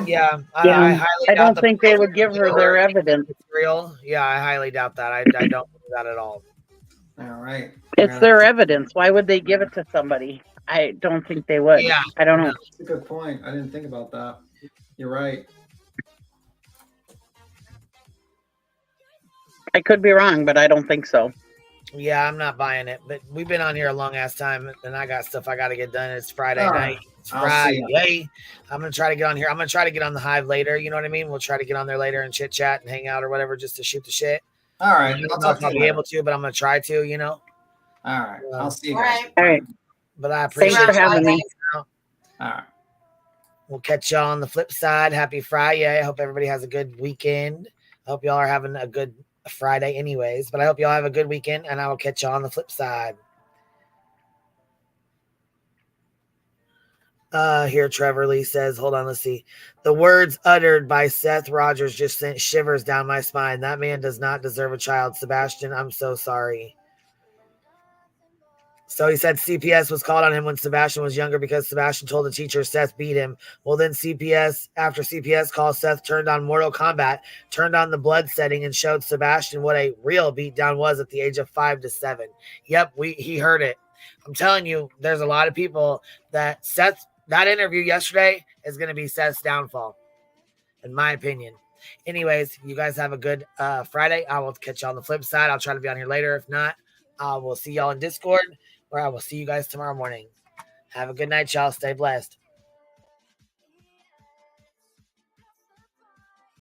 Yeah, Yeah, I highly I doubt don't the think they would give her their evidence. material. Yeah, I highly doubt that. I don't believe that at all. All right. It's their evidence. Why would they give it to somebody? I don't think they would. Yeah. I don't know. That's a good point. I didn't think about that. You're right. I could be wrong, but I don't think so. Yeah, I'm not buying it. But we've been on here a long ass time, and I got stuff I got to get done. It's Friday night. It's Friday. I'm gonna try to get on here. I'm gonna try to get on the Hive later. You know what I mean? We'll try to get on there later and chit chat and hang out or whatever, just to shoot the shit. All right. I don't know if I'll be able to, but I'm gonna try to. You know. All right. I'll see you guys. All right. But I appreciate Thanks for having me. All right. We'll catch y'all on the flip side. Happy Friday. I hope everybody has a good weekend. I hope y'all are having a good Friday anyways, but I hope y'all have a good weekend, and I will catch y'all on the flip side. Here Trevor Lee says, hold on, let's see. The words uttered by Seth Rogers just sent shivers down my spine. That man does not deserve a child. Sebastian, I'm so sorry. So he said CPS was called on him when Sebastian was younger because Sebastian told the teacher Seth beat him. Well, then after CPS call, Seth turned on Mortal Kombat, turned on the blood setting, and showed Sebastian what a real beatdown was at the age of 5 to 7. Yep, he heard it. I'm telling you, there's a lot of people that that interview yesterday is going to be Seth's downfall, in my opinion. Anyways, you guys have a good Friday. I will catch y'all on the flip side. I'll try to be on here later. If not, we'll see y'all in Discord, or I will see you guys tomorrow morning. Have a good night, y'all. Stay blessed.